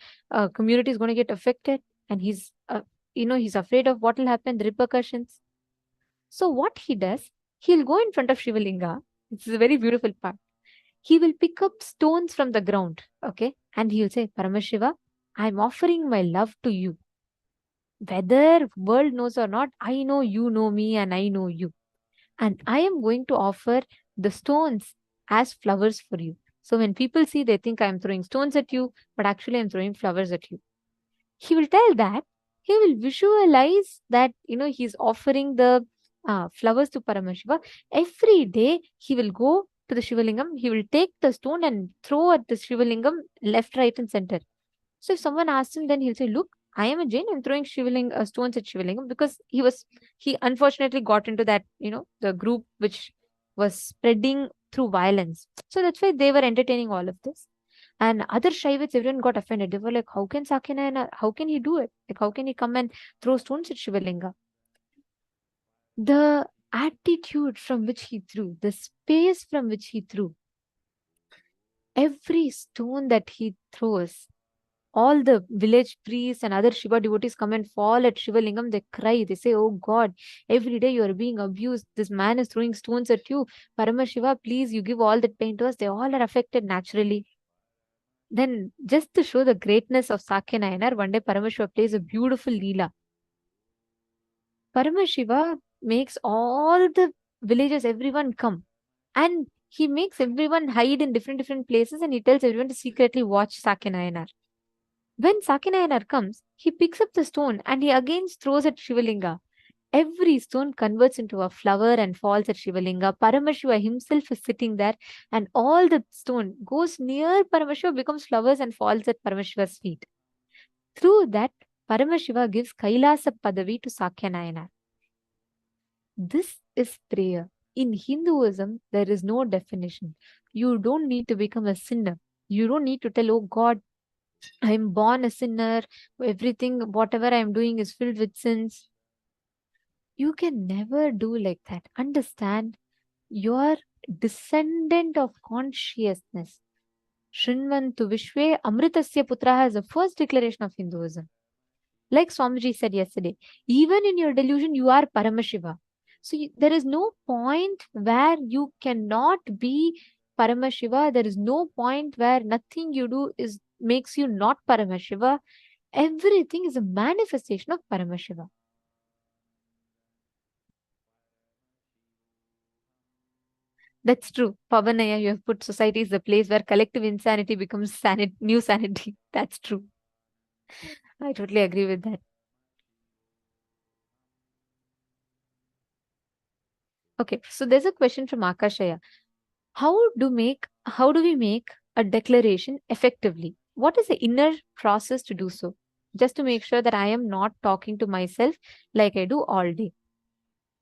community, is going to get affected. And he's afraid of what will happen, the repercussions. So what he does, he'll go in front of Shivalinga. This is a very beautiful part. He will pick up stones from the ground, okay? And he'll say, Paramashiva, I'm offering my love to you. Whether world knows or not, I know you know me and I know you. And I am going to offer the stones as flowers for you. So when people see, they think I'm throwing stones at you, but actually I'm throwing flowers at you. He will tell that, he will visualize that, he's offering the flowers to Paramashiva. Every day he will go to the Shivalingam, he will take the stone and throw at the Shivalingam left, right and center. So if someone asks him, then he'll say, look, I am a Jain, I'm throwing stones at Shivalingam, because he unfortunately got into that, the group which was spreading through violence. So that's why they were entertaining all of this. And other Shaivites, everyone got offended. They were like, how can Sakya Nayanar, how can he do it? Like, how can he come and throw stones at Shivalinga? The attitude from which he threw, the space from which he threw, every stone that he throws, all the village priests and other Shiva devotees come and fall at Shivalingam. They cry. They say, oh God, every day you are being abused. This man is throwing stones at you. Paramashiva, please, you give all that pain to us. They all are affected naturally. Then, just to show the greatness of Sakya Nayanar, one day Paramashiva plays a beautiful Leela. Paramashiva makes all the villagers, everyone come. And he makes everyone hide in different places, and he tells everyone to secretly watch Sakya Nayanar. When Sakinayanar comes, he picks up the stone and he again throws at Shivalinga. Every stone converts into a flower and falls at Shivalinga. Paramashiva himself is sitting there, and all the stone goes near Paramashiva, becomes flowers and falls at Paramashiva's feet. Through that, Paramashiva gives Kailasa Padavi to Sakyanayana. This is prayer. In Hinduism, there is no definition. You don't need to become a sinner. You don't need to tell, oh God, I'm born a sinner. Everything, whatever I'm doing is filled with sins. You can never do like that. Understand, you're descendant of consciousness. Shrinvantu Vishwe Amritasya Putraha is the first declaration of Hinduism. Like Swamiji said yesterday, even in your delusion, you are Paramashiva. So there is no point where you cannot be Paramashiva. There is no point where nothing you do makes you not Paramashiva. Everything is a manifestation of Paramashiva. That's true. Pavanaya, you have put society is the place where collective insanity becomes new sanity. That's true. I totally agree with that. Okay, so there's a question from Akashaya. How do we make a declaration effectively? What is the inner process to do so? Just to make sure that I am not talking to myself like I do all day.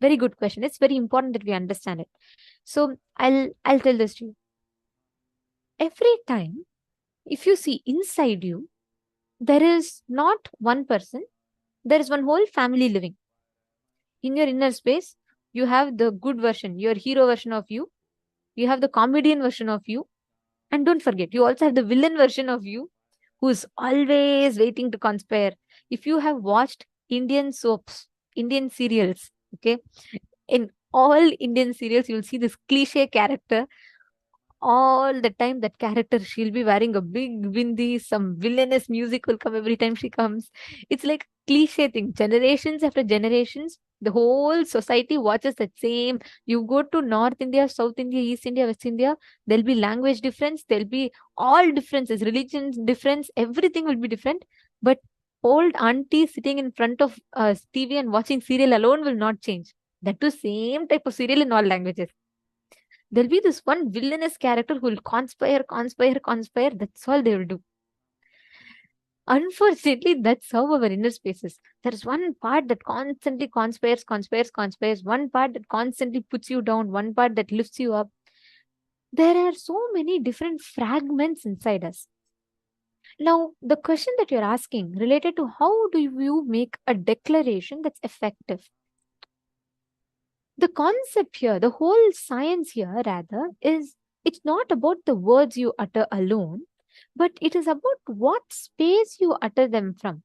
Very good question. It's very important that we understand it. So I'll tell this to you. Every time, if you see inside you, there is not one person, there is one whole family living. In your inner space, you have the good version, your hero version of you. You have the comedian version of you. And don't forget, you also have the villain version of you who's always waiting to conspire. If you have watched Indian soaps, Indian serials, okay, in all Indian serials, you'll see this cliche character. All the time, that character, she'll be wearing a big bindi, some villainous music will come every time she comes. It's like cliche thing. Generations after generations, the whole society watches that same. You go to North India, South India, East India, West India, there'll be language difference, there'll be all differences, religion difference, everything will be different. But old auntie sitting in front of TV and watching serial alone will not change. That too, same type of serial in all languages. There'll be this one villainous character who will conspire. That's all they will do. Unfortunately, that's how our inner space is. There's one part that constantly conspires, one part that constantly puts you down, one part that lifts you up. There are so many different fragments inside us. Now, the question that you're asking related to how do you make a declaration that's effective? The concept here, the whole science here rather, is it's not about the words you utter alone, but it is about what space you utter them from.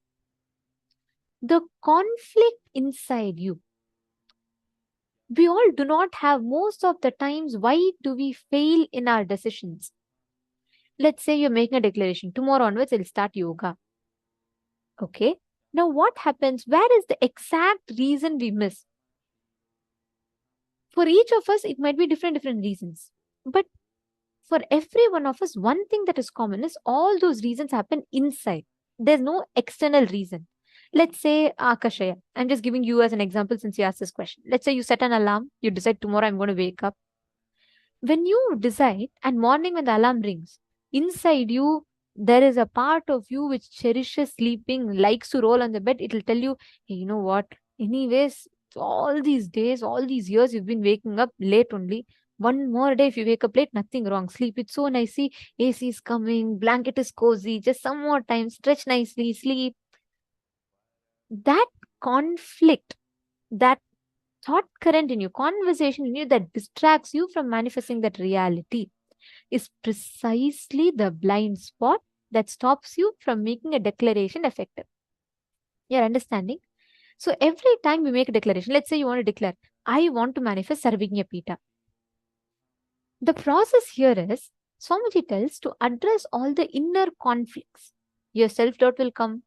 The conflict inside you. We all do not have, most of the times, why do we fail in our decisions? Let's say you're making a declaration. Tomorrow onwards, I'll start yoga. Okay. Now what happens? Where is the exact reason we miss? For each of us, it might be different reasons. But for every one of us, one thing that is common is all those reasons happen inside. There's no external reason. Let's say, Akashaya, I'm just giving you as an example since you asked this question. Let's say you set an alarm, you decide tomorrow I'm going to wake up. When you decide, and morning when the alarm rings, inside you, there is a part of you which cherishes sleeping, likes to roll on the bed. It will tell you, hey, you know what? Anyways, all these days, all these years, you've been waking up late only. One more day, if you wake up late, nothing wrong. Sleep it so nicely. AC is coming, blanket is cozy. Just some more time, stretch nicely, sleep. That conflict, that thought current in you, conversation in you that distracts you from manifesting that reality is precisely the blind spot that stops you from making a declaration effective. You're understanding? So every time we make a declaration, let's say you want to declare, I want to manifest Sarvignya Pita. The process here is, Swamiji tells, to address all the inner conflicts. Your self-doubt will come,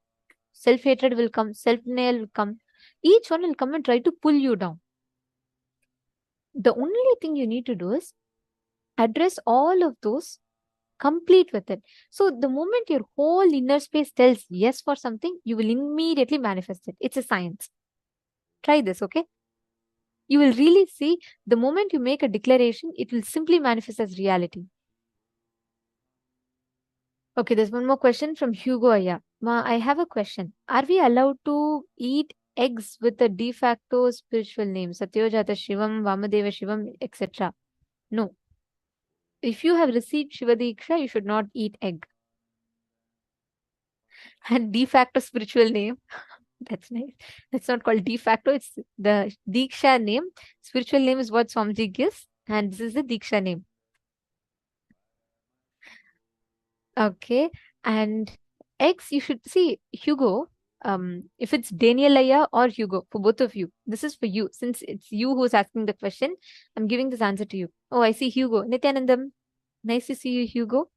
self-hatred will come, self-denial will come. Each one will come and try to pull you down. The only thing you need to do is address all of those complete with it. So the moment your whole inner space tells yes for something, you will immediately manifest it. It's a science. Try this, okay? You will really see the moment you make a declaration, it will simply manifest as reality. Okay, there's one more question from Hugo Aya. Ma, I have a question. Are we allowed to eat eggs with a de facto spiritual name? Satyojata Shivam, Vamadeva Shivam, etc. No. If you have received Shiva Diksha, you should not eat egg. And de facto spiritual name, that's nice. That's not called de facto, it's the Diksha name. Spiritual name is what Swamiji gives, and this is the Diksha name. Okay, and eggs, you should see, Hugo, if it's Danielaya or Hugo, for both of you, this is for you. Since it's you who's asking the question, I'm giving this answer to you. Oh, I see Hugo. Nithyanandam, nice to see you, Hugo.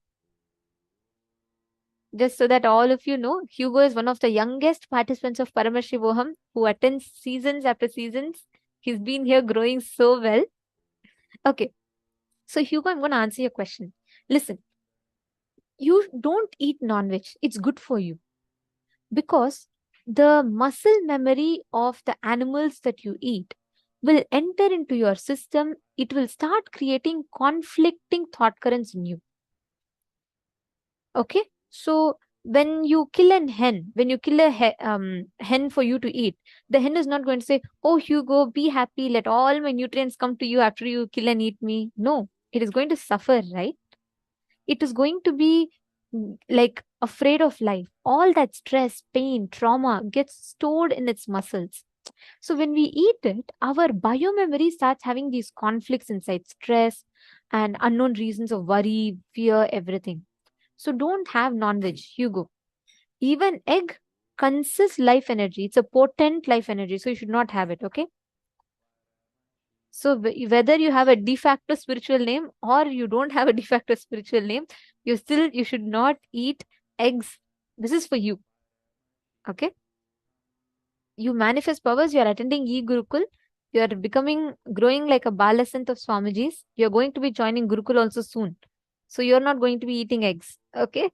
Just so that all of you know, Hugo is one of the youngest participants of Paramashivoham who attends seasons after seasons. He's been here growing so well. Okay, so Hugo, I'm going to answer your question. Listen, you don't eat non-veg. It's good for you. Because the muscle memory of the animals that you eat will enter into your system. It will start creating conflicting thought currents in you. Okay, so when you kill a hen, when you kill a hen for you to eat, the hen is not going to say, "Oh, Hugo, be happy. Let all my nutrients come to you after you kill and eat me." No, it is going to suffer, right? It is going to be like afraid of life. All that stress, pain, trauma gets stored in its muscles. So when we eat it, our biomemory starts having these conflicts inside, stress and unknown reasons of worry, fear, everything. So don't have non-veg, Hugo. Even egg consists life energy. It's a potent life energy. So you should not have it, okay? So whether you have a de facto spiritual name or you don't have a de facto spiritual name, you should not eat eggs. This is for you. Okay? You manifest powers, you are attending e-Gurukul, you are growing like a Balasant of Swamijis. You are going to be joining Gurukul also soon. So you are not going to be eating eggs. Okay?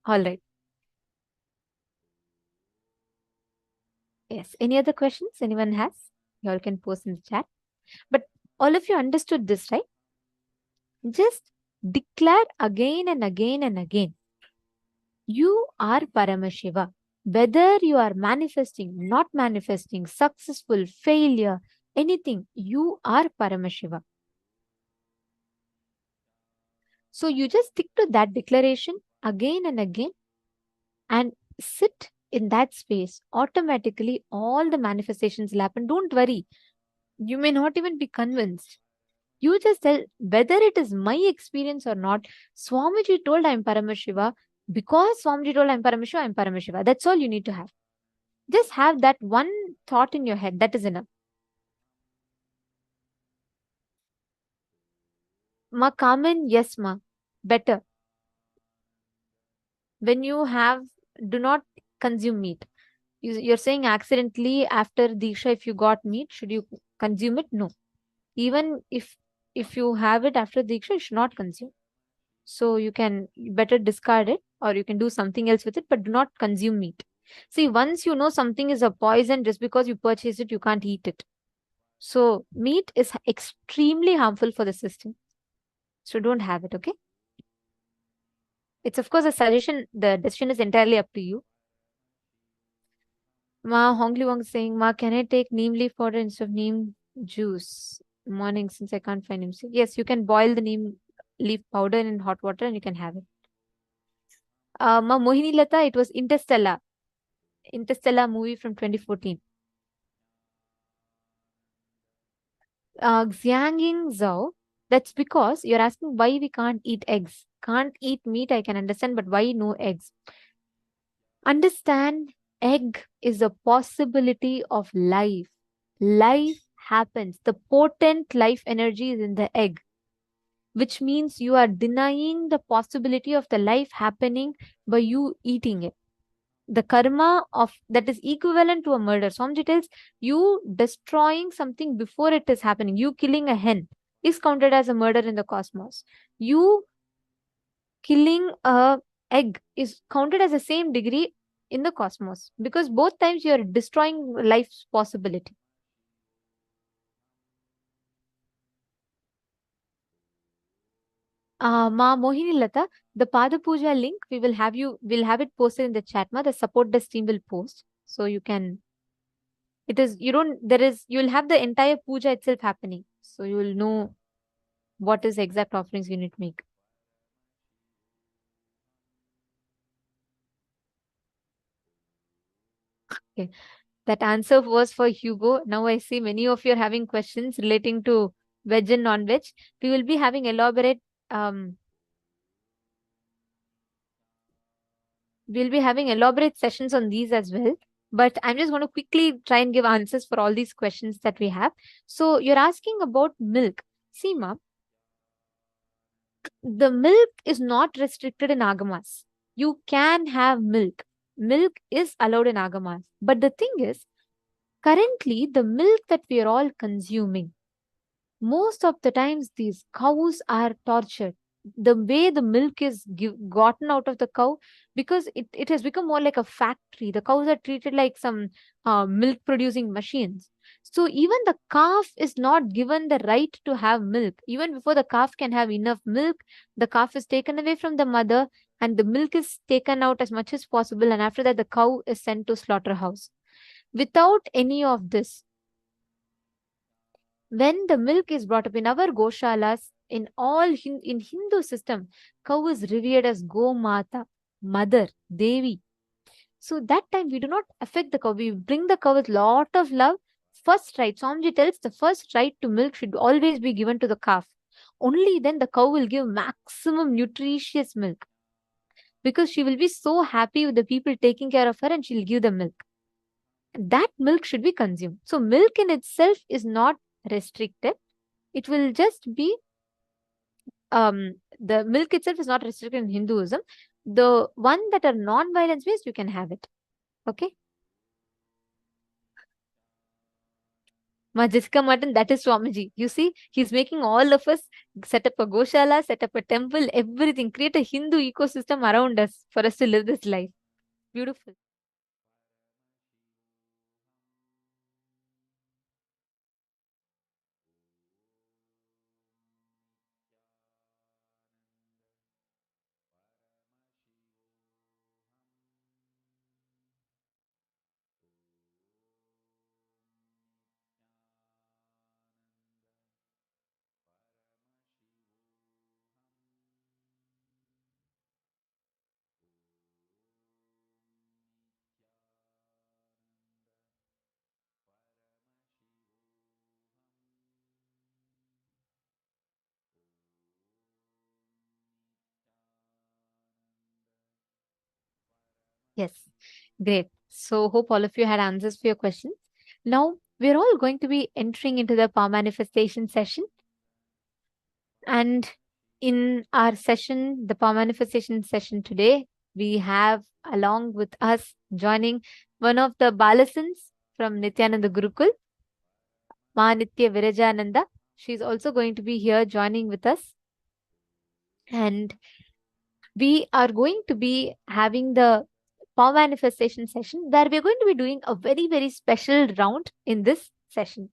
All right. Yes. Any other questions anyone has? You all can post in the chat. But all of you understood this, right? Just declare again and again and again. You are Paramashiva. Whether you are manifesting, not manifesting, successful, failure, anything, you are Paramashiva. So you just stick to that declaration again and again and sit in that space. Automatically, all the manifestations will happen. Don't worry. You may not even be convinced. You just tell whether it is my experience or not. Swamiji told I am Paramashiva. Because Swamiji told I am Paramashiva, I am Paramashiva. That's all you need to have. Just have that one thought in your head. That is enough. Ma Kamen, yes ma. Better. When you have, do not consume meat. You're saying accidentally after Diksha, if you got meat, should you consume it? No. Even if you have it after Diksha, you should not consume. So you can better discard it or you can do something else with it, but do not consume meat. See, once you know something is a poison, just because you purchase it, you can't eat it. So meat is extremely harmful for the system. So don't have it, okay? It's of course a suggestion. The decision is entirely up to you. Ma Hongli Wong saying, Ma, can I take neem leaf powder instead of neem juice? Morning, since I can't find him. Yes, you can boil the neem leaf powder in hot water and you can have it. Ma Mohini Lata, it was Interstellar. Interstellar movie from 2014. Xiangying Zhao, that's because you're asking why we can't eat eggs. Can't eat meat, I can understand, but why no eggs? Understand, egg is a possibility of life. Life happens. The potent life energy is in the egg, which means you are denying the possibility of the life happening by you eating it. The karma of that is equivalent to a murder. Swamiji tells you destroying something before it is happening. You killing a hen is counted as a murder in the cosmos. You killing a egg is counted as the same degree in the cosmos, because both times you are destroying life's possibility. Ma Mohini Lata, the Pada Puja link, we'll have it posted in the chat. Ma, the support desk team will post, so you can. You'll have the entire puja itself happening, so you will know what is exact offerings you need to make. Okay, that answer was for Hugo. Now I see many of you are having questions relating to veg and non-veg. We will be having elaborate sessions on these as well. But I'm just going to quickly try and give answers for all these questions that we have. So you're asking about milk. See, ma, the milk is not restricted in agamas. You can have milk. Milk is allowed in agamas. But the thing is, currently, the milk that we are all consuming, most of the times these cows are tortured. The way the milk is gotten out of the cow, because it has become more like a factory. The cows are treated like some milk producing machines. So even the calf is not given the right to have milk. Even before the calf can have enough milk, the calf is taken away from the mother and the milk is taken out as much as possible. And after that, the cow is sent to slaughterhouse. Without any of this, when the milk is brought up in our goshalas, in in Hindu system, cow is revered as Go Mata, mother, Devi. So that time we do not affect the cow. We bring the cow with lot of love. First right, Swamiji tells the first right to milk should always be given to the calf. Only then the cow will give maximum nutritious milk, because she will be so happy with the people taking care of her and she'll give the milk. That milk should be consumed. So milk in itself is not restricted. It will just be the milk itself is not restricted in Hinduism. The one that are non-violence based, you can have it. Okay. Majiska mutton, that is Swamiji. You see, he's making all of us set up a goshala, set up a temple, everything, create a Hindu ecosystem around us for us to live this life. Beautiful. Yes, great. So hope all of you had answers for your questions. Now we're all going to be entering into the power manifestation session. And in our session, the power manifestation session today, we have along with us joining one of the Balasans from Nithyananda Gurukul, Ma Nitya Virajananda. She's also going to be here joining with us. And we are going to be having the power manifestation session where we're going to be doing a very, very special round in this session.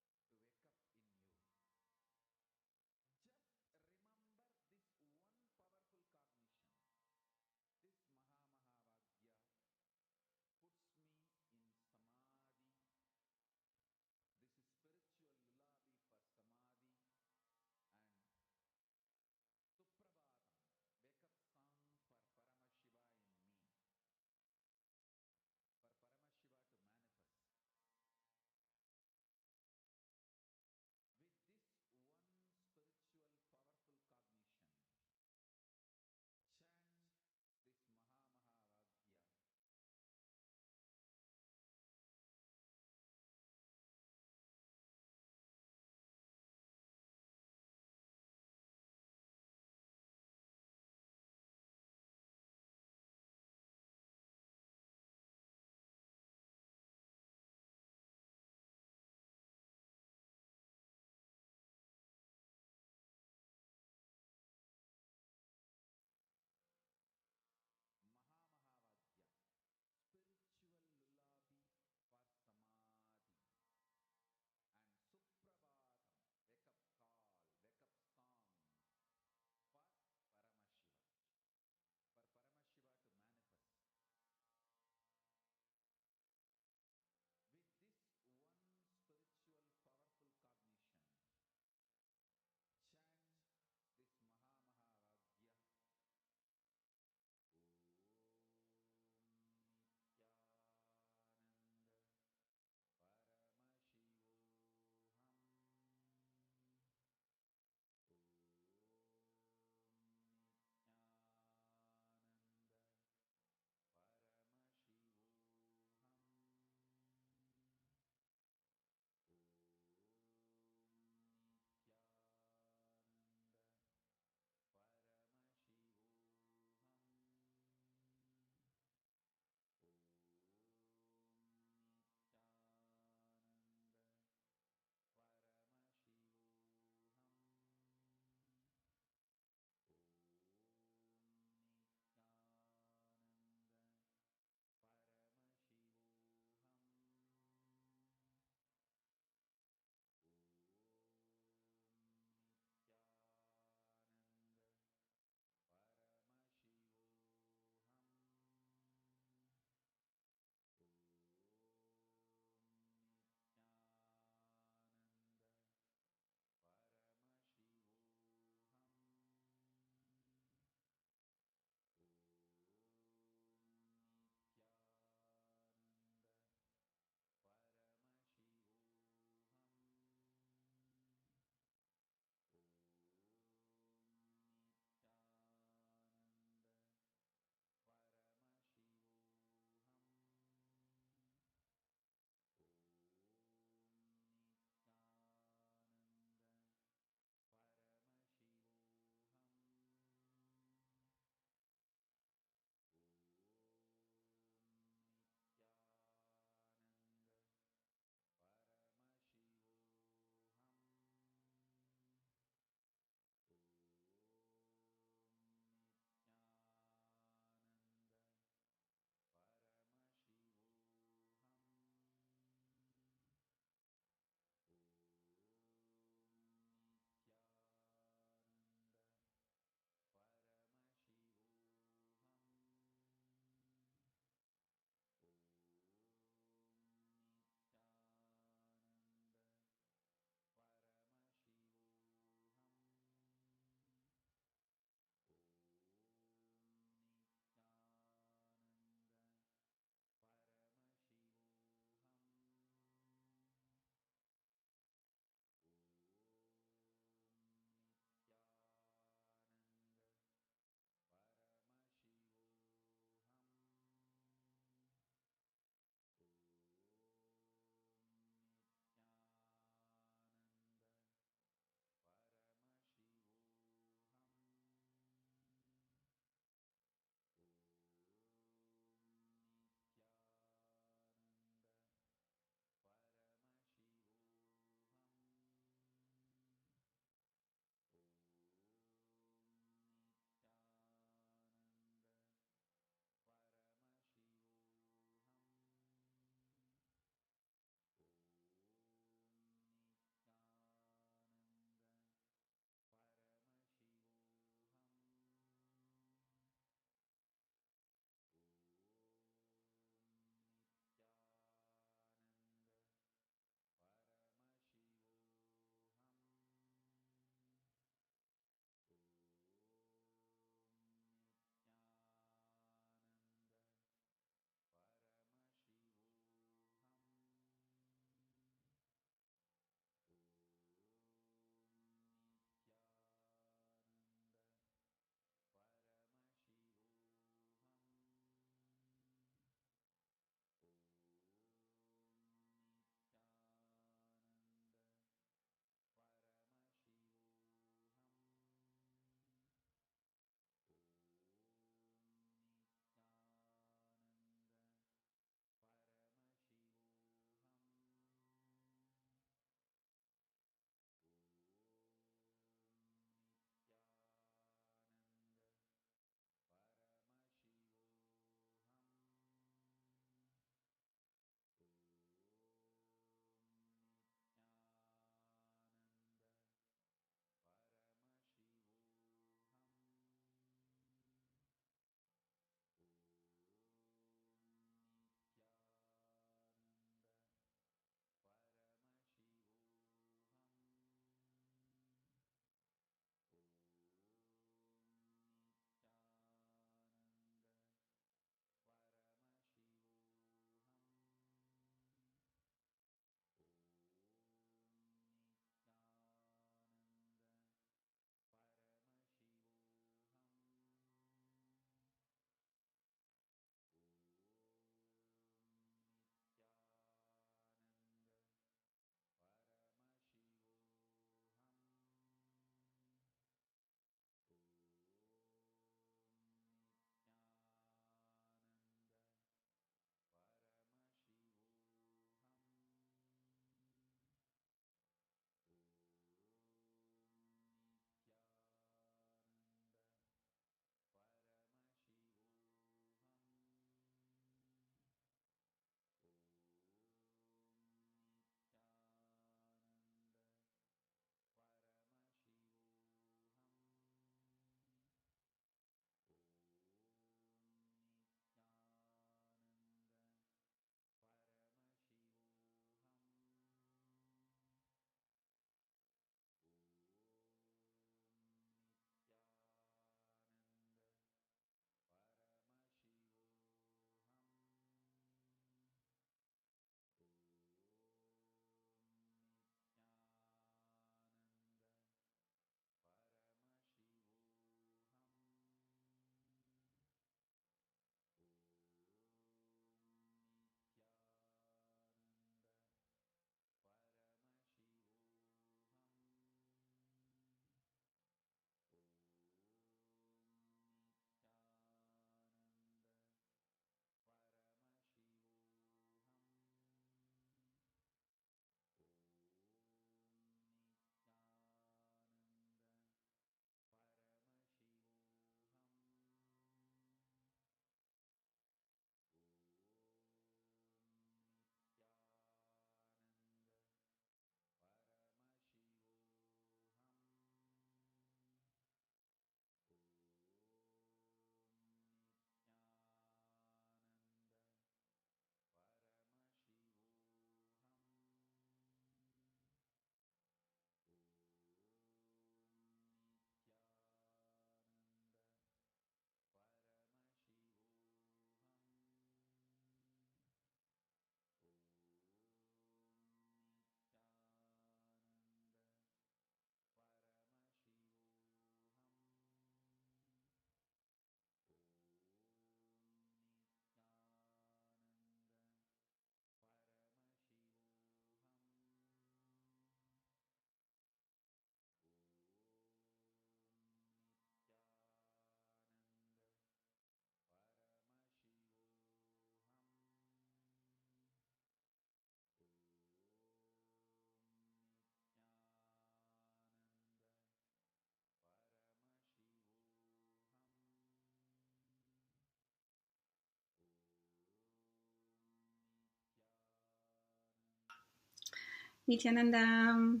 Nithyananda.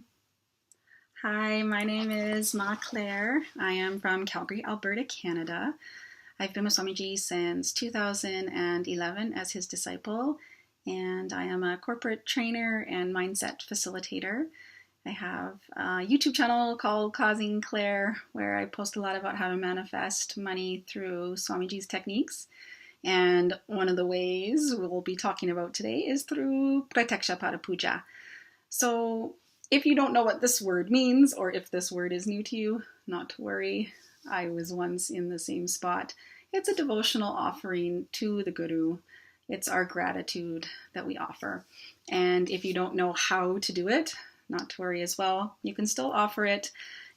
Hi, my name is Ma Claire. I am from Calgary, Alberta, Canada. I've been with Swamiji since 2011 as his disciple, and I am a corporate trainer and mindset facilitator. I have a YouTube channel called Causing Claire, where I post a lot about how to manifest money through Swamiji's techniques. And one of the ways we'll be talking about today is through Pratyaksha Puja. So if you don't know what this word means, or if this word is new to you, not to worry. I was once in the same spot. It's a devotional offering to the Guru. It's our gratitude that we offer. And if you don't know how to do it, not to worry as well. You can still offer it.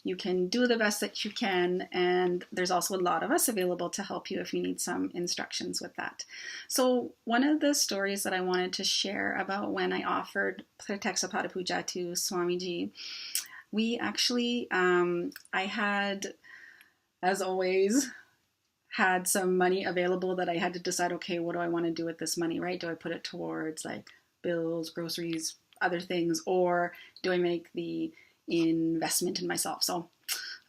You can do the best that you can, and there's also a lot of us available to help you if you need some instructions with that. So one of the stories that I wanted to share about when I offered Pratyaksha Puja to Swamiji, we actually, I had, as always, had some money available that I had to decide, okay, what do I want to do with this money, right? Do I put it towards like bills, groceries, other things, or do I make the investment in myself? So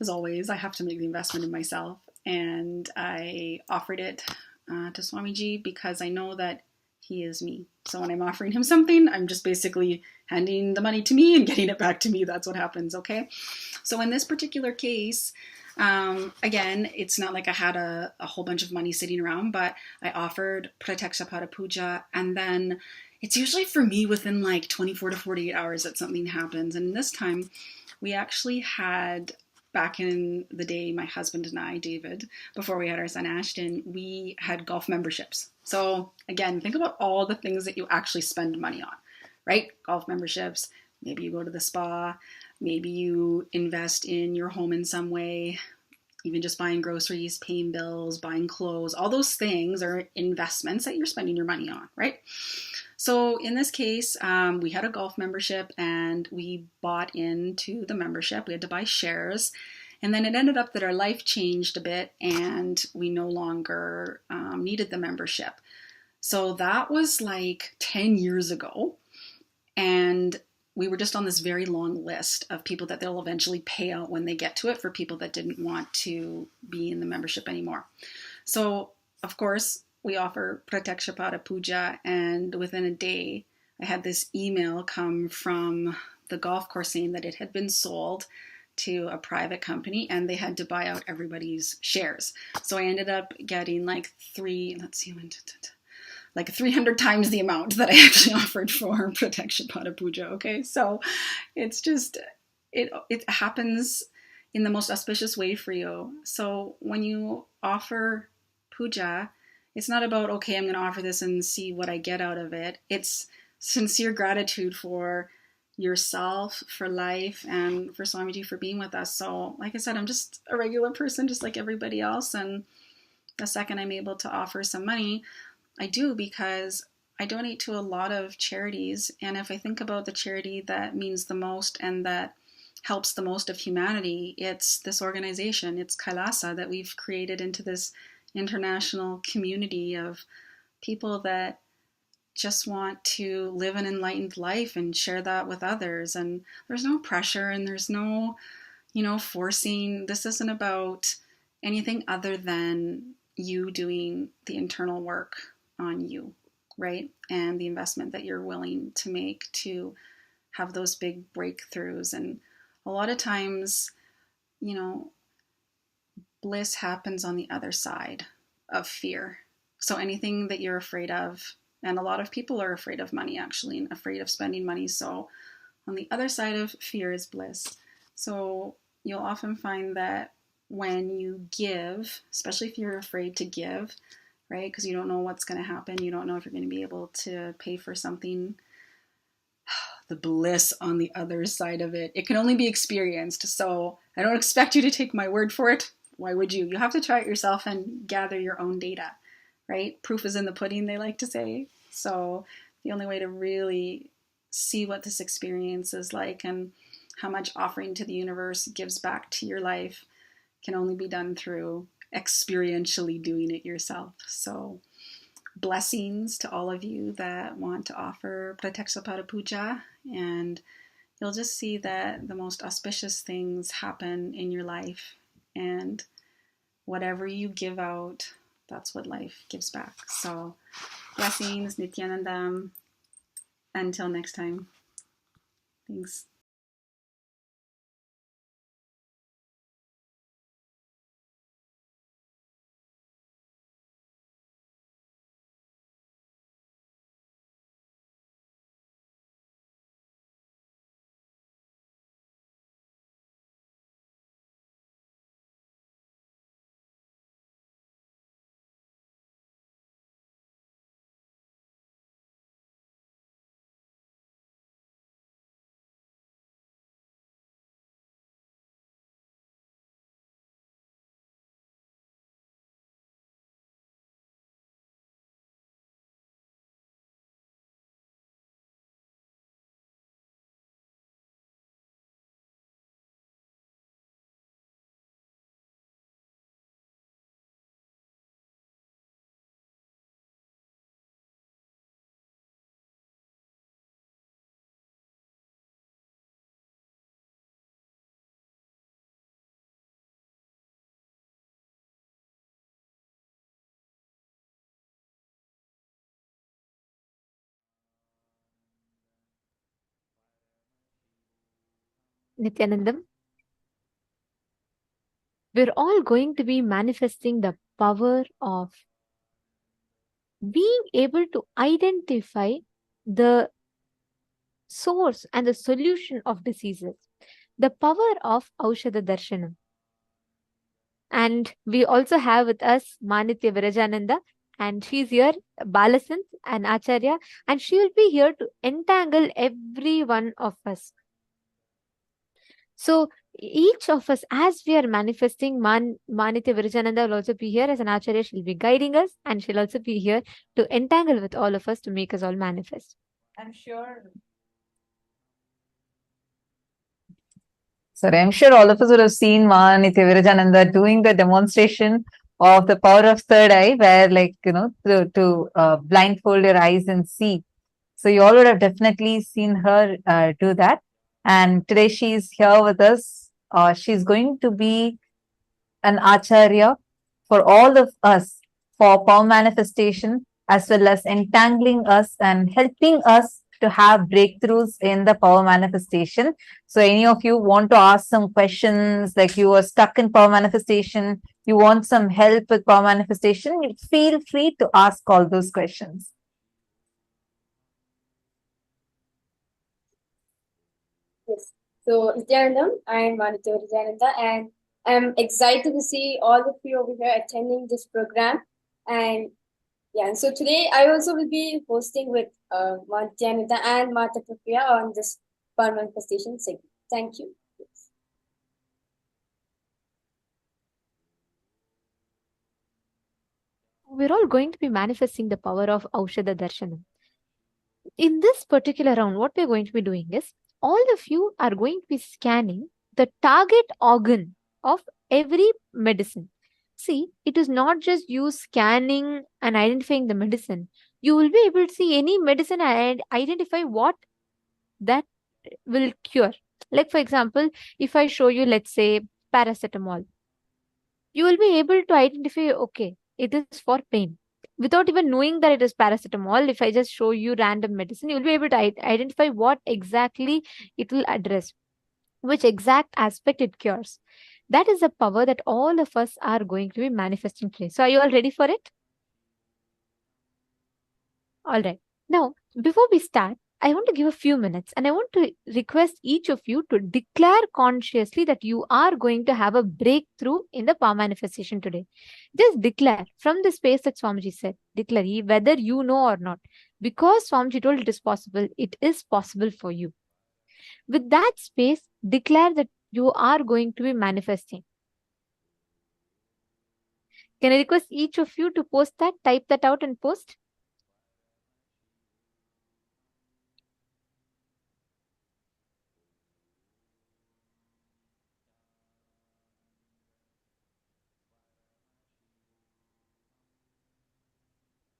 as always, I have to make the investment in myself, and I offered it to Swamiji because I know that he is me. So when I'm offering him something, I'm just basically handing the money to me and getting it back to me. That's what happens, okay? So in this particular case, again, it's not like I had a whole bunch of money sitting around, but I offered Pratyaksha Puja, and then it's usually for me within like 24 to 48 hours that something happens. And this time we actually had, back in the day, my husband and I, David, before we had our son Ashton, we had golf memberships. So again, think about all the things that you actually spend money on, right? Golf memberships, maybe you go to the spa, maybe you invest in your home in some way, even just buying groceries, paying bills, buying clothes, all those things are investments that you're spending your money on, right? So in this case, we had a golf membership and we bought into the membership. We had to buy shares. And then it ended up that our life changed a bit and we no longer needed the membership. So that was like 10 years ago. And we were just on this very long list of people that they'll eventually pay out when they get to it for people that didn't want to be in the membership anymore. So, of course, we offer Pratyaksha Puja, and within a day, I had this email come from the golf course saying that it had been sold to a private company and they had to buy out everybody's shares. So I ended up getting like 300 times the amount that I actually offered for Pratyaksha Puja, okay? So it's just, it happens in the most auspicious way for you. So when you offer puja, it's not about, okay, I'm going to offer this and see what I get out of it. It's sincere gratitude for yourself, for life, and for Swamiji for being with us. So like I said, I'm just a regular person, just like everybody else. And the second I'm able to offer some money, I do, because I donate to a lot of charities. And if I think about the charity that means the most and that helps the most of humanity, it's this organization, it's KAILASA, that we've created into this international community of people that just want to live an enlightened life and share that with others. And there's no pressure and there's no, forcing. This isn't about anything other than you doing the internal work on you, right? And the investment that you're willing to make to have those big breakthroughs. And a lot of times, bliss happens on the other side of fear. So anything that you're afraid of, and a lot of people are afraid of money actually, and afraid of spending money. So on the other side of fear is bliss. So you'll often find that when you give, especially if you're afraid to give, right? Because you don't know what's going to happen. You don't know if you're going to be able to pay for something. The bliss on the other side of it, it can only be experienced. So I don't expect you to take my word for it. Why would you? You have to try it yourself and gather your own data, right? Proof is in the pudding, they like to say. So the only way to really see what this experience is like and how much offering to the universe gives back to your life can only be done through experientially doing it yourself. So blessings to all of you that want to offer Pratyaksha Puja, and you'll just see that the most auspicious things happen in your life, and whatever you give out, that's what life gives back. So blessings, Nithyananda. Until next time. Thanks. Nithyanandam, we're all going to be manifesting the power of being able to identify the source and the solution of diseases, the power of Aushadha Darshanam. And we also have with us Manitya Virajananda, and she's here, Balasant and Acharya, and she will be here to entangle every one of us. So each of us, as we are manifesting, Manitya Virajananda will also be here as an Acharya. She'll be guiding us, and she'll also be here to entangle with all of us to make us all manifest. I'm sure. Sorry, I'm sure all of us would have seen Nithya Virajananda doing the demonstration of the power of third eye, where, like, to blindfold your eyes and see. So you all would have definitely seen her do that. And today she's here with us. She's going to be an acharya for all of us for power manifestation, as well as entangling us and helping us to have breakthroughs in the power manifestation. So any of you want to ask some questions, like you are stuck in power manifestation, you want some help with power manifestation, feel free to ask all those questions. Yes. So, Nithyanandam, I am Manitya Virajananda, and I'm excited to see all of you over here attending this program. And yeah, and so today I also will be hosting with Nithyananda and Mata Prapriya on this power manifestation segment. Thank you. We're all going to be manifesting the power of Aushadha Darshanam. In this particular round, what we're going to be doing is, all of you are going to be scanning the target organ of every medicine. See, it is not just you scanning and identifying the medicine. You will be able to see any medicine and identify what that will cure. Like, for example, if I show you, let's say, paracetamol, you will be able to identify, okay, it is for pain. Without even knowing that it is paracetamol, if I just show you random medicine, you will be able to identify what exactly it will address, which exact aspect it cures. That is the power that all of us are going to be manifesting today. So are you all ready for it? All right. Now, before we start, I want to give a few minutes and I want to request each of you to declare consciously that you are going to have a breakthrough in the power manifestation today. Just declare from the space that Swamiji said. Declare whether you know or not. Because Swamiji told it is possible for you. With that space, declare that you are going to be manifesting. Can I request each of you to post that, type that out and post?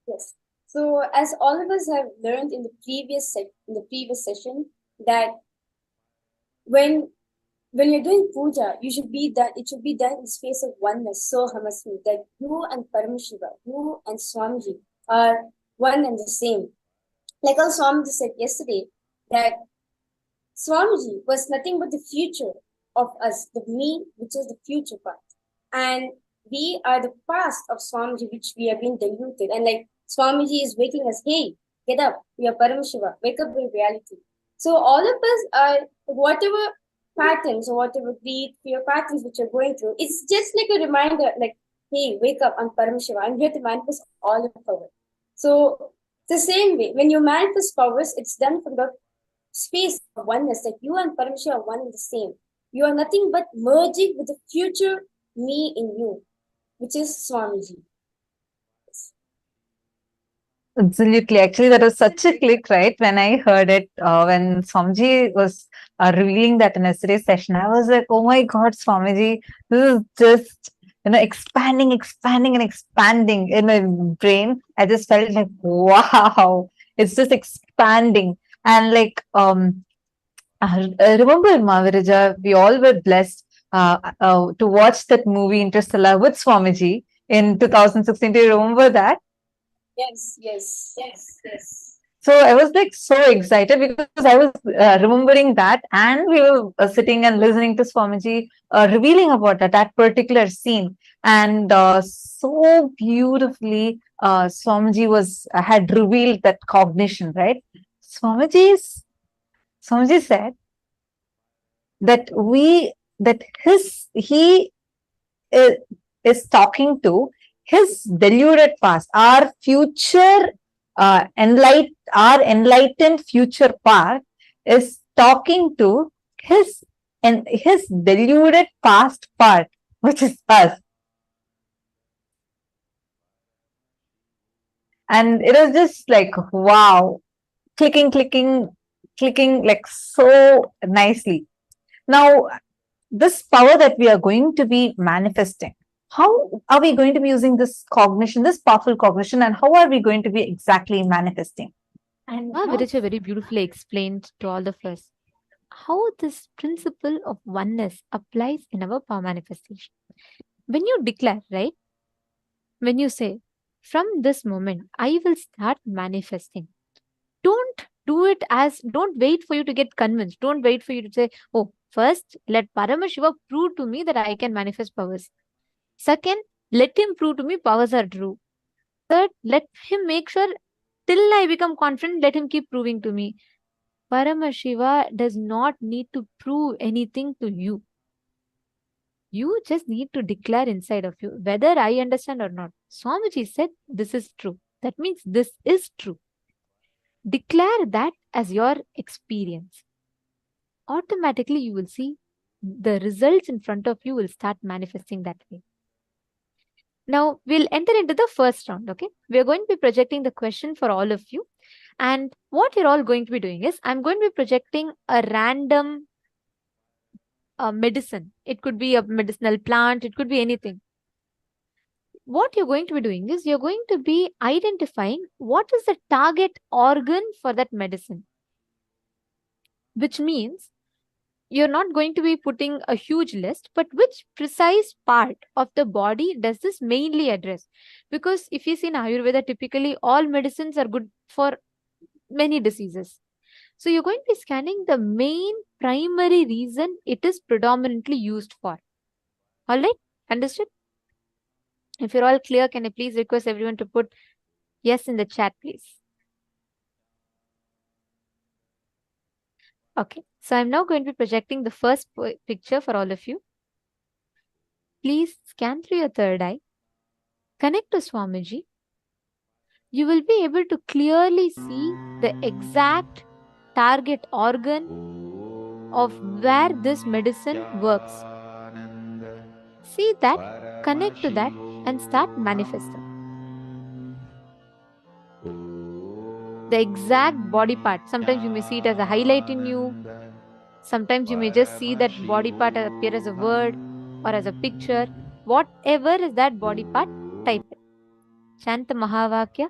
Yes. So, as all of us have learned in the previous session, that when you're doing puja, it should be done in the space of oneness, Sohamasmi, that you and Paramashiva, you and Swamiji are one and the same. Like how Swamiji said yesterday, that Swamiji was nothing but the future of us, the me, which is the future part. And we are the past of Swamiji, which we have been diluted. And like Swamiji is waking us, hey, get up, we are Paramashiva, wake up with reality. So all of us are, whatever patterns or whatever greed, fear patterns which you're going through, it's just like a reminder, like, hey, wake up, I'm Paramashiva, I'm here to manifest all your power. So the same way, when you manifest powers, it's done from the space of oneness, that you and Paramashiva are one and the same. You are nothing but merging with the future me in you, which is Swamiji. Absolutely. Actually, that was such a click, right? When I heard it, when Swamiji was revealing that in yesterday's session, I was like, oh my God, Swamiji, this is just, expanding and expanding in my brain. I just felt like, wow, it's just expanding. And like, I remember in Mahaviraja, we all were blessed to watch that movie Interstellar with Swamiji in 2016. Do you remember that? Yes. So I was like so excited because I was remembering that, and we were sitting and listening to Swamiji revealing about that particular scene, and so beautifully Swamiji had revealed that cognition, right? Swamiji said that he is talking to his deluded past, our future, our enlightened future part is talking to his deluded past part, which is us. And it was just like, wow, clicking like so nicely. Now, this power that we are going to be manifesting, how are we going to be using this cognition, this powerful cognition, and how are we going to be exactly manifesting? And Viraja very beautifully explained to all of us how this principle of oneness applies in our power manifestation. When you declare, right? When you say, from this moment, I will start manifesting. Don't wait for you to get convinced. Don't wait for you to say, oh, first, let Paramashiva prove to me that I can manifest powers. Second, let him prove to me powers are true. Third, let him make sure till I become confident, let him keep proving to me. Paramashiva does not need to prove anything to you. You just need to declare inside of you, whether I understand or not. Swamiji said, this is true. That means this is true. Declare that as your experience. Automatically, you will see the results in front of you will start manifesting that way. Now, we'll enter into the first round, okay? We're going to be projecting the question for all of you. And what you're all going to be doing is, I'm going to be projecting a random medicine. It could be a medicinal plant. It could be anything. What you're going to be doing is, you're going to be identifying what is the target organ for that medicine. Which means, you're not going to be putting a huge list, but which precise part of the body does this mainly address? Because if you see in Ayurveda, typically all medicines are good for many diseases. So you're going to be scanning the main primary reason it is predominantly used for. All right? Understood? If you're all clear, can I please request everyone to put yes in the chat, please? Okay. So I'm now going to be projecting the first picture for all of you. Please scan through your third eye. Connect to Swamiji. You will be able to clearly see the exact target organ of where this medicine works. See that, connect to that, and start manifesting. The exact body part. Sometimes you may see it as a highlight in you. Sometimes you may just see that body part appear as a word or as a picture. Whatever is that body part, type it. Chant the Mahavakya.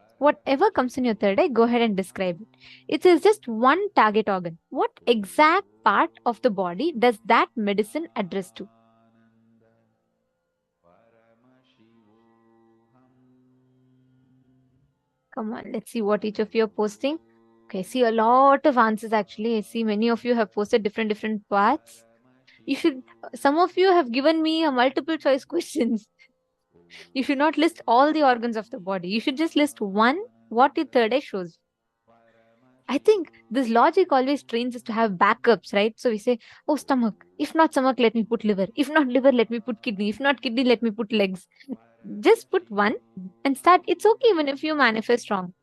Whatever comes in your third eye, go ahead and describe it. It is just one target organ. What exact part of the body does that medicine address to? Come on, let's see what each of you are posting. Okay, I see a lot of answers actually. I see many of you have posted different parts. You should, some of you have given me a multiple choice questions. You should not list all the organs of the body. You should just list one, what the third eye shows. I think this logic always trains us to have backups, right? So we say, oh, stomach. If not stomach, let me put liver. If not liver, let me put kidney. If not kidney, let me put legs. Just put one and start. It's okay even if you manifest wrong.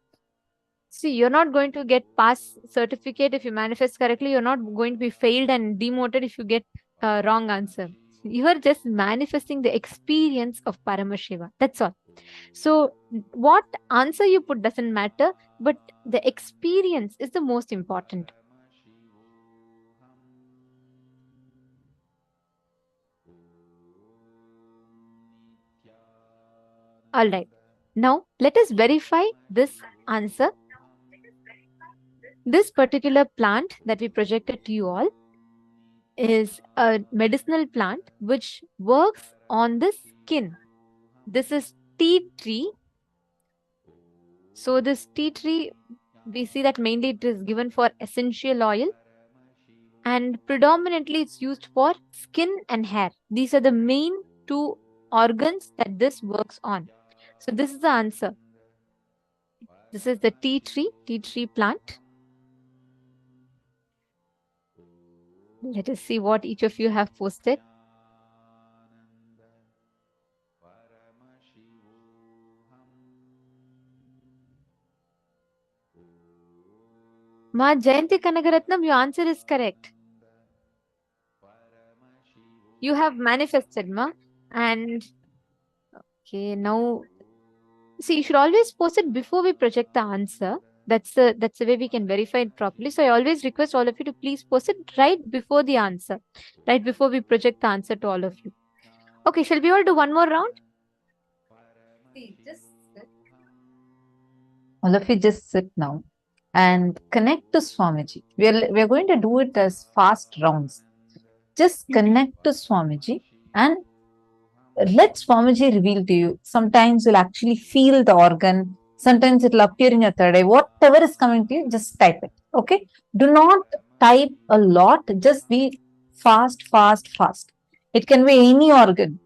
See, you're not going to get pass certificate if you manifest correctly. You're not going to be failed and demoted if you get a wrong answer. You are just manifesting the experience of Paramashiva. That's all. So what answer you put doesn't matter, but the experience is the most important. All right. Now let us verify this answer. This particular plant that we projected to you all is a medicinal plant which works on the skin. This is tea tree. So this tea tree, we see that mainly it is given for essential oil, and predominantly it's used for skin and hair. These are the main two organs that this works on. So this is the answer. This is the tea tree plant. Let us see what each of you have posted. Ma Jayanti Kanagaratnam, your answer is correct. You have manifested, Ma. And okay, now see, you should always post it before we project the answer. That's the way we can verify it properly. So I always request all of you to please post it right before the answer, right before we project the answer to all of you. Okay, shall we all do one more round? See, just sit. All of you just sit now and connect to Swamiji. We are going to do it as fast rounds. Just connect to Swamiji and let Swamiji reveal to you. Sometimes you'll actually feel the organ. Sometimes it'll appear in your third eye. Whatever is coming to you, just type it. Okay? Do not type a lot. Just be fast. It can be any organ.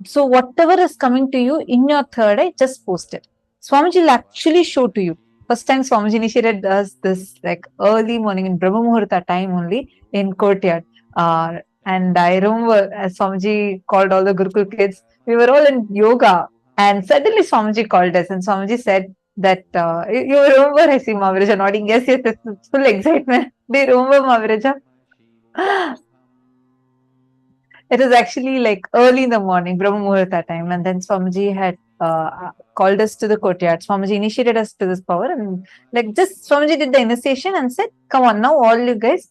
So whatever is coming to you in your third eye, just post it. Swamiji will actually show to you. First time Swamiji initiated us this like early morning in Brahma Muhurta time only in courtyard. And I remember as Swamiji called all the Gurukul kids, we were all in yoga. And suddenly Swamiji called us and Swamiji said that, you remember, I see Maviraja nodding, yes, it's full excitement. Do you remember Maviraja? It was actually like early in the morning, Brahma Muhurta time. And then Swamiji had called us to the courtyard. Swamiji initiated us to this power. And like just Swamiji did the initiation and said, come on now, all you guys.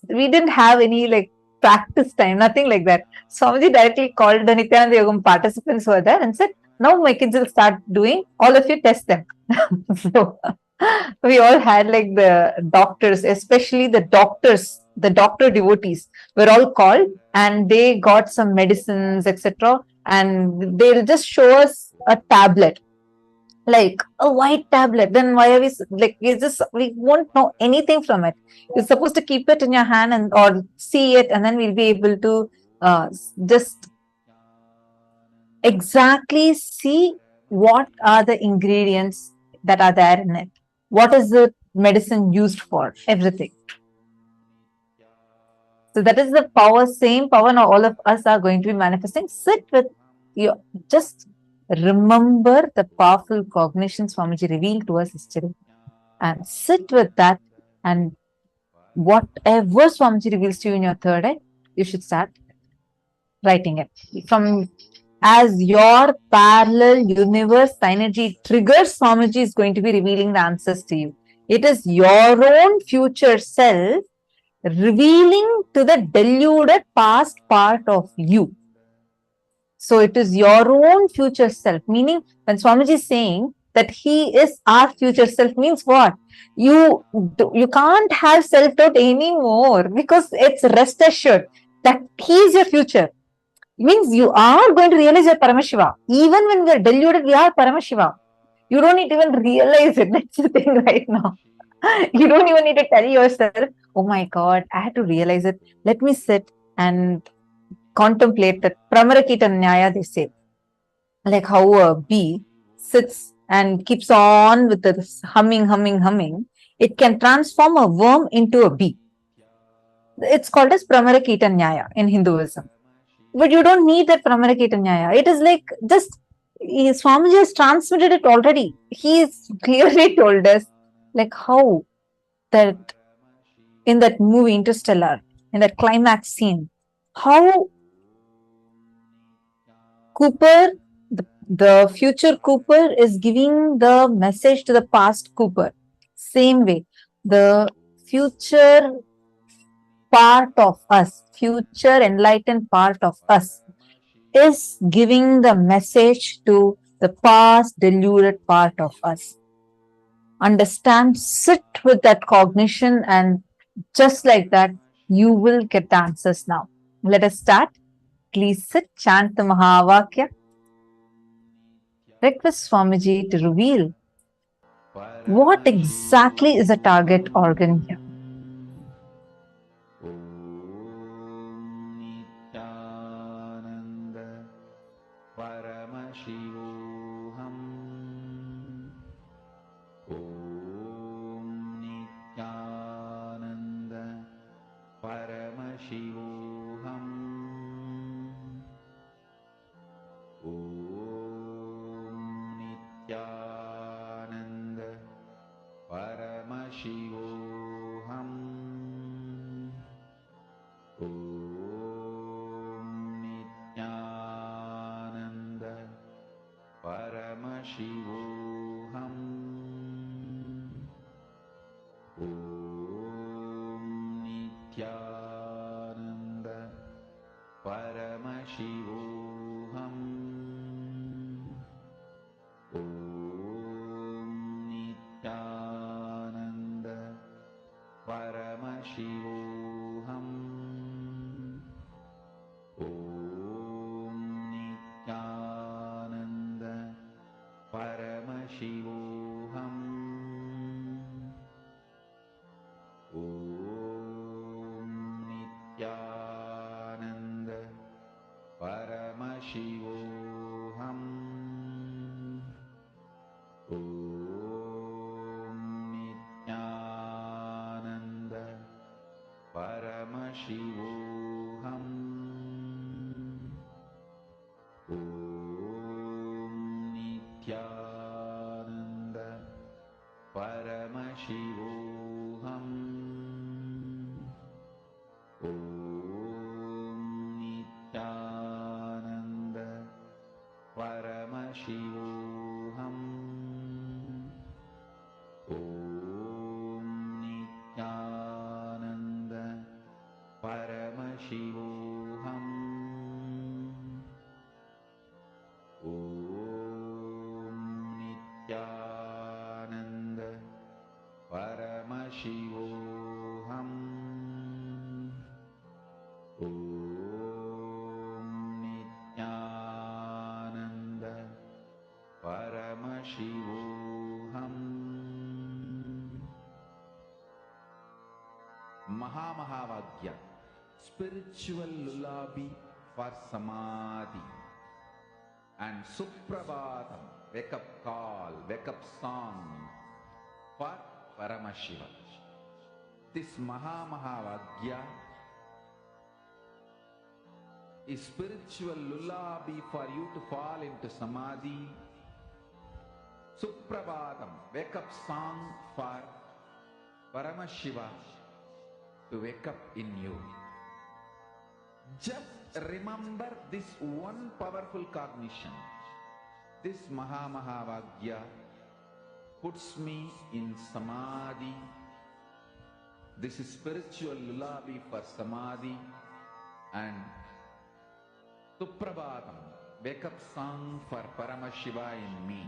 We didn't have any like practice time, nothing like that. Swamiji directly called the Nithyananda Yogam participants who were there and said, now my kids will start doing, all of you test them. So we all had like the doctors, especially the doctor devotees were all called and they got some medicines, etc. And they'll just show us a tablet, like a white tablet. Then why are we like, we won't know anything from it. You're supposed to keep it in your hand and or see it, and then we'll be able to just exactly see what are the ingredients that are there in it. What is the medicine used for? Everything. So that is the power, same power now all of us are going to be manifesting. Sit with you. Just remember the powerful cognition Swamiji revealed to us yesterday. And sit with that, and whatever Swamiji reveals to you in your third eye, you should start writing it. From as your parallel universe energy triggers, Swamiji is going to be revealing the answers to you. It is your own future self revealing to the deluded past part of you. So it is your own future self, meaning when Swamiji is saying that he is our future self means what? You can't have self-doubt anymore, because it's rest assured that he is your future. Means you are going to realize your Paramashiva. Even when we are deluded, we are Paramashiva. You don't need to even realize it. That's the thing right now. You don't even need to tell yourself, oh my God, I had to realize it. Let me sit and contemplate that Pramarakita Nyaya, they say. Like how a bee sits and keeps on with this humming. It can transform a worm into a bee. It's called as Pramarakita Nyaya in Hinduism. But you don't need that Pramarakita Nyaya. It is like just Swamiji has transmitted it already. He has clearly told us like how that in that movie Interstellar, in that climax scene, how Cooper, the future Cooper, is giving the message to the past Cooper. Same way, the future part of us, future enlightened part of us, is giving the message to the past deluded part of us. Understand, sit with that cognition, and just like that, you will get the answers now. Let us start. Please sit, chant the Mahavakya. Request Swamiji to reveal what exactly is the target organ here. Nithyananda Paramashivoham. Om Nithyananda Paramashivoham. Om Nithyananda Paramashivoham. Om Nithyananda Paramashivoham. Om Nithyananda Paramashivoham. Om Nithyananda Paramashivoham. Om Nithyananda Paramashivoham. Om Nithyananda Paramashivoham. Om Nithyananda Paramashivoham. Om Nithyananda Paramashivoham. Om Nithyananda Paramashivoham. Om Nithyananda Paramashivoham. Om Nithyananda Paramashivoham. Om Nithyananda Paramashivoham. Mahamahavaagya, spiritual lullaby for Samadhi, and Suprabhatam, wake up call, wake up song for Paramashiva. This Mahamahavaagya is spiritual lullaby for you to fall into Samadhi. Suprabhatam, wake up song for Paramashiva to wake up in you. Just remember this one powerful cognition. This Mahamahavaagya puts me in Samadhi. This is spiritual lullaby for Samadhi, and Suprabhatam, wake up song for Paramashiva in me.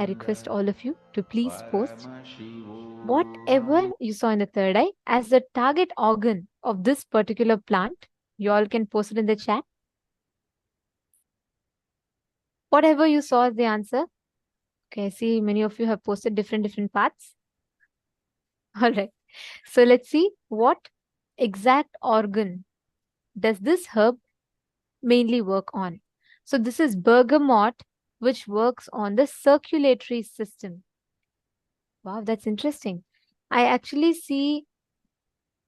I request all of you to please post whatever you saw in the third eye as the target organ of this particular plant. You all can post it in the chat. Whatever you saw as the answer. Okay, I see many of you have posted different parts. All right. So let's see what exact organ does this herb mainly work on. So this is bergamot, which works on the circulatory system. Wow, that's interesting. I actually see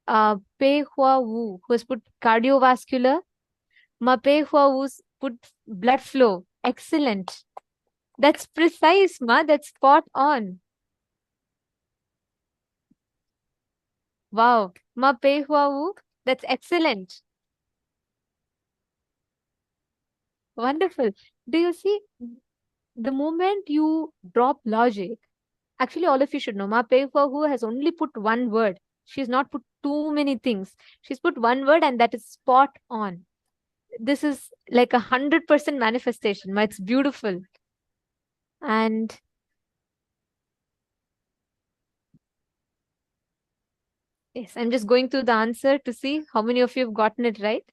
Pei Hua Wu, who has put cardiovascular. Ma Pei Hua Wu's put blood flow. Excellent. That's precise, Ma. That's spot on. Wow. Ma Pei Hua Wu, that's excellent. Wonderful. Do you see, the moment you drop logic, actually all of you should know, Ma Pei Hua Wu has only put one word. She's not put too many things. She's put one word and that is spot on. This is like 100% manifestation. Ma. It's beautiful. And yes, I'm just going through the answer to see how many of you have gotten it right.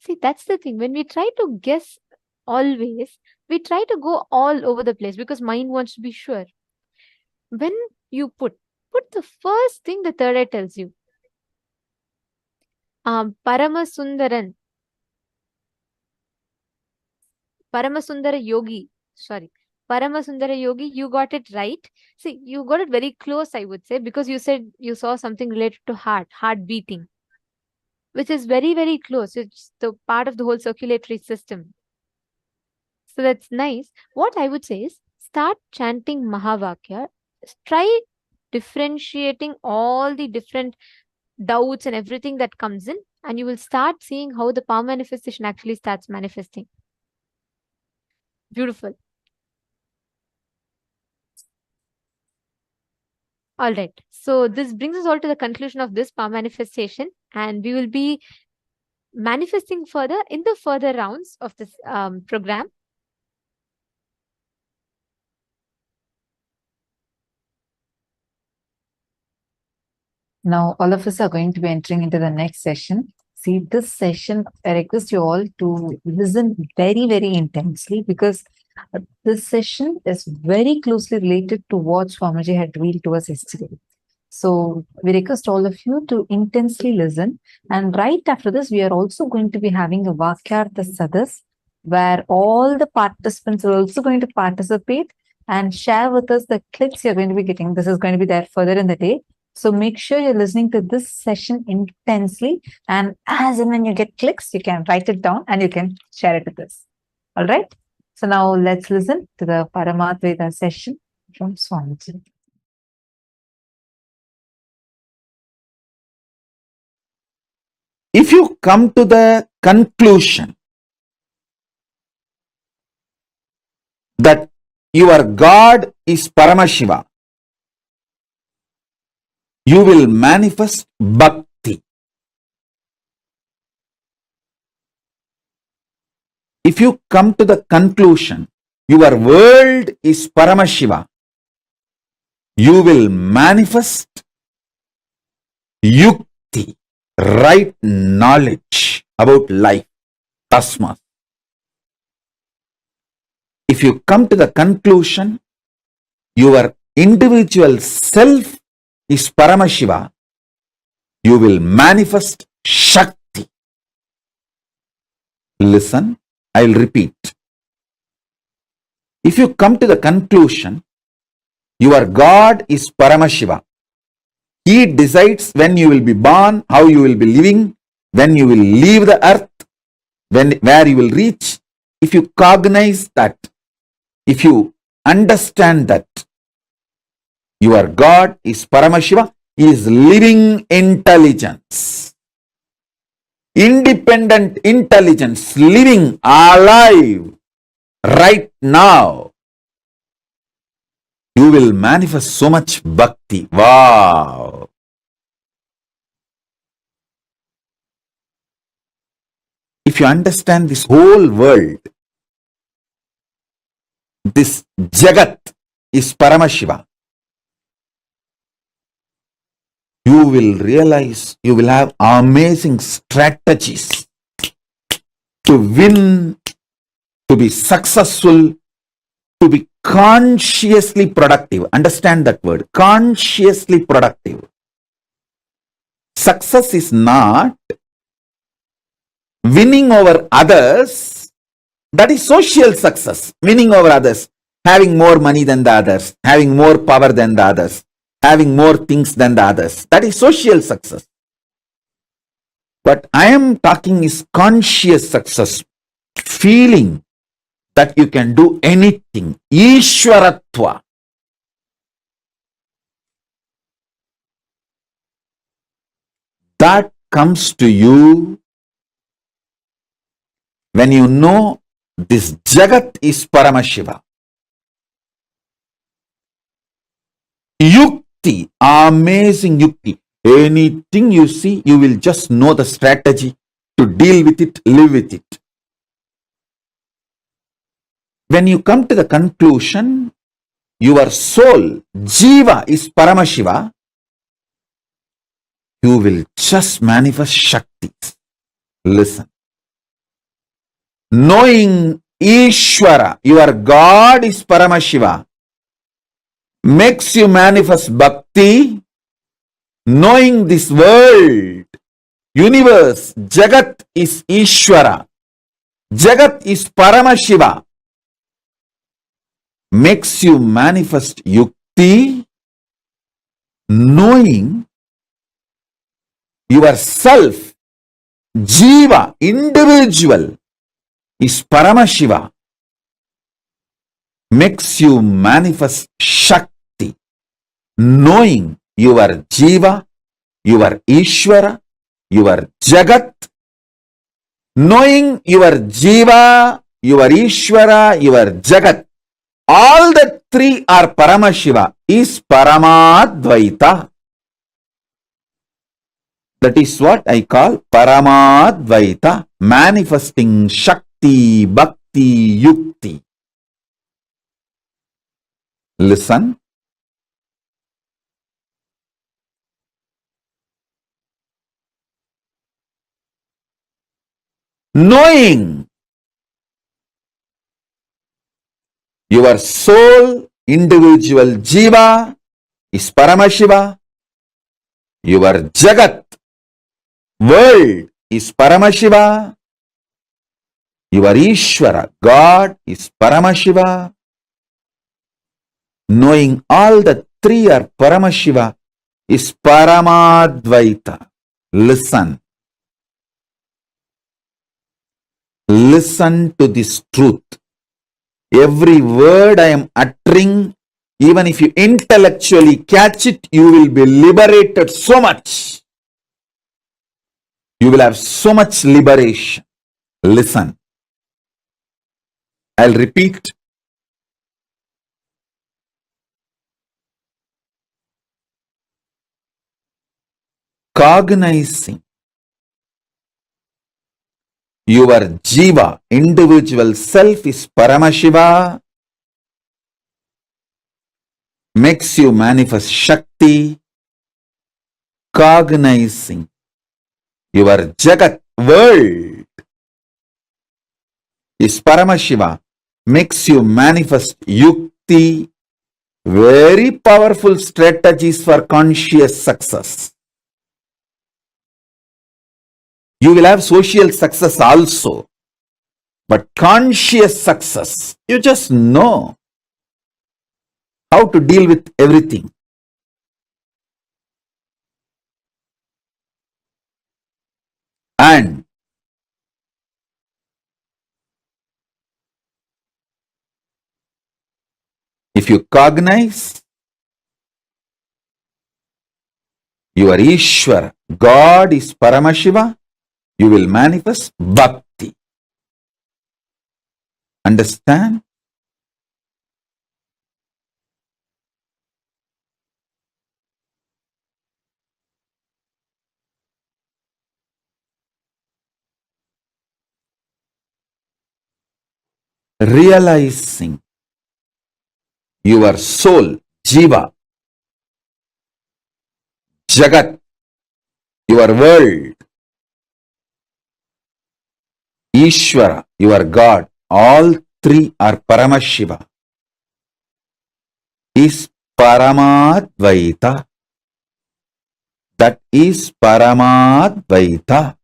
See, that's the thing. When we try to guess always, we try to go all over the place because mind wants to be sure. When you put the first thing the third eye tells you. Paramasundara Yogi. Sorry. Paramasundara Yogi, you got it right. See, you got it very close, I would say, because you said you saw something related to heart beating, which is very, very close. It's the part of the whole circulatory system. So that's nice. What I would say is start chanting Mahavakya. Try differentiating all the different doubts and everything that comes in, and you will start seeing how the power manifestation actually starts manifesting. Beautiful. All right. So this brings us all to the conclusion of this power manifestation, and we will be manifesting further in the further rounds of this program. Now, all of us are going to be entering into the next session. See, this session, I request you all to listen very, very intensely because this session is very closely related to what Swamiji had revealed to us yesterday. So, we request all of you to intensely listen. And right after this, we are also going to be having a Vakyartha Sadas, where all the participants are also going to participate and share with us the clips you're going to be getting. This is going to be there further in the day. So make sure you're listening to this session intensely. And as and when you get clicks, you can write it down and you can share it with us. All right. So now let's listen to the Parama Advaita session from Swamiji. If you come to the conclusion that your God is Paramashiva, you will manifest Bhakti. If you come to the conclusion your world is Paramashiva, you will manifest Yukti, right knowledge about life, Tasma. If you come to the conclusion your individual self is Paramashiva, you will manifest Shakti. Listen, I'll repeat. If you come to the conclusion your God is Paramashiva, He decides when you will be born, how you will be living, when you will leave the earth, where you will reach. If you cognize that, if you understand that your God is Paramashiva, He is living intelligence, independent intelligence, living alive right now, you will manifest so much bhakti. Wow! If you understand this whole world, this Jagat is Paramashiva, you will realize you will have amazing strategies to win, to be successful, to be consciously productive. Understand that word, consciously productive. Success is not winning over others. That is social success. Winning over others, having more money than the others, having more power than the others, having more things than the others. That is social success. What I am talking is conscious success, feeling that you can do anything. Ishwaratva. That comes to you when you know this Jagat is Paramashiva. Yukti, amazing yukti. Anything you see, you will just know the strategy to deal with it, live with it. When you come to the conclusion, your soul, Jiva, is Paramashiva, you will just manifest Shaktis. Listen. Knowing Ishvara, your God is Paramashiva, makes you manifest Bhakti. Knowing this world, universe, Jagat is Ishvara, Jagat is Paramashiva, makes you manifest Yukti. Knowing yourself, Jiva, individual, is Paramashiva, makes you manifest Shakti. Knowing your Jiva, your Ishvara, your Jagat, knowing your Jiva, your Ishvara, your Jagat, all the three are Paramashiva, is Parama Advaita. That is what I call Parama Advaita, manifesting Shakti, Bhakti, Yukti. Listen. Knowing your soul, individual Jiva, is Paramashiva, your Jagat, world, is Paramashiva, your Ishvara, God, is Paramashiva. Knowing all the three are Paramashiva is Paramadvaita. Listen. Listen to this truth. Every word I am uttering, even if you intellectually catch it, you will be liberated so much. You will have so much liberation. Listen. I'll repeat. Cognizing your Jiva, individual self, is Paramashiva, makes you manifest Shakti. Cognizing your Jagat, world, is Paramashiva, makes you manifest Yukti. Very powerful strategies for conscious success. You will have social success also, but conscious success, you just know how to deal with everything. And if you cognize your Ishvara, God is Paramashiva, you will manifest Bhakti. Understand? Realizing your soul, Jiva, Jagat, your world, Ishvara, your God, all three are Paramashiva, is Parama Advaita. That is Parama Advaita.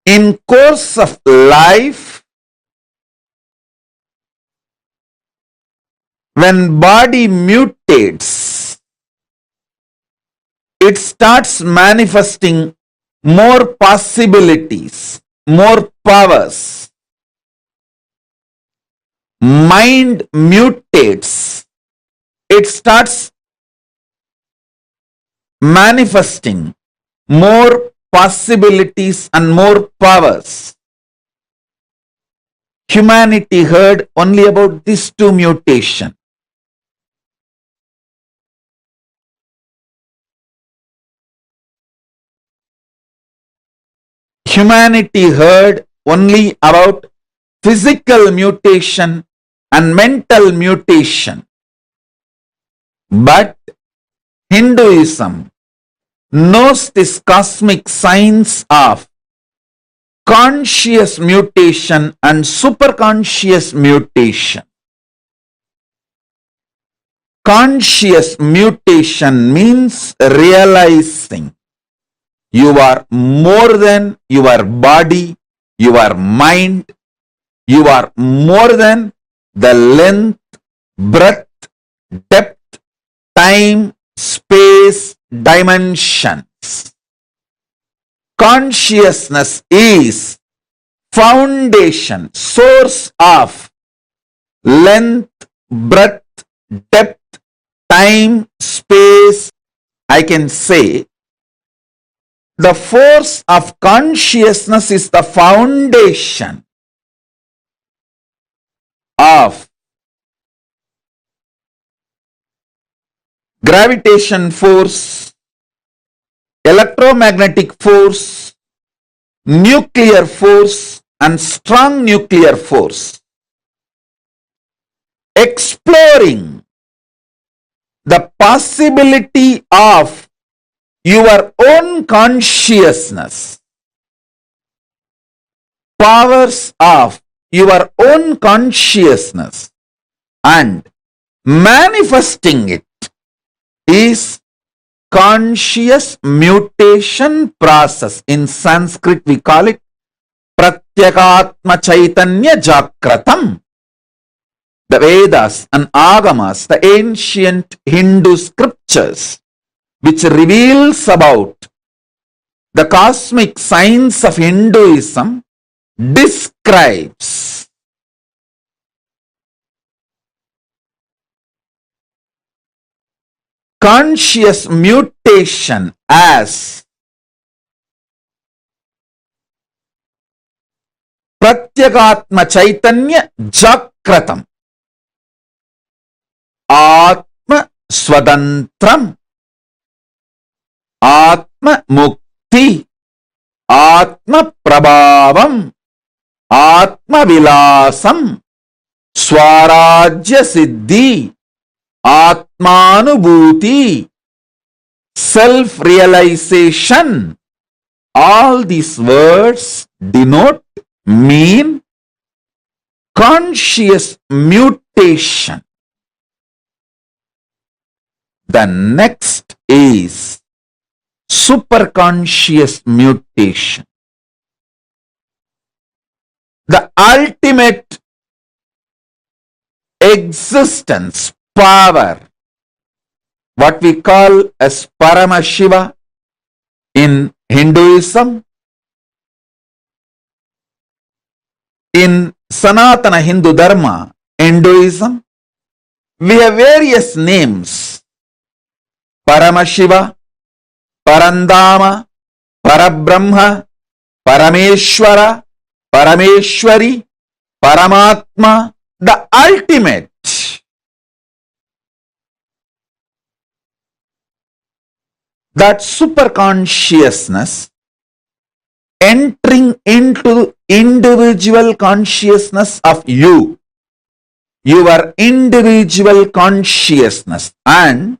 In course of life, when body mutates, it starts manifesting more possibilities, more powers. Mind mutates, it starts manifesting more possibilities and more powers. Humanity heard only about these two mutations. Humanity heard only about physical mutation and mental mutation. But Hinduism knows this cosmic science of conscious mutation and superconscious mutation. Conscious mutation means realizing you are more than your body, your mind. You are more than the length, breadth, depth, time, space, dimensions. Consciousness is foundation, source of length, breadth, depth, time, space. I can say the force of consciousness is the foundation of gravitation force, electromagnetic force, nuclear force, and strong nuclear force. Exploring the possibility of your own consciousness, powers of your own consciousness, and manifesting it is conscious mutation process. In Sanskrit we call it Pratyakatma Chaitanya Jakratam. The Vedas and Agamas, the ancient Hindu scriptures, which reveals about the cosmic science of Hinduism, describes conscious mutation as Pratyakatma Chaitanya Jakratam, Atma Swadantram, Atma Mukti, Atma Prabhavam, Atma Vilasam, Swarajya Siddhi, Atmanubhuti, self-realization. All these words denote, mean conscious mutation. The next is superconscious mutation. The ultimate existence, power, what we call as Paramashiva in Hinduism. In Sanatana Hindu Dharma, Hinduism, we have various names. Paramashiva, Parandama, Parabrahma, Parameshwara, Parameshwari, Paramatma, the ultimate. That superconsciousness entering into individual consciousness of you, your individual consciousness, and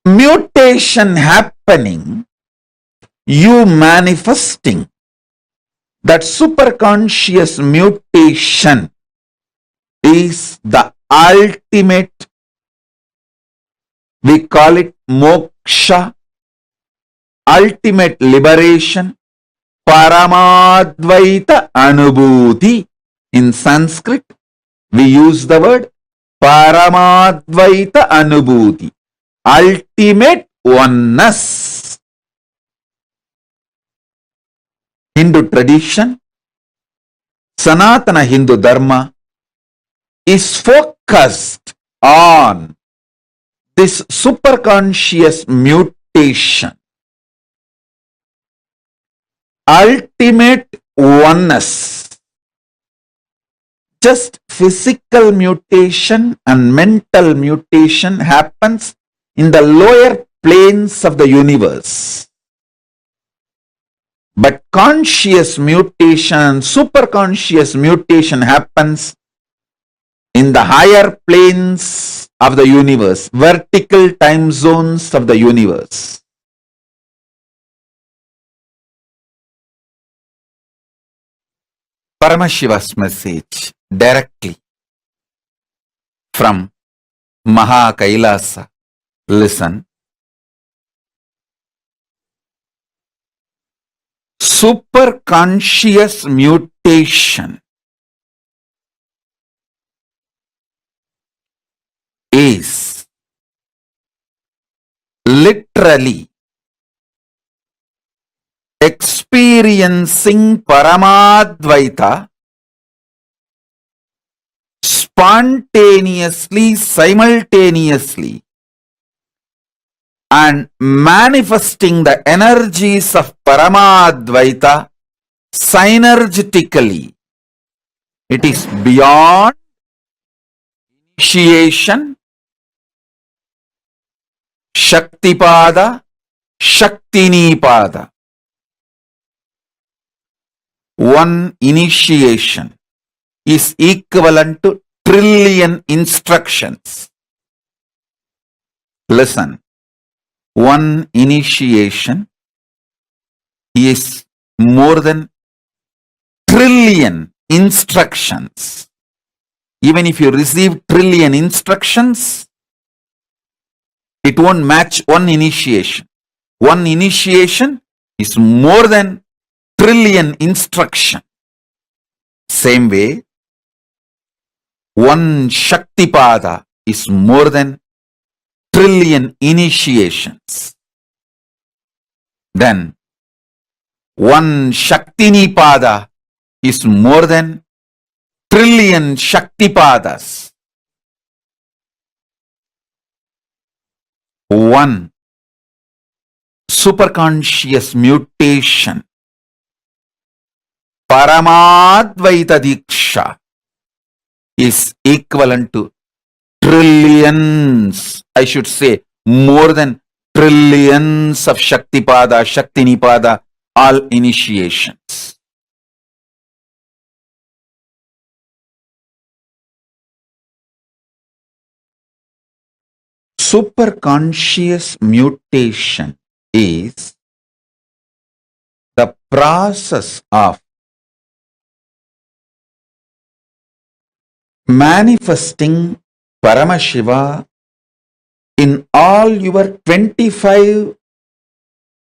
mutation happening, you manifesting. That superconscious mutation is the ultimate, we call it moksha, ultimate liberation, Parama Advaita Anubhuti. In Sanskrit, we use the word Parama Advaita Anubhuti, ultimate oneness. Hindu tradition, Sanatana Hindu Dharma is focused on this superconscious mutation, ultimate oneness. Just physical mutation and mental mutation happens in the lower planes of the universe. But conscious mutation, superconscious mutation happens in the higher planes of the universe, vertical time zones of the universe. Paramashiva's message directly from KAILASA. Listen. Superconscious mutation is literally experiencing Parama Advaita spontaneously, simultaneously, and manifesting the energies of Parama Advaita synergetically. It is beyond initiation, Shaktipada, Shaktinipada. One initiation is equivalent to trillion instructions. Listen. One initiation is more than trillion instructions. Even if you receive trillion instructions, it won't match one initiation. One initiation is more than trillion instruction. Same way, one Shaktipada is more than trillion initiations. Then one Shaktinipada is more than trillion Shaktipadas. One superconscious mutation, Parama Advaita Diksha, is equivalent to trillions, I should say more than trillions of Shaktipada, Shaktinipada, all initiations. Superconscious mutation is the process of manifesting Paramashiva in all your 25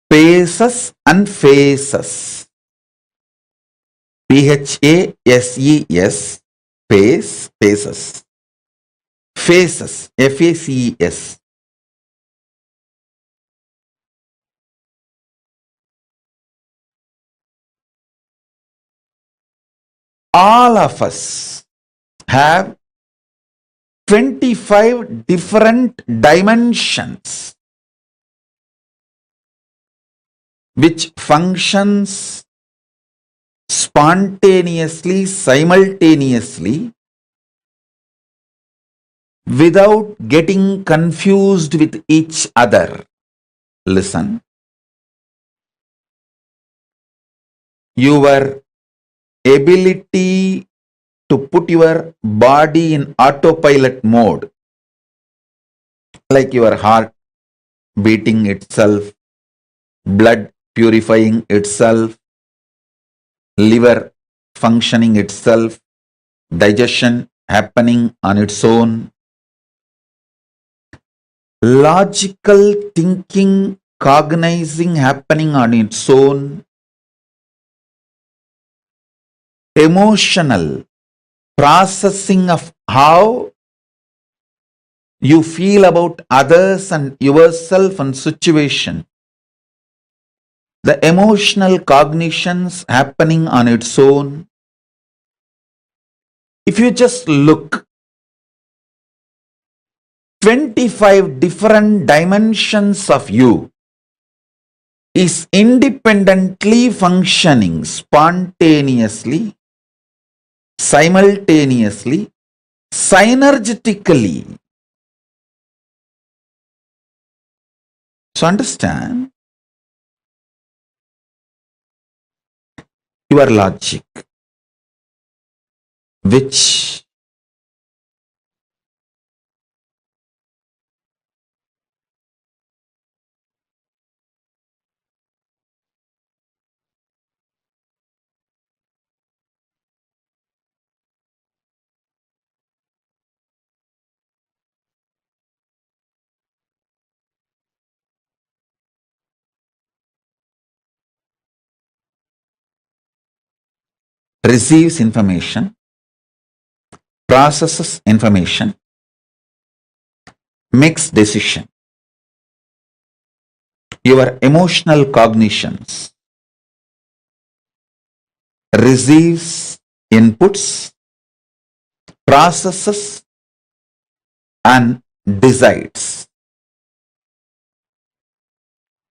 paces and phases. PHASES, pace, paces. Phases, FACES. All of us have 25 different dimensions which functions spontaneously, simultaneously, without getting confused with each other. Listen. your ability to put your body in autopilot mode, like your heart beating itself, blood purifying itself, liver functioning itself, digestion happening on its own, logical thinking, cognizing happening on its own, emotional processing of how you feel about others and yourself and situation, the emotional cognitions happening on its own. If you just look, 25 different dimensions of you is independently functioning, spontaneously, simultaneously, synergetically. So understand, your logic, which receives information, processes information, makes decision. Your emotional cognitions receives inputs, processes and decides.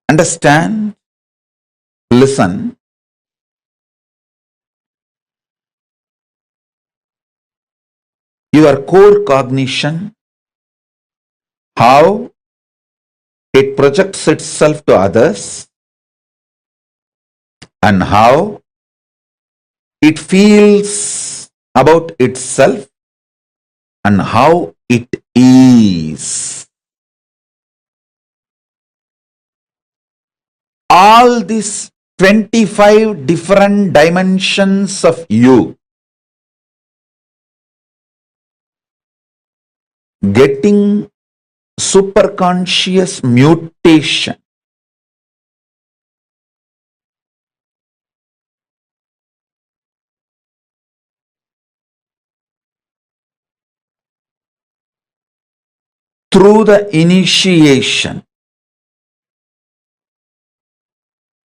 Understand, listen, your core cognition, how it projects itself to others and how it feels about itself and how it is. All these 25 different dimensions of you getting superconscious mutation through the initiation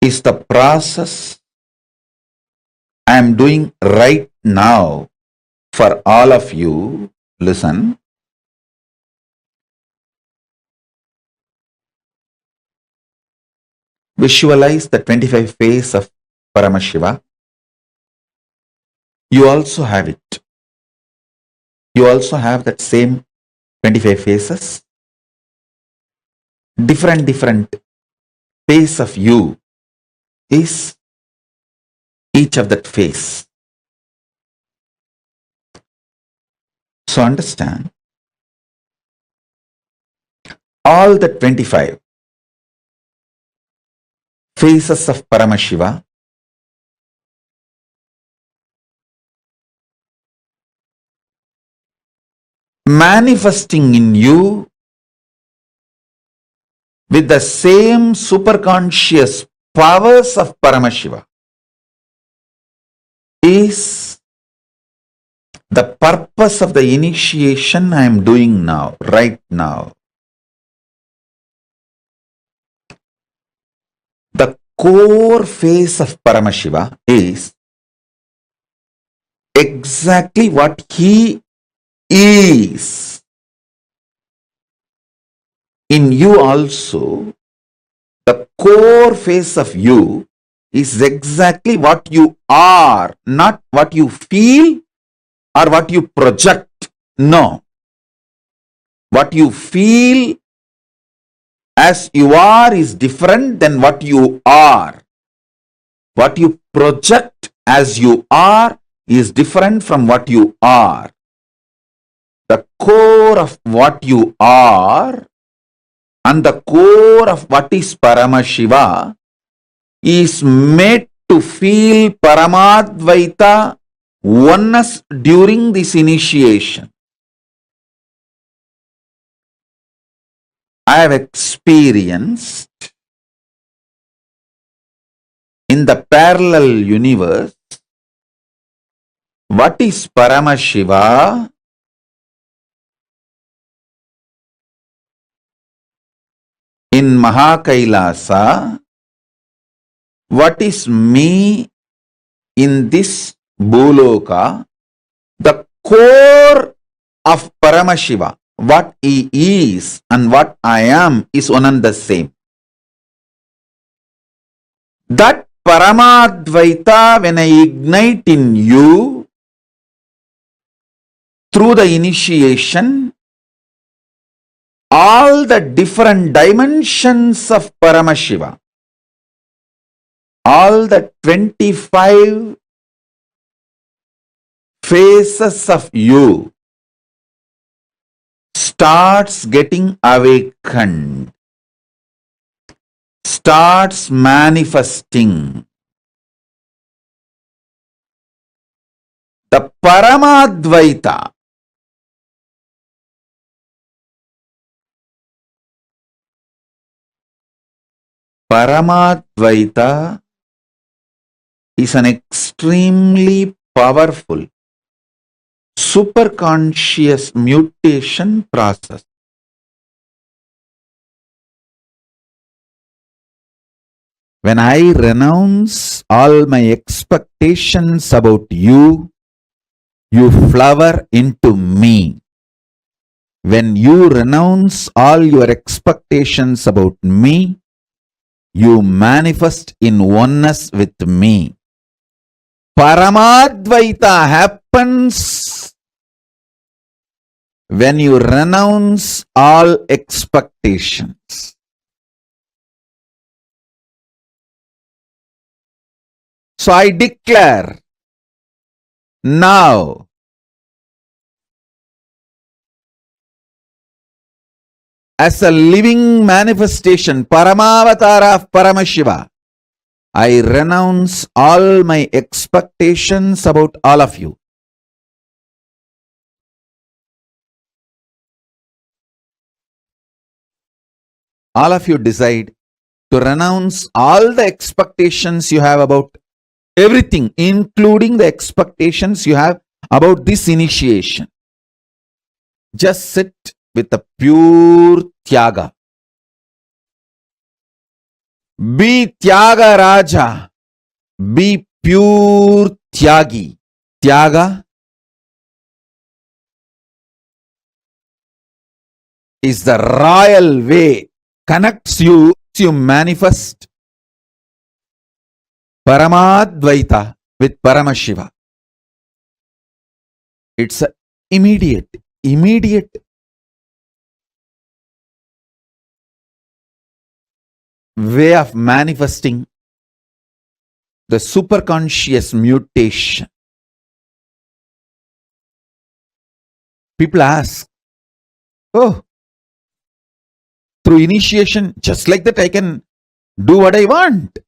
is the process I am doing right now for all of you. Listen. Visualize the 25 face of Paramashiva. You also have it. You also have that same 25 faces. Different face of you is each of that face. So understand, all the 25 faces of Paramashiva manifesting in you with the same superconscious powers of Paramashiva is the purpose of the initiation I am doing now, right now. The core face of Paramashiva is exactly what he is. In you also, the core face of you is exactly what you are, not what you feel or what you project. No. What you feel as you are is different than what you are. What you project as you are is different from what you are. The core of what you are and the core of what is Paramashiva is made to feel Parama Advaita oneness during this initiation. I have experienced in the parallel universe what is Paramashiva in KAILASA, what is me in this Bhuloka. The core of Paramashiva, what he is and what I am, is one and the same. That Parama Advaita, when I ignite in you through the initiation, all the different dimensions of Paramashiva, all the 25 phases of you starts getting awakened, starts manifesting. The Parama Advaita is an extremely powerful superconscious mutation process. When I renounce all my expectations about you, you flower into me. When you renounce all your expectations about me, you manifest in oneness with me. Parama Advaita happens when you renounce all expectations. So I declare now, as a living manifestation, Paramavatara of Paramashiva, I renounce all my expectations about all of you. All of you decide to renounce all the expectations you have about everything, including the expectations you have about this initiation. Just sit with a pure Tyaga. Be Tyaga Raja. Be pure Tyagi. Tyaga is the royal way, connects you to manifest Parama Advaita with Paramashiva. It's an immediate way of manifesting the superconscious mutation. People ask, oh, through initiation, just like that I can do what I want.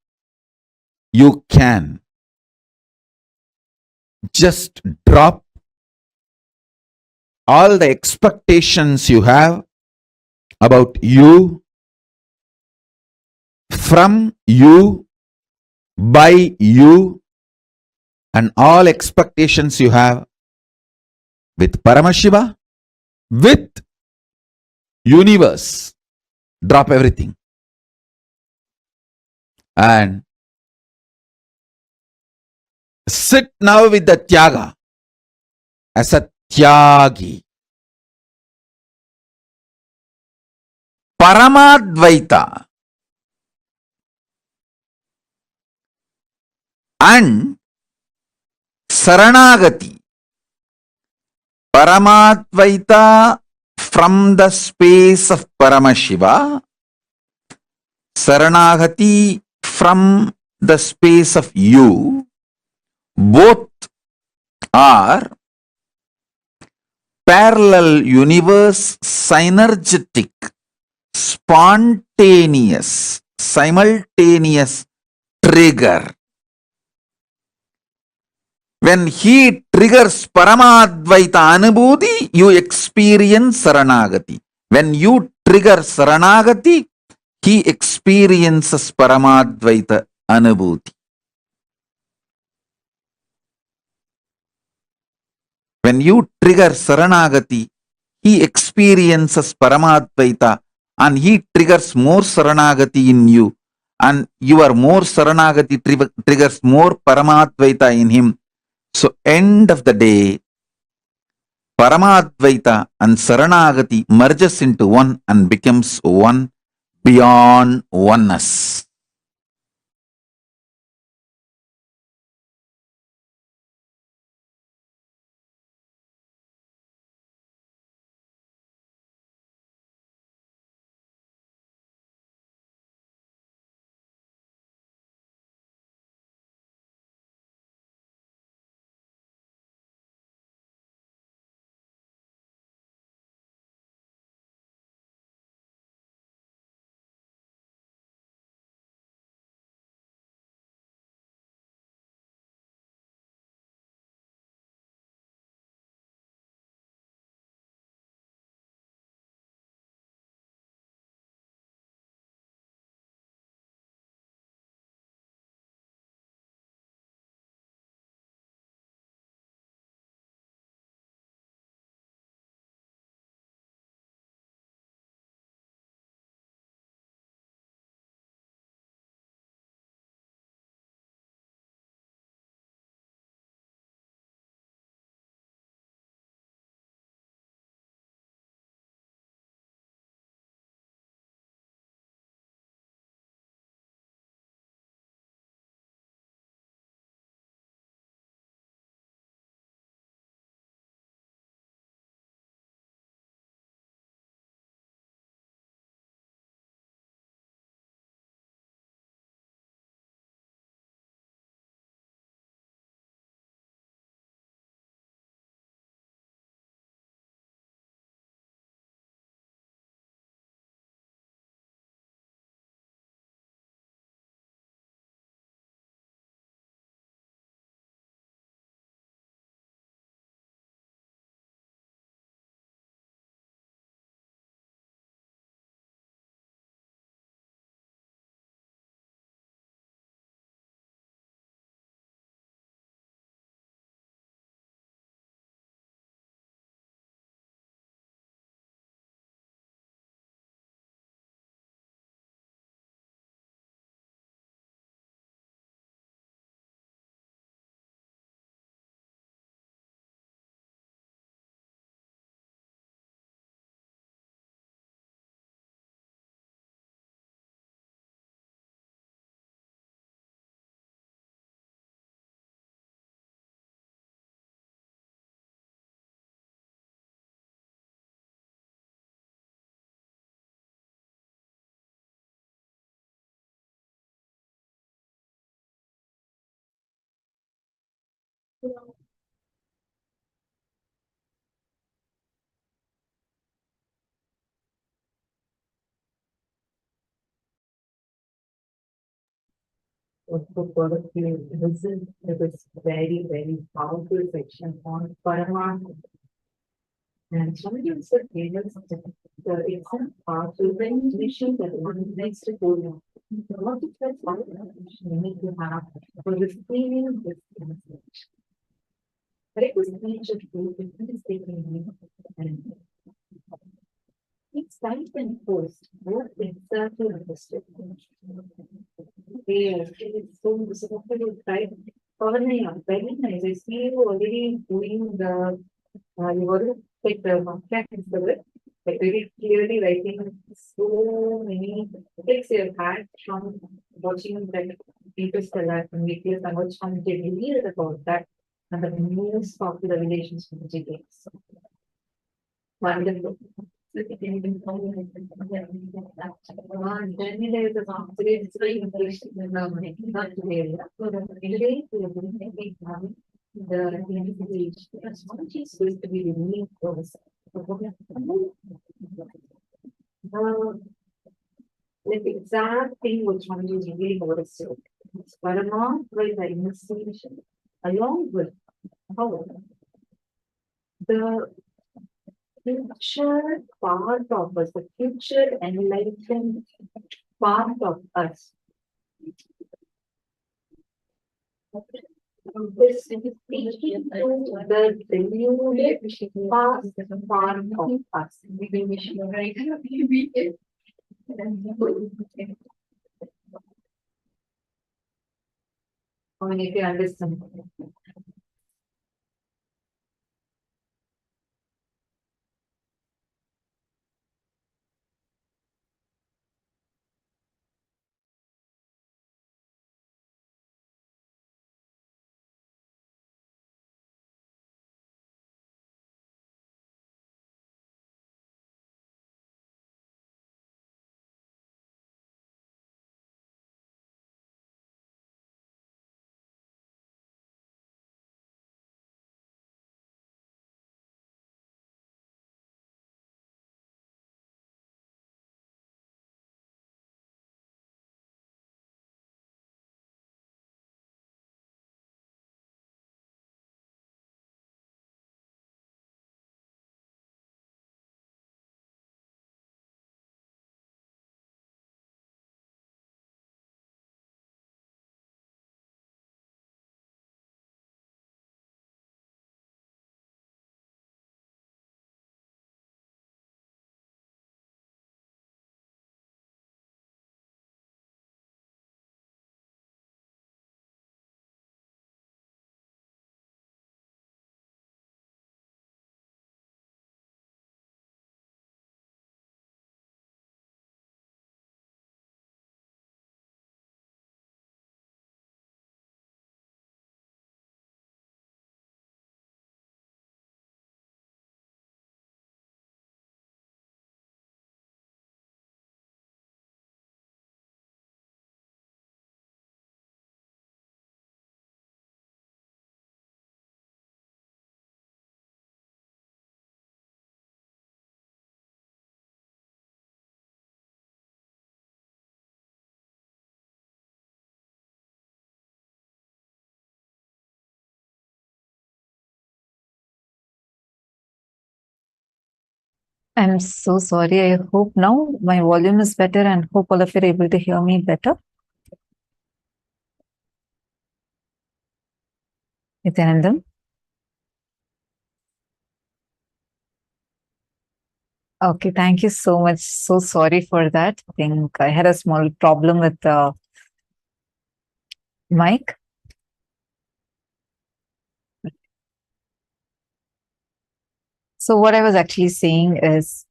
You can. Just drop all the expectations you have about you, from you, by you, and all expectations you have with Paramashiva, with universe. Drop everything. And sit now with the Tyaga as a Tyagi. Parama Advaita and Saranagati. Parama Advaita from the space of Paramashiva, Saranagati from the space of you, both are parallel universe, synergetic, spontaneous, simultaneous trigger. When he triggers Parama Advaita Anubhuti, you experience Saranagati. When you trigger Saranagati, he experiences Parama Advaita Anubhuti. When you trigger Saranagati, he experiences Paramadvaita and he triggers more Saranagati in you, and your more Saranagati triggers more Paramadvaita in him. So, end of the day, Paramadvaita and Saranagati merges into one and becomes one beyond oneness. This very, very powerful section on Parama. And somebody also gave us the exam part to when mission that one next to go on. What is that you need to have for this cleaning this message? But it was a major group, it is taking me and it's time and post what exactly understood. It's so supportive, right? Parama, very nice. I see you already doing the you already take the contract instead of it, like very clearly writing so many things you have had from watching that Interstellar and videos and watch how they revealed about that and the most popular relations from the GPs. Wonderful. Like exact thing which one is really understood. Parama Advaita initiation, along with how the future part of us, the future enlightened part of us. This is teaching to the renewed past part of us. I mean, if you understand. I'm so sorry. I hope now my volume is better and hope all of you are able to hear me better. Nithyananda. Okay, thank you so much. So sorry for that. I think I had a small problem with the mic. So what I was actually saying is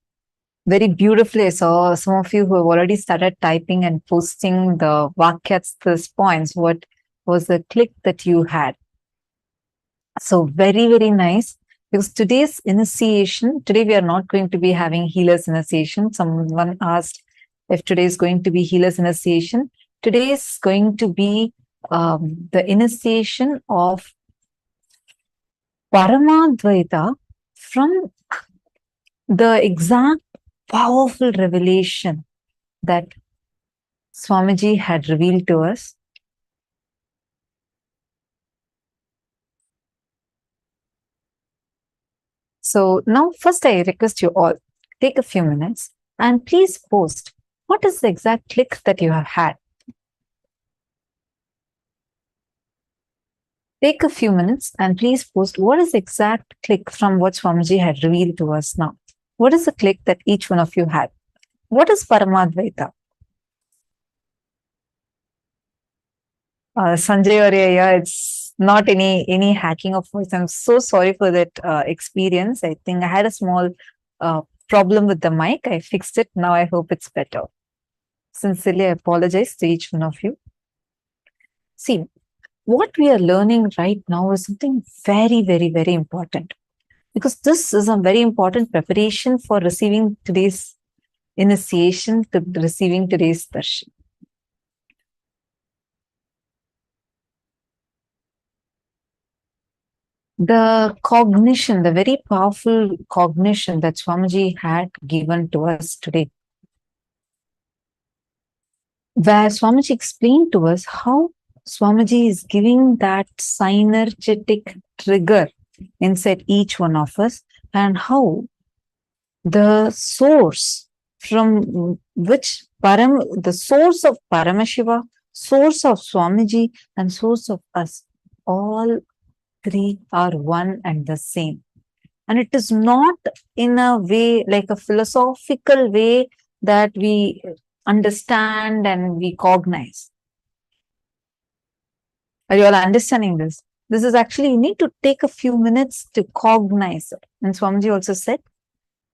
very beautifully, I saw some of you who have already started typing and posting the vakyats, these points. What was the click that you had? So very, very nice. Because today's initiation, today we are not going to be having healer's initiation. Someone asked if today is going to be healer's initiation. Today is going to be the initiation of Parama Advaita from the exact powerful revelation that Swamiji had revealed to us. So now first I request you all, take a few minutes and please post what is the exact click that you have had. Take a few minutes and please post what is the exact click from what Swamiji had revealed to us now. What is the click that each one of you had? What is Parama Advaita? Sanjay or Yaya, it's not any hacking of voice. I'm so sorry for that experience. I think I had a small problem with the mic. I fixed it. Now I hope it's better. Sincerely, I apologize to each one of you. See, what we are learning right now is something very, very, very important. because this is a very important preparation for receiving today's initiation, to receiving today's darshan. The cognition, the very powerful cognition that Swamiji had given to us today, where Swamiji explained to us how Swamiji is giving that synergetic trigger inside each one of us, and how the source from which the source of Paramashiva, source of Swamiji, and source of us, all three are one and the same. And it is not in a way, like a philosophical way, that we understand and we cognize. Are you all understanding this? This is actually, you need to take a few minutes to cognize it. And Swamiji also said,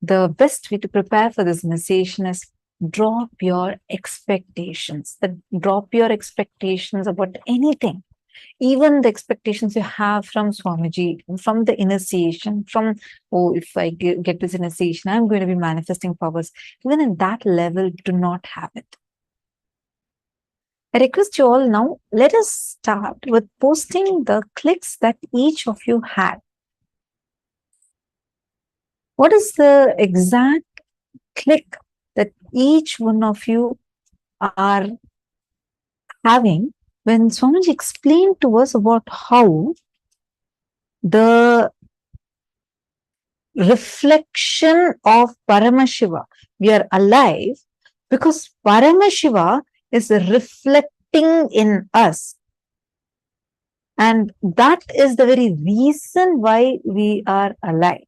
the best way to prepare for this initiation is drop your expectations. Drop your expectations about anything. Even the expectations you have from Swamiji, from the initiation, from, oh, if I get this initiation, I'm going to be manifesting powers. Even in that level, do not have it. I request you all now, let us start with posting the clicks that each of you had. What is the exact click that each one of you are having when Swamiji explained to us about how the reflection of Paramashiva, we are alive because Paramashiva is reflecting in us. And that is the very reason why we are alive.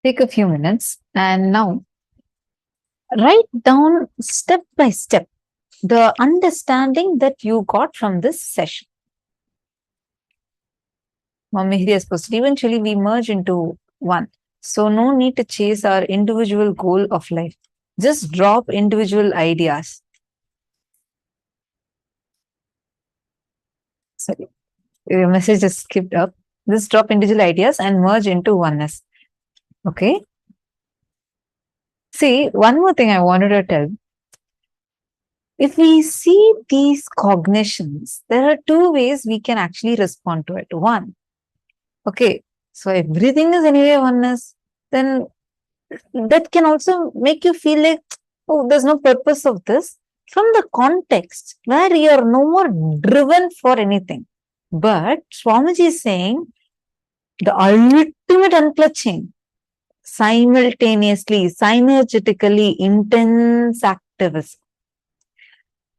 Take a few minutes and now write down step by step the understanding that you got from this session. Mama Hiri has posted, eventually we merge into one. So no need to chase our individual goal of life. Just drop individual ideas. Sorry, your message just skipped up. Just drop individual ideas and merge into oneness. Okay. See, one more thing I wanted to tell. If we see these cognitions, there are two ways we can actually respond to it. One, okay, So everything is anyway oneness. Then that can also make you feel like, oh, there's no purpose of this. From the context where you are no more driven for anything. But Swamiji is saying the ultimate unclutching, simultaneously, synergetically, intense activism.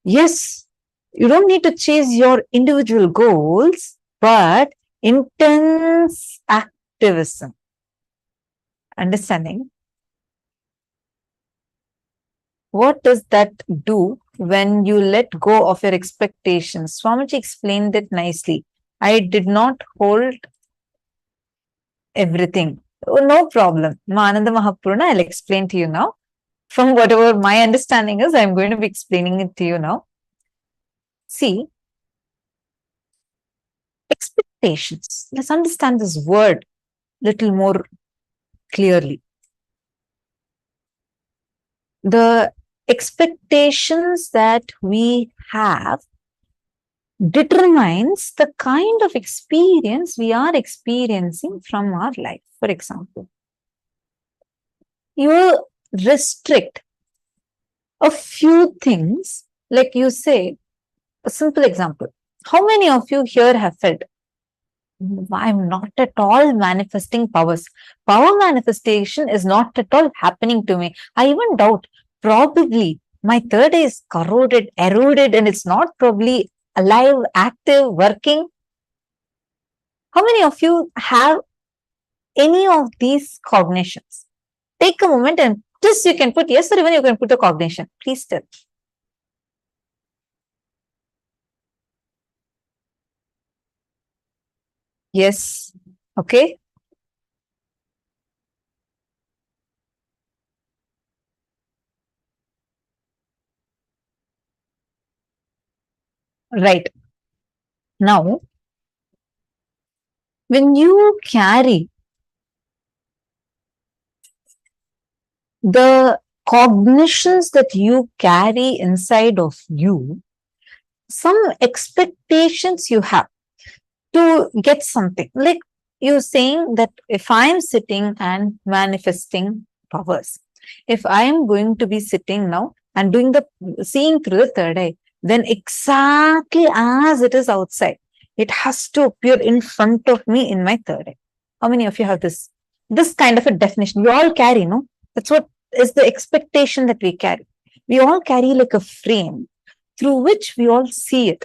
Yes, you don't need to chase your individual goals, but intense activism. Understanding? What does that do when you let go of your expectations? Swamiji explained it nicely. I did not hold everything. Oh, no problem. Mananda Mahapurna, I'll explain to you now. From whatever my understanding is, I'm going to be explaining it to you now. See, expectations. Let's understand this word little more clearly. The expectations that we have determines the kind of experience we are experiencing from our life. For example, you restrict a few things, like you say, a simple example. How many of you here have felt, I'm not at all manifesting powers. Power manifestation is not at all happening to me. I even doubt, probably my third eye is corroded, eroded, and it's not probably alive, active, working. How many of you have any of these cognitions? Take a moment and just you can put yes or even you can put a cognition. Please tell. Yes. Okay. Right. Now, when you carry the cognitions that you carry inside of you, some expectations you have to get something. Like you saying that if I'm sitting and manifesting powers, if I'm going to be sitting now and doing the seeing through the third eye, then exactly as it is outside, it has to appear in front of me in my third eye. How many of you have this kind of a definition? We all carry, no? That's what is the expectation that we carry. We all carry like a frame through which we all see it.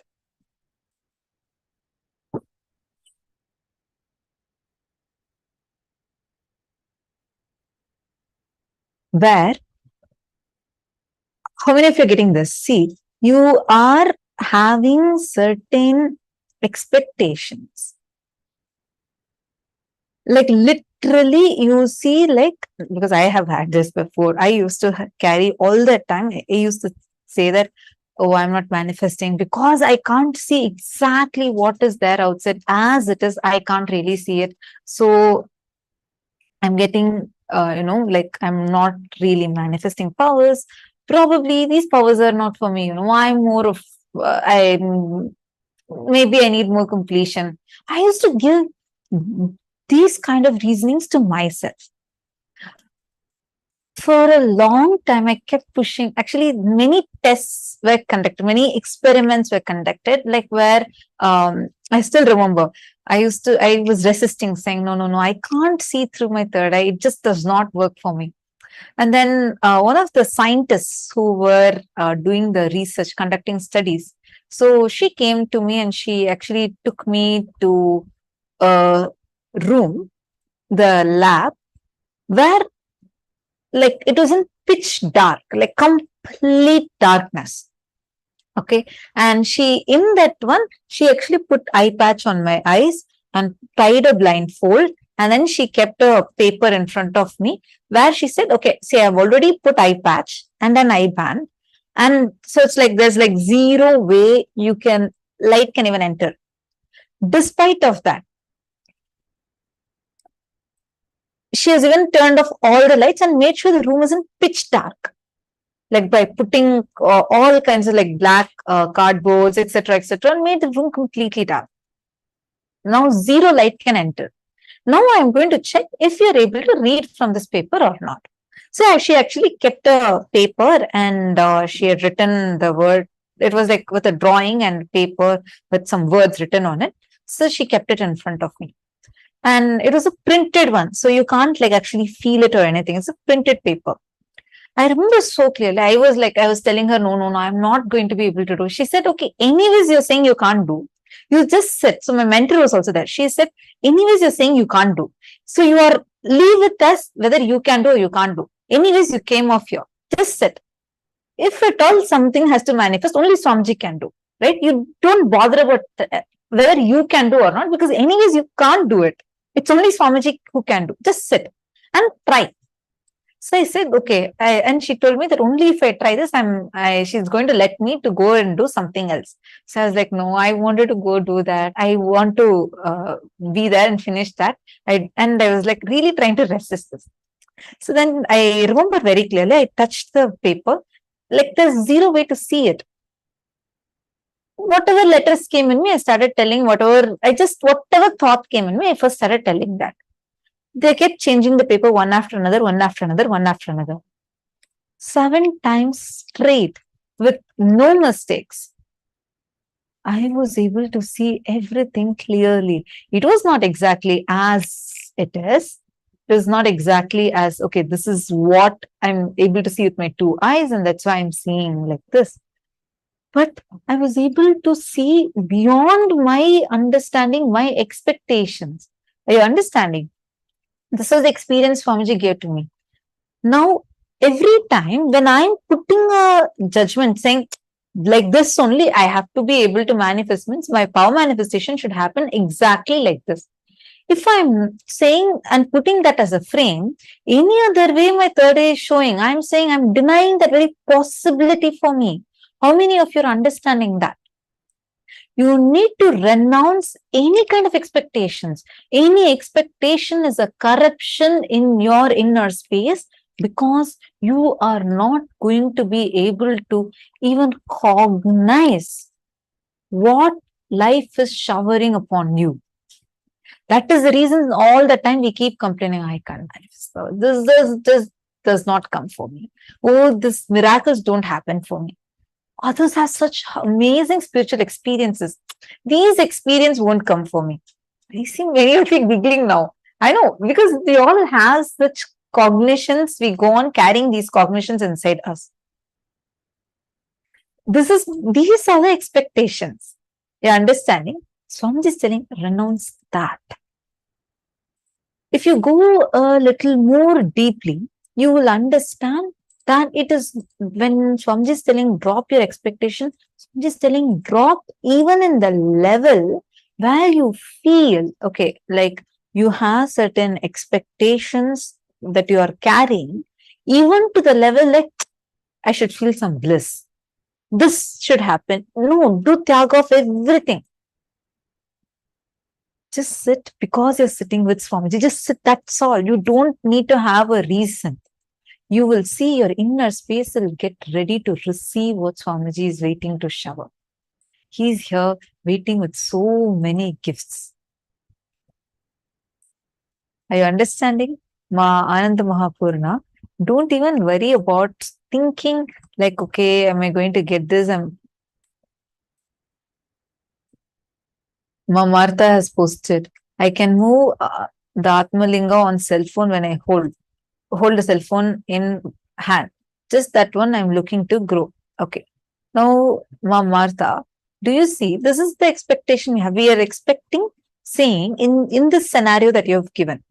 Where, how many of you are getting this? See, you are having certain expectations. Like literally, you see, like, because I have had this before, I used to carry all the time. I used to say that, oh, I'm not manifesting because I can't see exactly what is there outside as it is. I can't really see it. So I'm getting, like I'm not really manifesting powers. Probably these powers are not for me. I'm more of, maybe I need more completion. I used to give these kind of reasonings to myself. For a long time, I kept pushing. Actually, many tests were conducted, many experiments were conducted, like where I still remember I was resisting, saying, no, I can't see through my third eye. It just does not work for me. And then one of the scientists who were doing the research, conducting studies, so she came to me and she actually took me to a room, the lab, where like it was in pitch dark, like complete darkness. Okay. And in that one, she actually put eye patch on my eyes and tied a blindfold. And then she kept a paper in front of me where she said, okay, see, I've already put eye patch and an eye band. And so it's like, there's like zero way light can even enter. Despite of that, she has even turned off all the lights and made sure the room is in pitch dark. Like by putting all kinds of like black cardboards, etc., and made the room completely dark. Now zero light can enter. Now I'm going to check if you're able to read from this paper or not. So she actually kept a paper and she had written the word. It was like with a drawing and paper with some words written on it. So she kept it in front of me. And it was a printed one. So you can't like actually feel it or anything. It's a printed paper. I remember so clearly. I was telling her, no, I'm not going to be able to do. She said, okay, anyways, you're saying you can't do. You just sit. So my mentor was also there. She said, anyways, you're saying you can't do. So leave it as whether you can do or you can't do. Anyways, you came off here. Just sit. If at all something has to manifest, only Swamiji can do. Right? You don't bother about whether you can do or not, because anyways, you can't do it. It's only Swamiji who can do. Just sit and try. So I said, okay. And she told me that only if I try this, she's going to let me to go and do something else. So I was like, no, I wanted to go do that. I want to be there and finish that. I was like really trying to resist this. So then I remember very clearly, I touched the paper. Like there's zero way to see it. Whatever letters came in me, I started telling whatever thought came in me, I first started telling that. They kept changing the paper one after another, one after another, one after another. 7 times straight with no mistakes. I was able to see everything clearly. It was not exactly as it is. It was not exactly as, okay, this is what I'm able to see with my 2 eyes, and that's why I'm seeing like this. But I was able to see beyond my understanding, my expectations. Are you understanding? This was the experience Swamiji gave to me. Now, every time when I'm putting a judgment saying, like this only, I have to be able to manifest, means my power manifestation should happen exactly like this. If I'm saying and putting that as a frame, any other way my third eye is showing, I'm saying I'm denying that very possibility for me. How many of you are understanding that? You need to renounce any kind of expectations. Any expectation is a corruption in your inner space, because you are not going to be able to even cognize what life is showering upon you. That is the reason all the time we keep complaining, I can't manifest. So this does not come for me. Oh, these miracles don't happen for me. Others have such amazing spiritual experiences. These experiences won't come for me. I see many of you giggling now. I know, because we all have such cognitions. We go on carrying these cognitions inside us. These are the expectations. You're understanding? Swamiji is telling, renounce that. If you go a little more deeply, you will understand that it is when Swamiji is telling drop your expectation, Swamiji is telling drop even in the level where you feel, okay, like you have certain expectations that you are carrying, even to the level like, I should feel some bliss. This should happen. No, do tyaga of everything. Just sit because you're sitting with Swamiji. Just sit, that's all. You don't need to have a reason. You will see your inner space will get ready to receive what Swamiji is waiting to shower. He's here waiting with so many gifts. Are you understanding? Ma Ananda Mahapurna, don't even worry about thinking like, okay, am I going to get this? Ma Martha has posted, I can move the Atmalinga on cell phone when I hold a cell phone in hand. Just that one I'm looking to grow. Okay. Now, Ma Martha, do you see? This is the expectation we have. We are expecting, saying in this scenario that you have given.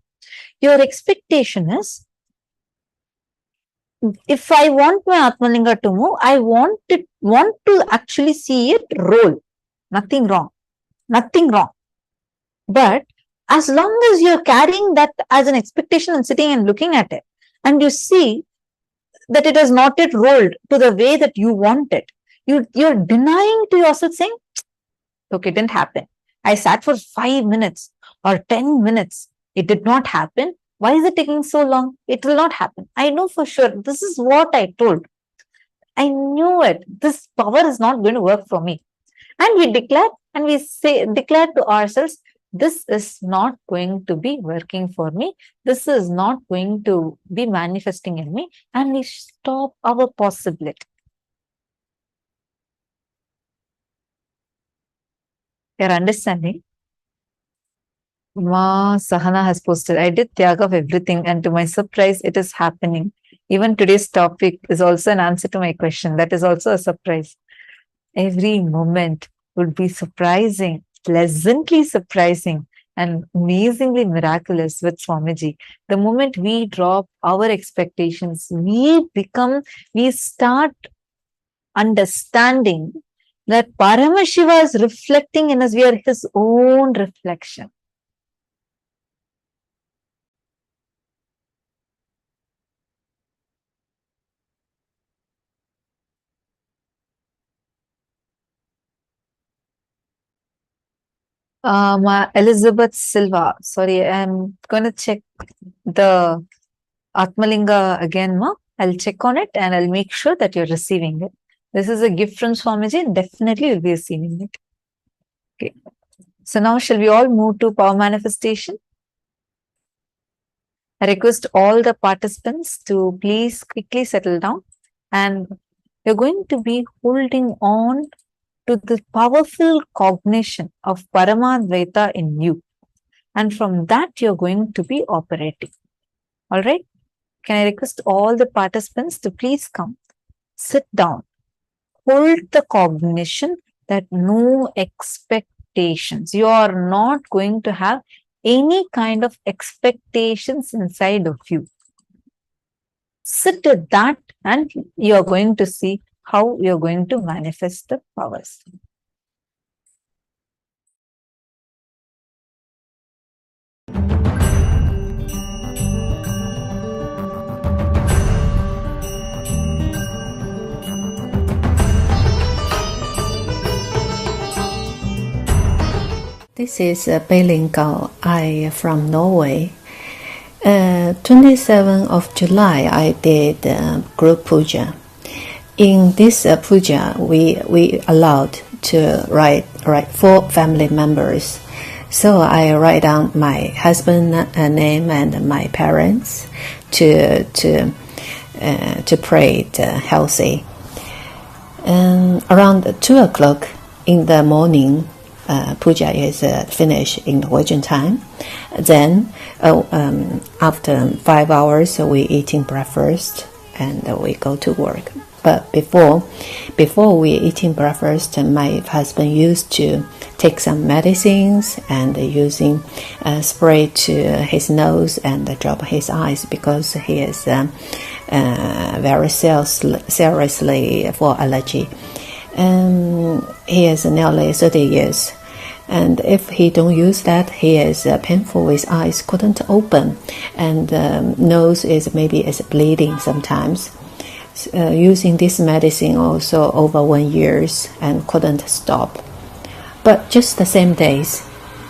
Your expectation is, if I want my Atmalinga to move, I want to actually see it roll. Nothing wrong. Nothing wrong. But as long as you're carrying that as an expectation and sitting and looking at it, and you see that it has not yet rolled to the way that you want it, you're denying to yourself, saying, okay, it didn't happen. I sat for 5 minutes or 10 minutes. It did not happen. Why is it taking so long? It will not happen. I know for sure. This is what I told. I knew it. This power is not going to work for me. And we declare to ourselves, this is not going to be working for me. This is not going to be manifesting in me, and we stop our possibility. You're understanding? Ma Sahana has posted, I did tyaga of everything, and to my surprise, it is happening. Even today's topic is also an answer to my question. That is also a surprise. Every moment would be surprising, pleasantly surprising, and amazingly miraculous with Swamiji. The moment we drop our expectations, we start understanding that Paramashiva is reflecting in us. We are his own reflection. Elizabeth Silva. Sorry, I'm going to check the Atmalinga again, ma. I'll check on it and I'll make sure that you're receiving it. This is a gift from Swamiji, and definitely you'll be receiving it. Okay. So now shall we all move to power manifestation? I request all the participants to please quickly settle down, and you're going to be holding on to the powerful cognition of Parama Advaita in you. And from that, you're going to be operating. All right? Can I request all the participants to please come, sit down, hold the cognition that no expectations. You are not going to have any kind of expectations inside of you. Sit with that, and you're going to see how you're going to manifest the powers. This is Beilingao. I from Norway. 27th of July, I did group puja. In this puja, we allowed to write 4 family members. So I write down my husband name and my parents to pray healthy. Around 2 o'clock in the morning, puja is finished in Norwegian time. Then after 5 hours, we eating breakfast and we go to work. But before we eating breakfast, my husband used to take some medicines and using spray to his nose and drop his eyes because he is very seriously for allergy. He is nearly 30 years. And if he don't use that, he is painful. His eyes couldn't open, and nose is bleeding sometimes. Using this medicine also over 1 year and couldn't stop. But just the same days,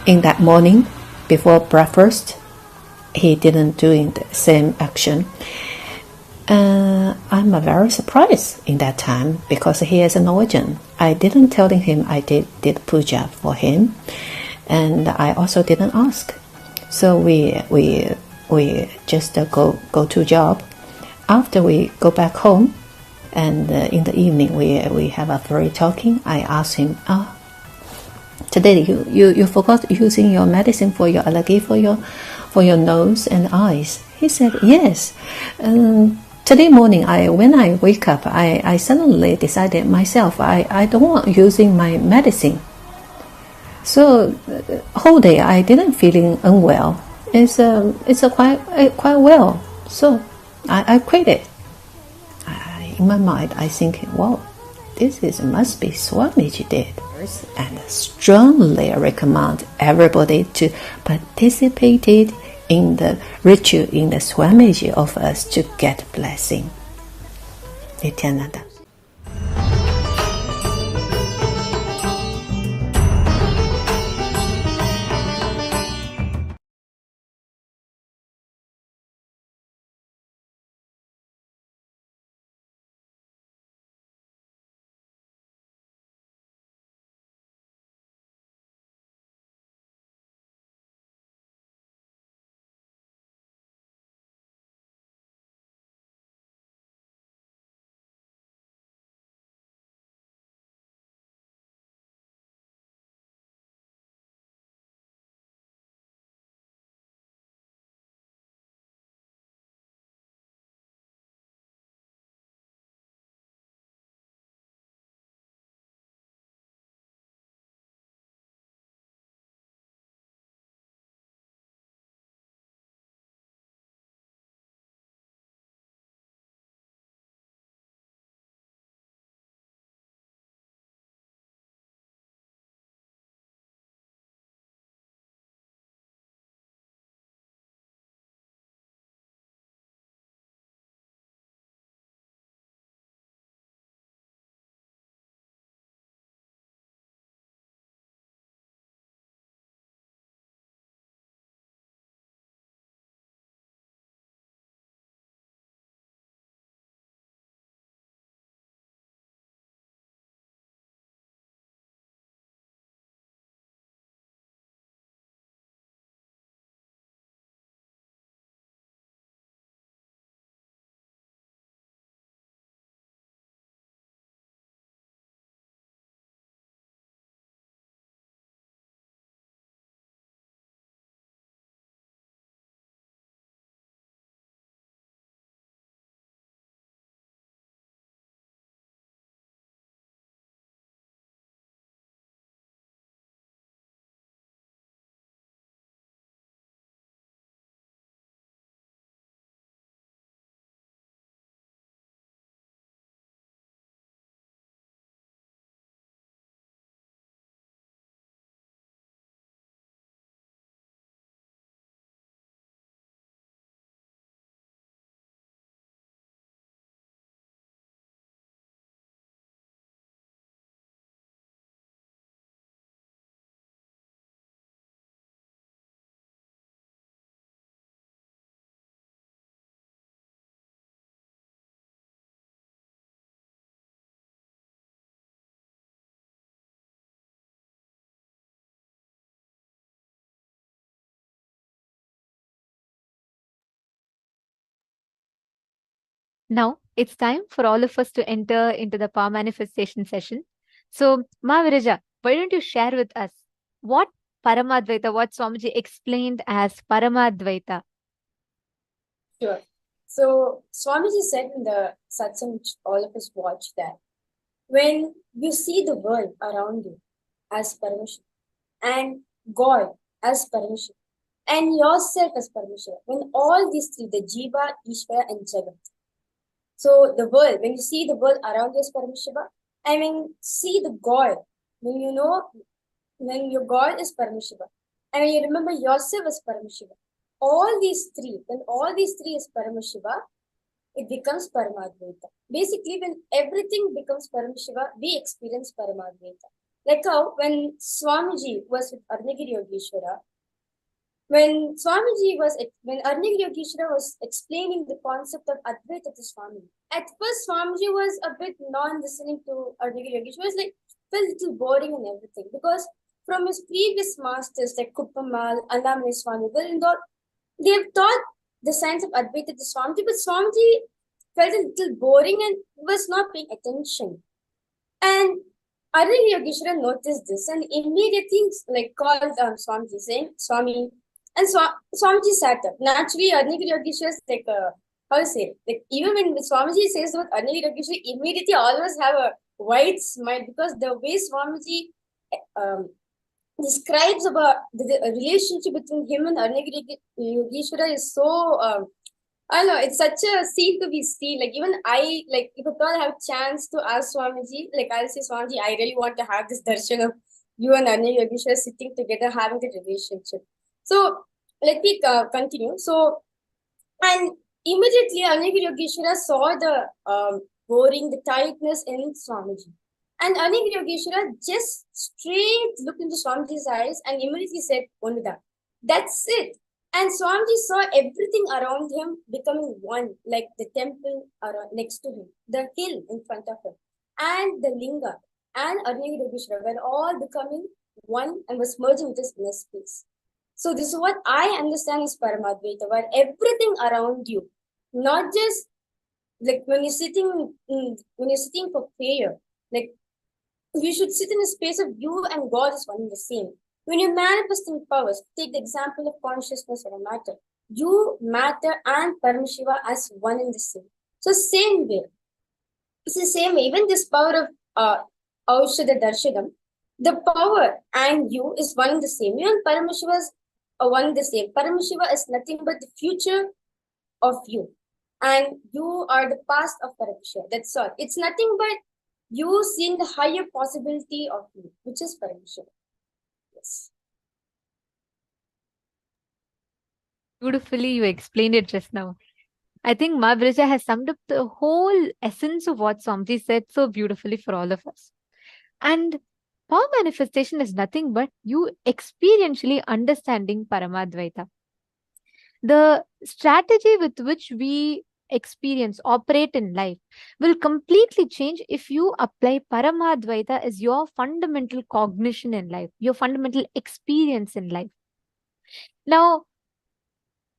in that morning before breakfast, he didn't do the same action. I'm very surprised in that time because he is a Norwegian. I didn't tell him I did puja for him, and I also didn't ask. So we just go to job. After we go back home, and in the evening we have a free talking. I asked him, today you forgot using your medicine for your allergy for your nose and eyes. He said yes. Today morning, when I wake up, I suddenly decided myself I don't want using my medicine. So whole day I didn't feeling unwell. It's quite well. So I quit it. In my mind, I think, wow, must be Swamiji did. And strongly recommend everybody to participate in the ritual in the Swamiji of us to get blessing. Nithyananda. Now it's time for all of us to enter into the power manifestation session. So, Ma Viraja, why don't you share with us what Parama Advaita, what Swamiji explained as Parama Advaita? Sure. So Swamiji said in the satsang which all of us watched that when you see the world around you as Paramashivam and God as Paramashivam and yourself as Paramashivam, when all these three, the Jiva, Ishvara and Jagat. So the world, when you see the world around you as Paramashiva, I mean, see the God, when you know, when your God is Paramashiva, and when you remember yourself as Paramashiva, all these three, when all these three is Paramashiva, it becomes Paramadvaita. Basically, when everything becomes Paramashiva, we experience Paramadvaita. Like how when Swamiji was with Arnagiri Yogeshwara, when Arnagiri Yogeshwara was explaining the concept of Advaita to Swamiji, at first Swamiji was a bit non-listening to Arnagiri Yogeshwara. It was like, felt a little boring and everything because from his previous masters like Kuppamal, Annamani Swami, they have taught the science of Advaita to Swamiji, but Swamiji felt a little boring and was not paying attention. And Arnagiri Yogeshwara noticed this and immediately called Swamiji saying, Swami, and Swamiji sat up. Naturally, Arnagiri Yogeshwara is how to say, even when Swamiji says about Arnagiri Yogeshwara, immediately all of us have a wide smile because the way Swamiji describes about the relationship between him and Arnagiri Yogeshwara is so, I don't know, it's such a scene to be seen. Like even I, if at all I have a chance to ask Swamiji, I'll say, Swamiji, I really want to have this darshan of you and Arnagiri Yogeshwara sitting together, having a relationship. So let me continue. So, and immediately Arnagiri Yogeshwara saw the boring, the tiredness in Swamiji. And Arnagiri Yogeshwara just straight looked into Swamiji's eyes and immediately said, Onida. That's it. And Swamiji saw everything around him becoming one, like the temple next to him, the hill in front of him, and the linga, and Arnagiri Yogeshwara were all becoming one and was merging with his inner space. So this is what I understand is Paramadvaita, where everything around you, not just when you're sitting for prayer, you should sit in a space of you and God is one and the same. When you're manifesting powers, take the example of consciousness or a matter. You, matter, and Paramashiva as one and the same. So same way. It's the same way. Even this power of Aushada Darshanam, the power and you is one and the same. You and Paramashiva is one and the same. Paramashiva is nothing but the future of you. And you are the past of Paramashiva. That's all. It's nothing but you seeing the higher possibility of you, which is Paramashiva. Yes. Beautifully, you explained it just now. I think Ma Viraja has summed up the whole essence of what Swamiji said so beautifully for all of us. And power manifestation is nothing but you experientially understanding Paramadvaita. The strategy with which we operate in life will completely change if you apply Paramadvaita as your fundamental cognition in life, your fundamental experience in life. Now,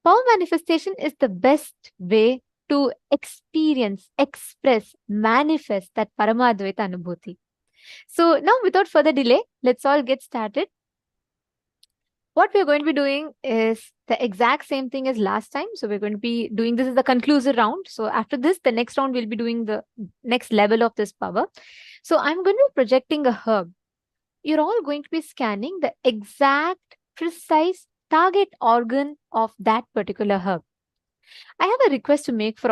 power manifestation is the best way to experience, express, manifest that Paramadvaita Anubhuti. So now without further delay, let's all get started. What we're going to be doing is the exact same thing as last time. So we're going to be doing this as the conclusive round. So after this, the next round we'll be doing the next level of this power. So I'm going to be projecting a herb. You're all going to be scanning the exact, precise target organ of that particular herb. I have a request to make to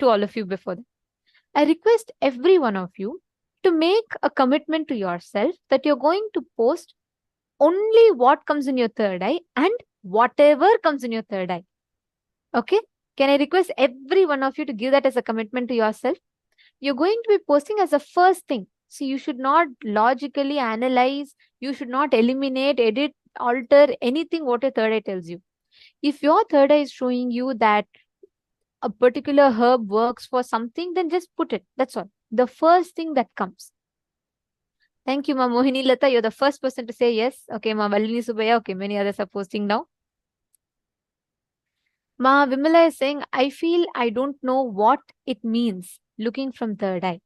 all of you before that. I request every one of you to make a commitment to yourself that you're going to post only what comes in your third eye and whatever comes in your third eye. Okay? Can I request every one of you to give that as a commitment to yourself? You're going to be posting as a first thing. See, you should not logically analyze. You should not eliminate, edit, alter anything what your third eye tells you. If your third eye is showing you that a particular herb works for something, then just put it. That's all. The first thing that comes. Thank you, Ma Mohini Lata. You're the first person to say yes. Okay, Ma Valini Subaya. Okay, many others are posting now. Ma Vimala is saying, I feel I don't know what it means looking from third eye.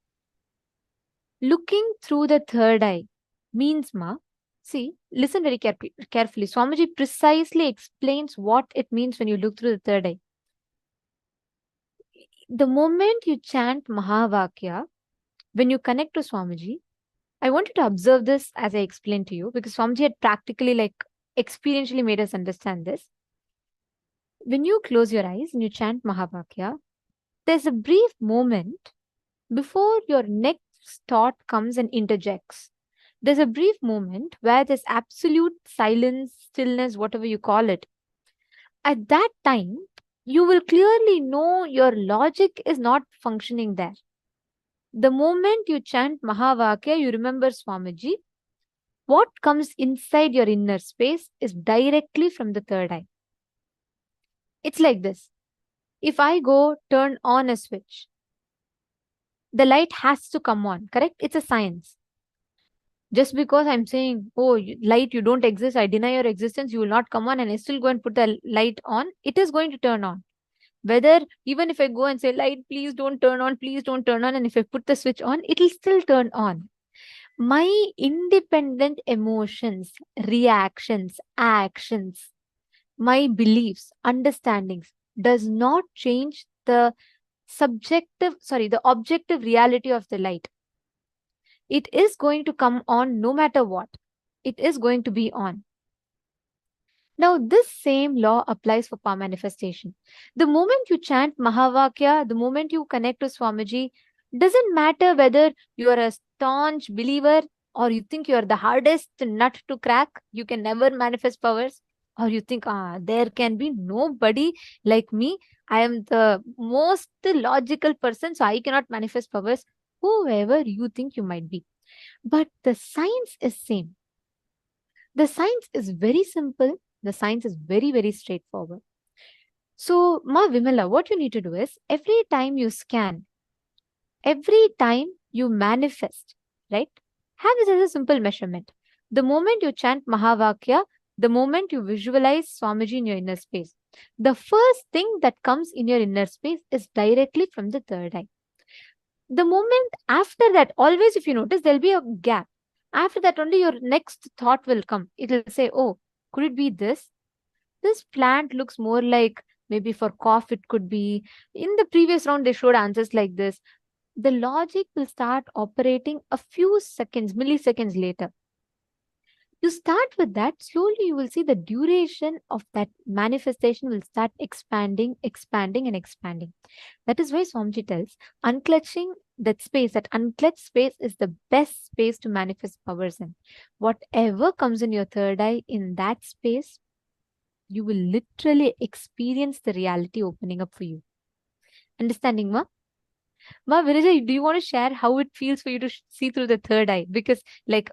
Looking through the third eye means, Ma, see, listen very carefully. Swamiji precisely explains what it means when you look through the third eye. The moment you chant Mahavakya, when you connect to Swamiji, I want you to observe this as I explained to you, because Swamiji had practically, experientially made us understand this. When you close your eyes and you chant Mahavakya, there's a brief moment before your next thought comes and interjects. There's a brief moment where there's absolute silence, stillness, whatever you call it. At that time, you will clearly know your logic is not functioning there. The moment you chant Mahavakya, you remember Swamiji. What comes inside your inner space is directly from the third eye. It's like this. If I go turn on a switch, the light has to come on, correct? It's a science. Just because I'm saying, oh, light, you don't exist, I deny your existence, you will not come on, and I still go and put the light on, it is going to turn on. Whether, even if I go and say, light, please don't turn on, and if I put the switch on, it will still turn on. My independent emotions, reactions, actions, my beliefs, understandings does not change the objective reality of the light. It is going to come on no matter what. It is going to be on. Now, this same law applies for power manifestation. The moment you chant Mahavakya, the moment you connect to Swamiji, doesn't matter whether you are a staunch believer or you think you are the hardest nut to crack, you can never manifest powers, or you think, there can be nobody like me, I am the most logical person, so I cannot manifest powers, whoever you think you might be. But the science is same. The science is very simple. The science is very, very straightforward. So, Ma Vimala, what you need to do is, every time you scan, every time you manifest, right? Have this as a simple measurement. The moment you chant Mahavakya, the moment you visualize Swamiji in your inner space, the first thing that comes in your inner space is directly from the third eye. The moment after that, always if you notice, there'll be a gap. After that, only your next thought will come. It will say, oh, could it be this? This plant looks more like maybe for cough, it could be. In the previous round, they showed answers like this. The logic will start operating a few seconds, milliseconds later. You start with that, slowly you will see the duration of that manifestation will start expanding, and expanding. That is why Swamiji tells, unclutching that space, that unclutched space is the best space to manifest powers in. Whatever comes in your third eye, in that space, you will literally experience the reality opening up for you. Understanding, Ma? Ma Virija, do you want to share how it feels for you to see through the third eye? Because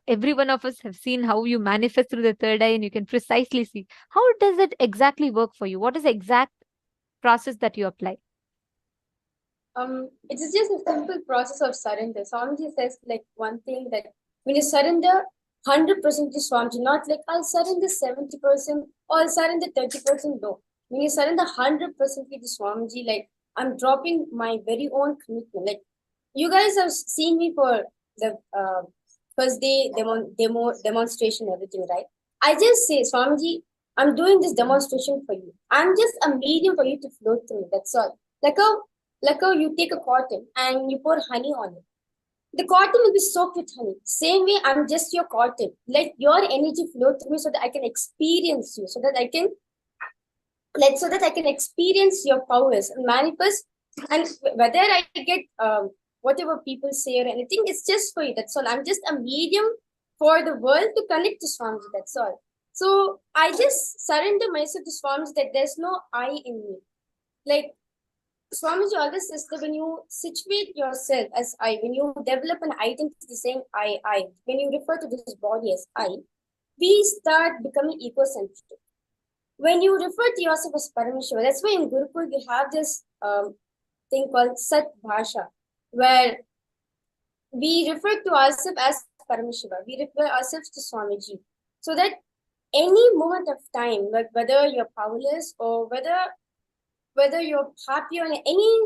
every one of us have seen how you manifest through the third eye, and you can precisely see. How does it exactly work for you? What is the exact process that you apply? It is just a simple process of surrender. Swamiji says one thing, that when you surrender 100% to Swamiji, not I'll surrender 70% or I'll surrender 30%. No. When you surrender 100% to Swamiji, I'm dropping my very own commitment. You guys have seen me for the first day demonstration, everything, right? I just say, Swamiji, I'm doing this demonstration for you. I'm just a medium for you to flow through. That's all. Like how you take a cotton and you pour honey on it. The cotton will be soaked with honey. Same way, I'm just your cotton. Let your energy flow through me so that I can experience you, so that I can experience your powers and manifest. And whether I get whatever people say or anything, it's just for you. That's all. I'm just a medium for the world to connect to Swamiji. That's all. So I just surrender myself to Swamiji, that there's no I in me. Swamiji always says that when you situate yourself as I, when you develop an identity saying I, when you refer to this body as I, we start becoming egocentric. When you refer to yourself as Paramashiva, that's why in Gurukul we have this thing called Sat Bhasha, where we refer to ourselves as Paramashiva. We refer ourselves to Swamiji. So that any moment of time, whether you're powerless or whether whether you're happy or in any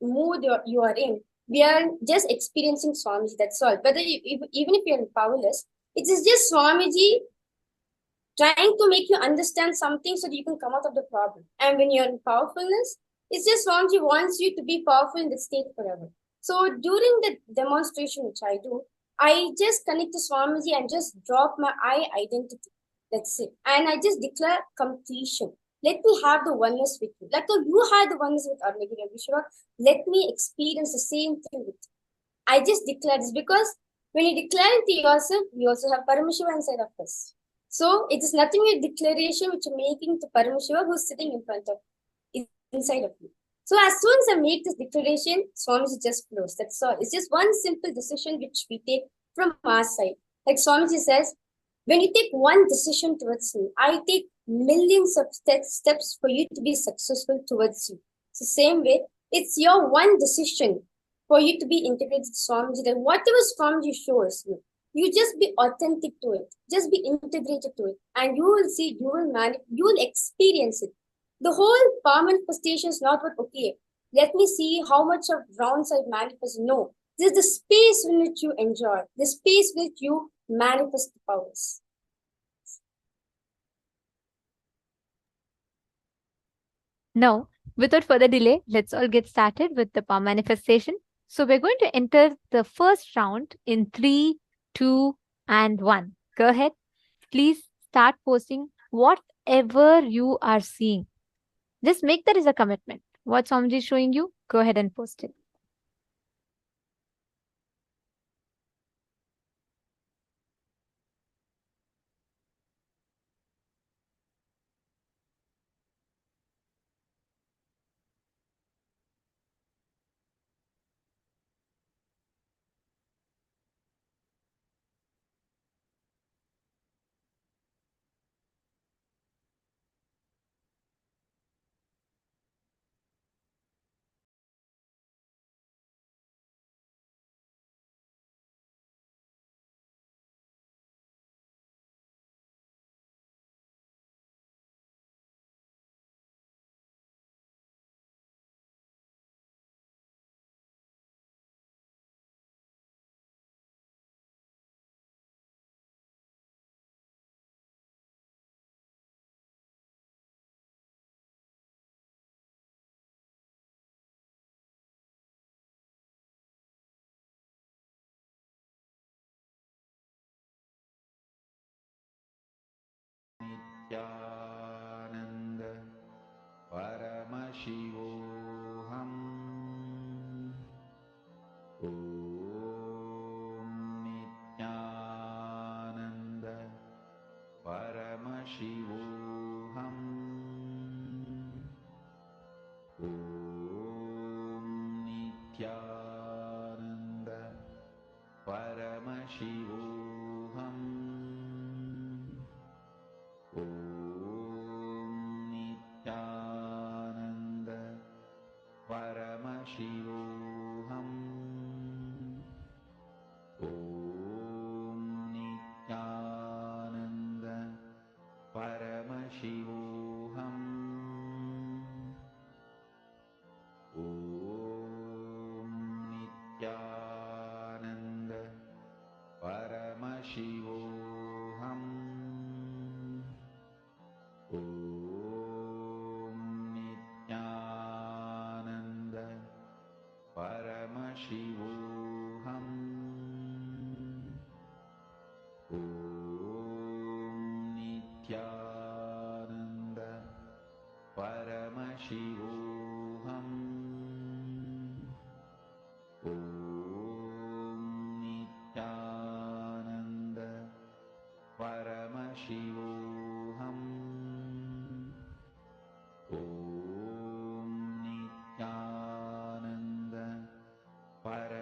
mood you are in, we are just experiencing Swamiji, that's all. Whether even if you're powerless, it is just Swamiji trying to make you understand something so that you can come out of the problem. And when you're in powerfulness, it's just Swamiji wants you to be powerful in the state forever. So during the demonstration which I do, I just connect to Swamiji and just drop my I identity. That's it. And I just declare completion. Let me have the oneness with you. Like you had the oneness with Arnagiri and Vishwa, let me experience the same thing with you. I just declare this because when you declare it to yourself, you also have Paramashiva inside of us. So it is nothing a declaration which you're making to Paramashiva who's sitting in front of inside of you. So as soon as I make this declaration, Swamiji just flows. That's all. It's just one simple decision which we take from our side. Like Swamiji says, when you take one decision towards me, I take millions of steps for you to be successful towards you. It's the same way, it's your one decision for you to be integrated to Swamiji. Then whatever Swamiji shows you, you just be authentic to it. Just be integrated to it. And you will see, you will experience it. The whole power manifestation is not what, okay, let me see how much of rounds I manifest. No, this is the space in which you enjoy, the space in which you manifest the powers. Now, without further delay, let's all get started with the power manifestation. So we're going to enter the first round in 3, 2, and 1. Go ahead. Please start posting whatever you are seeing. Just make that as a commitment. What Swamiji is showing you, go ahead and post it. Nithyananda Paramashivoham Om Nithyananda Paramashivoham Om Nithyananda Paramashivoham Om Nithyananda Paramashivoham Om Nithyananda Paramashivoham Om Nithyananda Paramashivoham Om Nithyananda Paramashivoham Om Nithyananda Paramashivoham Om Nithyananda Paramashivoham Om Nithyananda Paramashivoham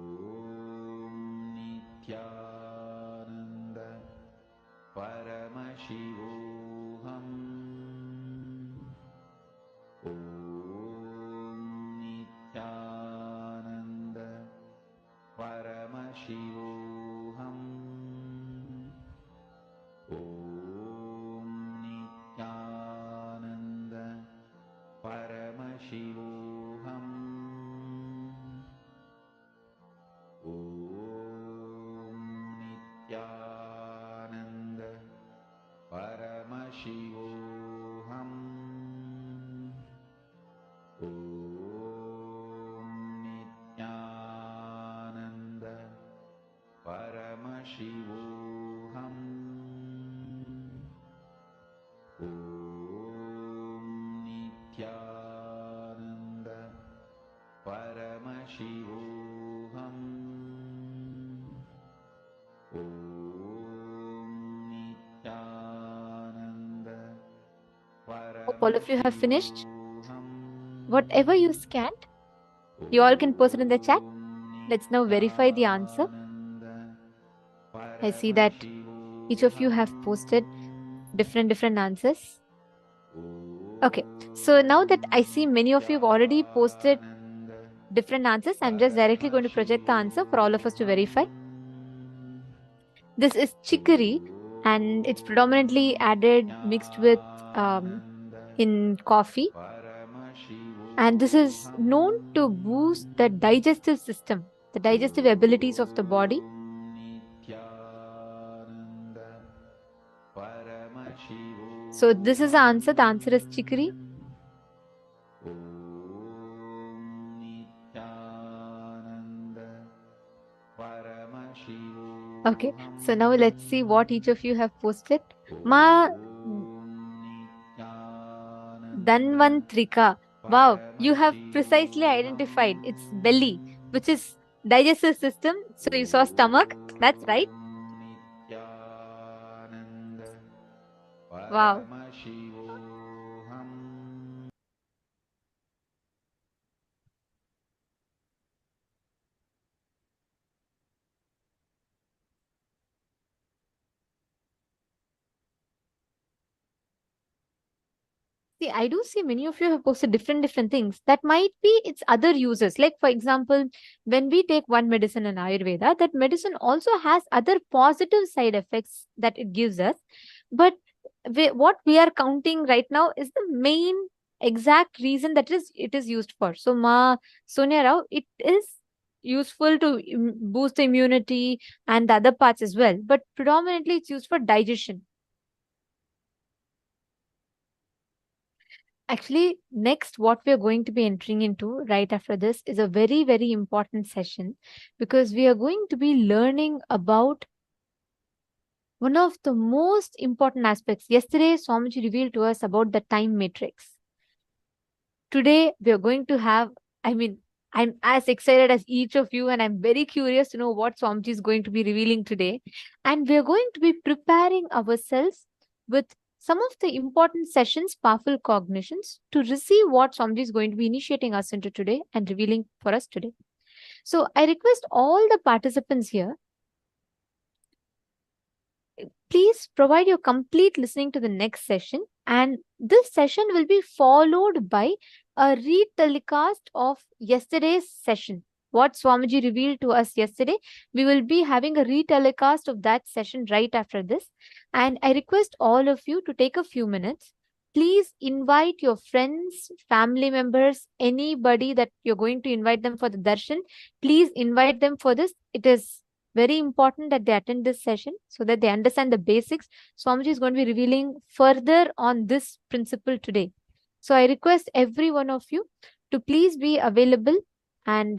Paramashivoham. Om Nithyananda Paramashivoham. Om Nithyananda Paramashivoham. Om Nithyananda Paramashivoham. Om Nithyananda Paramashivoham. Om Nithyananda Paramashivoham. Hope all of you have finished. Whatever you scanned, you all can post it in the chat. Let's now verify the answer. I see that each of you have posted different answers. Okay, so now that I see many of you have already posted different answers, I'm just directly going to project the answer for all of us to verify. This is chicory, and it's predominantly added mixed with in coffee, and this is known to boost the digestive system, the digestive abilities of the body. So this is the answer. The answer is chicory. Okay, so now let's see what each of you have posted. Ma Dhanvantrika. Wow, you have precisely identified. It's belly, which is digestive system. So you saw stomach. That's right. Wow. See, I do see many of you have posted different things. That might be its other uses. Like, for example, when we take one medicine in Ayurveda, that medicine also has other positive side effects that it gives us. But what we are counting right now is the main exact reason that it is used for. So, Ma Sonia Rao, it is useful to boost the immunity and the other parts as well. But predominantly, it's used for digestion. Actually, next, what we are going to be entering into right after this is a very important session, because we are going to be learning about one of the most important aspects. Yesterday, Swamiji revealed to us about the time matrix. Today, we are going to have, I'm as excited as each of you, and I'm very curious to know what Swamiji is going to be revealing today. And we are going to be preparing ourselves with some of the important sessions, powerful cognitions, to receive what Swamiji is going to be initiating us into today and revealing for us today. So I request all the participants here, please provide your complete listening to the next session. And this session will be followed by a re-telecast of yesterday's session. What Swamiji revealed to us yesterday, we will be having a re-telecast of that session right after this. And I request all of you to take a few minutes. Please invite your friends, family members, anybody that you're going to invite them for the darshan. Please invite them for this. It is very important that they attend this session so that they understand the basics. Swamiji is going to be revealing further on this principle today. So I request every one of you to please be available. And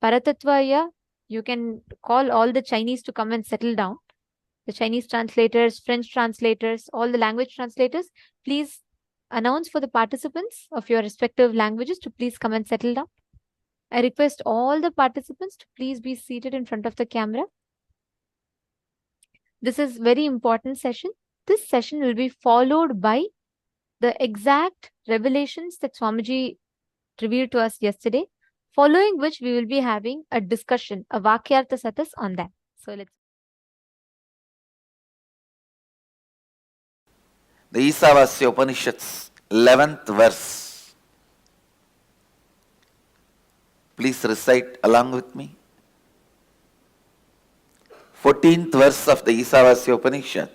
Paratatvaya, you can call all the Chinese to come and settle down. The Chinese translators, French translators, all the language translators, please announce for the participants of your respective languages to please come and settle down. I request all the participants to please be seated in front of the camera. This is very important session. This session will be followed by the exact revelations that Swamiji revealed to us yesterday, following which we will be having a discussion, a Vakyartha Satas on that. So let's The Isavasya Upanishad's 11th verse. Please recite along with me. 14th verse of the Isavasya Upanishad.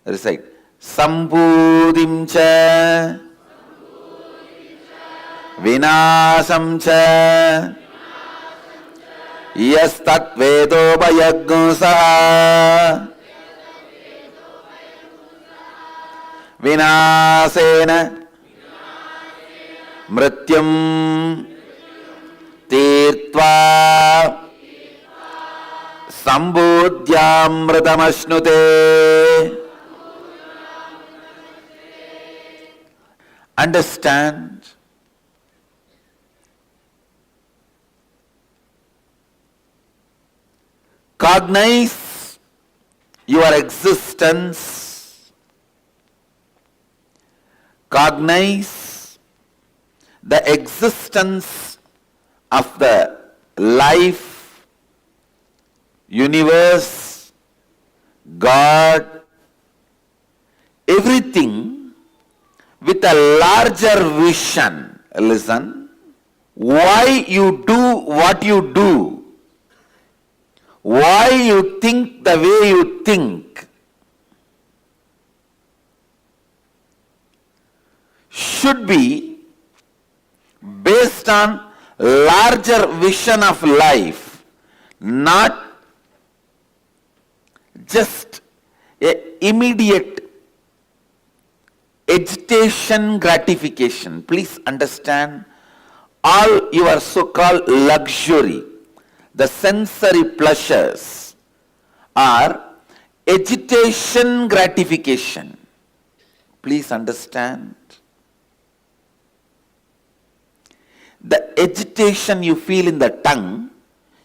Recite. Sambudhim cha vinasam cha yastat vedobhayagnusa vinasena mrityum tirtva sambudhyamritamashnude. Understand cognize your existence, cognize the existence of the life, universe, God, everything with a larger vision. Listen, why you do what you do, why you think the way you think, should be based on larger vision of life, not just a immediate agitation gratification. Please understand, all your so-called luxury, the sensory pleasures, are agitation gratification. Please understand. The agitation you feel in the tongue,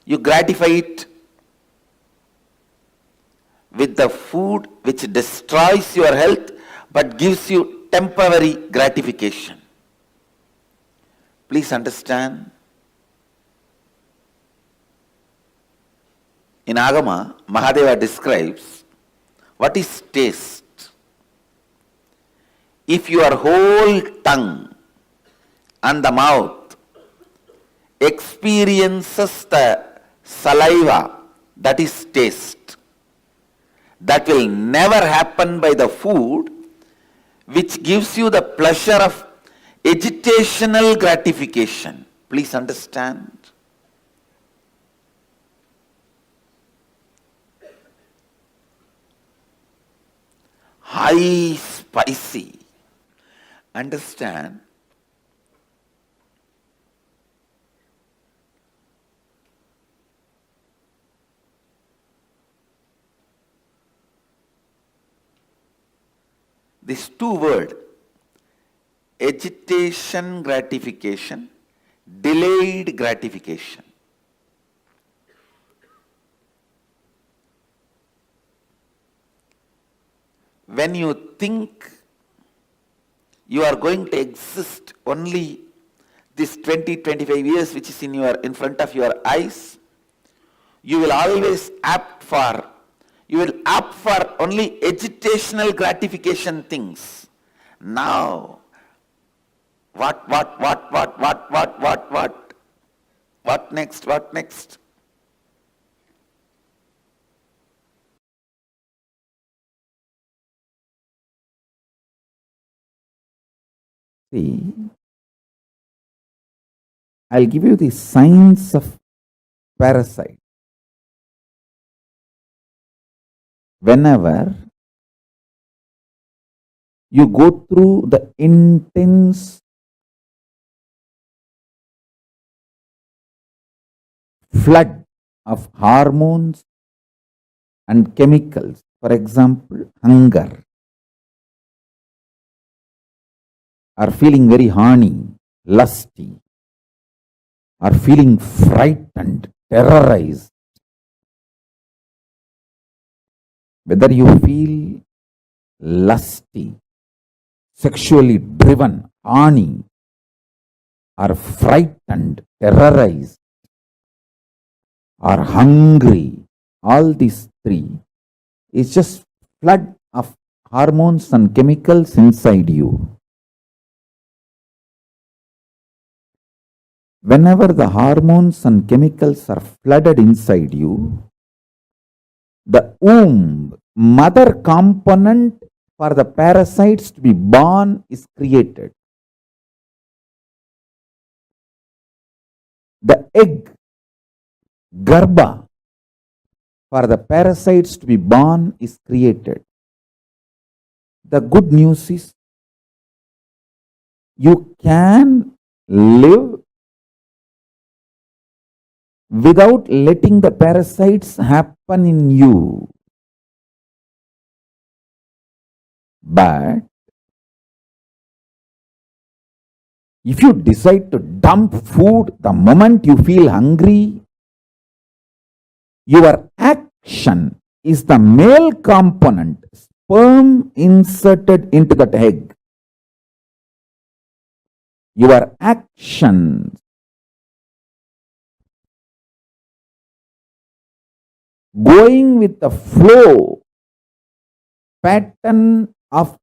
you gratify it with the food which destroys your health but gives you temporary gratification. Please understand. In Agama, Mahadeva describes what is taste. If your whole tongue and the mouth experiences the saliva, that is taste. That will never happen by the food which gives you the pleasure of agitational gratification. Please understand. High spicy. Understand. These two words, agitation gratification, delayed gratification. When you think you are going to exist only this 20-25 years which is in front of your eyes, you will always opt for only agitational gratification things. Now, what next? See, I'll give you the signs of parasite. Whenever you go through the intense flood of hormones and chemicals, for example, hunger, or feeling very horny, lusty, or feeling frightened, terrorized, whether you feel lusty, sexually driven, horny, or frightened, terrorized, or hungry, all these three is just flood of hormones and chemicals inside you. Whenever the hormones and chemicals are flooded inside you, the womb, mother component for the parasites to be born is created. The egg, garbha, for the parasites to be born is created. The good news is you can live without letting the parasites happen in you. But if you decide to dump food the moment you feel hungry, your action is the male component, sperm inserted into that egg. Your actions going with the flow pattern of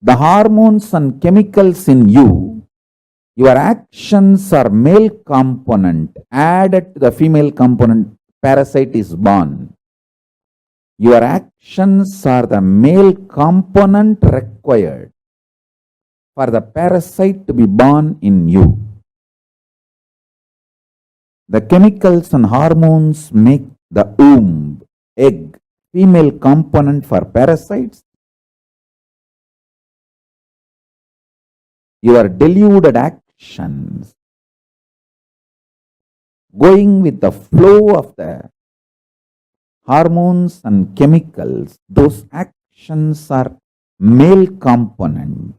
the hormones and chemicals in you, your actions are male component added to the female component, parasite is born. Your actions are the male component required for the parasite to be born in you. The chemicals and hormones make the womb, egg, female component for parasites. Your deluded actions, going with the flow of the hormones and chemicals, those actions are male component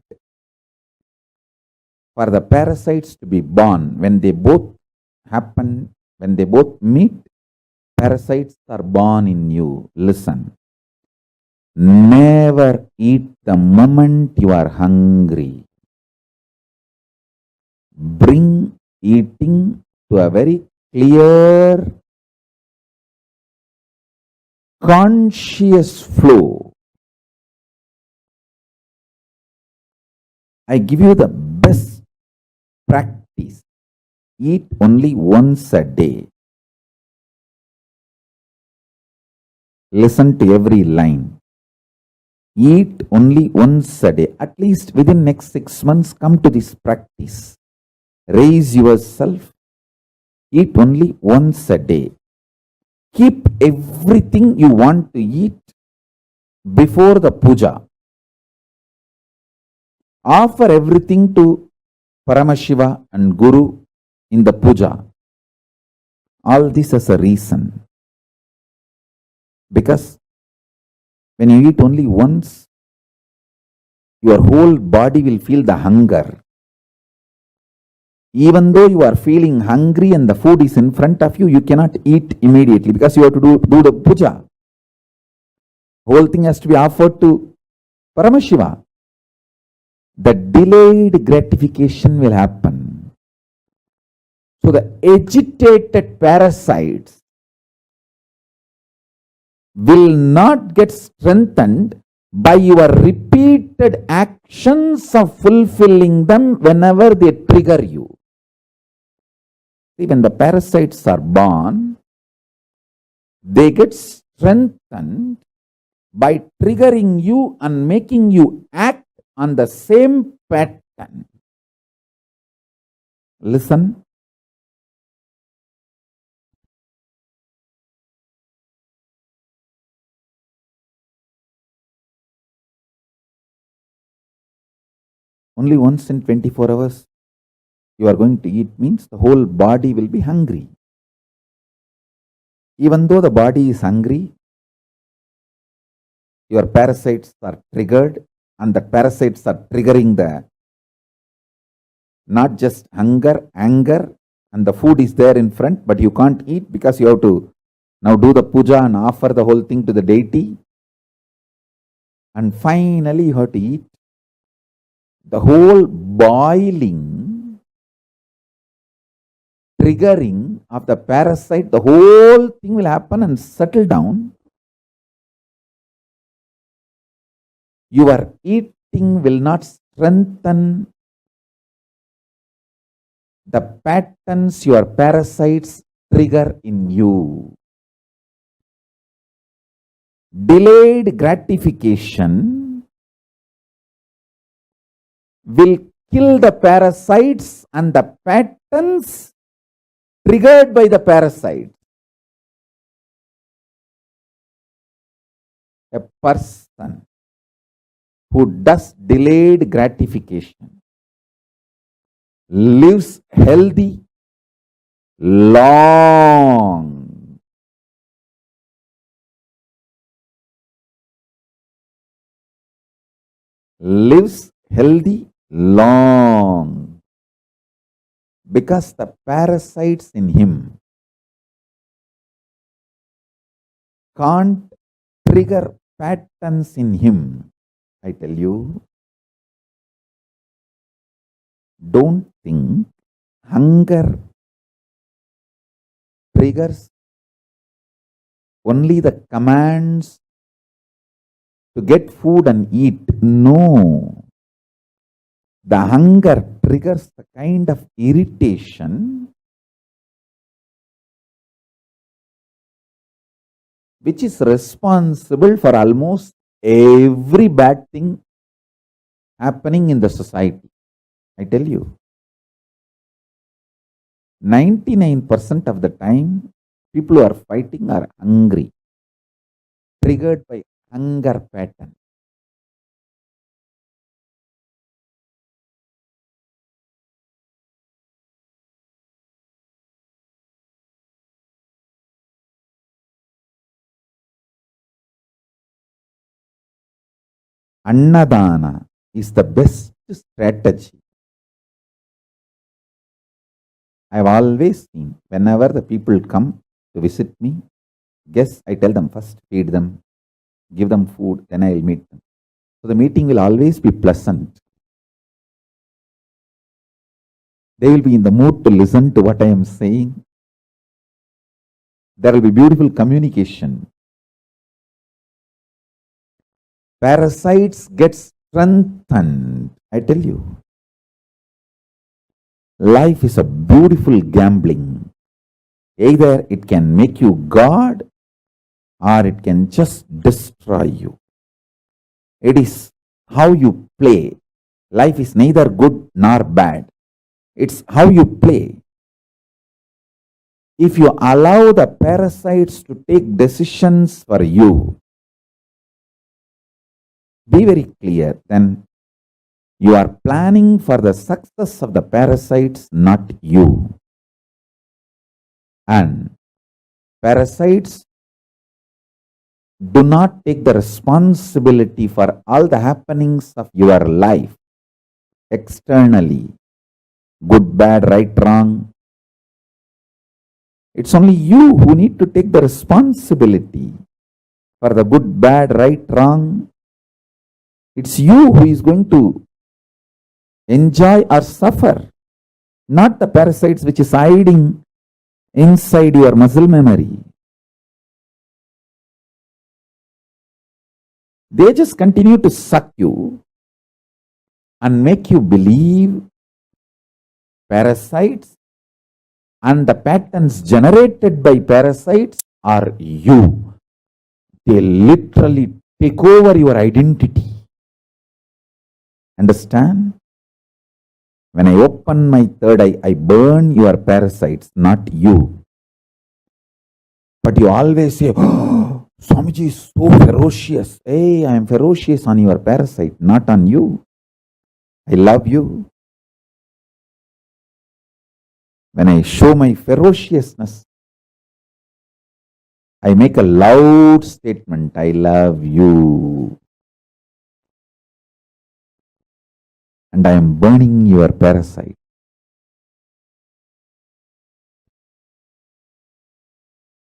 for the parasites to be born. When they both happen, when they both meet, parasites are born in you. Listen, never eat the moment you are hungry. Bring eating to a very clear, conscious flow. I give you the best practice. Eat only once a day. Listen to every line. Eat only once a day. At least within next 6 months, come to this practice. Raise yourself. Eat only once a day. Keep everything you want to eat before the puja. Offer everything to Paramashiva and Guru in the puja. All this as a reason. Because when you eat only once, your whole body will feel the hunger. Even though you are feeling hungry and the food is in front of you, you cannot eat immediately because you have to do the puja. Whole thing has to be offered to Paramashiva. The delayed gratification will happen. So the agitated parasites will not get strengthened by your repeated actions of fulfilling them whenever they trigger you. See, when the parasites are born, they get strengthened by triggering you and making you act on the same pattern. Listen. Only once in 24 hours you are going to eat means the whole body will be hungry. Even though the body is hungry, your parasites are triggered, and the parasites are triggering the not just hunger, anger, and the food is there in front, but you can't eat because you have to now do the puja and offer the whole thing to the deity. And finally you have to eat. The whole boiling, triggering of the parasite, the whole thing will happen and settle down. Your eating will not strengthen the patterns your parasites trigger in you. Delayed gratification will kill the parasites and the patterns triggered by the parasite. A person who does delayed gratification lives healthy, long. Lives healthy, long. Because the parasites in him can't trigger patterns in him. I tell you, don't think hunger triggers only the commands to get food and eat. No. The hunger triggers the kind of irritation which is responsible for almost every bad thing happening in the society. I tell you, 99% of the time, people who are fighting are hungry, triggered by hunger pattern. Annadana is the best strategy. I've always seen, whenever the people come to visit me, guess I tell them first, feed them, give them food, then I'll meet them. So the meeting will always be pleasant. They will be in the mood to listen to what I am saying. There will be beautiful communication. Parasites get strengthened. I tell you, life is a beautiful gambling. Either it can make you God or it can just destroy you. It is how you play. Life is neither good nor bad. It's how you play. If you allow the parasites to take decisions for you, be very clear, then you are planning for the success of the parasites, not you. And parasites do not take the responsibility for all the happenings of your life externally. Good, bad, right, wrong. It's only you who need to take the responsibility for the good, bad, right, wrong. It's you who is going to enjoy or suffer, not the parasites which is hiding inside your muscle memory. They just continue to suck you and make you believe parasites and the patterns generated by parasites are you. They literally take over your identity. Understand? When I open my third eye, I burn your parasites, not you. But you always say, oh, Swamiji is so ferocious. Hey, I am ferocious on your parasite, not on you. I love you. When I show my ferociousness, I make a loud statement, I love you. And I am burning your parasite.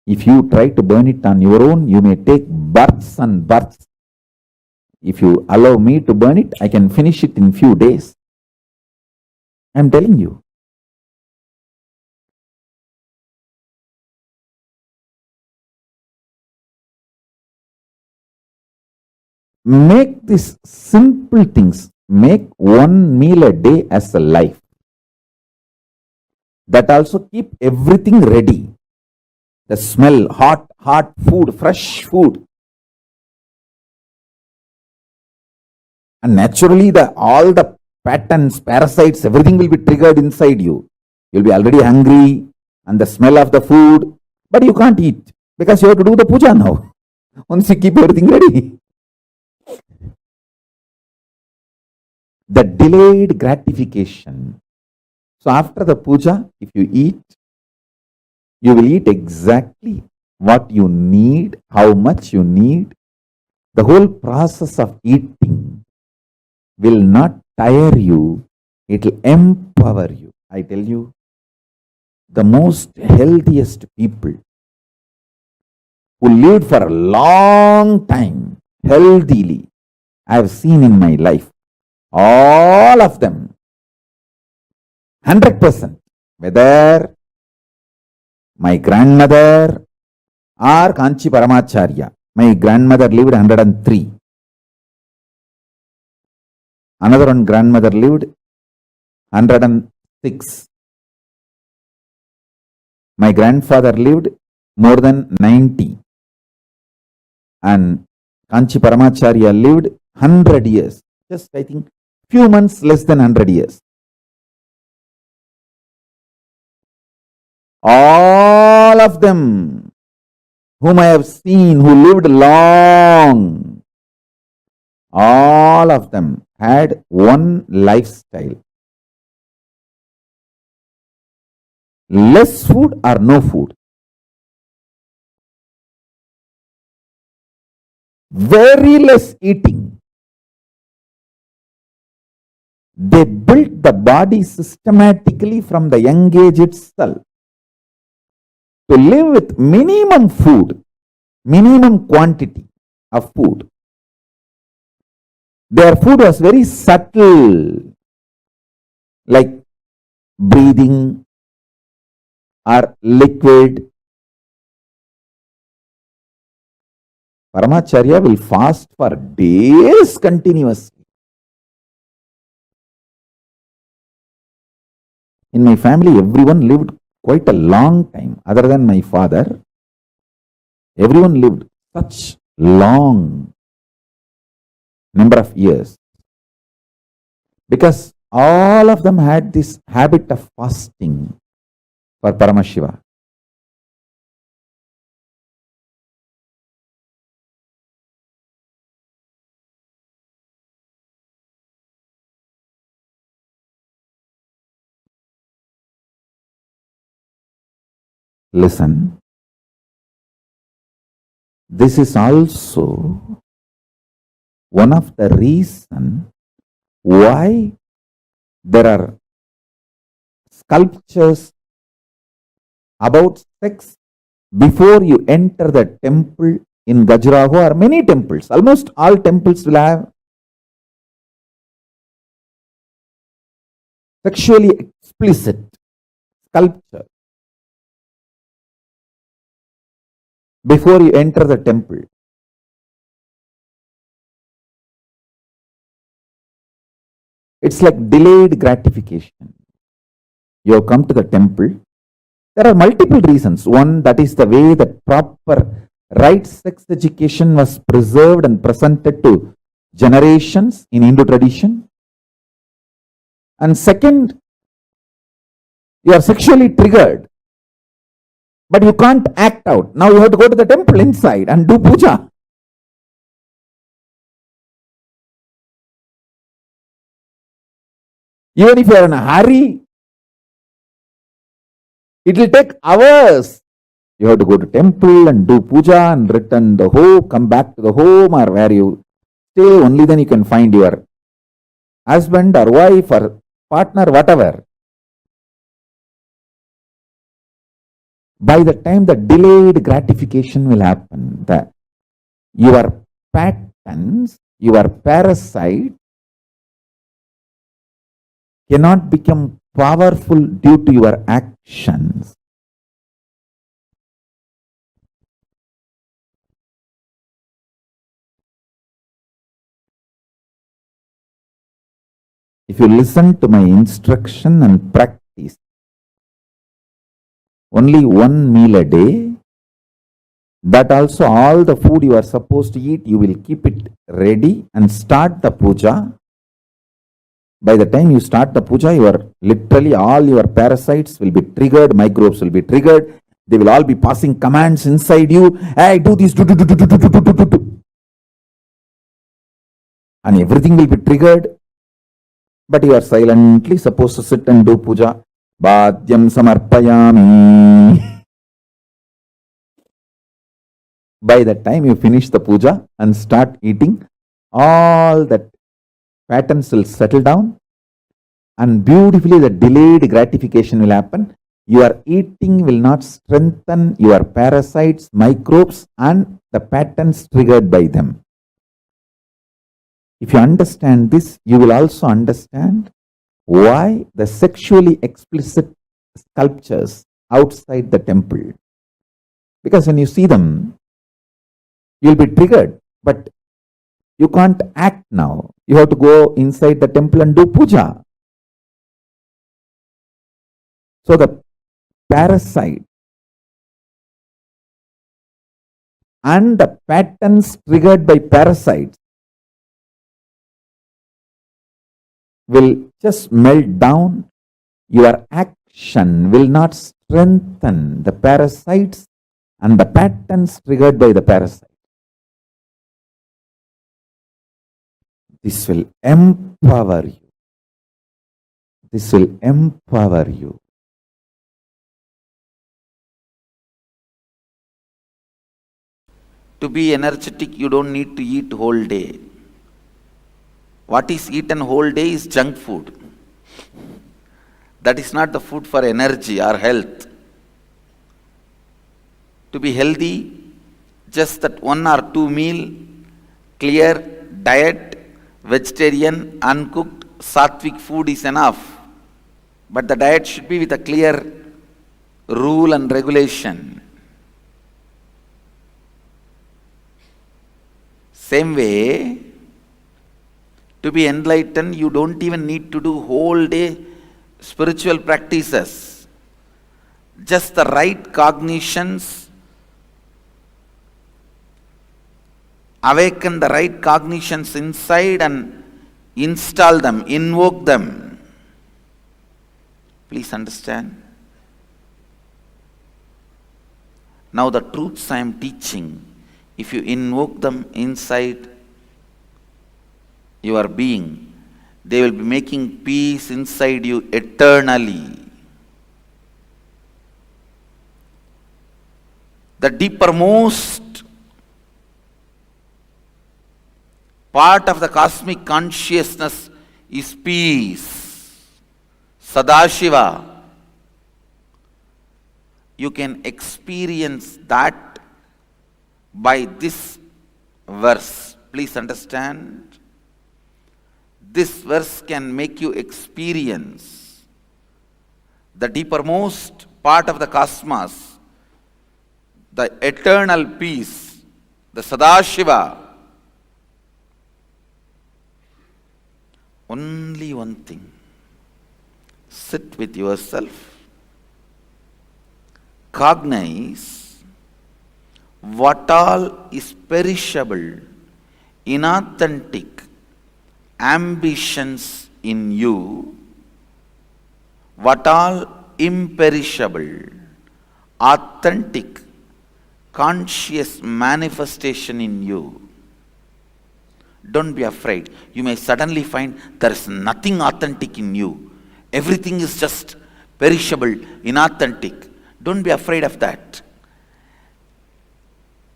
If you try to burn it on your own, you may take births and births. If you allow me to burn it, I can finish it in few days. I am telling you. make these simple things, make one meal a day as a life. That also keep everything ready. The smell, hot food, fresh food. And naturally, all the patterns, parasites, everything will be triggered inside you. You'll be already hungry, and the smell of the food, but you can't eat because you have to do the puja now. Once you keep everything ready. The delayed gratification. So after the puja, if you eat, you will eat exactly what you need, how much you need. The whole process of eating will not tire you, it will empower you. I tell you, the most healthiest people who lived for a long time healthily, I have seen in my life, all of them, 100%, whether my grandmother or Kanchi Paramacharya. My grandmother lived 103. Another one grandmother lived 106. My grandfather lived more than 90. And Kanchi Paramacharya lived 100 years. Just, I think, few months less than 100 years. All of them whom I have seen who lived long, all of them had one lifestyle. Less food or no food. Very less eating. They built the body systematically from the young age itself to live with minimum food, minimum quantity of food. Their food was very subtle, like breathing or liquid. Paramacharya will fast for days continuously. In my family, everyone lived quite a long time. Other than my father, everyone lived such long number of years. Because all of them had this habit of fasting for Paramashiva. Listen, this is also one of the reasons why there are sculptures about sex before you enter the temple in Gajuraho or many temples. Almost all temples will have sexually explicit sculpture before you enter the temple. It's like delayed gratification. You have come to the temple. There are multiple reasons. One, that is the way that proper right sex education was preserved and presented to generations in Hindu tradition. And second, you are sexually triggered, but you can't act out. Now you have to go to the temple inside and do puja. Even if you are in a hurry, it will take hours. You have to go to temple and do puja and return the home, come back to the home or where you stay. Only then you can find your husband or wife or partner, whatever. By the time the delayed gratification will happen, your patterns, your parasite cannot become powerful due to your actions. if you listen to my instruction and practice only one meal a day, that also all the food you are supposed to eat, you will keep it ready and start the puja. By the time you start the puja, literally all your parasites will be triggered, microbes will be triggered, they will all be passing commands inside you. Hey, do this, do. And everything will be triggered, but you are silently supposed to sit and do puja. Bhadyam samarpayami. By the time you finish the puja and start eating, all that patterns will settle down and beautifully the delayed gratification will happen. Your eating will not strengthen your parasites, microbes and the patterns triggered by them. If you understand this, you will also understand why the sexually explicit sculptures outside the temple. Because when you see them, you'll be triggered, but you can't act now. You have to go inside the temple and do puja. So the parasite and the patterns triggered by parasites will just melt down. Your action will not strengthen the parasites and the patterns triggered by the parasite. This will empower you. This will empower you. To be energetic, you don't need to eat whole day. What is eaten whole day is junk food. That is not the food for energy or health. To be healthy, just that 1 or 2 meal, clear diet, vegetarian, uncooked, sattvic food is enough. But the diet should be with a clear rule and regulation. Same way, to be enlightened, you don't even need to do whole day spiritual practices. Just the right cognitions, awaken the right cognitions inside and install them, invoke them. Please understand. Now the truths I am teaching, if you invoke them inside your being, they will be making peace inside you eternally. The deepermost part of the cosmic consciousness is peace. Sadashiva. You can experience that by this verse. Please understand. This verse can make you experience the deepermost part of the cosmos, the eternal peace, the Sadashiva. Only one thing. Sit with yourself. Cognize what all is perishable, inauthentic ambitions in you, what all imperishable, authentic, conscious manifestation in you. Don't be afraid. You may suddenly find there is nothing authentic in you. Everything is just perishable, inauthentic. Don't be afraid of that.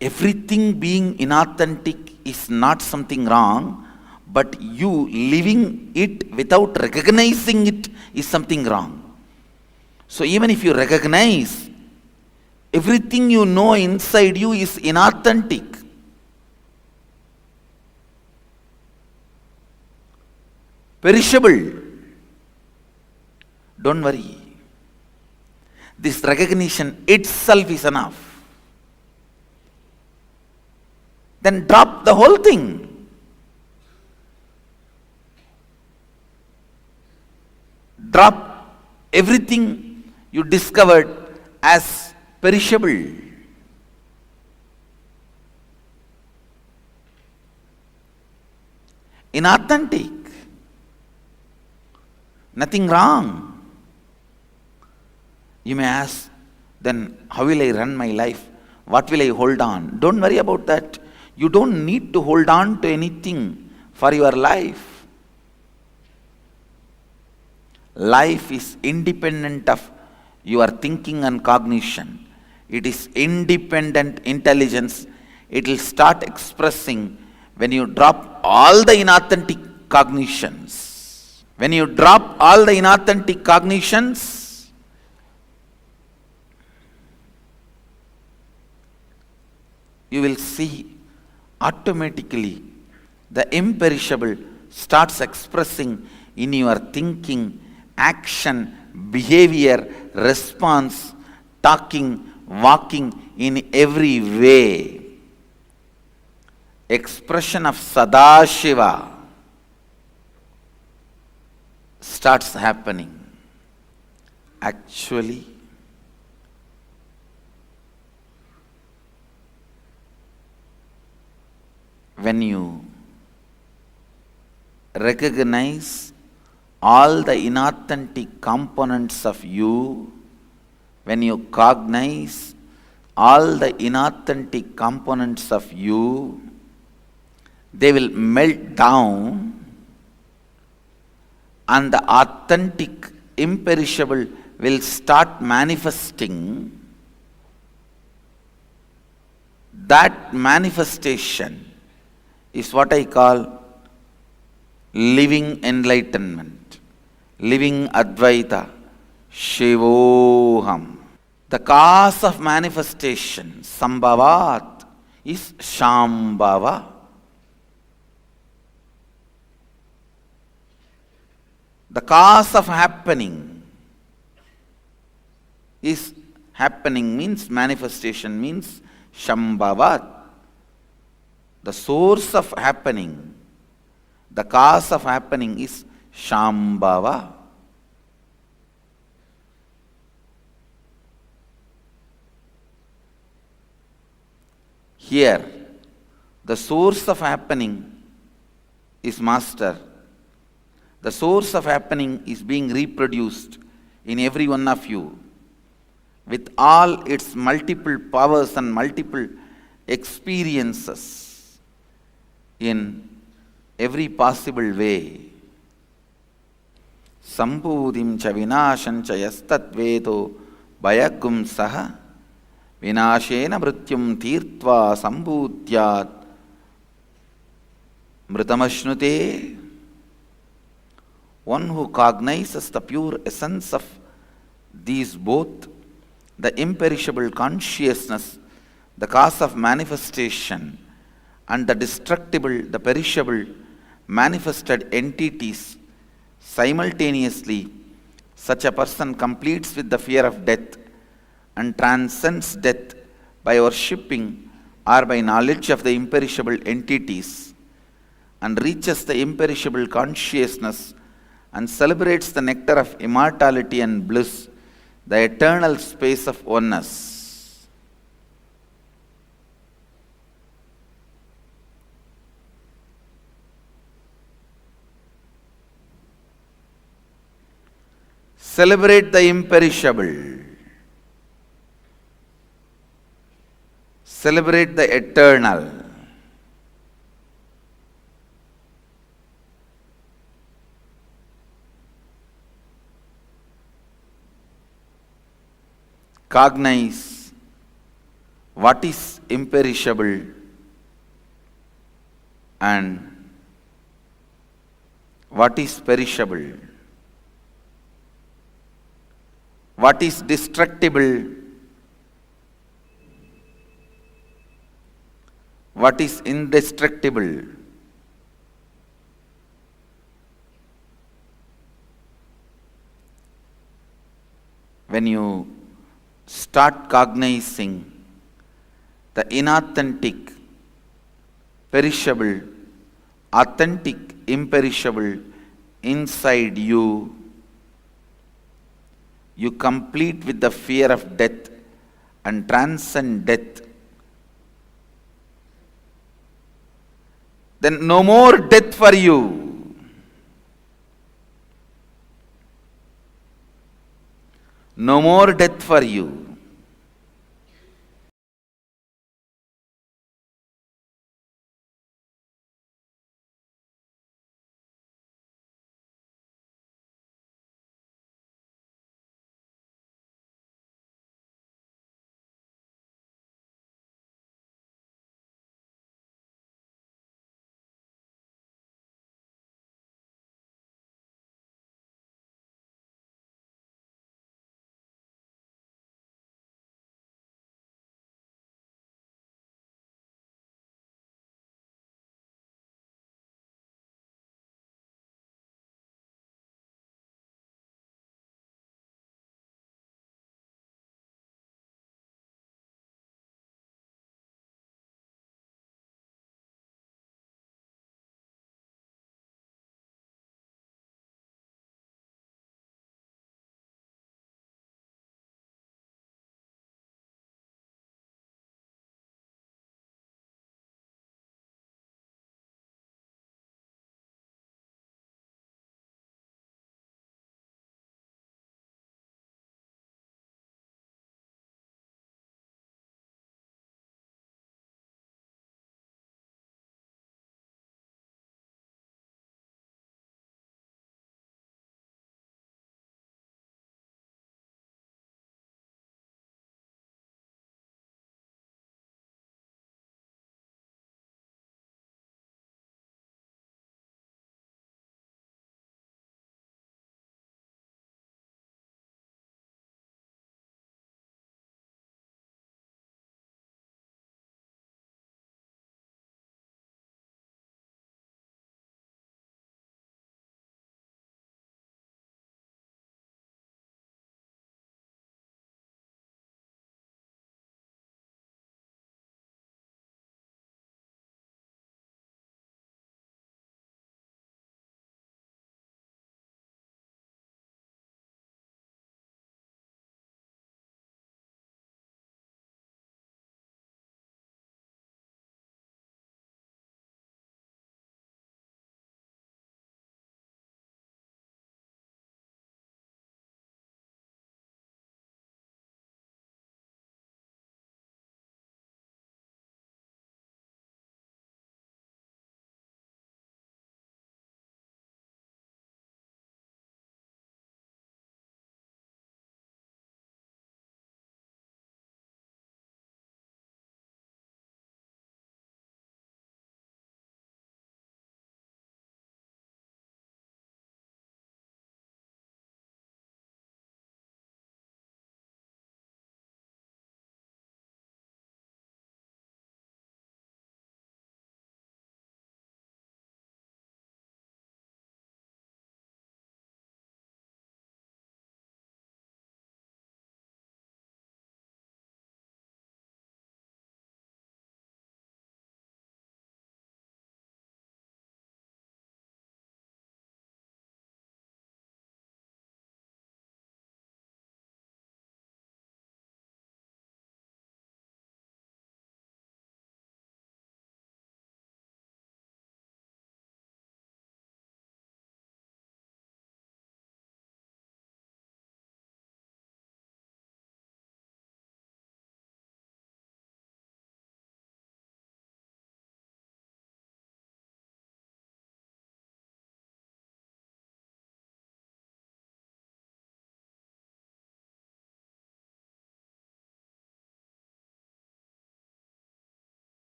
Everything being inauthentic is not something wrong, but you living it without recognizing it is something wrong. So even if you recognize, everything you know inside you is inauthentic. Perishable. Don't worry. This recognition itself is enough. Then drop the whole thing. drop everything you discovered as perishable. Inauthentic. Nothing wrong. You may ask, then how will I run my life? What will I hold on? Don't worry about that. You don't need to hold on to anything for your life. Life is independent of your thinking and cognition. It is independent intelligence. It will start expressing when you drop all the inauthentic cognitions. When you drop all the inauthentic cognitions, you will see automatically the imperishable starts expressing in your thinking, action, behavior, response, talking, walking, in every way. Expression of Sadashiva starts happening. Actually, when you recognize all the inauthentic components of you, when you cognize all the inauthentic components of you, they will melt down and the authentic, imperishable will start manifesting. That manifestation is what I call living enlightenment, living Advaita, Shivoham. The cause of manifestation, Sambhavat, is Shambhava. The cause of happening is happening means manifestation means Shambhavat. The source of happening, the cause of happening is Shambhava. Here, the source of happening is Master. The source of happening is being reproduced in every one of you with all its multiple powers and multiple experiences in every possible way. Sambhudim cha vinasham cha yastat vedo bhayagum saha vinashena mrityum tirtva sambhudyat mritamashnute. One who cognizes the pure essence of these both, the imperishable consciousness, the cause of manifestation, and the destructible, the perishable, manifested entities simultaneously, such a person completes with the fear of death and transcends death by worshipping or by knowledge of the imperishable entities and reaches the imperishable consciousness and celebrates the nectar of immortality and bliss, the eternal space of oneness. Celebrate the imperishable. Celebrate the eternal. Cognize what is imperishable and what is perishable, what is destructible, what is indestructible. When you start cognizing the inauthentic, perishable, authentic, imperishable inside you, you complete with the fear of death and transcend death, then no more death for you. No more death for you.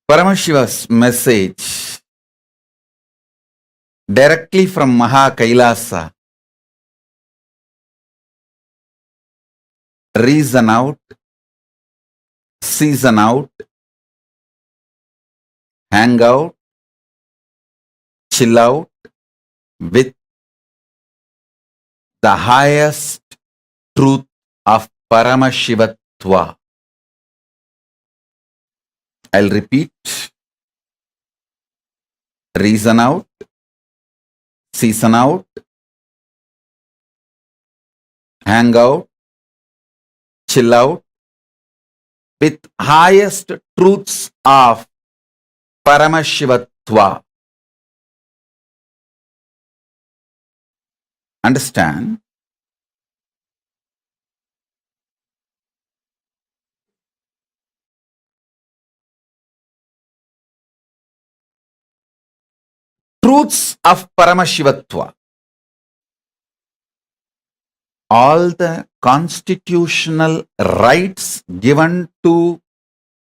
Paramashiva's message directly from Maha KAILASA. Reason out, season out, hang out, chill out with the highest truth of Paramashivatva. I'll repeat. Reason out, season out, hang out, chill out with highest truths of Paramashivatva. Understand? Truths of Paramashivatva. All the constitutional rights given to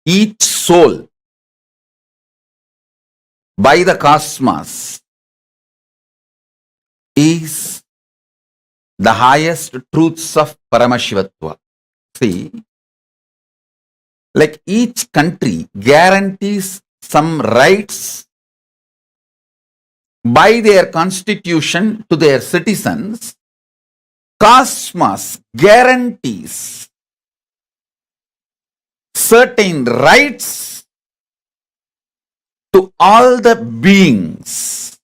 each soul by the cosmos is the highest truths of Paramashivatva. See, like each country guarantees some rights by their constitution to their citizens, cosmos guarantees certain rights to all the beings,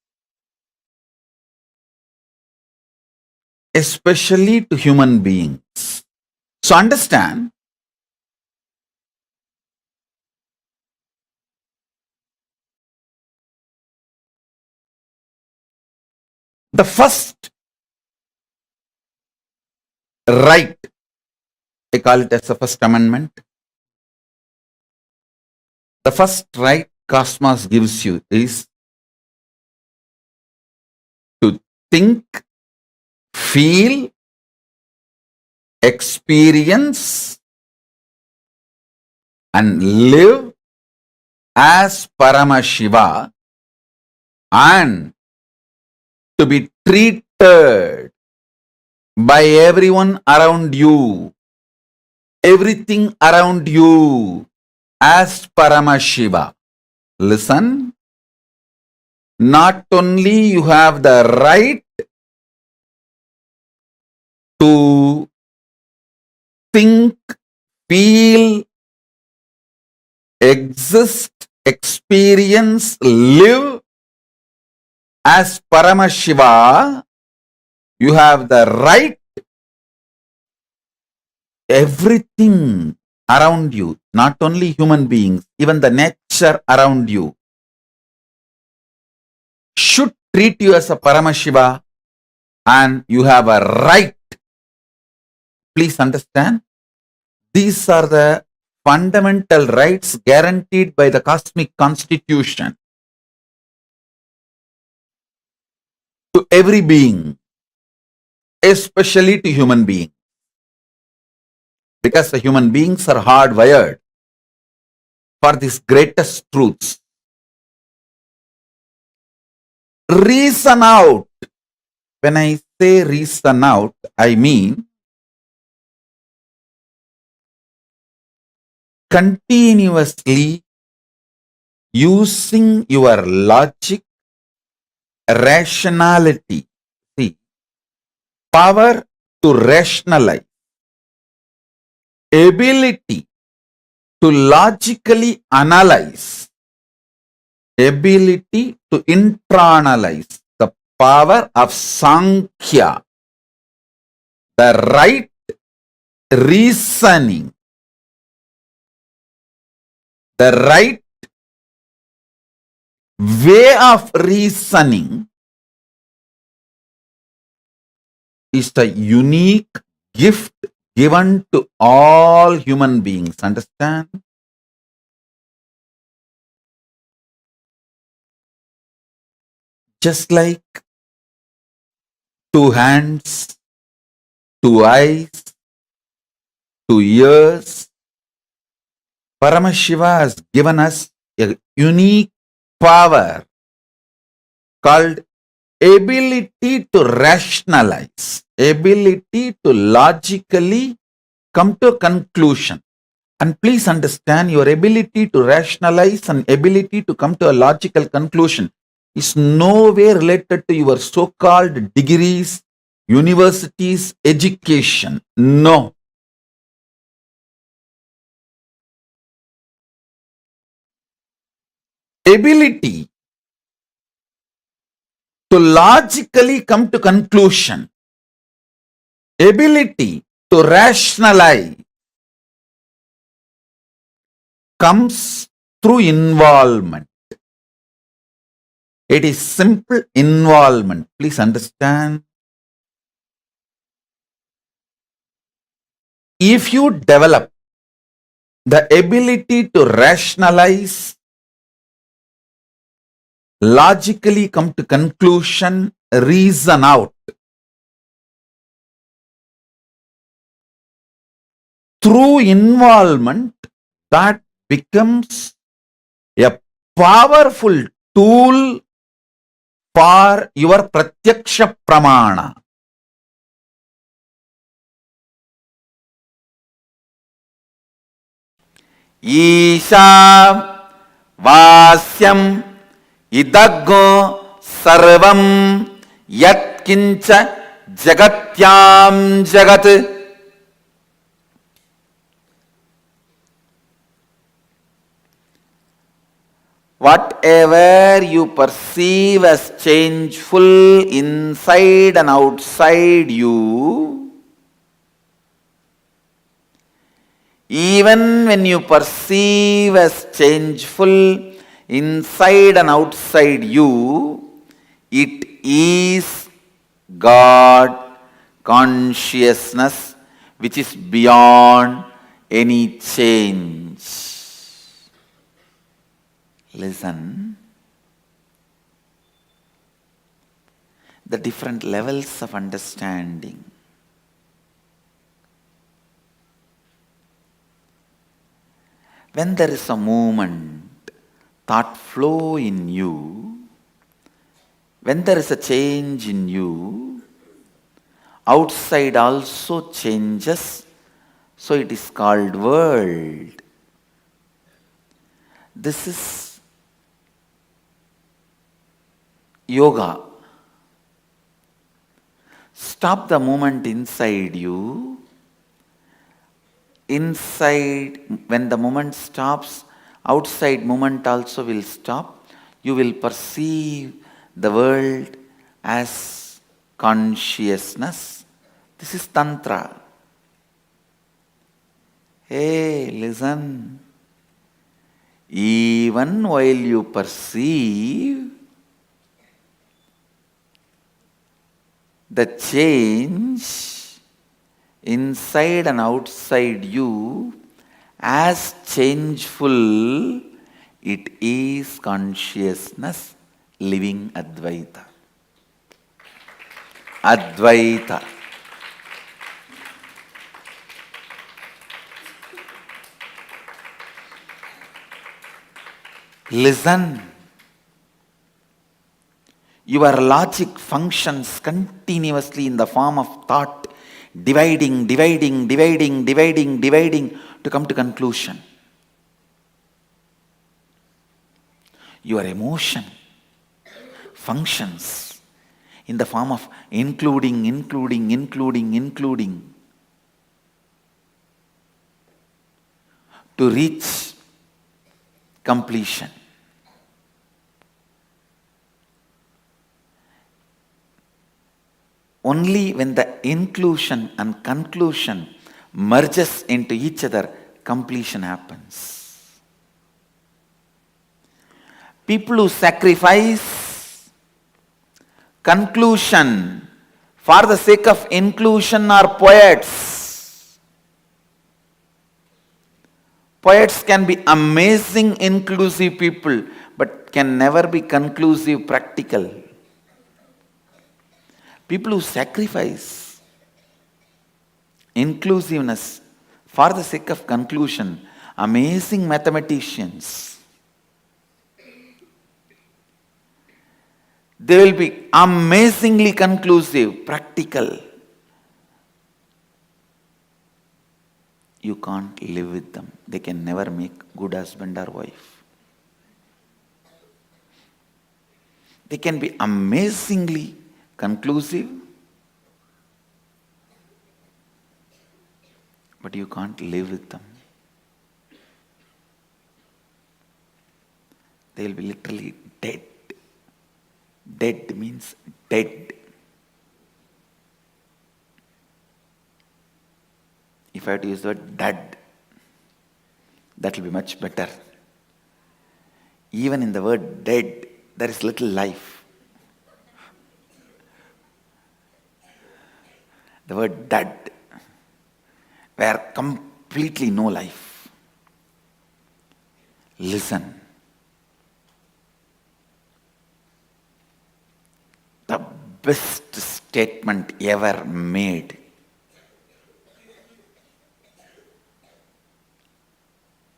especially to human beings. So understand, the first right, I call it as the first amendment. The first right cosmos gives you is to think, feel, experience, and live as Paramashiva, and to be treated by everyone around you, everything around you as Paramashiva. Listen, not only you have the right to think, feel, exist, experience, live as Paramashiva, you have the right, everything around you, not only human beings, even the nature around you, should treat you as a Paramashiva, and you have a right. Please understand, these are the fundamental rights guaranteed by the cosmic constitution to every being, especially to human beings, because the human beings are hardwired for these greatest truths. Reason out. When I say reason out, I mean continuously using your logic, rationality. See, power to rationalize, ability to logically analyze, ability to internalize, the power of Sankhya, the right reasoning, the right way of reasoning is the unique gift given to all human beings. Understand? Just like two hands, two eyes, two ears, Paramashiva has given us a unique power called ability to rationalize, ability to logically come to a conclusion. And please understand, your ability to rationalize and ability to come to a logical conclusion is no way related to your so-called degrees, university's education. No. Ability to logically come to conclusion, ability to rationalize comes through involvement. It is simple involvement. Please understand. If you develop the ability to rationalize, logically come to conclusion, reason out, through involvement, that becomes a powerful tool for your pratyaksha pramana. Isha vasyam idaggo sarvam yat kincha jagatyam jagat. Whatever you perceive as changeful inside and outside you, even when you perceive as changeful inside and outside you, it is God consciousness which is beyond any change. Listen. The different levels of understanding. When there is a movement, thought flow in you, when there is a change in you, outside also changes, so it is called world. This is yoga. Stop the movement inside you. Inside, when the movement stops, outside movement also will stop. You will perceive the world as consciousness. This is Tantra. Hey, listen. Even while you perceive the change inside and outside you as changeful, it is consciousness living Advaita. Advaita. Listen. Your logic functions continuously in the form of thought, dividing to come to conclusion. Your emotion functions in the form of including to reach completion. Only when the inclusion and conclusion merges into each other, completion happens. People who sacrifice conclusion for the sake of inclusion are poets. Poets can be amazing inclusive people, but can never be conclusive practical. People who sacrifice inclusiveness for the sake of conclusion, amazing mathematicians. They will be amazingly conclusive, practical. You can't live with them. They can never make good husband or wife. They can be amazingly conclusive, but you can't live with them. They will be literally dead. Dead means dead. If I had to use the word dead, that will be much better. Even in the word dead, there is little life. The word dead, where completely no life. Listen. The best statement ever made.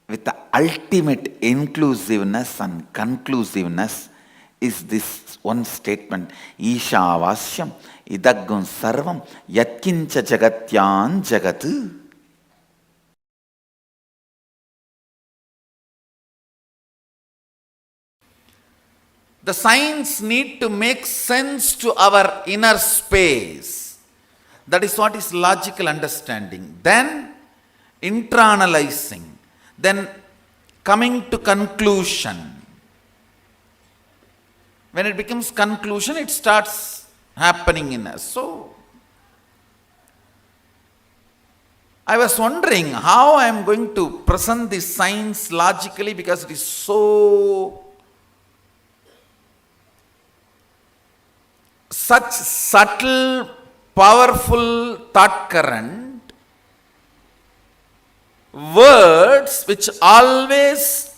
With the ultimate inclusiveness and conclusiveness is this one statement. Ishavasyam idaggun sarvam yatkincha jagatyan jagat. The signs need to make sense to our inner space. That is what is logical understanding. Then internalizing. Then coming to conclusion. When it becomes conclusion, it starts happening in us. So, I was wondering how I am going to present this science logically, because it is so such subtle, powerful thought current. Words which always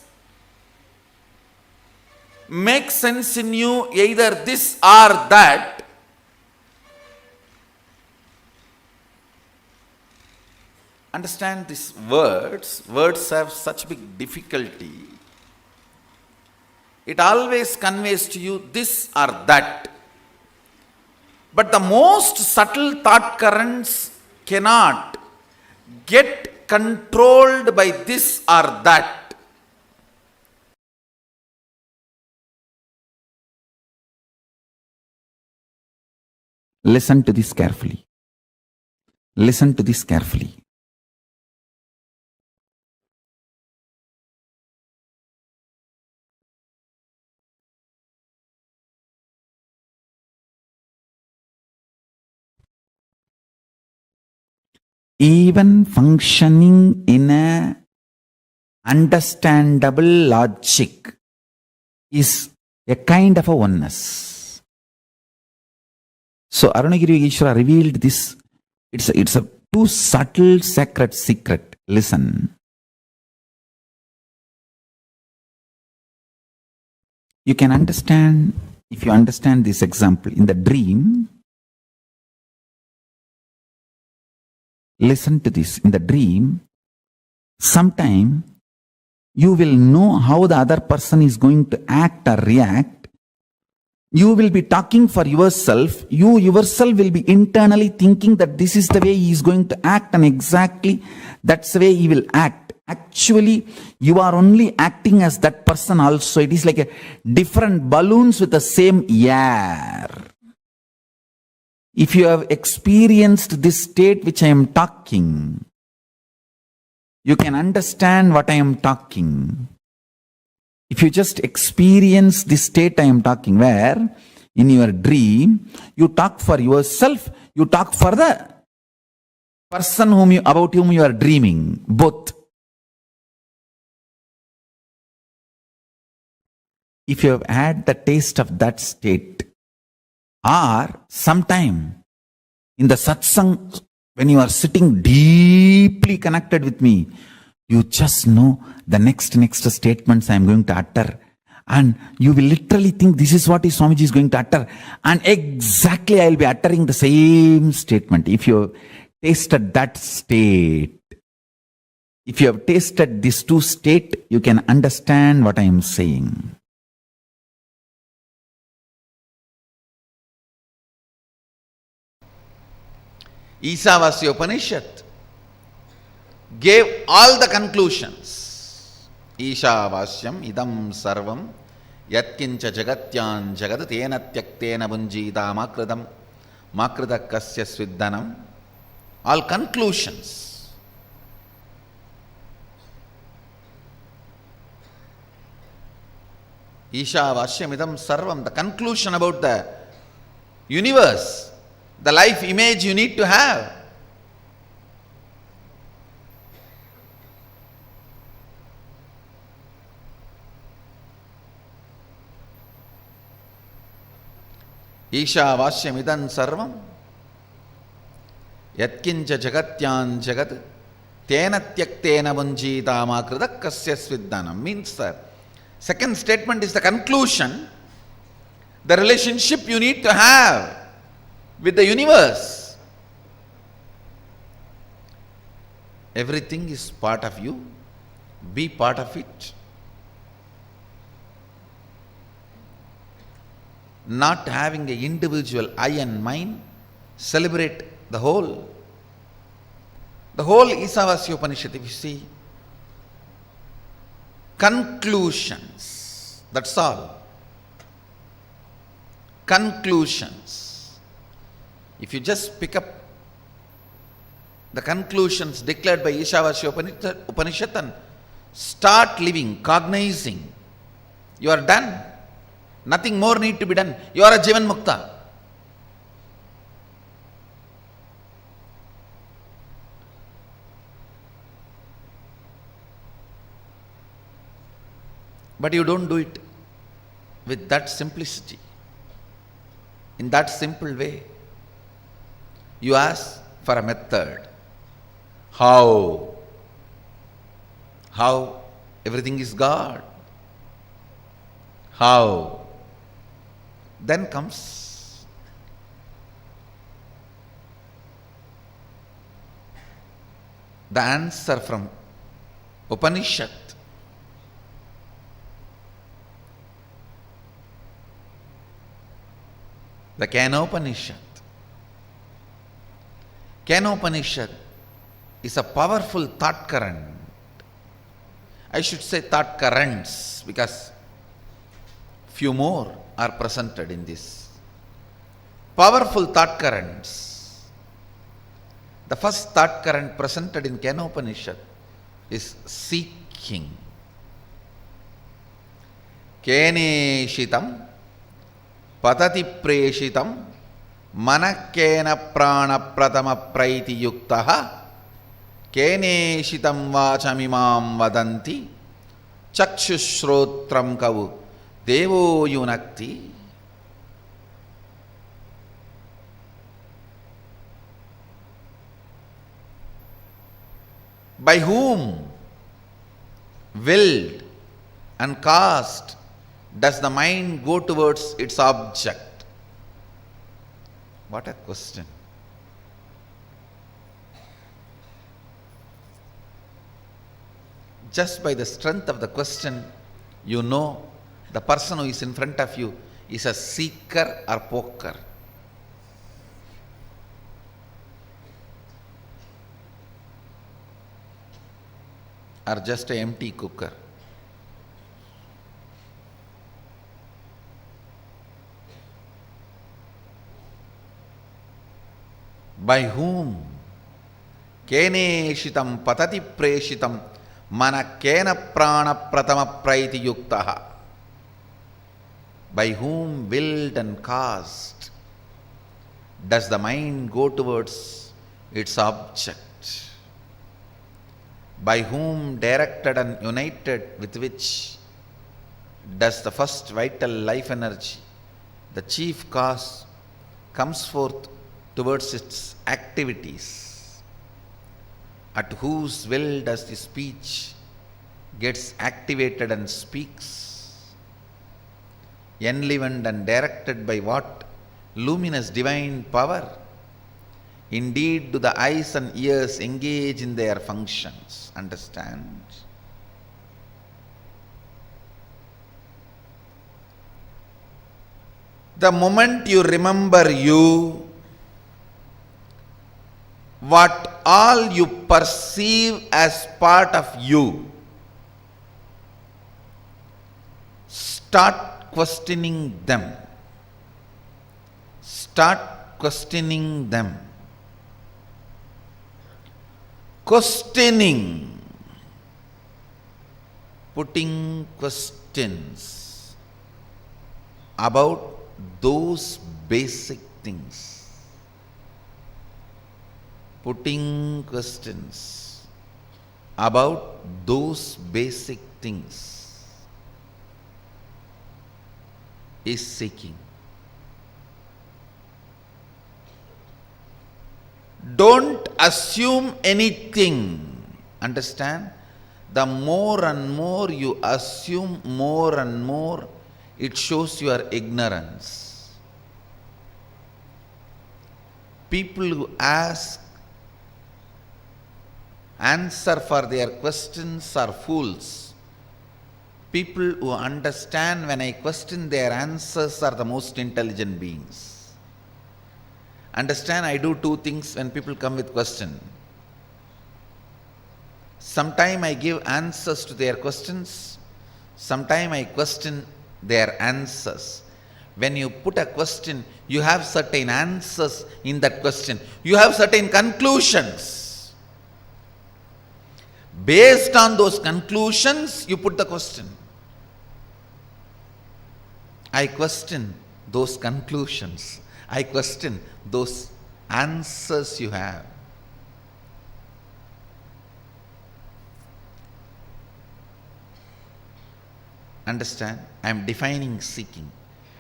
make sense in you, either this or that. Understand these words. Words have such big difficulty. It always conveys to you this or that. But the most subtle thought currents cannot get controlled by this or that. Listen to this carefully. Listen to this carefully. Even functioning in a understandable logic is a kind of a oneness. So Arunagiri Ishvara revealed this. It's a too subtle sacred secret. Listen. You can understand, if you understand this example, in the dream. Listen to this. In the dream, sometime you will know how the other person is going to act or react. You will be talking for yourself. You yourself will be internally thinking that this is the way he is going to act, and exactly that's the way he will act. Actually, you are only acting as that person also. It is like a different balloons with the same air. If you have experienced this state which I am talking, you can understand what I am talking. If you just experience this state I am talking, where in your dream, you talk for yourself, you talk for the person about whom you are dreaming, both. If you have had the taste of that state, or sometime in the satsang, when you are sitting deeply connected with me, you just know the next statements I am going to utter. And you will literally think this is what Swamiji is going to utter. And exactly I will be uttering the same statement. If you have tasted that state, if you have tasted these two states, you can understand what I am saying. Isavasya Upanishad gave all the conclusions. Ishavasyam idam sarvam yatkincha jagatyan jagat tena tyaktena bunjita makridam kasya sviddanam. All conclusions. Ishavashyamidam sarvam, the conclusion about the universe, the life image you need to have. Ishavashyamidam sarvam yatkincha jagatyan jagat tena tyaktena vanjitama kritak kasya sviddanam. Means the second statement is the conclusion, the relationship you need to have with the universe. Everything is part of you, be part of it. Not having an individual I and mine, celebrate the whole. The whole Isavasya Upanishad, if you see, conclusions, that's all. Conclusions. If you just pick up the conclusions declared by Ishavasya Upanishad and start living, cognizing, you are done. Nothing more need to be done. You are a Jivan Mukta. But you don't do it with that simplicity, in that simple way. You ask for a method. How? How? Everything is God. How? Then comes the answer from Upanishad. The Kenopanishad. Kenopanishad is a powerful thought current. I should say thought currents, because few more are presented in this. Powerful thought currents. The first thought current presented in Kenopanishad is seeking. Keneshitam patati preshitam manakena prana pratama praiti yuktaha keneshitam vachamimam vadanti chakshushrotram kavu Devo Yunakti. By whom, willed and caused, does the mind go towards its object? What a question. Just by the strength of the question, you know the person who is in front of you is a seeker or poker. Or just an empty cooker. By whom? Keneshitam patati preshitam manakena prana pratama praiti yuktaha. By whom, willed and caused, does the mind go towards its object? By whom, directed and united with which, does the first vital life energy, the chief cause, comes forth towards its activities? At whose will does the speech gets activated and speaks? Enlivened and directed by what luminous divine power? Indeed, do the eyes and ears engage in their functions? Understand? The moment you remember you, what all you perceive as part of you, start questioning them. Start questioning them. Questioning, putting questions. about those basic things. Putting questions about those basic things is seeking. Don't assume anything. Understand? The more and more you assume, more and more it shows your ignorance. People who answer for their questions are fools. People who understand when I question their answers are the most intelligent beings. Understand, I do two things when people come with question. Sometime I give answers to their questions. Sometime I question their answers. When you put a question, you have certain answers in that question. You have certain conclusions. Based on those conclusions, you put the question. I question those conclusions. I question those answers you have. Understand? I am defining seeking.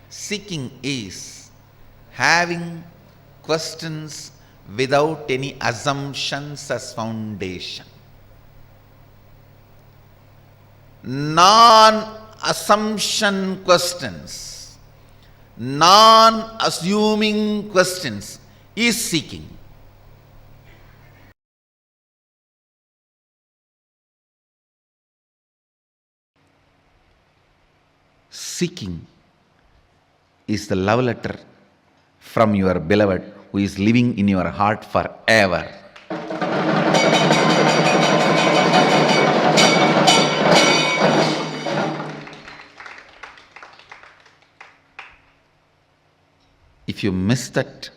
Seeking is having questions without any assumptions as foundation. Non-assumption questions, non-assuming questions is seeking. Seeking is the love letter from your beloved who is living in your heart forever. If you miss that,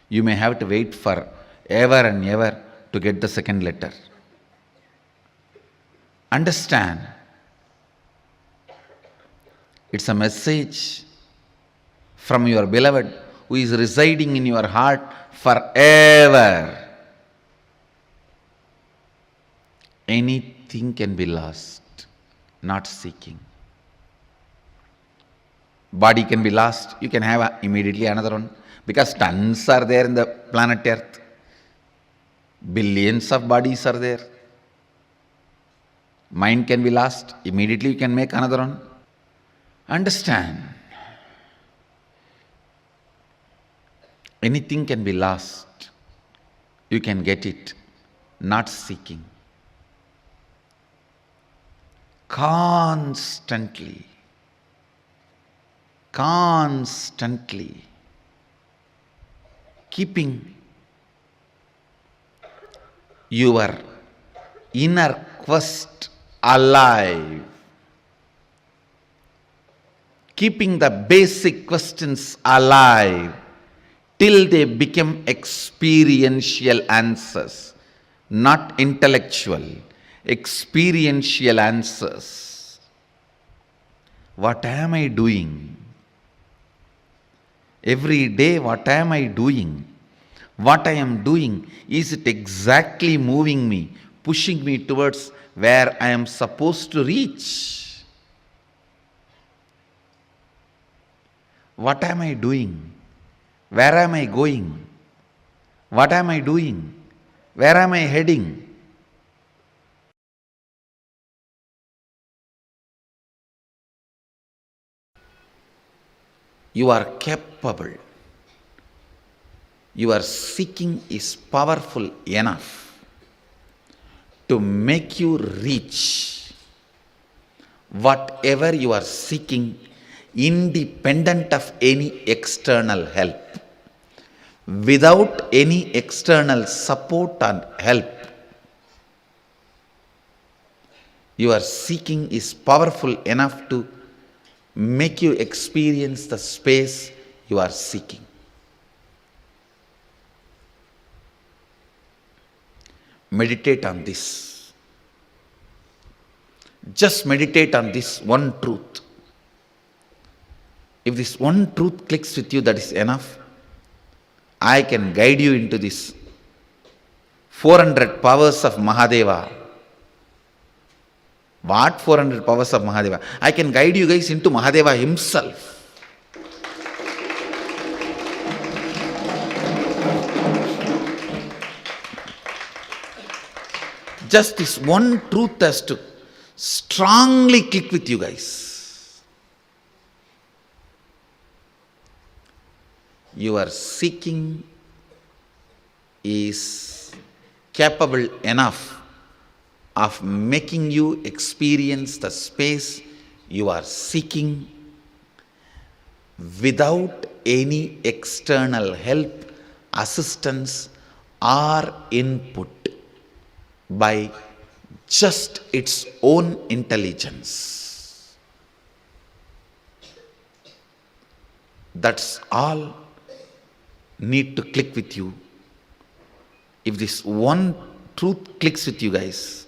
you may have to wait for ever and ever to get the second letter. Understand, it's a message from your beloved who is residing in your heart forever. Anything can be lost, not seeking. Body can be lost, you can have immediately another one, because tons are there in the planet Earth. Billions of bodies are there. Mind can be lost, immediately you can make another one. Understand, anything can be lost, you can get it, not seeking. Constantly keeping your inner quest alive, keeping the basic questions alive till they become experiential answers, not intellectual, experiential answers. What am I doing? Every day, what am I doing? What I am doing, is it exactly moving me, pushing me towards where I am supposed to reach? What am I doing? Where am I going? What am I doing? Where am I heading? You are capable. Your seeking is powerful enough to make you reach whatever you are seeking, independent of any external help. Without any external support and help, your seeking is powerful enough to make you experience the space you are seeking. Meditate on this. Just meditate on this one truth. If this one truth clicks with you, that is enough. I can guide you into this 400 powers of Mahadeva. What 400 powers of Mahadeva? I can guide you guys into Mahadeva himself. Just this one truth has to strongly click with you guys. Your seeking is capable enough of making you experience the space you are seeking without any external help, assistance, or input, by just its own intelligence. That's all need to click with you. If this one truth clicks with you guys,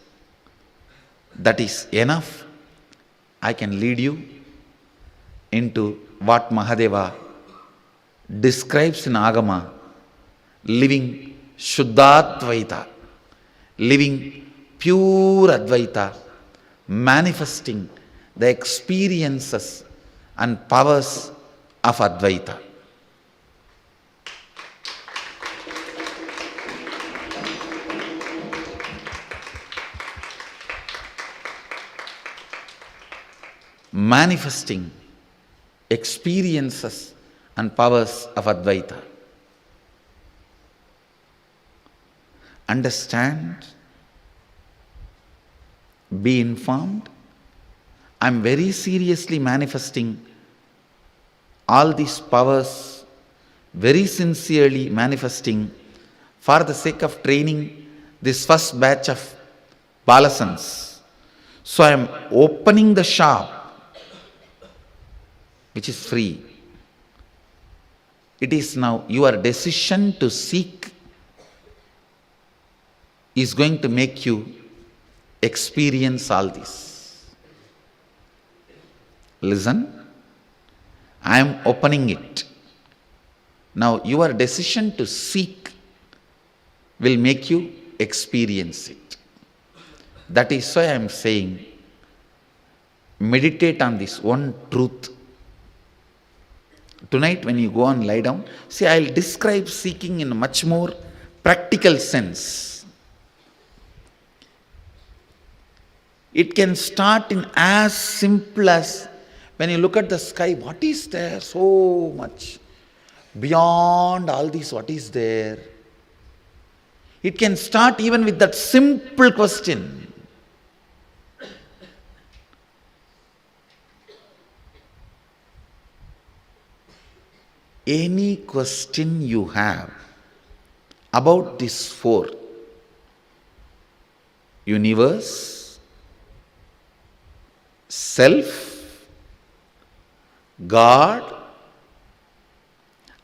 that is enough. I can lead you into what Mahadeva describes in Agama, living Shuddhadvaita, living pure Advaita, manifesting the experiences and powers of Advaita. Manifesting experiences and powers of Advaita. Understand, be informed. I am very seriously manifesting all these powers, very sincerely manifesting for the sake of training this first batch of Balasans. So I am opening the shop, which is free. It is now your decision to seek is going to make you experience all this. Listen, I am opening it. Now your decision to seek will make you experience it. That is why I am saying, meditate on this one truth. Tonight when you go and lie down, see, I will describe seeking in a much more practical sense. It can start in as simple as when you look at the sky, what is there so much? Beyond all this, what is there? It can start even with that simple question. Any question you have about this four: universe, self, God,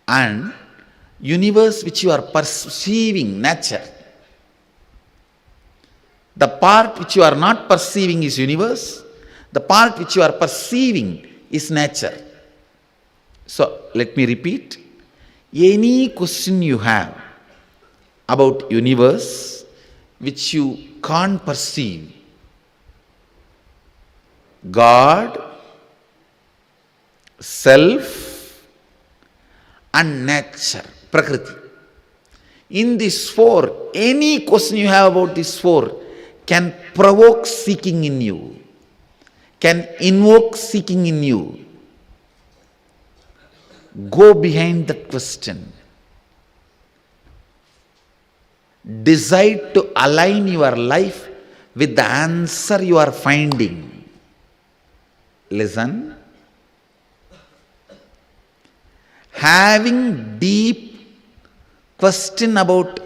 and universe which you are perceiving, nature. The part which you are not perceiving is universe. The part which you are perceiving is nature. So let me repeat. Any question you have about universe which you can't perceive, God, self, and nature, Prakriti. In these four, any question you have about these four can provoke seeking in you, can invoke seeking in you. Go behind that question. Decide to align your life with the answer you are finding. Listen. Having deep question about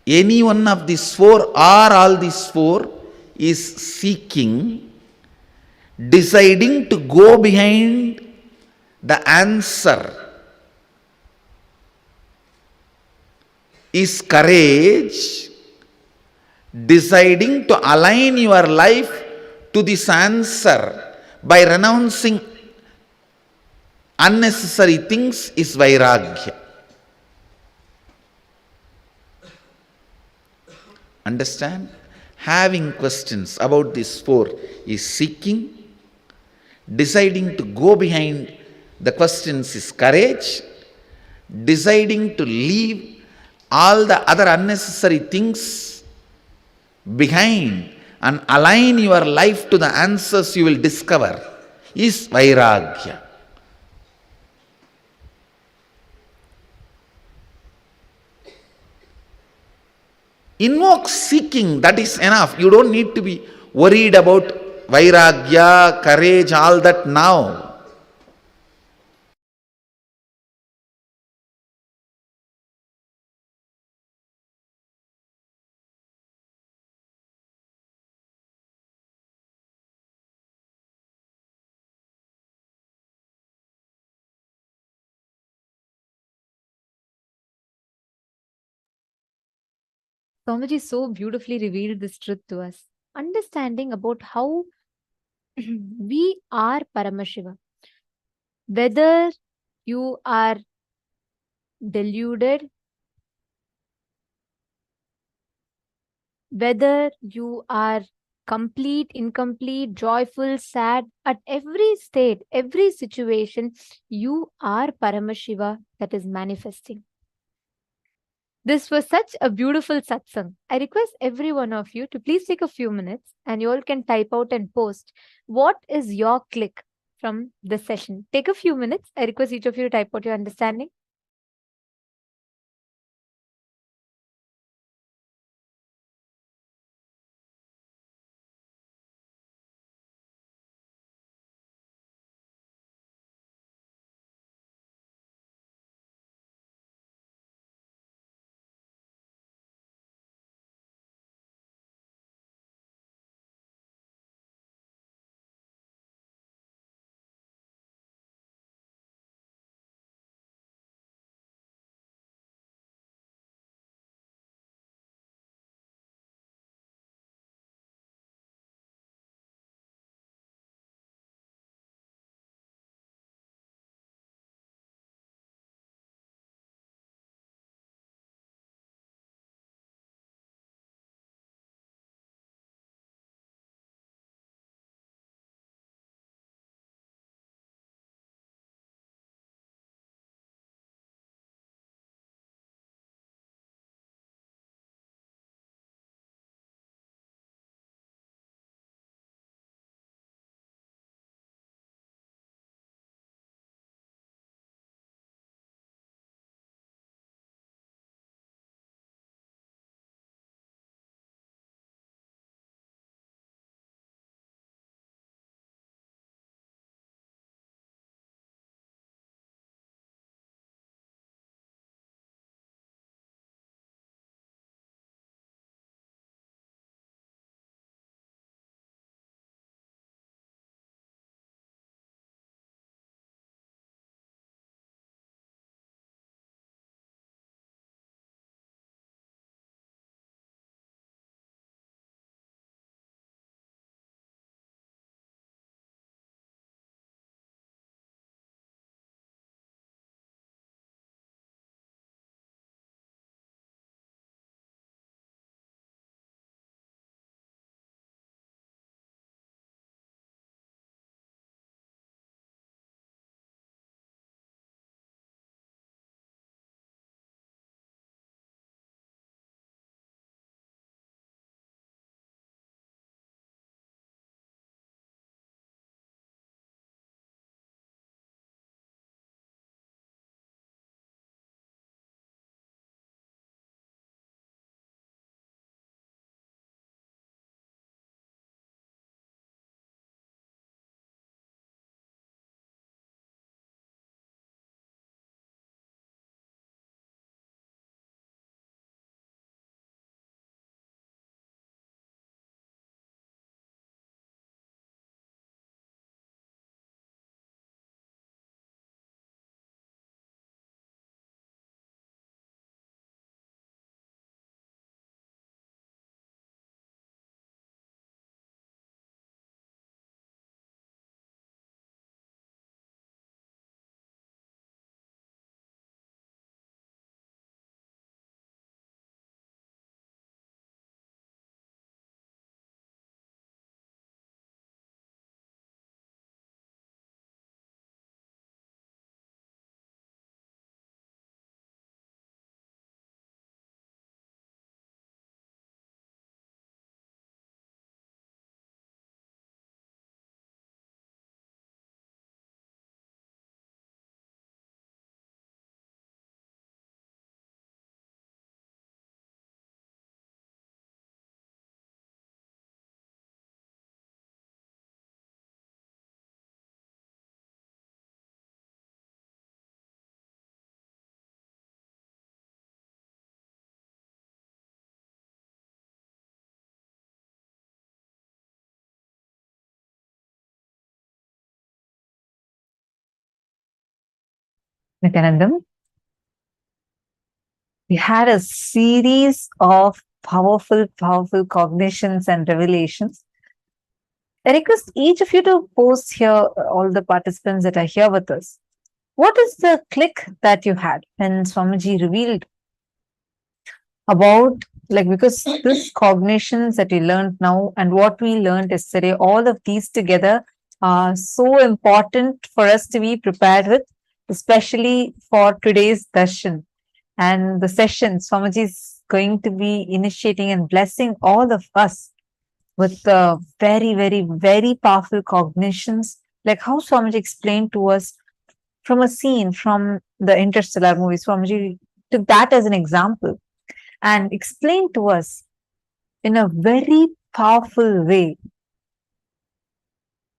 any one of these four or all these four is seeking. Deciding to go behind the answer is courage. Deciding to align your life to this answer by renouncing unnecessary things is vairagya. Understand? Having questions about these four is seeking. Deciding to go behind the questions is courage. Deciding to leave all the other unnecessary things behind and align your life to the answers you will discover is vairagya. Invoke seeking, that is enough. You don't need to be worried about vairagya, courage, all that now. Swamiji so beautifully revealed this truth to us. Understanding about how we are Paramashiva. Whether you are deluded, whether you are complete, incomplete, joyful, sad, at every state, every situation, you are Paramashiva that is manifesting. This was such a beautiful satsang. I request every one of you to please take a few minutes and you all can type out and post what is your click from this session. Take a few minutes. I request each of you to type out your understanding. Nithyanandam, we had a series of powerful cognitions and revelations. I request each of you to post here, all the participants that are here with us. What is the click that you had when Swamiji revealed about, like, because this cognitions that we learned now and what we learned yesterday, all of these together are so important for us to be prepared with, especially for today's darshan and the session. Swamiji is going to be initiating and blessing all of us with very powerful cognitions, like how Swamiji explained to us from a scene from the Interstellar movie. Swamiji took that as an example and explained to us in a very powerful way.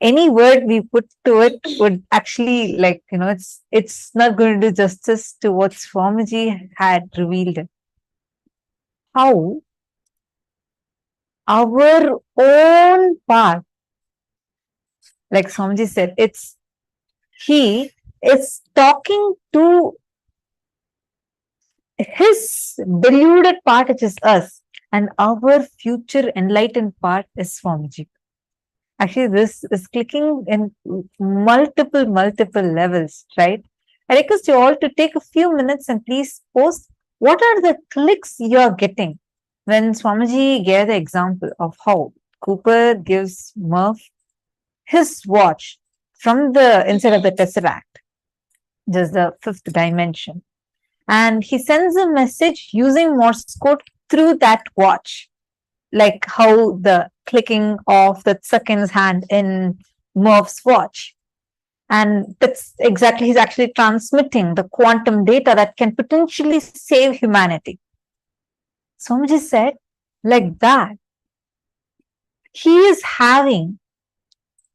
Any word we put to it would actually, like, it's not going to do justice to what Swamiji had revealed. How our own path, like Swamiji said, he is talking to his deluded part, which is us, and our future enlightened part is Swamiji. Actually, this is clicking in multiple levels, right? I request you all to take a few minutes and please post what are the clicks you are getting when Swamiji gave the example of how Cooper gives Murph his watch from the inside of the Tesseract, just the fifth dimension. And he sends a message using Morse code through that watch, like how the clicking of the second's hand in Murph's watch. And that's exactly, he's actually transmitting the quantum data that can potentially save humanity. Swamiji said, like that, he is having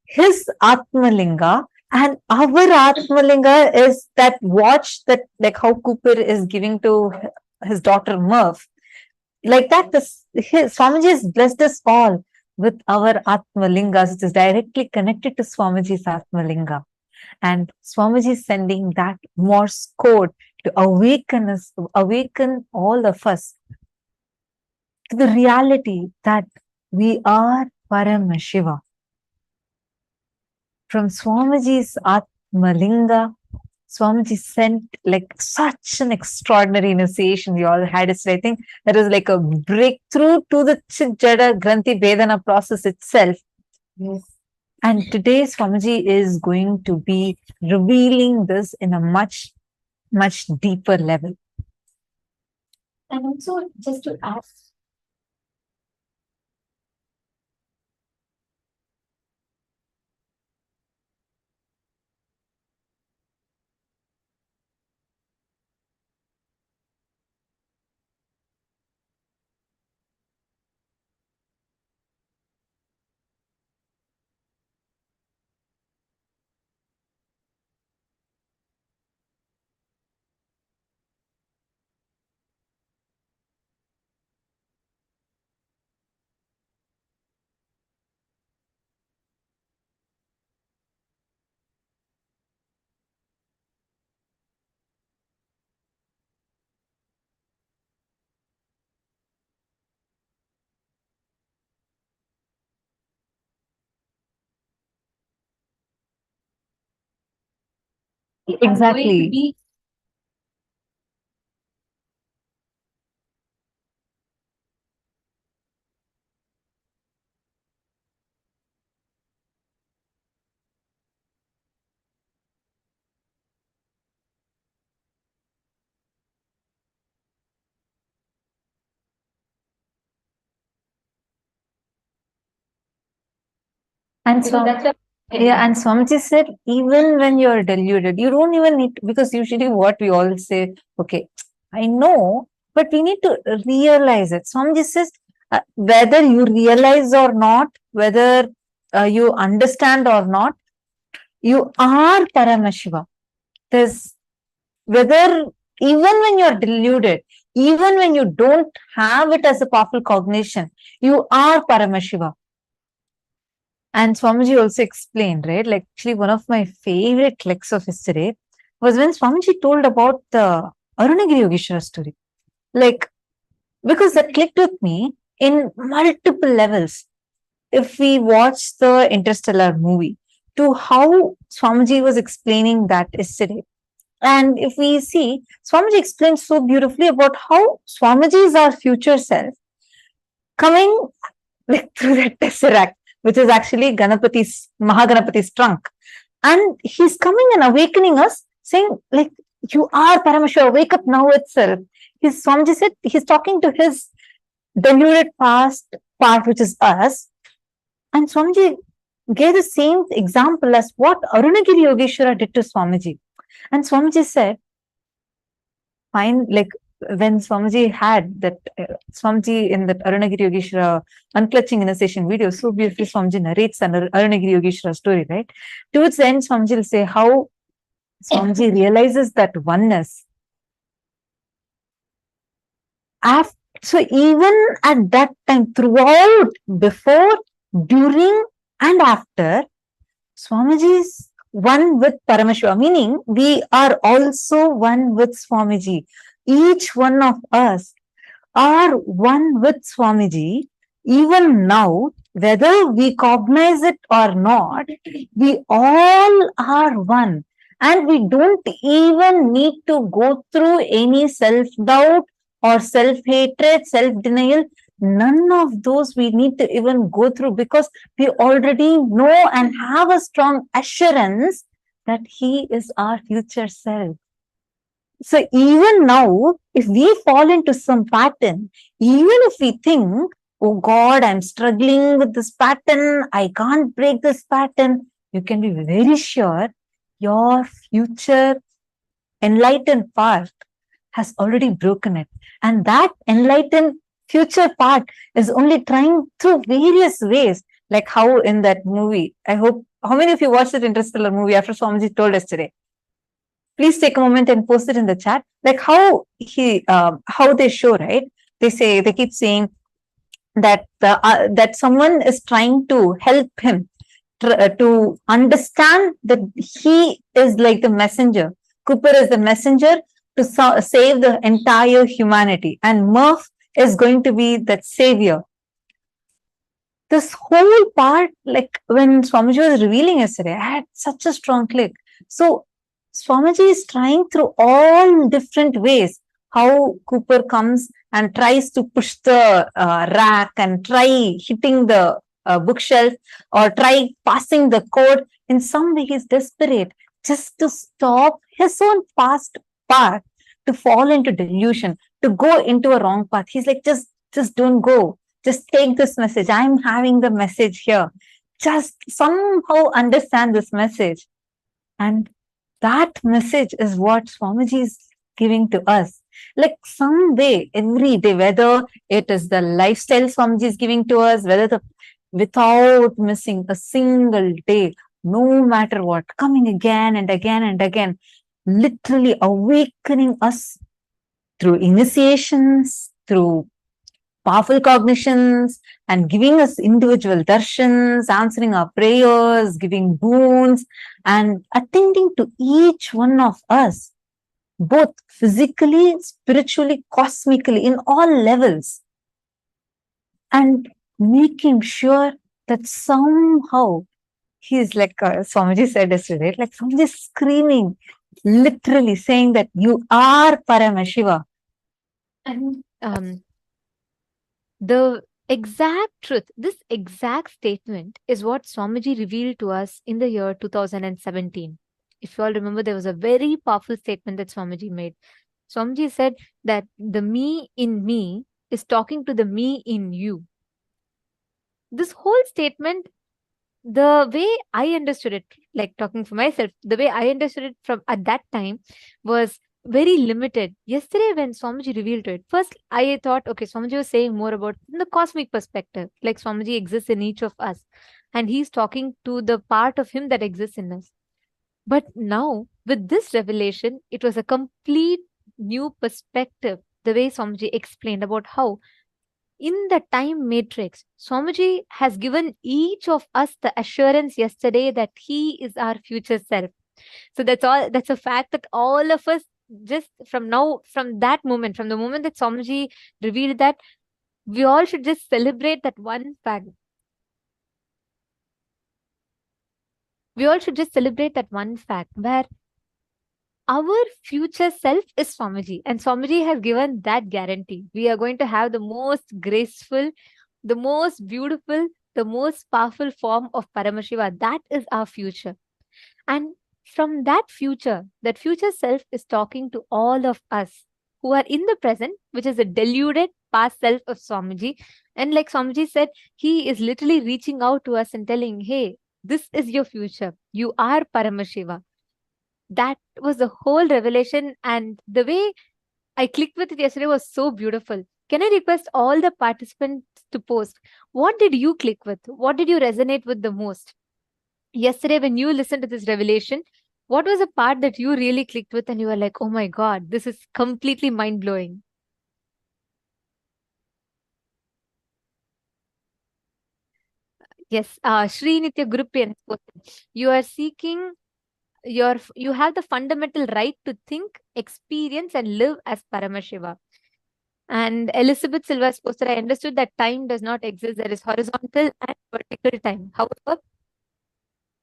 his Atmalinga, and our Atmalinga is that watch that, like how Cooper is giving to his daughter Murph. Like that, Swamiji has blessed us all with our Atmalingas, which is directly connected to Swamiji's Atmalinga. And Swamiji is sending that Morse code to awaken us, awaken all of us to the reality that we are Paramashiva. From Swamiji's Atmalinga, Swamiji sent like such an extraordinary initiation we all had. I think that is like a breakthrough to the Jada Granthi Vedana process itself. Yes. And today Swamiji is going to be revealing this in a much deeper level. And also, just to add, exactly. And so, and Swamiji said, even when you're deluded, you don't even need to, because usually what we all say, okay, I know, but we need to realize it. Swamiji says, whether you realize or not, whether you understand or not, you are Paramashiva. There's, whether, even when you're deluded, even when you don't have it as a powerful cognition, you are Paramashiva. And Swamiji also explained, right? Like, actually, one of my favorite clicks of yesterday was when Swamiji told about the Arunagiri Yogeshwara story. Like, because that clicked with me in multiple levels. If we watch the Interstellar movie, to how Swamiji was explaining that yesterday. And if we see, Swamiji explained so beautifully about how Swamiji is our future self coming like through that tesseract, which is actually Mahaganapati's trunk. And he's coming and awakening us, saying, like, you are Paramashiva, wake up now itself. Swamiji said he's talking to his deluded past part, which is us. And Swamiji gave the same example as what Arunagiri Yogeshwara did to Swamiji. And Swamiji said, fine, like when Swamiji had that, Swamiji in that Arunagiri Yogeshwara unclutching initiation video, so beautifully Swamiji narrates an Arunagiri Yogeshwara story, right? Towards the end, Swamiji will say how Swamiji realizes that oneness. So even at that time, throughout, before, during, and after, Swamiji is one with Paramashiva, meaning we are also one with Swamiji. Each one of us are one with Swamiji. Even now, whether we cognize it or not, we all are one. And we don't even need to go through any self-doubt or self-hatred, self-denial. None of those we need to even go through, because we already know and have a strong assurance that he is our future self. So even now, if we fall into some pattern, even if we think, oh God, I'm struggling with this pattern, I can't break this pattern, you can be very sure your future enlightened part has already broken it. And that enlightened future part is only trying through various ways, like how in that movie, I hope, how many of you watched that Interstellar movie after Swamiji told yesterday? Please take a moment and post it in the chat. Like how they show, right? They keep saying that that someone is trying to help him to understand that he is like the messenger. Cooper is the messenger to save the entire humanity, and Murph is going to be that savior. This whole part, like when Swamiji was revealing yesterday, I had such a strong click. So Swamiji is trying through all different ways how Cooper comes and tries to push the rack and try hitting the bookshelf or try passing the code. In some way, he's desperate just to stop his own past path to fall into delusion, to go into a wrong path. He's like, just don't go. Just take this message. I'm having the message here. Just somehow understand this message. And that message is what Swamiji is giving to us. Like some way, every day, whether it is the lifestyle Swamiji is giving to us, without missing a single day, no matter what, coming again and again and again, literally awakening us through initiations, through powerful cognitions, and giving us individual darshans, answering our prayers, giving boons, and attending to each one of us, both physically, spiritually, cosmically, in all levels, and making sure that somehow he is like Swamiji said yesterday, like Swamiji is screaming, literally saying that you are Paramashiva. And the exact truth, this exact statement is what Swamiji revealed to us in the year 2017. If you all remember, there was a very powerful statement that Swamiji made. Swamiji said that the me in me is talking to the me in you. This whole statement, the way I understood it, like talking for myself, the way I understood it from at that time was very limited. Yesterday, when Swamiji revealed it, first I thought, okay, Swamiji was saying more about the cosmic perspective, like Swamiji exists in each of us, and he's talking to the part of him that exists in us. But now, with this revelation, it was a complete new perspective, the way Swamiji explained about how in the time matrix, Swamiji has given each of us the assurance yesterday that he is our future self. So that's a fact that all of us, just from that moment, from the moment that Swamiji revealed that, we all should just celebrate that one fact. We all should just celebrate that one fact where our future self is Swamiji, and Swamiji has given that guarantee. We are going to have the most graceful, the most beautiful, the most powerful form of Paramashiva. That is our future. And from that future self is talking to all of us who are in the present, which is a deluded past self of Swamiji. And like Swamiji said, he is literally reaching out to us and telling, hey, this is your future. You are Paramashiva. That was the whole revelation. And the way I clicked with it yesterday was so beautiful. Can I request all the participants to post? What did you click with? What did you resonate with the most? Yesterday, when you listened to this revelation, what was a part that you really clicked with and you were like, oh my God, this is completely mind-blowing? Yes, Sri Nitya Gurupriyan, you are seeking you have the fundamental right to think, experience, and live as Paramashiva. And Elizabeth Silva's posted, I understood that time does not exist. There is horizontal and vertical time. However,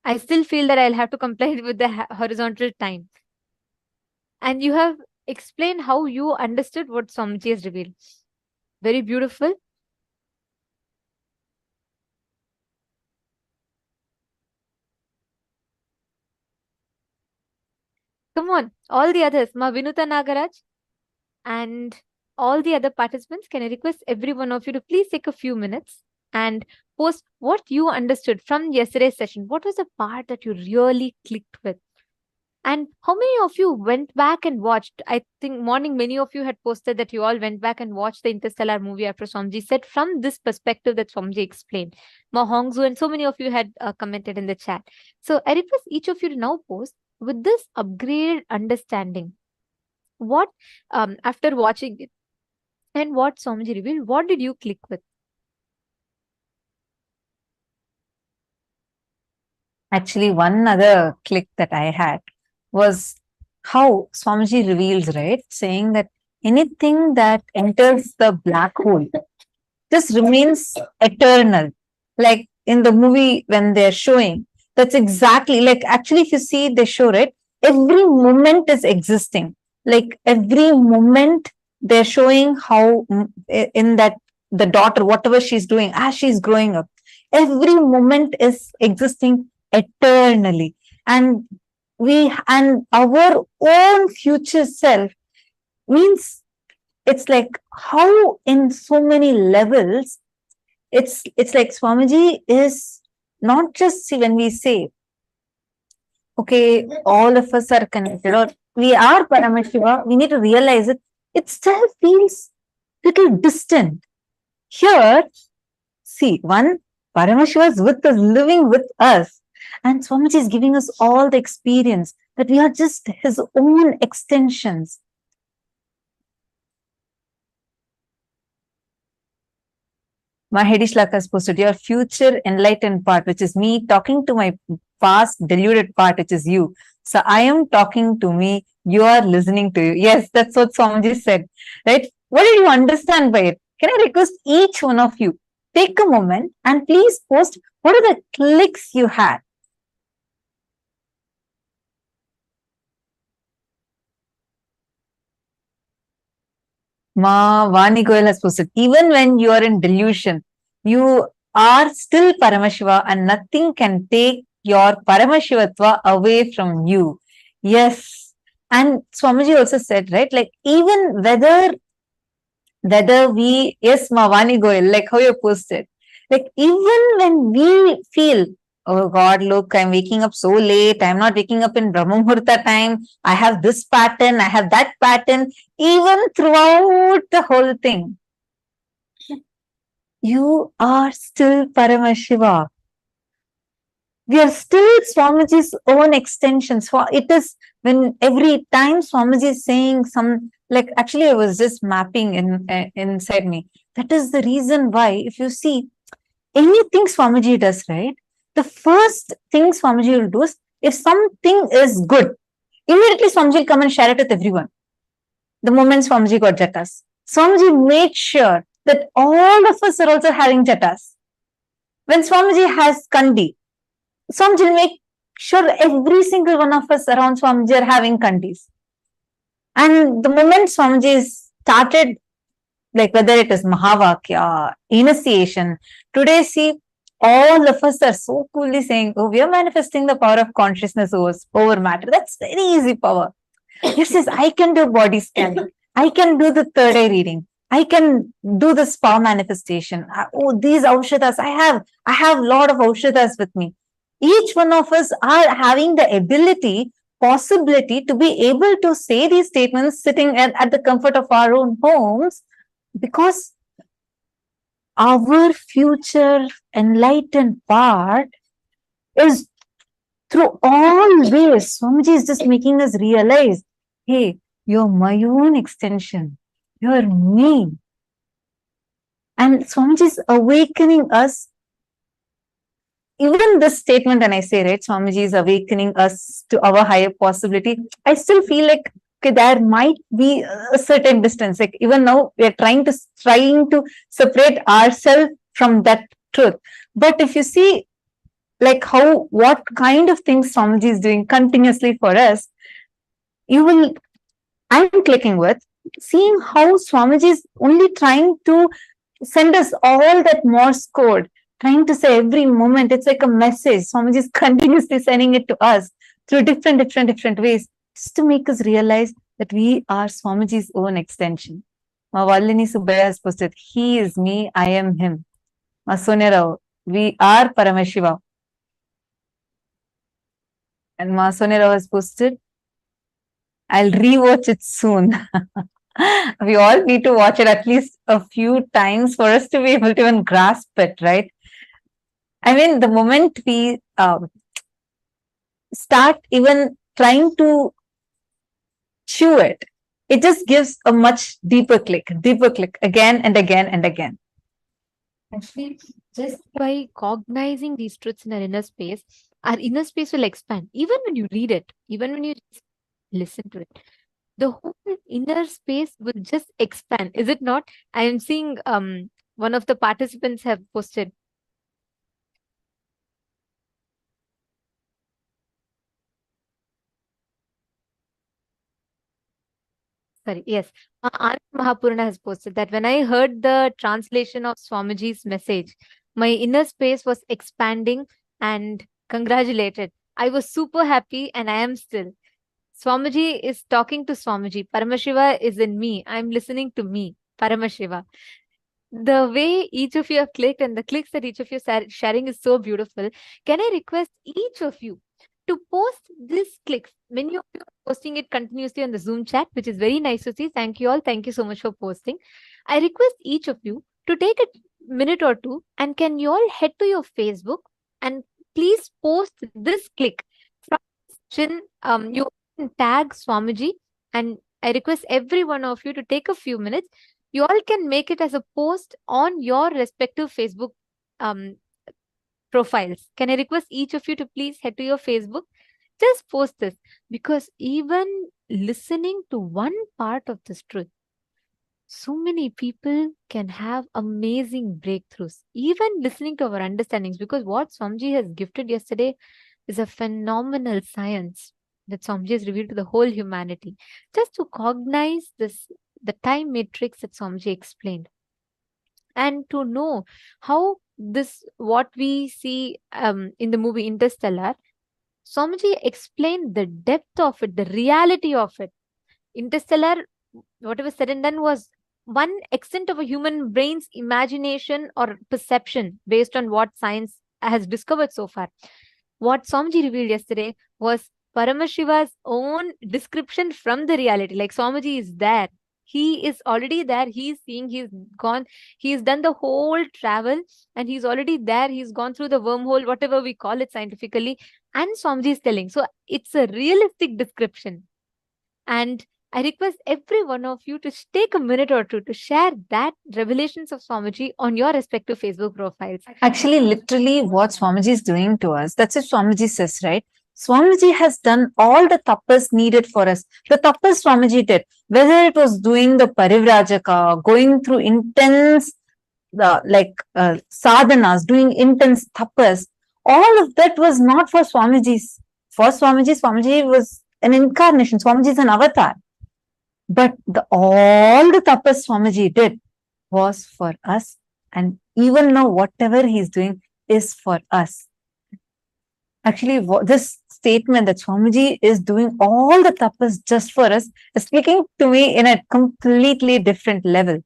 I still feel that I'll have to comply with the horizontal time. And you have explained how you understood what Swamiji has revealed. Very beautiful. Come on, all the others, Ma Vinuta Nagaraj and all the other participants, can I request every one of you to please take a few minutes and post what you understood from yesterday's session. What was the part that you really clicked with? And how many of you went back and watched? I think morning, many of you had posted that you all went back and watched the Interstellar movie after Swamiji said from this perspective that Swamiji explained. Ma Hongzu and so many of you had commented in the chat. So I request each of you to now post with this upgraded understanding. What, after watching it and what Swamiji revealed, what did you click with? Actually, one other click that I had was how Swamiji reveals, right? Saying that anything that enters the black hole just remains eternal. Like in the movie when they're showing, that's exactly like, actually, if you see, they show it, every moment is existing. Like every moment they're showing how in that the daughter, whatever she's doing as she's growing up, every moment is existing eternally. And our own future self means, it's like how in so many levels, it's like Swamiji is not just, see, when we say, okay, all of us are connected or we are Paramashiva, we need to realize it still feels little distant. Here, see, one, Paramashiva is with us, living with us, and Swamiji is giving us all the experience that we are just his own extensions. Mahedishlaka has posted your future enlightened part, which is me talking to my past deluded part, which is you. So I am talking to me, you are listening to you. Yes, that's what Swamiji said, right? What did you understand by it? Can I request each one of you, take a moment and please post what are the clicks you had. Ma Vani Goyal has posted, even when you are in delusion, you are still Paramashiva and nothing can take your Paramashivatva away from you. Yes. And Swamiji also said, right, like even whether we, yes, Ma Vani Goyal, like how you posted, like even when we feel, oh God, look, I'm waking up so late. I'm not waking up in Brahma Muhurta time. I have this pattern. I have that pattern. Even throughout the whole thing, you are still Paramashiva. We are still Swamiji's own extensions. It is when every time Swamiji is saying some, like actually I was just mapping inside me. That is the reason why, if you see anything Swamiji does, right? The first thing Swamiji will do is If something is good, immediately Swamiji will come and share it with everyone. The moment Swamiji got jatas, Swamiji made sure that all of us are also having jatas. When Swamiji has kandi, Swamiji will make sure every single one of us around Swamiji are having kandis. And the moment Swamiji started, like whether it is Mahavakya, initiation, today see, all of us are so coolly saying, oh, we are manifesting the power of consciousness over matter. That's very easy power. Yes, yes, I can do body scanning. I can do the third eye reading. I can do the spa manifestation. Oh, these Aushadas, I have a lot of Aushadas with me. Each one of us are having the ability, possibility to be able to say these statements sitting at the comfort of our own homes, because our future enlightened part is through all ways. Swamiji is just making us realize, hey, you're my own extension. You're me. And Swamiji is awakening us. Even this statement, when I say, right, Swamiji is awakening us to our higher possibility, I still feel like, okay, there might be a certain distance. Like even now, we are trying to separate ourselves from that truth. But if you see, like what kind of things Swamiji is doing continuously for us, I'm clicking with, seeing how Swamiji is only trying to send us all that Morse code, trying to say every moment, it's like a message. Swamiji is continuously sending it to us through different ways, just to make us realize that we are Swamiji's own extension. Ma Vallini Subbaya has posted, he is me, I am him. Ma Sonia Rao, we are Paramashiva. And Ma Sonia Rao has posted, I'll rewatch it soon. We all need to watch it at least a few times for us to be able to even grasp it, right? I mean, the moment we start even trying to chew it, it just gives a much deeper click again and again and again. Actually, just by cognizing these truths in our inner space will expand. Even when you read it, even when you listen to it, the whole inner space will just expand. Is it not? I am seeing one of the participants have posted. Sorry, yes. Anand Mahapurana has posted that when I heard the translation of Swamiji's message, my inner space was expanding and congratulated. I was super happy and I am still. Swamiji is talking to Swamiji. Paramashiva is in me. I'm listening to me, Paramashiva. The way each of you have clicked and the clicks that each of you are sharing is so beautiful. Can I request each of you to post this clicks? Many of you are posting it continuously on the Zoom chat, which is very nice to see. Thank you all. Thank you so much for posting. I request each of you to take a minute or two, and can you all head to your Facebook and please post this click from you can tag Swamiji, and I request every one of you to take a few minutes. You all can make it as a post on your respective Facebook profiles. Can I request each of you to please head to your Facebook? Just post this, because even listening to one part of this truth, so many people can have amazing breakthroughs, even listening to our understandings, because what Swamiji has gifted yesterday is a phenomenal science that Swamiji has revealed to the whole humanity. Just to cognize this, the time matrix that Swamiji explained, and to know how this, what we see in the movie Interstellar, Swamiji explained the depth of it, the reality of it. Interstellar, whatever said and done, was one extent of a human brain's imagination or perception based on what science has discovered so far. What Swamiji revealed yesterday was Paramashiva's own description from the reality. Like Swamiji is there. He is already there. He's seeing, he's gone, he's done the whole travel and he's already there. He's gone through the wormhole, whatever we call it scientifically. And Swamiji is telling. So it's a realistic description. And I request every one of you to take a minute or two to share that revelations of Swamiji on your respective Facebook profiles. Actually, literally what Swamiji is doing to us, that's what Swamiji says, right? Swamiji has done all the tapas needed for us. The tapas Swamiji did, whether it was doing the parivrajaka, going through intense sadhanas, doing intense tapas, all of that was not for Swamiji's. For Swamiji, Swamiji was an incarnation. Swamiji is an avatar. But all the tapas Swamiji did was for us. And even now, whatever he's doing is for us. Actually, this statement that Swamiji is doing all the tapas just for us is speaking to me in a completely different level.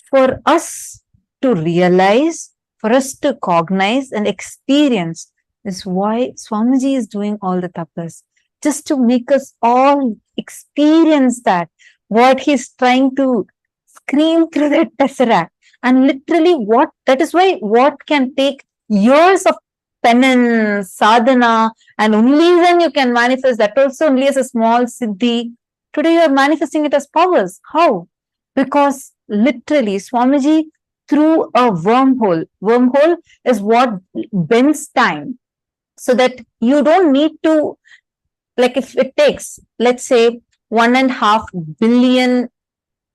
For us to realize, for us to cognize and experience is why Swamiji is doing all the tapas. Just to make us all experience that, what he's trying to scream through that tesseract. And literally that is why what can take years of penance, sadhana, and only then you can manifest that also only as a small siddhi. Today you are manifesting it as powers. How? Because literally Swamiji through a wormhole. Wormhole is what bends time so that you don't need to, like if it takes, let's say 1.5 billion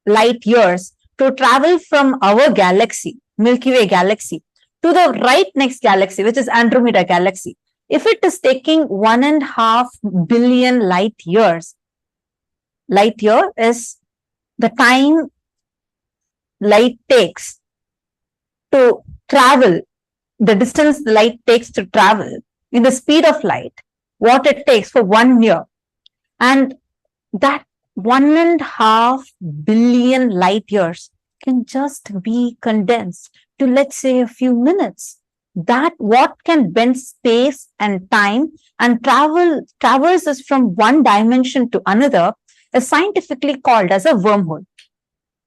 light years to travel from our galaxy, Milky Way galaxy, to the right next galaxy, which is Andromeda galaxy. If it is taking 1.5 billion light year is the time light takes to travel, the distance light takes to travel in the speed of light, what it takes for 1 year. And that 1.5 billion light years can just be condensed to, let's say, a few minutes. That what can bend space and time and traverses from one dimension to another is scientifically called as a wormhole.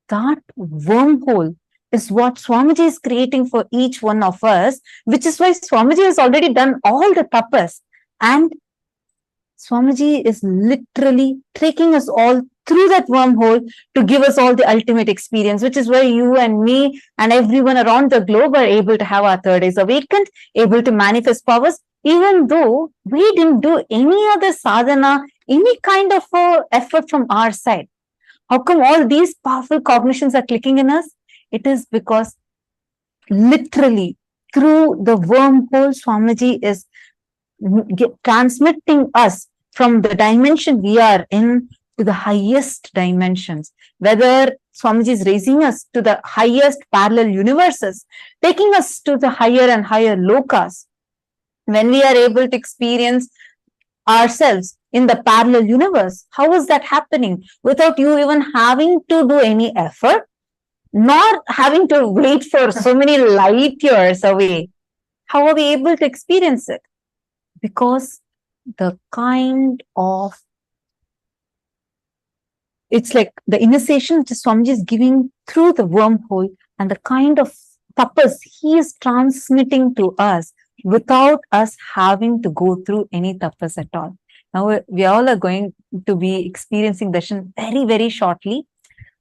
That wormhole is what Swamiji is creating for each one of us, which is why Swamiji has already done all the tapas. And Swamiji is literally taking us all through that wormhole to give us all the ultimate experience, which is why you and me and everyone around the globe are able to have our third eyes awakened, able to manifest powers, even though we didn't do any other sadhana, any kind of effort from our side. How come all these powerful cognitions are clicking in us? It is because literally through the wormhole, Swamiji is transmitting us from the dimension we are in to the highest dimensions. Whether Swamiji is raising us to the highest parallel universes, taking us to the higher and higher lokas. When we are able to experience ourselves in the parallel universe, how is that happening? Without you even having to do any effort, nor having to wait for so many light years away. How are we able to experience it? Because the kind of, it's like the initiation which Swamiji is giving through the wormhole and the kind of tapas he is transmitting to us without us having to go through any tapas at all. Now we all are going to be experiencing darshan very, very shortly.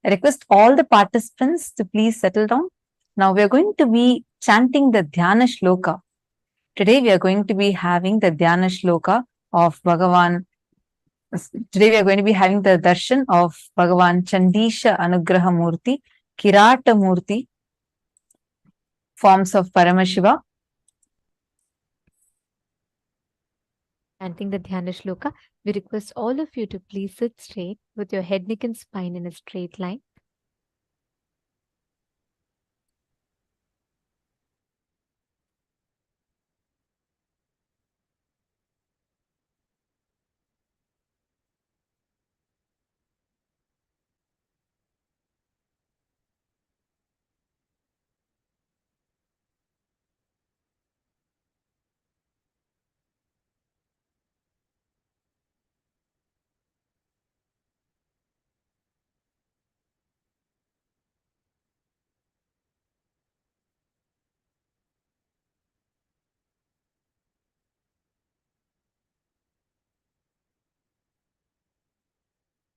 I request all the participants to please settle down. Now we are going to be chanting the Dhyana Shloka. Today we are going to be having the Dhyana Shloka of Bhagavan. Today we are going to be having the darshan of Bhagavan Chandisha Anugraha Murti, Kirata Murti, forms of Paramashiva. Chanting the Dhyana Shloka, we request all of you to please sit straight with your head, neck and spine in a straight line.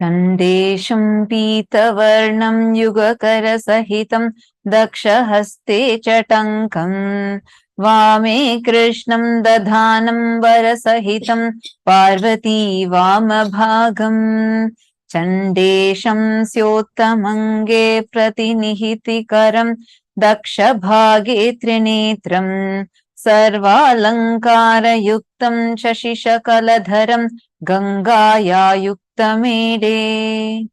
Chandesham Pitavarnam Yugakara Sahitam Dakshahasti Chatankam Vame Krishnam Dadhanam Varasahitam Parvati Vamabhagam Chandesham Syottamange Pratinihitikaram Dakshabhage Trinetram Sarvalankarayuktam Shashishakaladharam Gangaya Yuktamede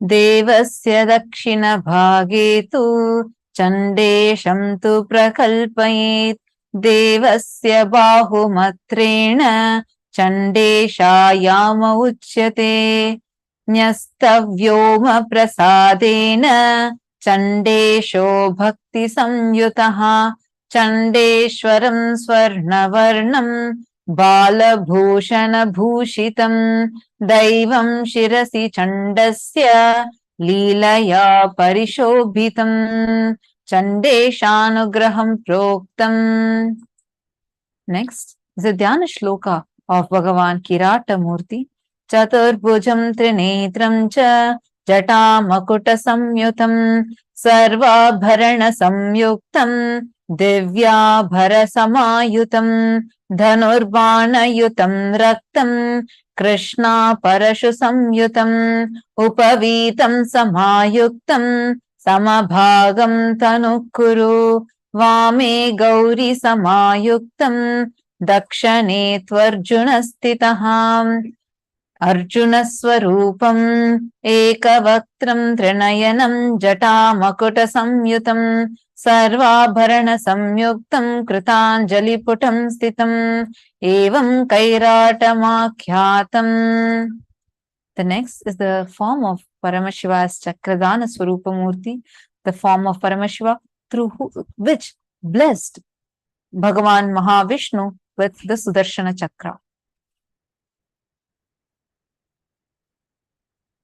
Devasya Dakshina Bhagetu Chandesham tu Prakalpayet Devasya Bahumatrena Chandeshayama Uchyate Nyastavyoma Prasadena Chandesho Bhakti Samyutaha Chandeshwaram Swarnavarnam Balabhushana Bhushitam Daivam Shirasi Chandasya Leelaya Parishobhitam Chandeshanugraham Proktam. Next is a Dhyana Shloka of Bhagavan Kirata Murti. Chaturbhujam Trinetram cha Jata Makuta Samyutam Sarvabharana Samyuktam Divya Bhara Samayutam Dhanurbana Yutam Raktam Krishna Parashu Samyutam Upavitam Samayuktam Samabhagam Tanukuru Vame Gauri Samayuktam Dakshane Tvarjuna Stitaham Arjuna Swarupam Ekavaktram Trinayanam Jata Makuta Samyutam Sarvabharana Samyuktam Kritanjali Putam Stitam Evam Kairata. The next is the form of Paramashiva's Chakradana Swarupamurti, the form of Paramashiva through which blessed Bhagavan Mahavishnu with the Sudarshana Chakra.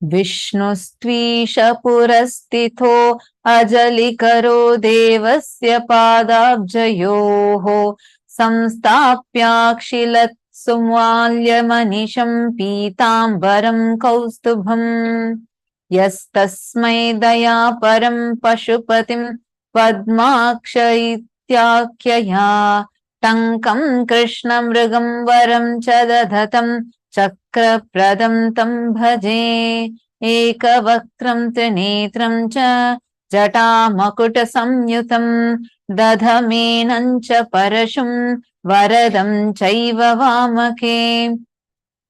Vishnustvisha purastitho ajalikaro devasya padabjayoho samstapyakshilat sumvalya manisham pitambaram kaustubham yastasmai daya param pashupatim padmakshaityakya tankam krishna mrigam varam chadadhatam Chakra pradam tam bhaje ekavaktram trinetram cha jata makuta samyutam dadhamenam cha parashum varadam chaiva vamake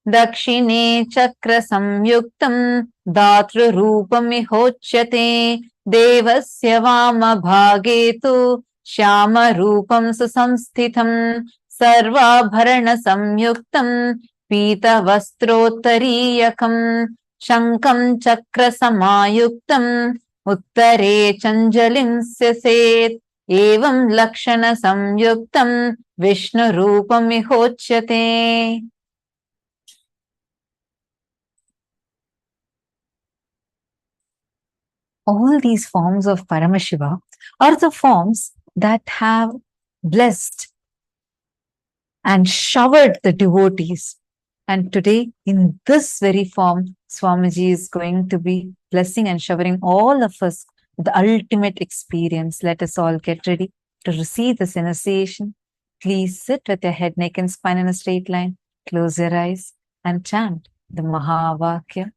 dakshine chakra samyuktam datru rupamihochyate devasya vama bhagetu shyama rupam susamsthitam sarvabharana samyuktam Pita Vastrotariyakam Shankam Chakra Samayuktam Uttare Chanjalim Syaset Evam Lakshana Samyuktam Vishnu Rupam Ihochyate. All these forms of Paramashiva are the forms that have blessed and showered the devotees. And today, in this very form, Swamiji is going to be blessing and showering all of us with the ultimate experience. Let us all get ready to receive this initiation. Please sit with your head, neck and spine in a straight line. Close your eyes and chant the Mahavakya